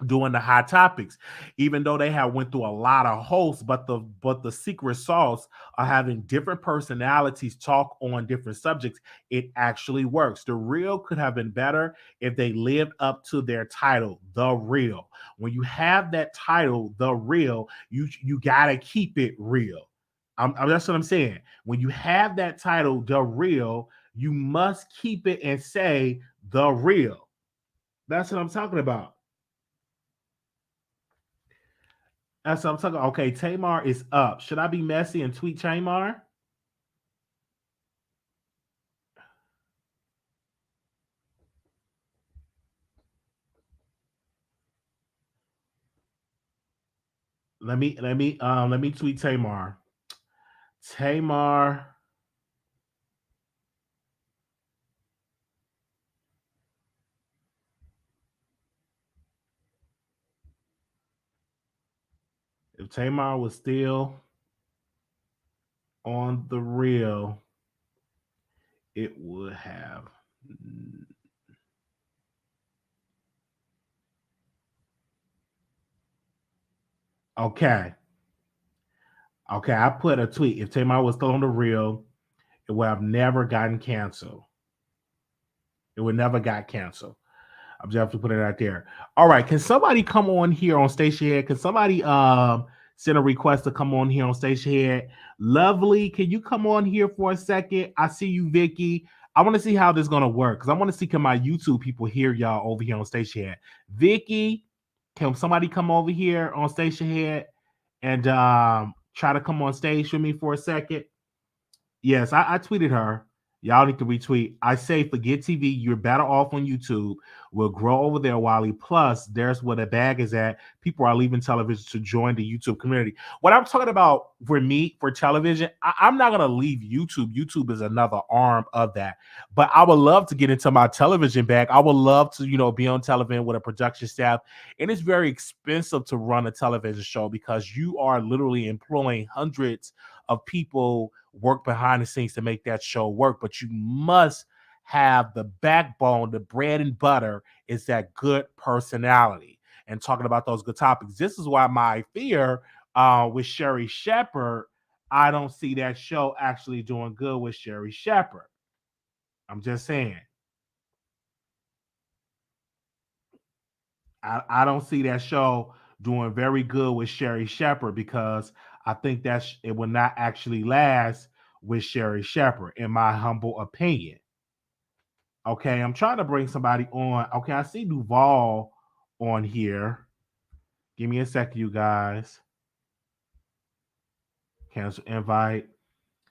doing the hot topics, even though they have went through a lot of hosts, but the secret sauce are having different personalities talk on different subjects. It actually works. The Real could have been better if they lived up to their title, The Real. When you have that title, The Real, you gotta keep it real. That's what I'm saying. When you have that title, The Real, you must keep it and say The Real. That's what I'm talking about. That's what I'm talking. Okay, Tamar is up. Should I be messy and tweet Tamar? Let me tweet Tamar. Tamar. If Tamar was still on The Real, it would have. Okay. Okay, I put a tweet. If Tamar was still on The Real, it would have never gotten canceled. It would never got canceled. I'm just have to put it out there. All right. Can somebody come on here on Station Head? Can somebody send a request to come on here on Station Head? Lovely. Can you come on here for a second? I see you, Vicky. I want to see how this is gonna work because I want to see can my YouTube people hear y'all over here on Station Head. Vicky, can somebody come over here on Station Head and try to come on stage with me for a second? Yes, I tweeted her. Y'all need to retweet. I say forget TV. You're better off on YouTube. We'll grow over there, Wiley. Plus, there's where the bag is at. People are leaving television to join the YouTube community. What I'm talking about for me, for television, I'm not going to leave YouTube. YouTube is another arm of that. But I would love to get into my television bag. I would love to, be on television with a production staff. And it's very expensive to run a television show because you are literally employing hundreds of people work behind the scenes to make that show work, but you must have the backbone, the bread and butter is that good personality. And talking about those good topics, this is why my fear with Sherry Shepherd, I don't see that show actually doing good with Sherry Shepherd. I'm just saying. I don't see that show doing very good with Sherry Shepherd because I think that it will not actually last with Sherry Shepherd, in my humble opinion. Okay, I'm trying to bring somebody on. Okay, I see Duval on here. Give me a second, you guys. Cancel invite.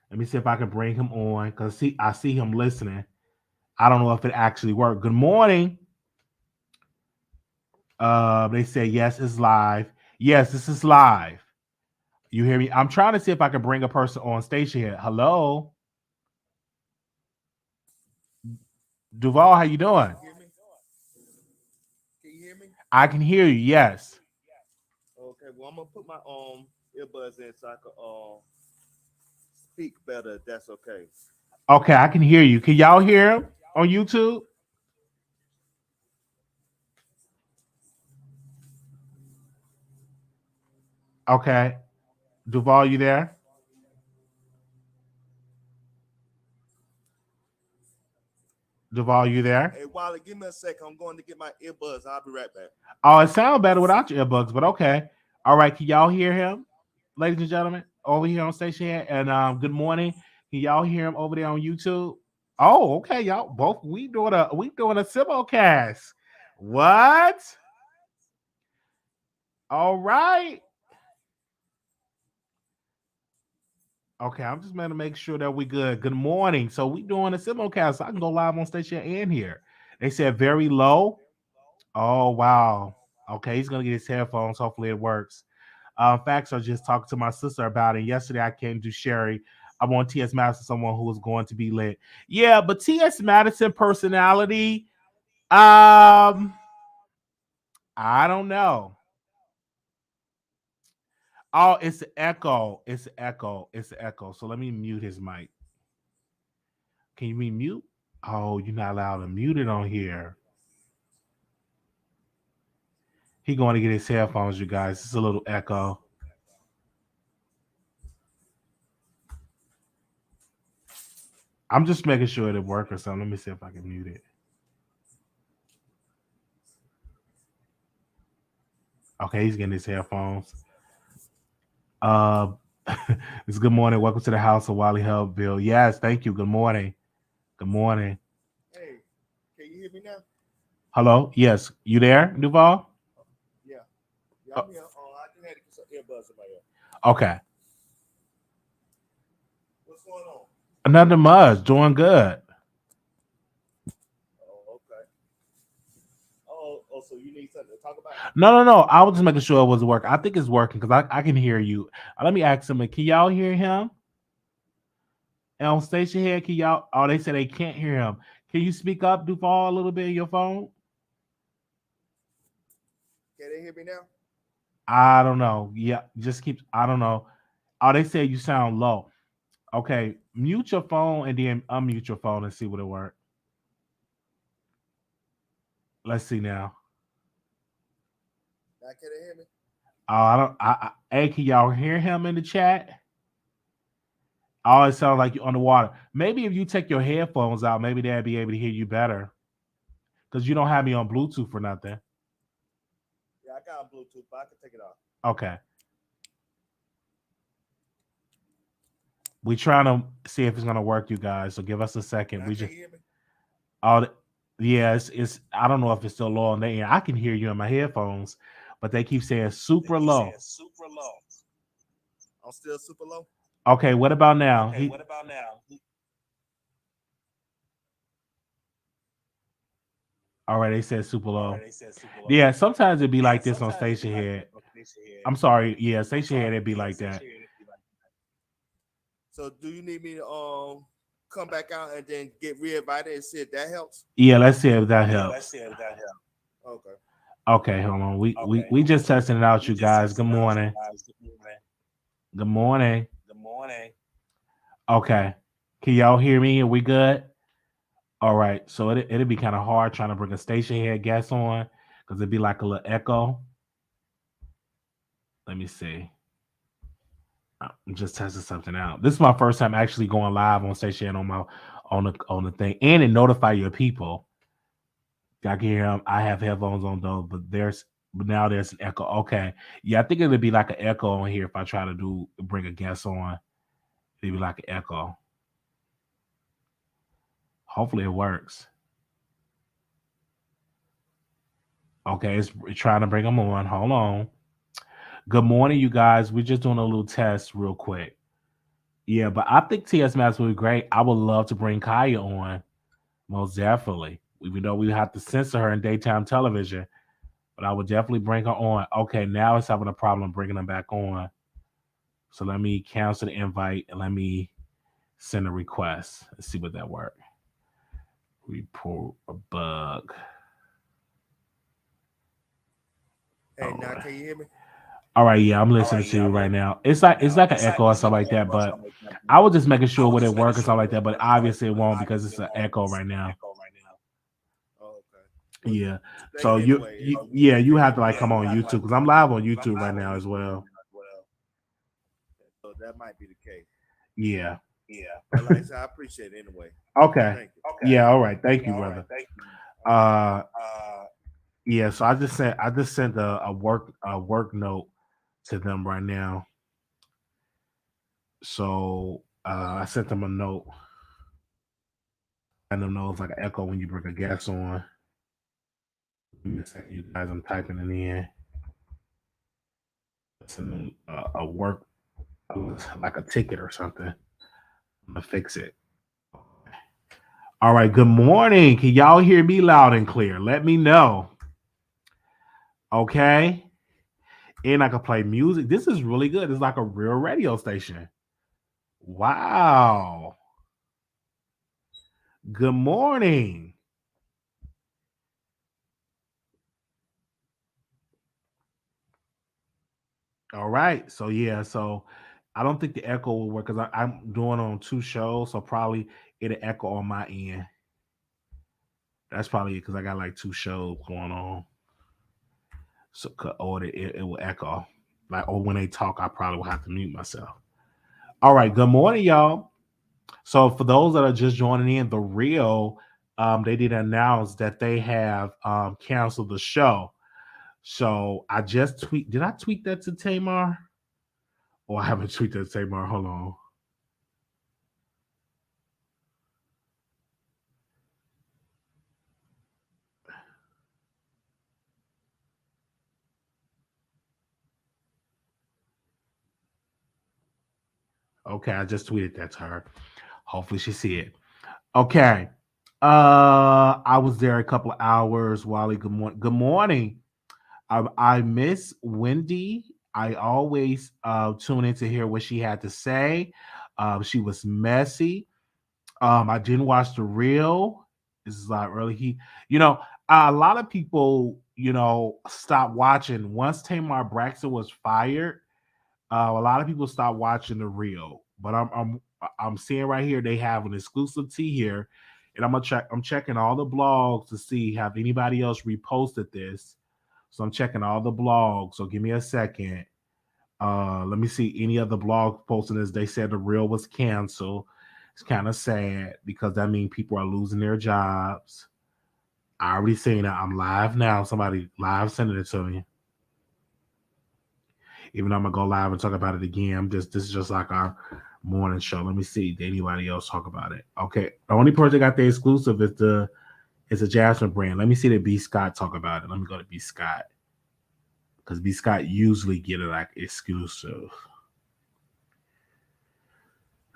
Let me see if I can bring him on because I see him listening. I don't know if it actually worked. Good morning. They say yes, it's live. Yes, this is live. You hear me? I'm trying to see if I can bring a person on stage here. Hello, Duval. How you doing? Can you hear me? I can hear you. Yes. Okay. Well, I'm gonna put my earbuds in so I can speak better. If that's okay. Okay, I can hear you. Can y'all hear him on YouTube? Okay. Duval, you there? Duval, you there? Hey, Wiley, give me a second. I'm going to get my earbuds. I'll be right back. Oh, it sounds better without your earbuds, but okay. All right, can y'all hear him, ladies and gentlemen, over here on station here? And good morning. Can y'all hear him over there on YouTube? Oh, okay, y'all. Both we doing a simulcast. What? All right. Okay, I'm just going to make sure that we good. Good morning. So we doing a simulcast. So I can go live on station and here. They said very low. Oh wow. Okay, he's gonna get his headphones. Hopefully it works. Facts, I just talked to my sister about it. Yesterday I came to Sherry. I'm on T.S. Madison, someone who was going to be lit. Yeah, but T.S. Madison personality, I don't know. Oh, it's an echo. It's an echo. It's an echo. So let me mute his mic. Can you mute? Oh, you're not allowed to mute it on here. He going to get his headphones, you guys. It's a little echo. I'm just making sure it'll work or something. Let me see if I can mute it. Okay, he's getting his headphones. It's good morning. Welcome to the house of Wiley Hubville. Yes, thank you. Good morning. Good morning. Hey, can you hear me now? Hello. Yes, you there, Duval? Yeah. I'm here. I just had to get some earbuds in my ear. Okay. What's going on? Another Muzz, doing good. Oh, okay. Oh, so you need something to talk about? No. I was just making sure it was working. I think it's working because I can hear you. Let me ask him. Can y'all hear him? And on station here, can y'all? Oh, they said they can't hear him. Can you speak up, Duval, a little bit in your phone? Can they hear me now? I don't know. Yeah, just keep. I don't know. Oh, they say you sound low. Okay, mute your phone and then unmute your phone and see what it works. Let's see now. Now can they hear me? Oh, I don't. Hey, can y'all hear him in the chat? Oh, it sounds like you're underwater. Maybe if you take your headphones out, maybe they'll be able to hear you better. Because you don't have me on Bluetooth or nothing. Yeah, I got Bluetooth, but I can take it off. Okay. We're trying to see if it's gonna work, you guys. So give us a second. Now, We can just you hear me? it's I don't know if it's still low on there. I can hear you in my headphones, but they keep saying super low. I'm still super low. Okay, what about now? All right, they said super low. Yeah, sometimes it'd be like this on Station Head. I'm sorry. Yeah, Station Head, it'd be like that. So do you need me to come back out and then get re-invited and see if that helps? Yeah, let's see if that helps. Okay. Okay, hold on. We just testing it out, you guys. Good morning. Good morning. Okay. Can y'all hear me? Are we good? All right. So it'd be kind of hard trying to bring a Station Head guest on because it'd be like a little echo. Let me see. I'm just testing something out. This is my first time actually going live on Station on the thing, and it notify your people. I can hear them. I have headphones on though, but now there's an echo. Okay, yeah, I think it would be like an echo on here if I try to bring a guest on. It'd be like an echo. Hopefully it works. Okay, it's trying to bring them on. Hold on. Good morning, you guys. We're just doing a little test real quick. Yeah, but I think TS Max would be great. I would love to bring Kaya on, most definitely. Even though we have to censor her in daytime television, but I would definitely bring her on. Okay, now it's having a problem bringing them back on. So let me cancel the invite and let me send a request. Let's see what that works. Report a bug. Hey, now can you hear me? All right, yeah, I'm listening to you right now. It's like an echo or something like that, but I was just making sure would it work or something like that, but obviously it won't because it's an echo right now. Yeah. So you have to like come on YouTube because I'm live on YouTube right now as well. So that might be the case. Yeah. But like I said, I appreciate it anyway. Okay. Yeah. All right. Thank you, brother. Yeah. So I just sent a work note to them right now. So I sent them a note. And them know it's like an echo when you bring a guest on. Give me a second, you guys. I'm typing it in. Send them a work, like a ticket or something. I'm gonna fix it. All right. Good morning. Can y'all hear me loud and clear? Let me know. Okay. And I can play music. This is really good. It's like a real radio station. Wow. Good morning. All right. So yeah. So I don't think the echo will work because I'm doing on 2 shows. So probably it'll echo on my end. That's probably because I got like 2 shows going on. So or it will echo. Like, or when they talk, I probably will have to mute myself. All right. Good morning, y'all. So for those that are just joining in, The Real, they did announce that they have canceled the show. So I just did I tweet that to Tamar? Oh, I haven't tweeted to Tamar. Hold on. Okay, I just tweeted that to her. Hopefully she see it. Okay. I was there a couple of hours. Wiley, good morning. Good morning. I miss Wendy. I always tune in to hear what she had to say. She was messy. I didn't watch The Real. This is like really a lot of people, stopped watching once Tamar Braxton was fired. A lot of people stopped watching The Real, but I'm seeing right here they have an exclusive tea here, and I'm checking all the blogs to see have anybody else reposted this. So I'm checking all the blogs. So give me a second. Let me see any other blog posting this. They said The Real was canceled. It's kind of sad because that means people are losing their jobs. I already seen that. I'm live now. Somebody live sending it to me. Even though I'm gonna go live and talk about it again. This is just like our morning show. Let me see. Did anybody else talk about it? Okay. The only person that got the exclusive is a Jasmine brand. Let me see the B Scott talk about it. Let me go to B Scott. Because B Scott usually get it like exclusive.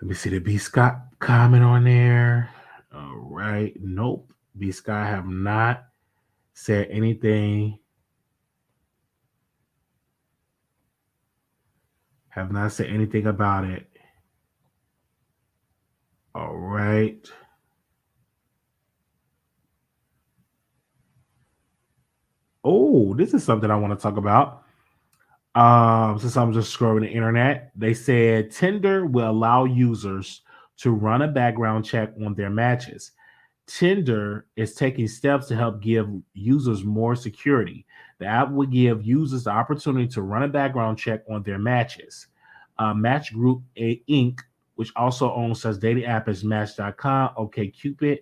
Let me see the B Scott comment on there. All right. Nope. B Scott have not said anything. Have not said anything about it. All right. Oh, this is something I want to talk about. Since I'm just scrolling the internet, they said Tinder will allow users to run a background check on their matches. Tinder is taking steps to help give users more security. The app will give users the opportunity to run a background check on their matches. Match Group Inc., which also owns such dating app as Match.com, OkCupid,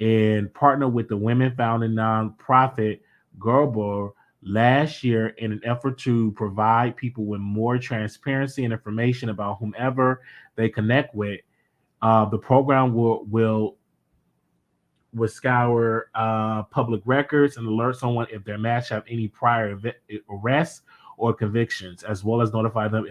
and partner with the women-founded nonprofit Gerber last year in an effort to provide people with more transparency and information about whomever they connect with. The program will scour public records and alert someone if their match have any prior arrests or convictions, as well as notify them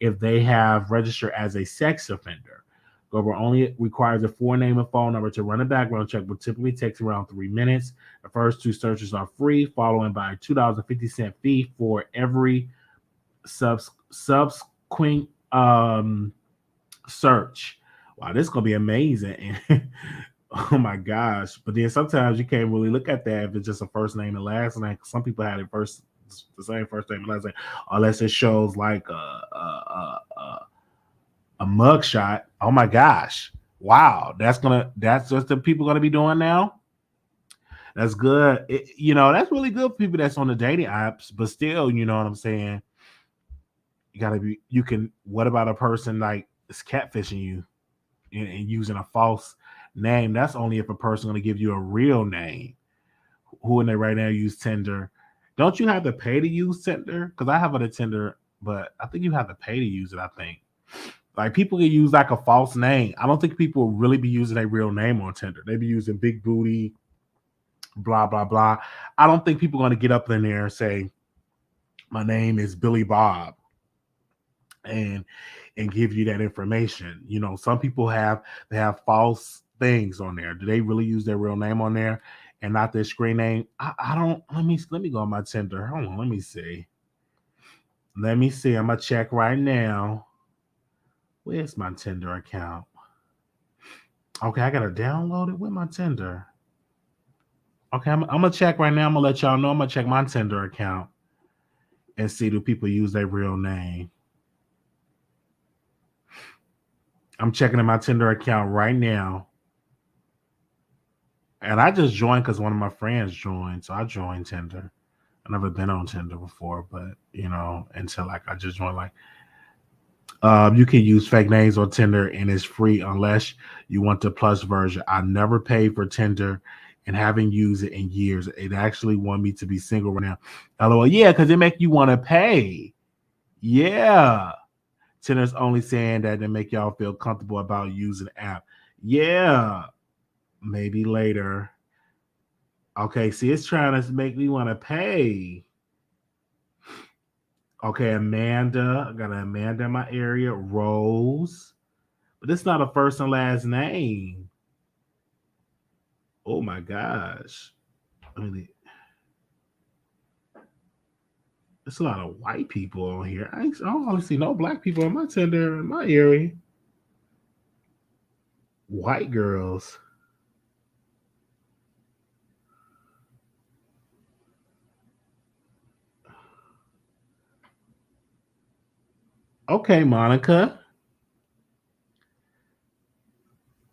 if they have registered as a sex offender. Gerber only requires a full name and phone number to run a background check, which typically takes around 3 minutes. The first 2 searches are free, following by a $2.50 fee for every subsequent search. Wow, this is gonna be amazing. Oh my gosh. But then sometimes you can't really look at that if it's just a first name and last name. Some people had the same first name and last name, unless it shows like a mugshot. Oh my gosh. Wow. That's just the people gonna be doing now. That's good. That's really good for people that's on the dating apps, but still, you know what I'm saying? What about a person like is catfishing you and using a false name? That's only if a person going to give you a real name. Who in there right now use Tinder? Don't you have to pay to use Tinder? Because I have a Tinder, but I think you have to pay to use it. I think like people can use like a false name. I don't think people will really be using a real name on Tinder. They be using big booty, blah blah blah. I don't think people are going to get up in there and say, "My name is Billy Bob," and give you that information. Some people have false things on there. Do they really use their real name on there and not their screen name? I don't. Let me go on my Tinder. Hold on. Let me see. I'm gonna check right now. Where's my Tinder account? Okay, I gotta download it with my Tinder. Okay, I'm gonna check right now. I'm gonna let y'all know. I'm gonna check my Tinder account and see, do people use their real name. I'm checking in my Tinder account right now. And I just joined because one of my friends joined. So I joined Tinder. I've never been on Tinder before, but until like I just joined, like you can use fake names on Tinder and it's free unless you want the plus version. I never paid for Tinder and haven't used it in years. It actually want me to be single right now. LOL, yeah, because it make you want to pay. Yeah. Tinder's only saying that to make y'all feel comfortable about using the app. Yeah. Maybe later. Okay, see, it's trying to make me want to pay. Okay, Amanda. I got an Amanda in my area. Rose. But it's not a first and last name. Oh my gosh. There's a lot of white people on here. I don't really see no black people on my Tinder in my area. White girls. Okay, Monica.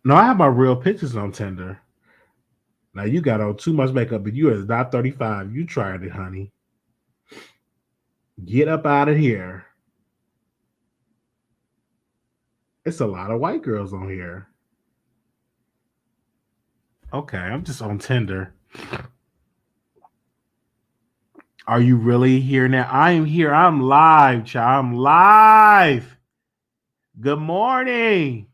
No, I have my real pictures on Tinder. Now you got on too much makeup, but you is not 35. You tried it, honey. Get up out of here. It's a lot of white girls on here. Okay, I'm just on Tinder. Are you really here now? I am here. I'm live, child. I'm live. Good morning.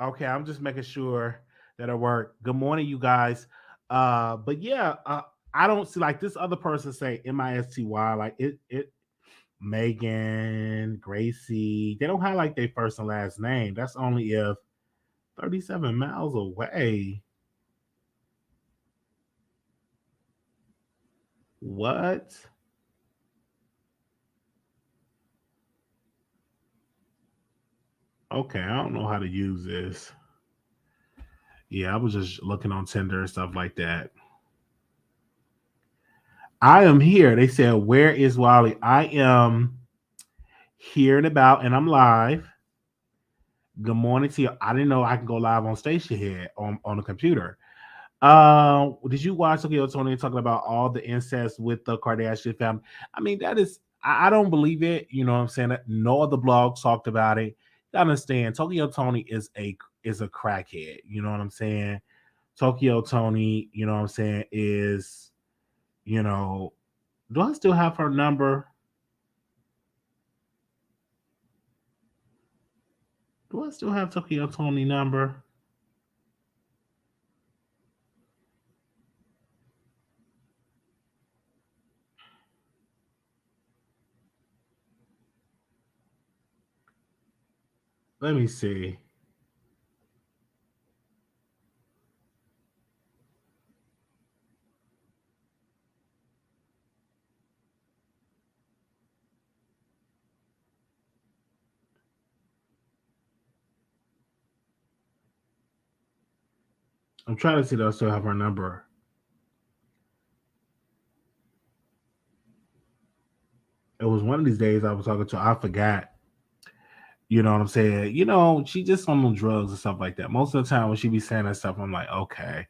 Okay, I'm just making sure that it worked. Good morning, you guys. But yeah, I don't see like this other person say MISTY, like it Megan, Gracie. They don't highlight their first and last name. That's only if 37 miles away. What? Okay, I don't know how to use this. Yeah, I was just looking on Tinder and stuff like that. I am here. They said, where is Wiley? I am here and about, and I'm live. Good morning to you. I didn't know I can go live on Station here on the computer. Did you watch Tokyo Tony talking about all the incest with the Kardashian family? I mean, that is, I don't believe it. You know what I'm saying? No other blogs talked about it. You understand? Tokyo Tony is a crackhead. You know what I'm saying? Tokyo Tony, you know what I'm saying, is, you know, do I still have her number? Do I still have Tokyo Tony number? Let me see. I'm trying to see that I still have her number. It was one of these days I was talking to her. I forgot. You know what I'm saying? You know, she just on them drugs and stuff like that. Most of the time when she be saying that stuff, I'm like, okay,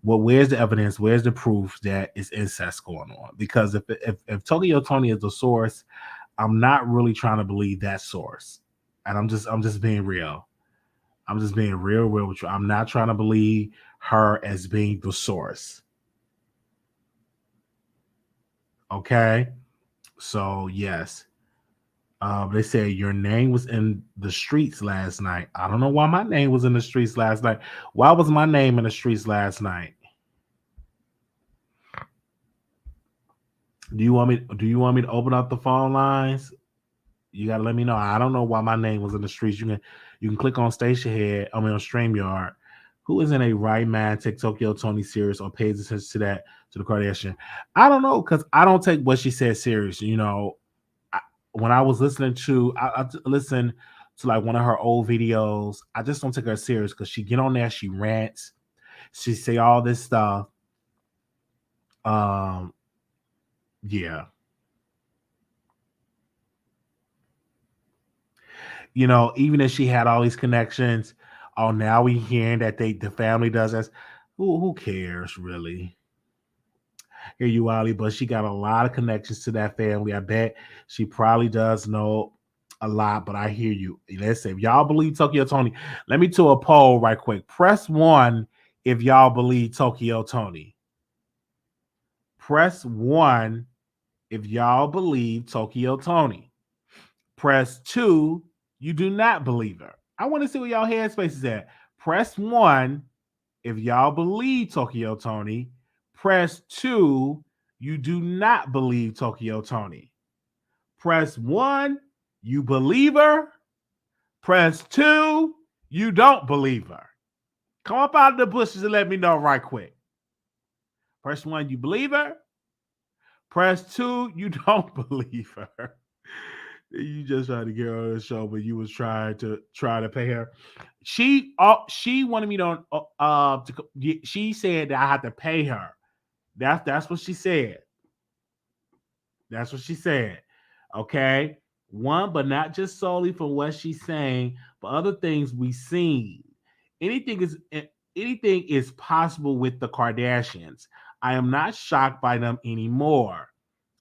well, where's the evidence? Where's the proof that it's incest going on? Because if Tokyo Tony is the source, I'm not really trying to believe that source. And I'm just being real. I'm just being real with you. I'm not trying to believe her as being the source. Okay? So yes. They said your name was in the streets last night. I don't know why my name was in the streets last night. Why was my name in the streets last night? Do you want me to open up the phone lines? You gotta let me know. I don't know why my name was in the streets. You can click on Station Head. I mean on StreamYard. Who is in a right mind take Tokyo Tony serious or pays attention to that to the Kardashian? I don't know because I don't take what she said serious. You know, when I was listening to, I listened to like one of her old videos. I just don't take her serious because she get on there, she rants, she say all this stuff. Um, yeah, you know, even if she had all these connections, oh, now we hearing that the family does this. Who cares really? Here you, Ali, but she got a lot of connections to that family. I bet she probably does know a lot, but I hear you. Let's say if y'all believe Tokyo Tony, let me do a poll right quick. Press 1 if y'all believe Tokyo Tony. Press 1 if y'all believe Tokyo Tony. Press 2, you do not believe her. I want to see where y'all headspace is at. Press 1 if y'all believe Tokyo Tony. Press 2, you do not believe Tokyo Tony. Press 1, you believe her. Press 2, you don't believe her. Come up out of the bushes and let me know right quick. Press 1, you believe her. Press 2, you don't believe her. You just tried to get her on the show, but you was trying to pay her. She wanted me she said that I had to pay her. That's what she said. That's what she said. Okay. One, but not just solely for what she's saying, but other things we've seen. Anything is possible with the Kardashians. I am not shocked by them anymore.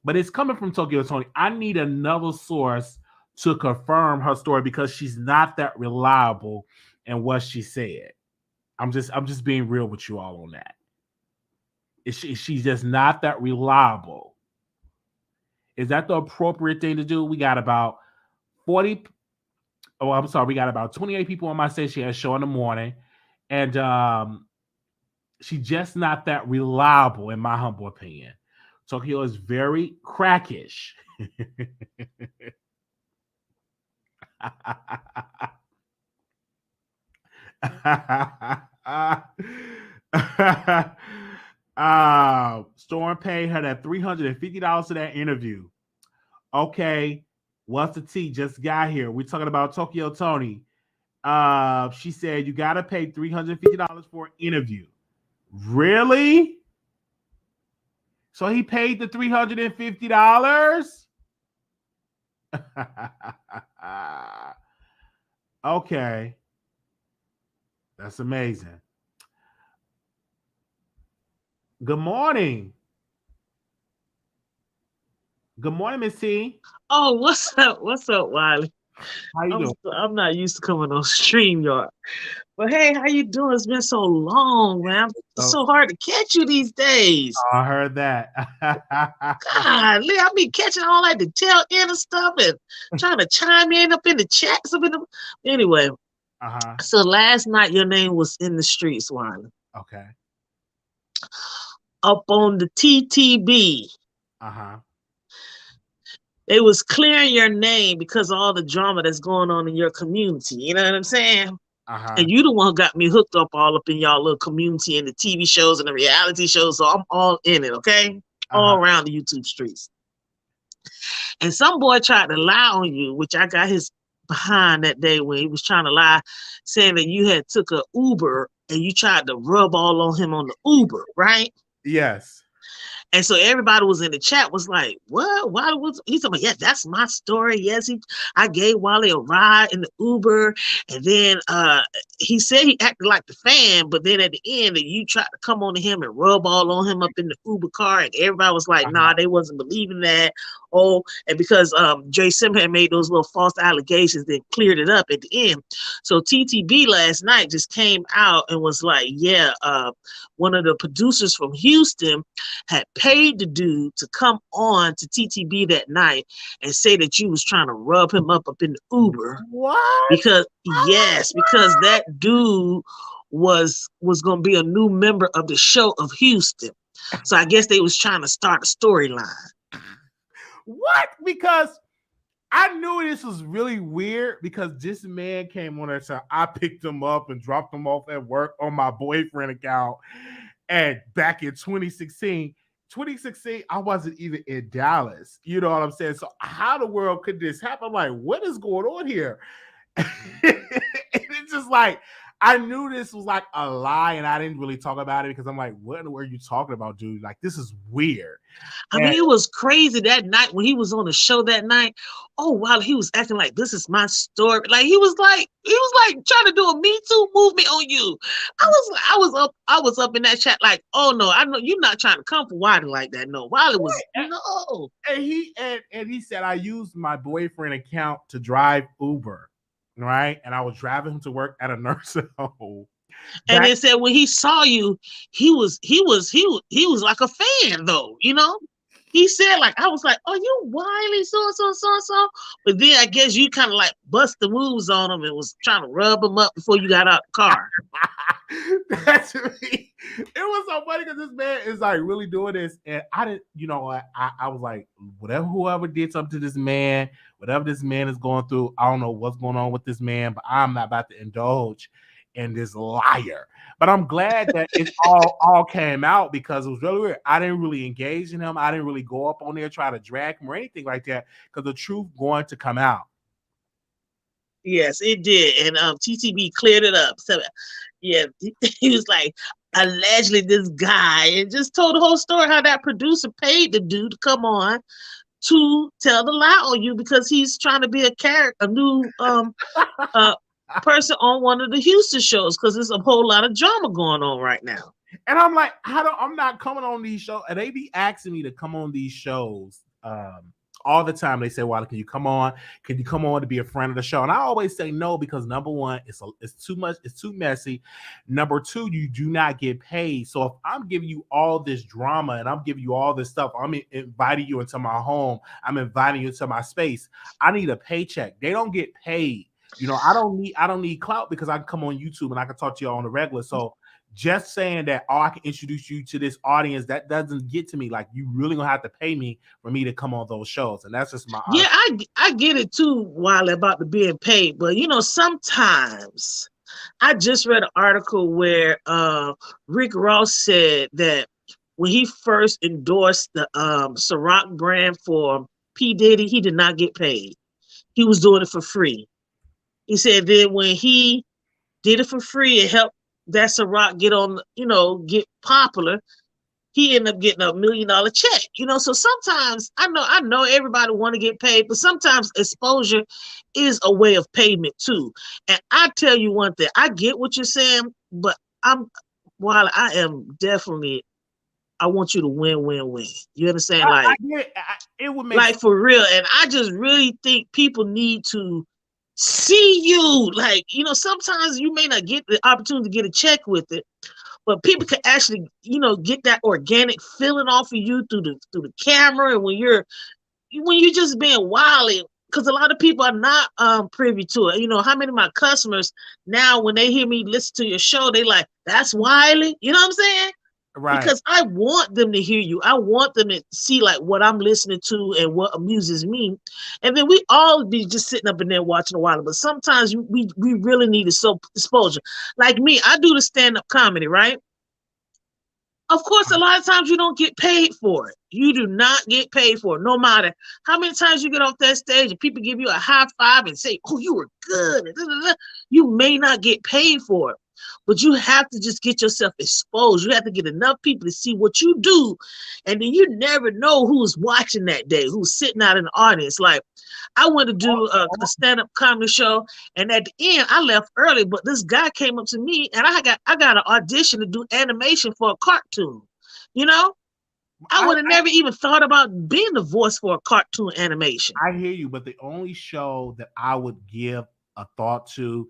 But it's coming from Tokyo Tony. I need another source to confirm her story because she's not that reliable in what she said. I'm just being real with you all on that. She's just not that reliable. Is that the appropriate thing to do? We got about 40. Oh, I'm sorry. We got about 28 people on my station at show in the morning. And she's just not that reliable, in my humble opinion. Tokyo is very crackish. Storm paid her that $350 to that interview. Okay, what's the tea? Just got here. We're talking about Tokyo Tony. She said you gotta pay $350 for an interview. Really? So he paid the $350? Okay. That's amazing. Good morning. Good morning, Miss T. Oh, what's up? What's up, Wiley? How you doing? I'm not used to coming on StreamYard. But hey, how you doing? It's been so long, man. It's so hard to catch you these days. I heard that. Golly, I be catching all like the tail end of stuff and trying to chime in up in the chats. Anyway, so last night your name was in the streets, Wiley. Okay. Up on the TTB. They was clearing your name because of all the drama that's going on in your community. You know what I'm saying? And you the one who got me hooked up all up in y'all little community and the TV shows and the reality shows. So I'm all in it, okay? All around the YouTube streets. And some boy tried to lie on you, which I got his behind that day when he was trying to lie, saying that you had took a Uber and you tried to rub all on him on the Uber, right? Yes. And so everybody was in the chat was like, what? Why was he's like, yeah, that's my story. Yes, I gave Wiley a ride in the Uber. And then he said he acted like the fan, but then at the end you tried to come on to him and rub all on him up in the Uber car. And everybody was like, nah, they wasn't believing that. Oh, and because Jay Sim had made those little false allegations, then cleared it up at the end. So TTB last night just came out and was like, yeah, one of the producers from Houston had paid the dude to come on to TTB that night and say that you was trying to rub him up in the Uber. What? Because because that dude was going to be a new member of the show of Houston. So I guess they was trying to start a storyline. What? Because I knew this was really weird because this man came on that time. I picked him up and dropped him off at work on my boyfriend account. And back in 2016, I wasn't even in Dallas. You know what I'm saying? So how the world could this happen? I'm like, what is going on here? And it's just like, I knew this was like a lie and I didn't really talk about it because I'm like, what are you talking about, dude? Like, this is weird. I mean, it was crazy that night when he was on the show that night. Oh, wow, he was acting like this is my story. Like he was like trying to do a Me Too movement on you. I was up in that chat like, oh no, I know you're not trying to come for Wiley like that. No, Wiley was no. And he said I used my boyfriend account to drive Uber. Right, and I was driving him to work at a nursing home. And they said when he saw you, he was like a fan though, you know. He said like I was like, oh, you Wiley so. But then I guess you kind of like bust the moves on him and was trying to rub him up before you got out the car. That's me. It was so funny because this man is like really doing this, and I didn't, you know, I was like, whoever did something to this man, whatever this man is going through, I don't know what's going on with this man, but I'm not about to indulge in this liar. But I'm glad that it all came out because it was really weird. I didn't really engage in him. I didn't really go up on there, try to drag him or anything like that because the truth going to come out. Yes, it did. And TTB cleared it up. So yeah, he was like, allegedly this guy, and just told the whole story how that producer paid the dude to come on to tell the lie on you because he's trying to be a new person on one of the Houston shows because there's a whole lot of drama going on right now. And I'm like, I'm not coming on these shows. And they be asking me to come on these shows all the time. They say, well, can you come on? Can you come on to be a friend of the show? And I always say no because number one, it's too much, it's too messy. Number two, you do not get paid. So if I'm giving you all this drama and I'm giving you all this stuff, I'm inviting you into my home, I'm inviting you into my space, I need a paycheck. They don't get paid. You know, I don't need clout because I can come on YouTube and I can talk to you on the regular. So just saying that, I can introduce you to this audience, that doesn't get to me. Like, you really gonna have to pay me for me to come on those shows. And that's just my I get it too, Wiley, about the being paid. But you know, sometimes I just read an article where Rick Ross said that when he first endorsed the Ciroc brand for P. Diddy, he did not get paid. He was doing it for free. He said that when he did it for free, it helped that Ciroc get on, get popular. He ended up getting $1 million check, So sometimes I know everybody want to get paid, but sometimes exposure is a way of payment too. And I tell you one thing, I get what you're saying, but while I am definitely, I want you to win. You understand? It would make like for real. And I just really think people need to see you. Sometimes you may not get the opportunity to get a check with it, but people can actually, get that organic feeling off of you through the camera, and when you're just being wild, because a lot of people are not privy to it. How many of my customers now, when they hear me listen to your show, they like, that's Wiley. You know what I'm saying? Right. Because I want them to hear you. I want them to see like what I'm listening to and what amuses me. And then we all be just sitting up in there watching a while. But sometimes we really need exposure. Like me, I do the stand-up comedy, right? Of course, a lot of times you don't get paid for it. You do not get paid for it, no matter how many times you get off that stage and people give you a high five and say, oh, you were good. You may not get paid for it. But you have to just get yourself exposed. You have to get enough people to see what you do. And then you never know who's watching that day, who's sitting out in the audience. Like, I went to do a stand-up comedy show, and at the end, I left early, but this guy came up to me, and I got an audition to do animation for a cartoon. I would have never even thought about being the voice for a cartoon animation. I hear you, but the only show that I would give a thought to,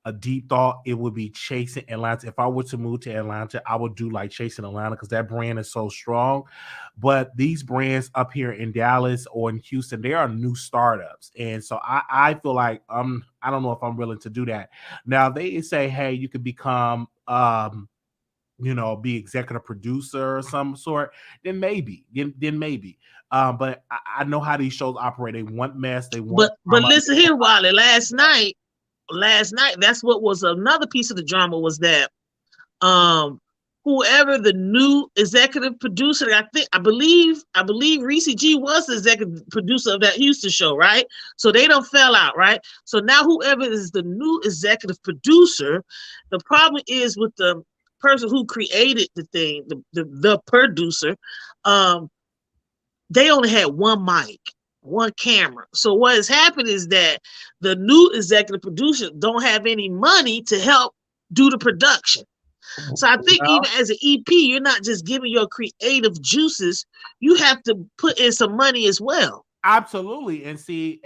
a deep thought, it would be Chasing Atlanta. If I were to move to Atlanta, I would do like Chasing Atlanta because that brand is so strong. But these brands up here in Dallas or in Houston, they are new startups. And so I feel like I don't know if I'm willing to do that. Now they say, hey, you could become be executive producer or some sort, then maybe. But I know how these shows operate. They want mess, they want but listen here, Wiley, last night, that's what was another piece of the drama, was that whoever the new executive producer, I believe Reese G was the executive producer of that Houston show, right? So they don't fell out, right? So now whoever is the new executive producer, the problem is with the person who created the thing, the producer, they only had one mic, one camera. So what has happened is that the new executive producer don't have any money to help do the production. So I think even as an EP, you're not just giving your creative juices, you have to put in some money as well. Absolutely. And see,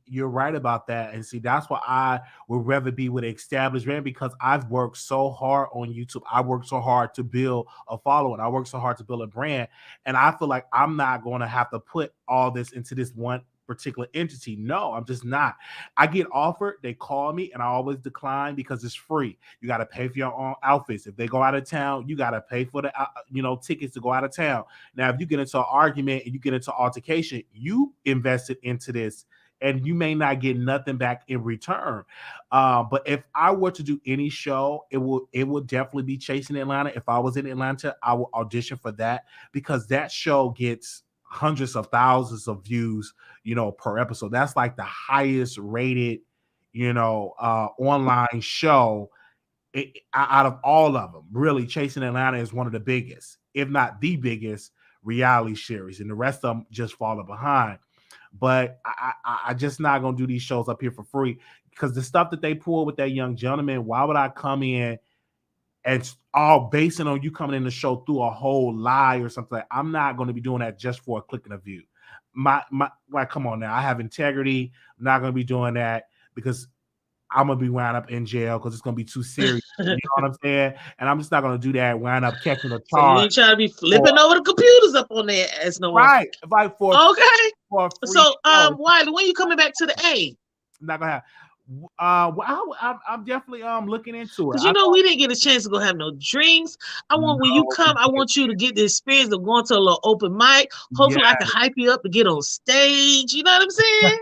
you're right about that. And see, that's why I would rather be with an established brand, because I've worked so hard on YouTube. I worked so hard to build a following. I worked so hard to build a brand. And I feel like I'm not going to have to put all this into this one particular entity. No, I'm just not. I get offered, they call me, and I always decline because it's free. You got to pay for your own outfits. If they go out of town, you got to pay for the tickets to go out of town. Now, if you get into an argument and you get into altercation, you invested into this, and you may not get nothing back in return. But if I were to do any show, it would definitely be Chasing Atlanta. If I was in Atlanta, I would audition for that, because that show gets hundreds of thousands of views, per episode. That's like the highest rated, online show out of all of them. Really, Chasing Atlanta is one of the biggest, if not the biggest, reality series, and the rest of them just falling behind. But I just not gonna do these shows up here for free, because the stuff that they pull with that young gentleman, why would I come in and all basing on you coming in the show through a whole lie or something? I'm not going to be doing that just for a click and a view. Come on now, I have integrity. I'm not going to be doing that because I'm going to be wound up in jail because it's going to be too serious. You know what I'm saying? And I'm just not going to do that. Wound up catching a charge. So you ain't trying to be flipping over the computers up on their ass no more. Right. Like for okay. For so Wiley, when you coming back to the A? I'm not gonna have. Well, I'm definitely looking into it. Because we didn't get a chance to go have no drinks. I want when you come, I want you to get the experience of going to a little open mic. Hopefully, I can hype you up to get on stage. You know what I'm saying?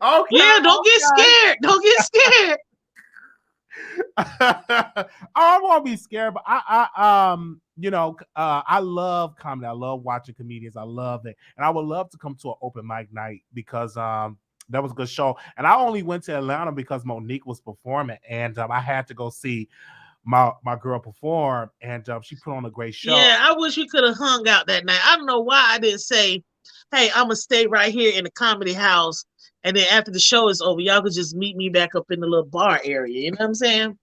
Okay. Yeah, don't get scared. Don't get scared. I won't be scared, but I love comedy. I love watching comedians. I love it, and I would love to come to an open mic night because that was a good show. And I only went to Atlanta because Monique was performing, and I had to go see my girl perform, and she put on a great show. Yeah, I wish we could have hung out that night. I don't know why I didn't say, "Hey, I'm gonna stay right here in the comedy house." And then after the show is over, y'all could just meet me back up in the little bar area. You know what I'm saying?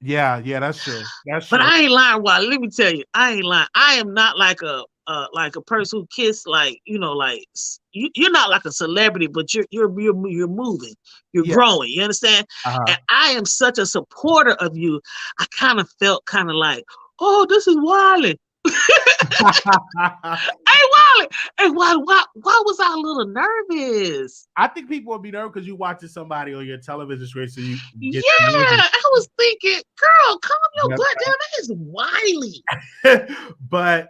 Yeah, that's true. That's But true. I ain't lying, Wiley. Let me tell you, I ain't lying. I am not like a person who kiss like you're not like a celebrity, but you're moving, you're growing. You understand? And I am such a supporter of you. I kind of felt kind of like, oh, this is Wiley. Hey, why was I a little nervous? I think people will be nervous because you're watching somebody on your television screen, so you get I was thinking, girl, calm your butt down. That is Wiley. but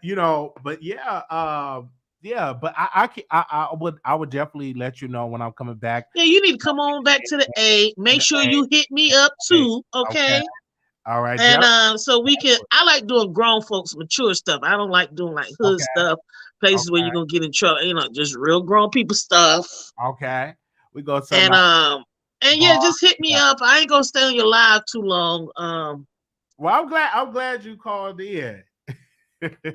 I would definitely let you know when I'm coming back. Yeah, you need to come on back to the A. Make sure you hit me up too, okay? All right. And so we can. I like doing grown folks mature stuff. I don't like doing like hood stuff, places where you're gonna get in trouble. Just real grown people stuff. Okay. We go to and yeah, just hit me up. I ain't gonna stay on your live too long. Well, I'm glad you called in.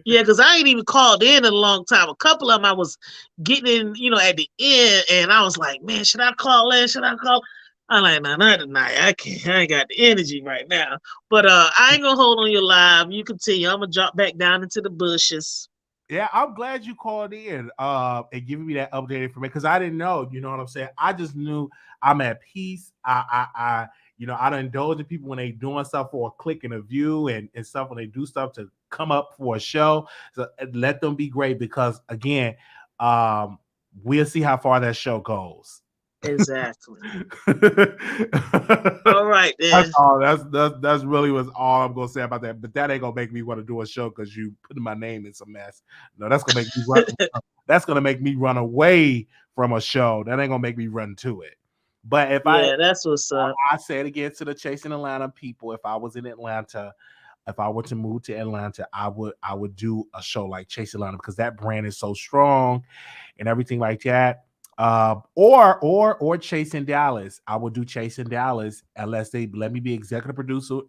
Yeah, because I ain't even called in a long time. A couple of them I was getting in, at the end, and I was like, man, should I call in? Should I call? I'm like, no, not tonight. I can't. I ain't got the energy right now. But I ain't gonna hold on your live. You continue. I'm gonna drop back down into the bushes. Yeah, I'm glad you called in and giving me that updated information because I didn't know. You know what I'm saying? I just knew I'm at peace. I don't indulge in people when they doing stuff for a click and a view and stuff when they do stuff to come up for a show. So let them be great because again, we'll see how far that show goes. Exactly. All right, then. That's all. That's really was all I'm gonna say about that. But that ain't gonna make me want to do a show because you putting my name in some mess. No, that's gonna make me run. That's gonna make me run away from a show. That ain't gonna make me run to it. But if that's what's up. I say it again to the Chasing Atlanta people. If I was in Atlanta, if I were to move to Atlanta, I would do a show like Chasing Atlanta because that brand is so strong and everything like that. Or Chasing Dallas. I would do Chasing Dallas unless they let me be executive producer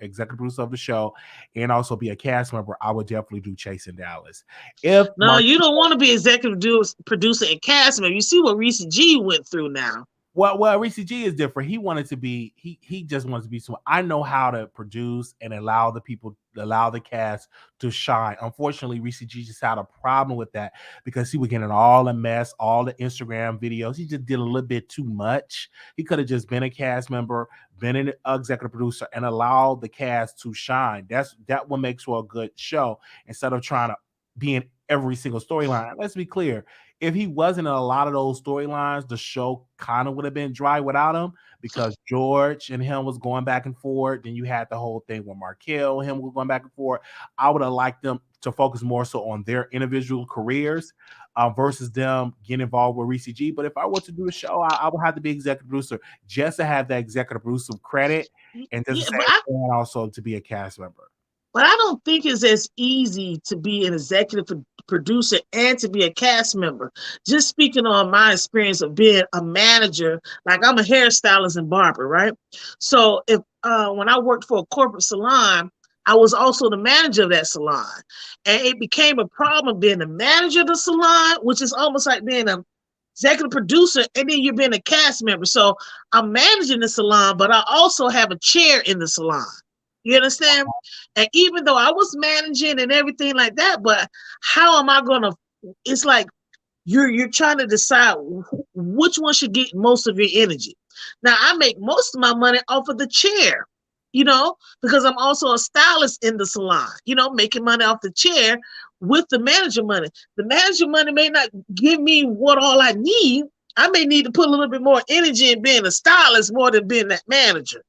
of the show and also be a cast member. I would definitely do Chasing Dallas. You don't want to be executive producer and cast member. You see what Reese G went through now. Well, Reese G is different. He wanted to be, he just wants to be so I know how to produce and allow the cast to shine. Unfortunately, Reese G just had a problem with that because he was getting all the mess, all the Instagram videos. He just did a little bit too much. He could have just been a cast member, been an executive producer, and allowed the cast to shine. That what makes for a good show instead of trying to be in every single storyline. Let's be clear. If he wasn't in a lot of those storylines, the show kind of would have been dry without him because George and him was going back and forth. Then you had the whole thing with Markel and him was going back and forth. I would have liked them to focus more so on their individual careers versus them getting involved with Reese G. But if I were to do a show, I would have to be executive producer just to have that executive producer credit and also to be a cast member. But I don't think it's as easy to be an executive producer and to be a cast member. Just speaking on my experience of being a manager, like I'm a hairstylist and barber, right? So if when I worked for a corporate salon, I was also the manager of that salon. And it became a problem being the manager of the salon, which is almost like being an executive producer, and then you're being a cast member. So I'm managing the salon, but I also have a chair in the salon. You understand? And even though I was managing and everything like that, but how am I gonna? It's like you're trying to decide which one should get most of your energy. Now I make most of my money off of the chair, because I'm also a stylist in the salon. Making money off the chair with the manager money. The manager money may not give me what all I need, I may need to put a little bit more energy in being a stylist more than being that manager.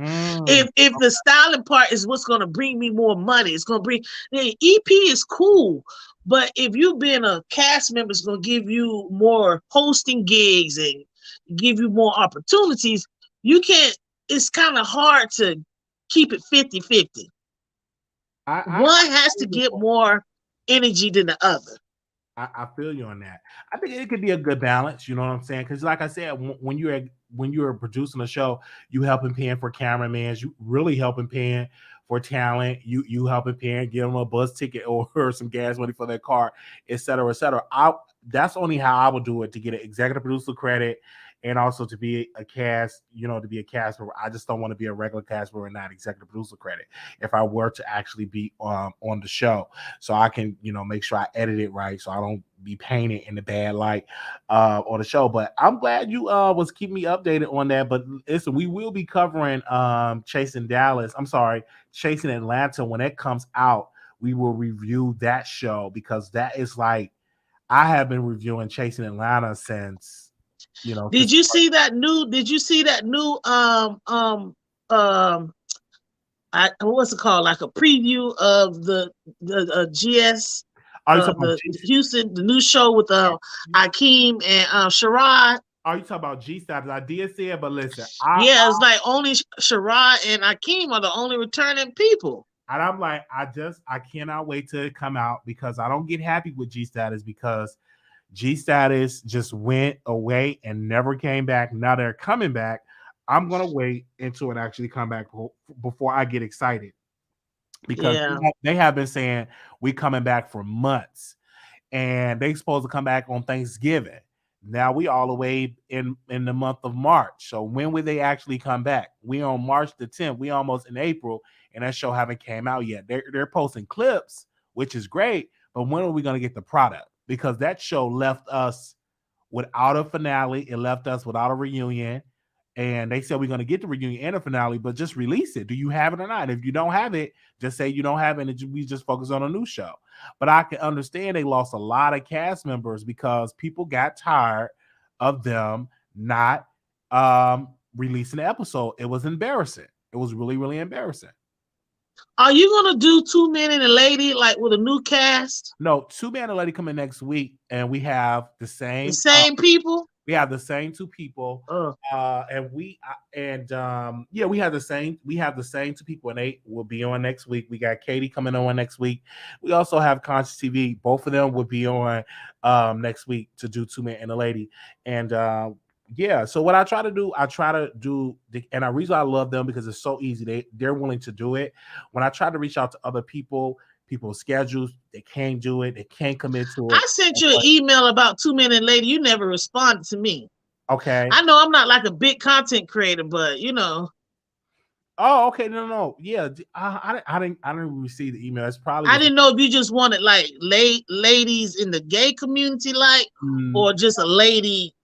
If the styling part is what's going to bring me more money, it's going to bring the EP is cool, but if you being a cast member, it's going to give you more hosting gigs and give you more opportunities. You can't. It's kind of hard to keep it 50-50. One has to get more energy than the other. I feel you on that. I think it could be a good balance. You know what I'm saying? Because, like I said, when you're producing a show, you helping paying for cameramans, you really helping paying for talent. You helping paying, give them a bus ticket or some gas money for their car, et cetera, et cetera. That's only how I would do it, to get an executive producer credit and also to be a cast, to be a cast member. I just don't want to be a regular cast member and not executive producer credit if I were to actually be on the show. So I can, make sure I edit it right so I don't be painted in the bad light on the show. But I'm glad you was keeping me updated on that. But listen, we will be covering Chasing Atlanta when it comes out. We will review that show because that is like, I have been reviewing Chasing Atlanta since, Did you see that new what's it called? Like a preview of the GS the Houston, the new show with Akeem and Sherrod. Are you talking about G-Status? I did see it, but listen. It's like only Sherrod and Akeem are the only returning people. And I'm like, I cannot wait till it come out because I don't get happy with G-Status because G-Status just went away and never came back. Now they're coming back. I'm going to wait until it actually come back before I get excited. Because they have been saying we coming back for months. And they supposed to come back on Thanksgiving. Now we all the way in the month of March. So when will they actually come back? We on March the 10th. We almost in April. And that show haven't came out yet. They're posting clips, which is great. But when are we going to get the product? Because that show left us without a finale. It left us without a reunion. And they said we're going to get the reunion and a finale, but just release it. Do you have it or not? If you don't have it, just say you don't have it and we just focus on a new show. But I can understand they lost a lot of cast members because people got tired of them not releasing the episode. It was embarrassing. It was really, really embarrassing. Are you going to do Two Men and a Lady like with a new cast? No, Two Men and a Lady coming next week, and we have the same people. We have the same two people, and we have the same. We have the same two people, and they will be on next week. We got Katie coming on next week. We also have Conscious TV. Both of them will be on next week to do Two Men and a Lady, and so what I try to do, and the reason I love them because it's so easy. They're willing to do it. When I try to reach out to other people's schedules, they can't do it. They can't commit to it. I sent you an email about Two Men and a Lady. You never responded to me. Okay. I know I'm not like a big content creator, but Oh, okay. No. Yeah, I didn't receive the email. It's probably I didn't know if you just wanted like ladies in the gay community, or just a lady.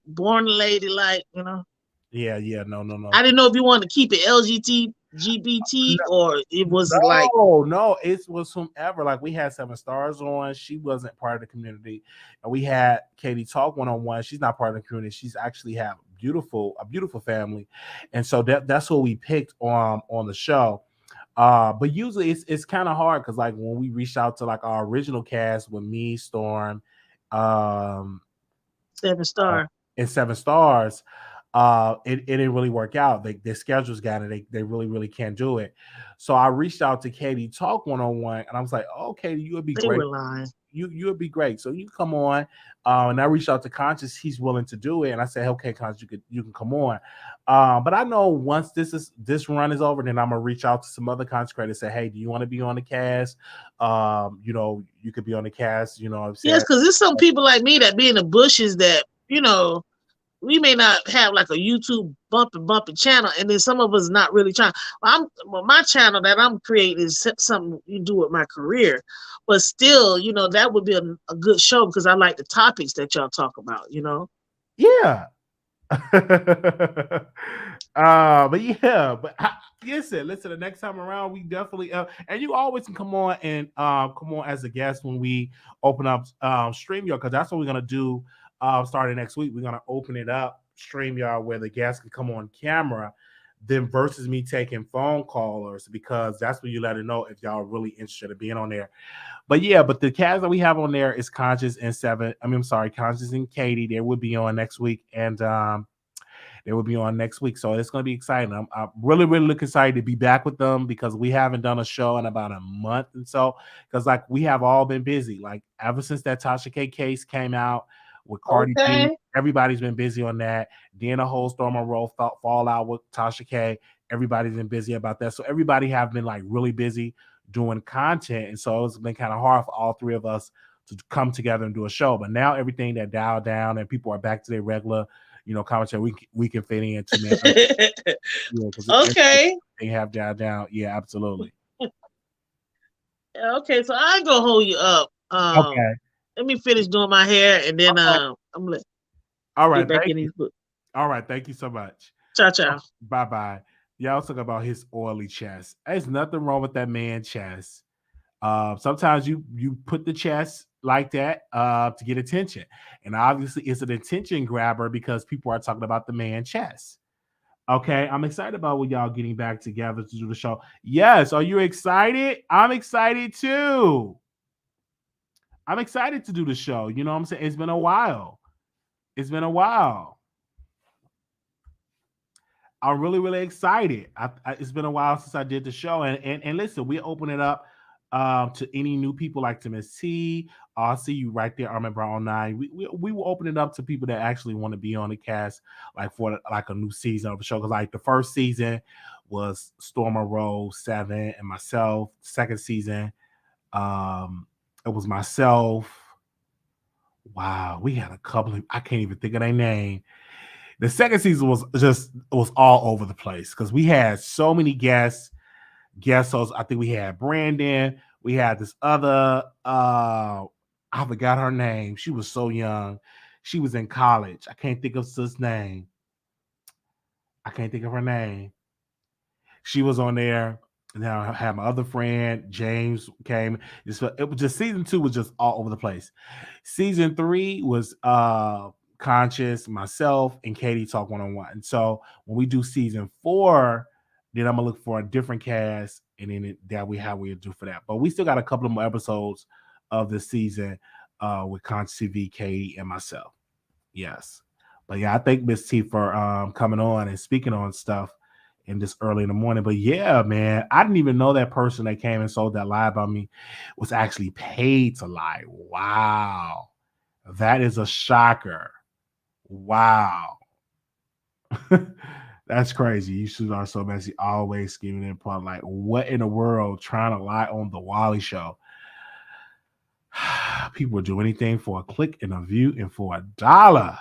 Born a lady, Yeah, no. I didn't know if you wanted to keep it LGBT or it was No, it was whomever. Like we had 7 Stars on, she wasn't part of the community, and we had Katie Talk 1-on-1. She's not part of the community. She's actually have a beautiful family, and so that's what we picked on the show. But usually it's kind of hard because like when we reached out to like our original cast with me, Storm, 7 Star and 7 Stars, it didn't really work out. Their schedules got it. They really, really can't do it. So I reached out to Katie Talk 1-on-1, and I was like, "Oh, Katie, you would be great. You would be great. So you come on." And I reached out to Conscious. He's willing to do it, and I said, "Okay, Conscious, you can come on." But I know once this run is over, then I'm gonna reach out to some other content creators and say, "Hey, do you want to be on the cast? You could be on the cast. Yes, because there's some people like me that be in the bushes that we may not have like a YouTube bumping channel, and then some of us not really trying. My channel that I'm creating is something you do with my career, but still, that would be a good show because I like the topics that y'all talk about. Yeah. Listen, the next time around we definitely and you always can come on as a guest when we open up StreamYard, because that's what we're gonna do starting next week, we're gonna open it up, StreamYard, where the guests can come on camera, then versus me taking phone callers, because that's when you let it know if y'all are really interested in being on there. But yeah, but the cast that we have on there is Conscious and Conscious and Katie. They will be on next week, and they will be on next week. So it's going to be exciting. I'm really, really looking excited to be back with them, because we haven't done a show in about a month. And so, because like we have all been busy, like ever since that Tasha K case came out with Cardi B, everybody's been busy on that. Then a whole Storm and Roll fallout with Tasha K. Everybody's been busy about that. So everybody have been like really busy doing content. And so it's been kind of hard for all three of us to come together and do a show. But now everything that dialed down and people are back to their regular, commentary, we can fit into, man. Okay. They have dialed down. Yeah, absolutely. Okay, so I ain't gonna hold you up. Okay. Let me finish doing my hair, and then I'm gonna all right. get back in these books. All right, thank you so much. Ciao. Bye. Y'all talk about his oily chest. There's nothing wrong with that man's chest. Sometimes you put the chest like that to get attention, and obviously it's an attention grabber because people are talking about the man's chest. Okay, I'm excited about what y'all getting back together to do the show. Yes, are you excited? I'm excited too. I'm excited to do the show. You know what I'm saying? It's been a while. I'm really, really excited. It's been a while since I did the show, and listen, we open it up to any new people like to Miss T. I'll see you right there. I remember on 9. We will open it up to people that actually want to be on the cast, like for like a new season of the show. Because like the first season was Stormer Rose 7 and myself. Second season, it was myself. Wow, we had a couple of, I can't even think of their name. The second season was all over the place because we had so many guest hosts. I think we had Brandon. We had this other, I forgot her name. She was so young. She was in college. I can't think of sis' name. I can't think of her name. She was on there. And then I had my other friend, James, came. It was just season 2 was just all over the place. Season 3 was Conscious, myself, and Katie talk one-on-one. And so when we do season 4, then I'm gonna look for a different cast, and then that we'll do for that. But we still got a couple of more episodes of the season with Conscious TV, Katie, and myself. Yes. But yeah, I thank Miss T for coming on and speaking on stuff in this early in the morning. But yeah, man, I didn't even know that person that came and sold that lie about me was actually paid to lie. Wow. That is a shocker. Wow. That's crazy. You should are so messy, always scheming in front. Like, what in the world trying to lie on the Wiley Show? People will do anything for a click and a view and for $1.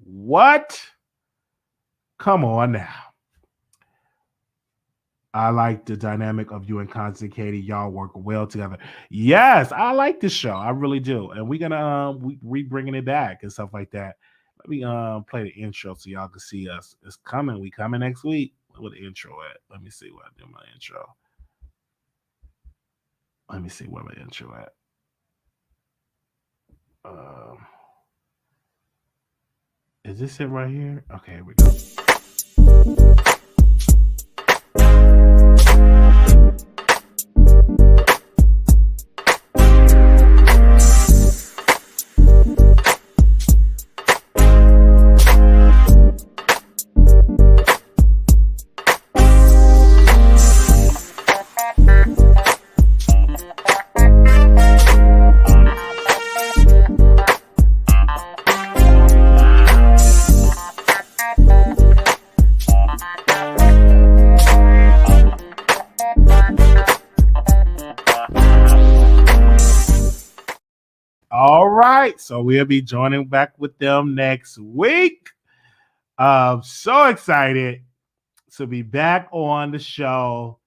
What? Come on now. I like the dynamic of you and Constant Katie. Y'all work well together. Yes, I like this show. I really do. And we're gonna we bringing it back and stuff like that. Let me play the intro so y'all can see us. It's coming. We coming next week. Where the intro at? Let me see where I do my intro. Let me see where my intro at. Is this it right here? Okay, here we go. All right, so we'll be joining back with them next week. So excited to be back on the show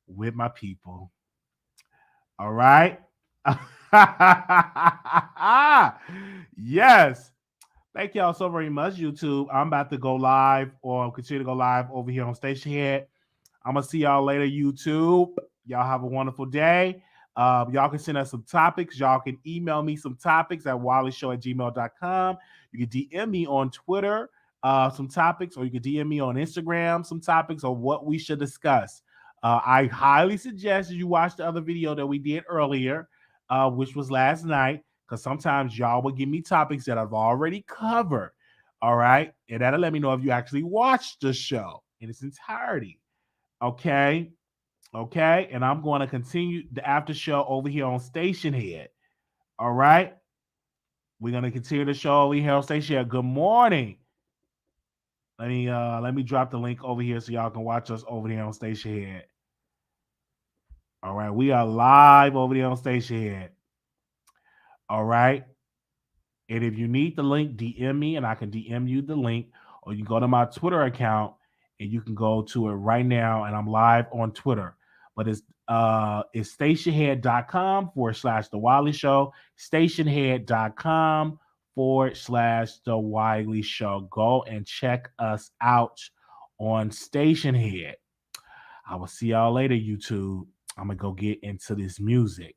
with my people. All right. Yes. Thank y'all so very much, YouTube. I'm about to go live or continue to go live over here on Station Head. I'm going to see y'all later, YouTube. Y'all have a wonderful day. Y'all can send us some topics. Y'all can email me some topics at willeyshow@gmail.com. You can DM me on Twitter some topics, or you can DM me on Instagram some topics of what we should discuss. I highly suggest you watch the other video that we did earlier, which was last night, because sometimes y'all will give me topics that I've already covered. All right. And that'll let me know if you actually watched the show in its entirety. Okay. Okay. And I'm going to continue the after show over here on Station Head. All right. We're going to continue the show over here on Station Head. Good morning. Let me drop the link over here so y'all can watch us over there on Station Head. All right. We are live over there on Station Head. All right. And if you need the link, DM me and I can DM you the link, or you can go to my Twitter account and you can go to it right now. And I'm live on Twitter, but it's stationhead.com/The Wiley Show, stationhead.com/The Wiley Show. Go and check us out on Station Head. I will see y'all later, YouTube. I'm going to go get into this music.